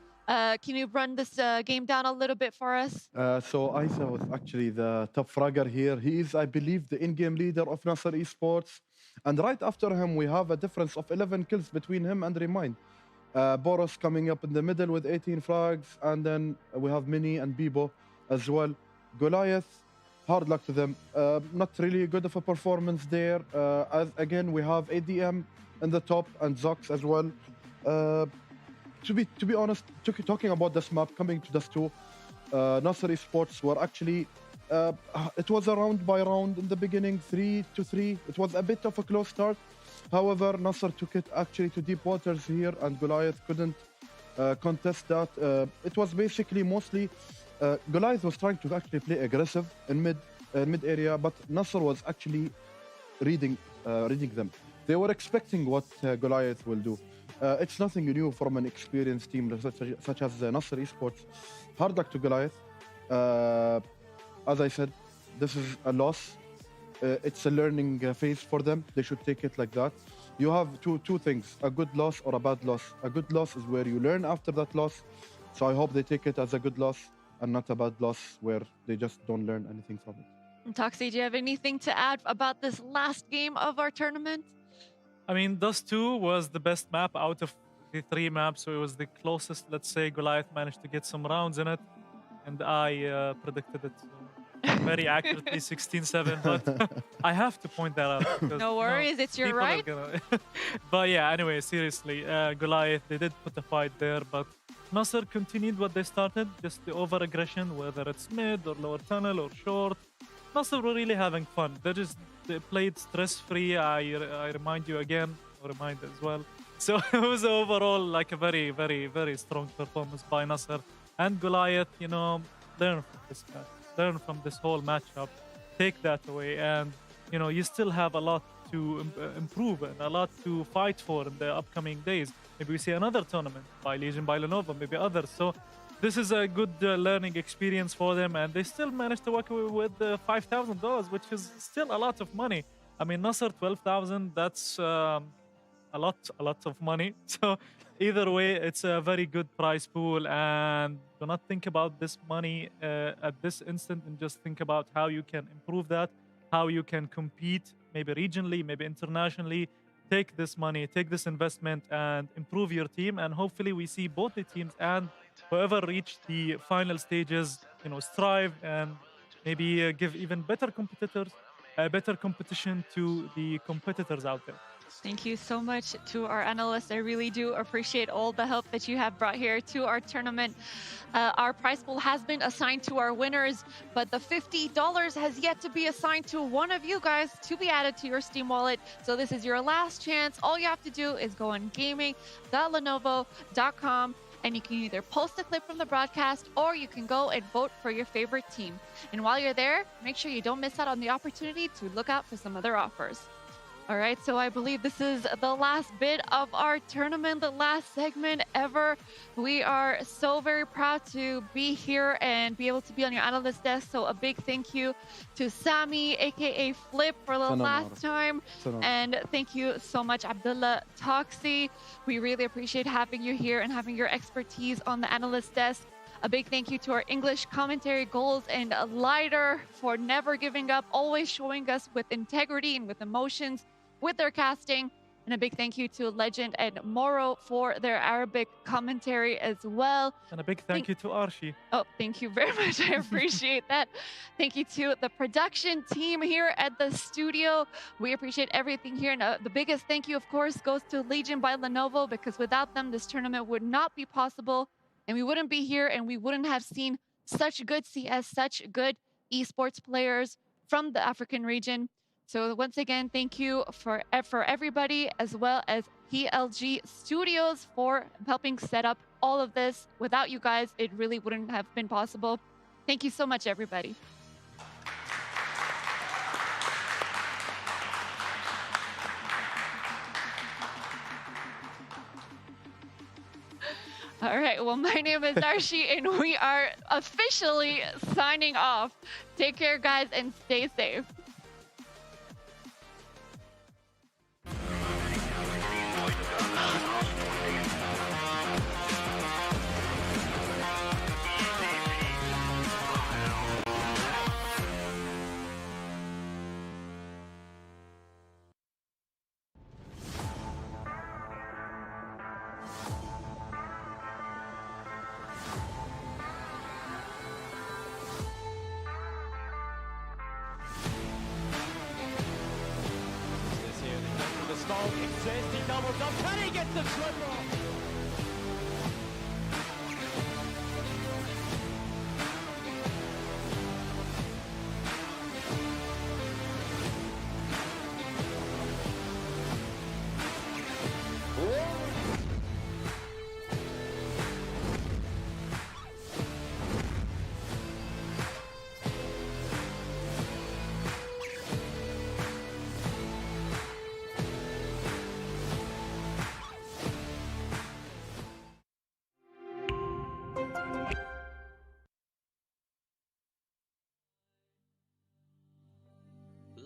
Can you run this game down a little bit for us? So Isa was actually the top fragger here. He is, I believe, the in-game leader of Nasser Esports. And right after him, we have a difference of 11 kills between him and Remind. Boros coming up in the middle with 18 frags. And then we have Mini and Bibo as well. Goliath, hard luck to them. Not really good of a performance there. As again, we have ADM in the top and Zox as well. To be honest, talking about this map, coming to this 2, Nasser Esports were actually, it was a round by round in the beginning, 3-3. It was a bit of a close start. However, Nasser took it actually to deep waters here, and Goliath couldn't contest that. It was basically mostly Goliath was trying to actually play aggressive in mid area, but Nasser was actually reading them. They were expecting what Goliath will do. It's nothing new from an experienced team such as Nasser Esports. Hard luck to Goliath. As I said, this is a loss. It's a learning phase for them. They should take it like that. You have two things, a good loss or a bad loss. A good loss is where you learn after that loss. So I hope they take it as a good loss and not a bad loss where they just don't learn anything from it. Toxie, do you have anything to add about this last game of our tournament? I mean, Dust 2 was the best map out of the 3 maps, so it was the closest. Let's say Goliath managed to get some rounds in it, and I predicted it very accurately, 16-7. But I have to point that out. Because, No worries, it's your people are right. gonna- But yeah, anyway, seriously, Goliath, they did put a fight there, but Nasser continued what they started, just the over-aggression, whether it's mid or lower tunnel or short. Nasser were really having fun. They played stress-free. I remind you again, or remind as well. So it was overall like a very, very, very strong performance by Nasser. And Goliath, learn from this match. Learn from this whole matchup. Take that away. And, you still have a lot to improve and a lot to fight for in the upcoming days. Maybe we see another tournament by Legion, by Lenovo, maybe others. So this is a good learning experience for them, and they still managed to walk away with $5,000, which is still a lot of money. I mean, Nasser 12,000, that's a lot of money. So either way, it's a very good prize pool, and do not think about this money at this instant, and just think about how you can improve that, how you can compete, maybe regionally, maybe internationally. Take this money, take this investment, and improve your team. And hopefully we see both the teams and whoever reach the final stages, strive and maybe give even better competitors, better competition to the competitors out there. Thank you so much to our analysts. I really do appreciate all the help that you have brought here to our tournament. Our prize pool has been assigned to our winners, but the $50 has yet to be assigned to one of you guys to be added to your Steam wallet. So this is your last chance. All you have to do is go on gaming.lenovo.com, and you can either post a clip from the broadcast or you can go and vote for your favorite team. And while you're there, make sure you don't miss out on the opportunity to look out for some other offers. All right, so I believe this is the last bit of our tournament, the last segment ever. We are so very proud to be here and be able to be on your analyst desk. So a big thank you to Sami, aka Flip, for the last time. And thank you so much, Abdullah Toxie. We really appreciate having you here and having your expertise on the analyst desk. A big thank you to our English commentary goals and Lighter for never giving up, always showing us with integrity and with emotions with their casting. And a big thank you to Legend and Moro for their Arabic commentary as well. And a big thank you to Arshi. Oh, thank you very much. I appreciate that. Thank you to the production team here at the studio. We appreciate everything here. And the biggest thank you, of course, goes to Legion by Lenovo, because without them, this tournament would not be possible. And we wouldn't be here, and we wouldn't have seen such good CS, such good esports players from the African region. So once again, thank you for everybody, as well as PLG Studios for helping set up all of this. Without you guys, it really wouldn't have been possible. Thank you so much, everybody. All right, well, my name is Darshi, and we are officially signing off. Take care, guys, and stay safe. The smoke exists, he doubles up, can he get the triple?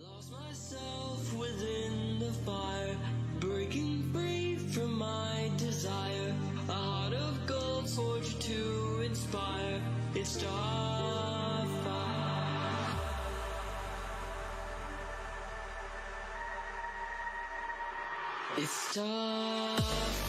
Lost myself within the fire, breaking free from my desire. A heart of gold forged to inspire. It's Starfire. It's Starfire.